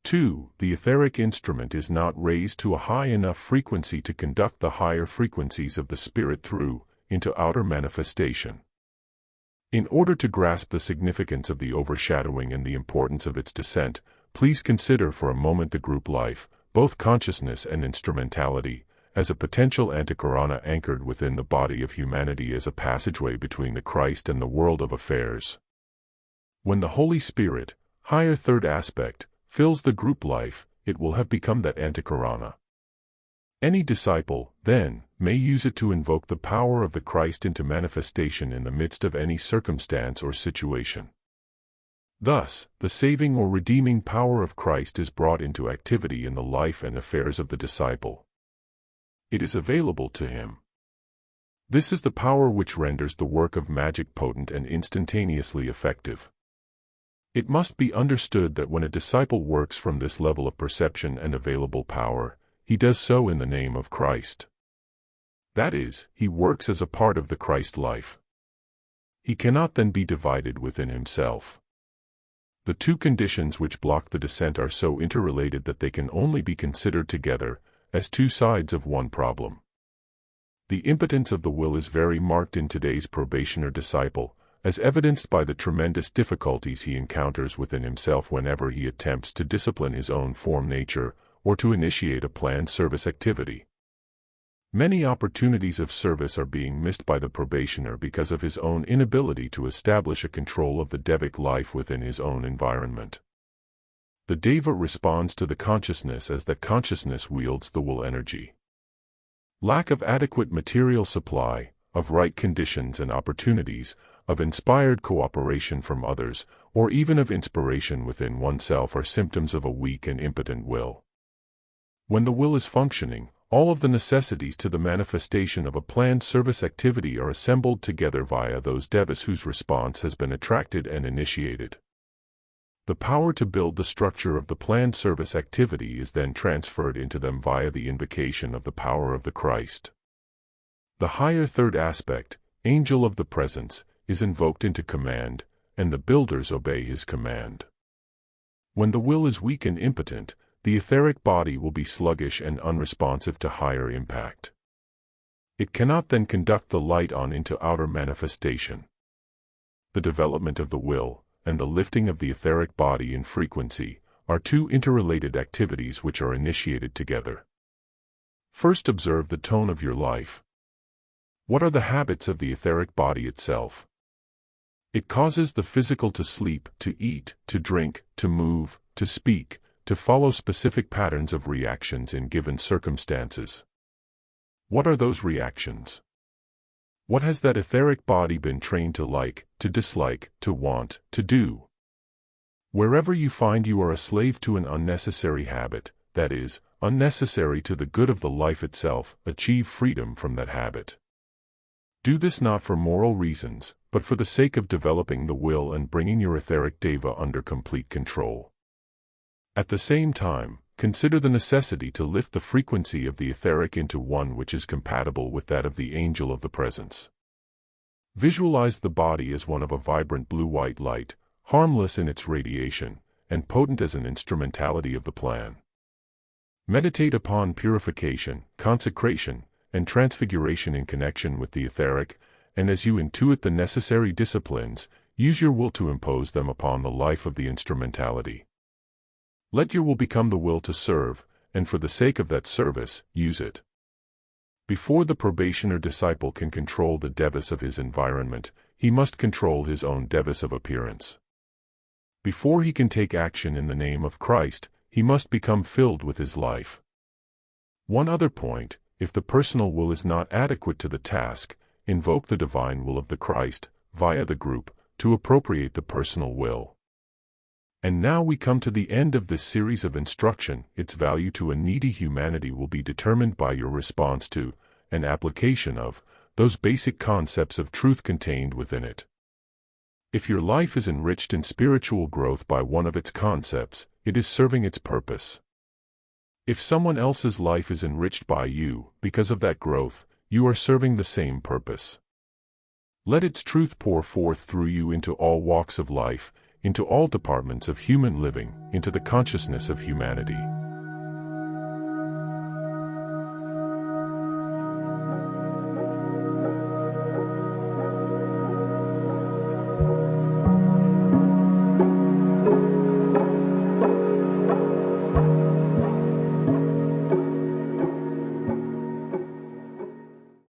2. The etheric instrument is not raised to a high enough frequency to conduct the higher frequencies of the Spirit through, into outer manifestation. In order to grasp the significance of the overshadowing and the importance of its descent, please consider for a moment the group life, both consciousness and instrumentality, as a potential Antakarana anchored within the body of humanity as a passageway between the Christ and the world of affairs. When the Holy Spirit, higher third aspect, fills the group life, it will have become that Antakarana. Any disciple, then, may use it to invoke the power of the Christ into manifestation in the midst of any circumstance or situation. Thus, the saving or redeeming power of Christ is brought into activity in the life and affairs of the disciple. It is available to him. This is the power which renders the work of magic potent and instantaneously effective. It must be understood that when a disciple works from this level of perception and available power, he does so in the name of Christ. That is, he works as a part of the Christ life. He cannot then be divided within himself. The two conditions which block the descent are so interrelated that they can only be considered together, as two sides of one problem. The impotence of the will is very marked in today's probationer disciple, as evidenced by the tremendous difficulties he encounters within himself whenever he attempts to discipline his own form nature, or to initiate a planned service activity. Many opportunities of service are being missed by the probationer because of his own inability to establish a control of the Devic life within his own environment. The Deva responds to the consciousness as that consciousness wields the will energy. Lack of adequate material supply, of right conditions and opportunities, of inspired cooperation from others, or even of inspiration within oneself are symptoms of a weak and impotent will. When the will is functioning, all of the necessities to the manifestation of a planned service activity are assembled together via those devas whose response has been attracted and initiated. The power to build the structure of the planned service activity is then transferred into them via the invocation of the power of the Christ. The higher third aspect, Angel of the Presence, is invoked into command, and the builders obey his command. When the will is weak and impotent, the etheric body will be sluggish and unresponsive to higher impact. It cannot then conduct the light on into outer manifestation. The development of the will, and the lifting of the etheric body in frequency, are two interrelated activities which are initiated together. First, observe the tone of your life. What are the habits of the etheric body itself? It causes the physical to sleep, to eat, to drink, to move, to speak, to follow specific patterns of reactions in given circumstances. What are those reactions? What has that etheric body been trained to like, to dislike, to want, to do? Wherever you find you are a slave to an unnecessary habit, that is, unnecessary to the good of the life itself, achieve freedom from that habit. Do this not for moral reasons, but for the sake of developing the will and bringing your etheric deva under complete control. At the same time, consider the necessity to lift the frequency of the etheric into one which is compatible with that of the Angel of the Presence. Visualize the body as one of a vibrant blue-white light, harmless in its radiation, and potent as an instrumentality of the plan. Meditate upon purification, consecration, and transfiguration in connection with the etheric, and as you intuit the necessary disciplines, use your will to impose them upon the life of the instrumentality. Let your will become the will to serve, and for the sake of that service, use it. Before the probationer disciple can control the devas of his environment, he must control his own devas of appearance. Before he can take action in the name of Christ, he must become filled with his life. One other point, if the personal will is not adequate to the task, invoke the divine will of the Christ, via the group, to appropriate the personal will. And now we come to the end of this series of instruction. Its value to a needy humanity will be determined by your response to, and application of, those basic concepts of truth contained within it. If your life is enriched in spiritual growth by one of its concepts, it is serving its purpose. If someone else's life is enriched by you, because of that growth, you are serving the same purpose. Let its truth pour forth through you into all walks of life, into all departments of human living, into the consciousness of humanity.